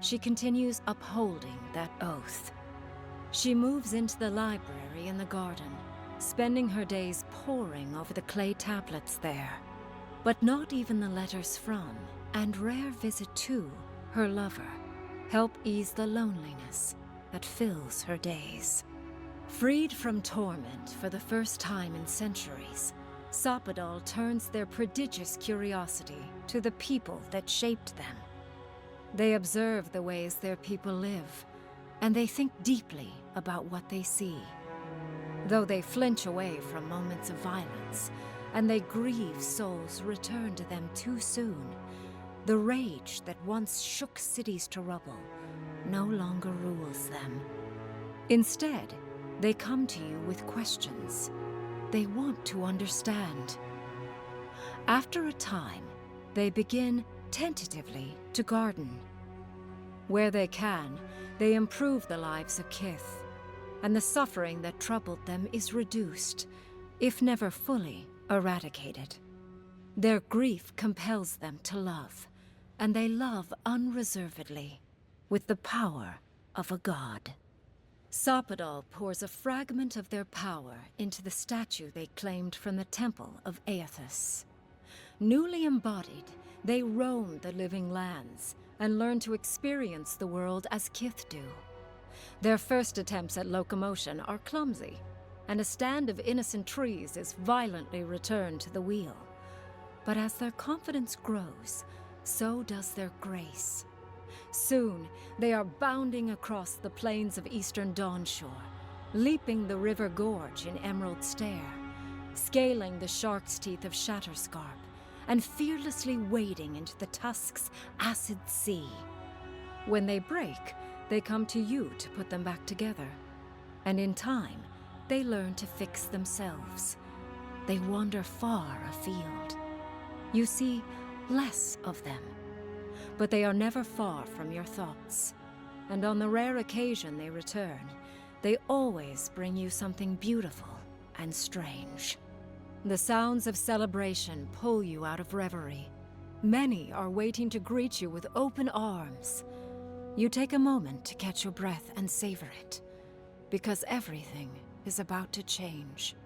she continues upholding that oath. She moves into the library in the garden, spending her days poring over the clay tablets there. But not even the letters from, and rare visit to, her lover help ease the loneliness that fills her days. Freed from torment for the first time in centuries, Sapadal turns their prodigious curiosity to the people that shaped them. They observe the ways their people live, and they think deeply about what they see. Though they flinch away from moments of violence, and they grieve souls returned to them too soon, the rage that once shook cities to rubble no longer rules them. Instead, they come to you with questions. They want to understand. After a time, they begin tentatively to garden. Where they can, they improve the lives of Kith, and the suffering that troubled them is reduced, if never fully eradicated. Their grief compels them to love, and they love unreservedly, with the power of a god. Sapadal pours a fragment of their power into the statue they claimed from the temple of Aethys. Newly embodied, they roam the living lands and learn to experience the world as Kith do. Their first attempts at locomotion are clumsy, and a stand of innocent trees is violently returned to the wheel. But as their confidence grows, so does their grace. Soon, they are bounding across the plains of eastern Dawnshore, leaping the river gorge in Emerald Stair, scaling the shark's teeth of Shatterscarp, and fearlessly wading into the Tusks' acid sea. When they break, they come to you to put them back together. And in time, they learn to fix themselves. They wander far afield. You see less of them, but they are never far from your thoughts. And on the rare occasion they return, they always bring you something beautiful and strange. The sounds of celebration pull you out of reverie. Many are waiting to greet you with open arms. You take a moment to catch your breath and savor it, because everything is about to change.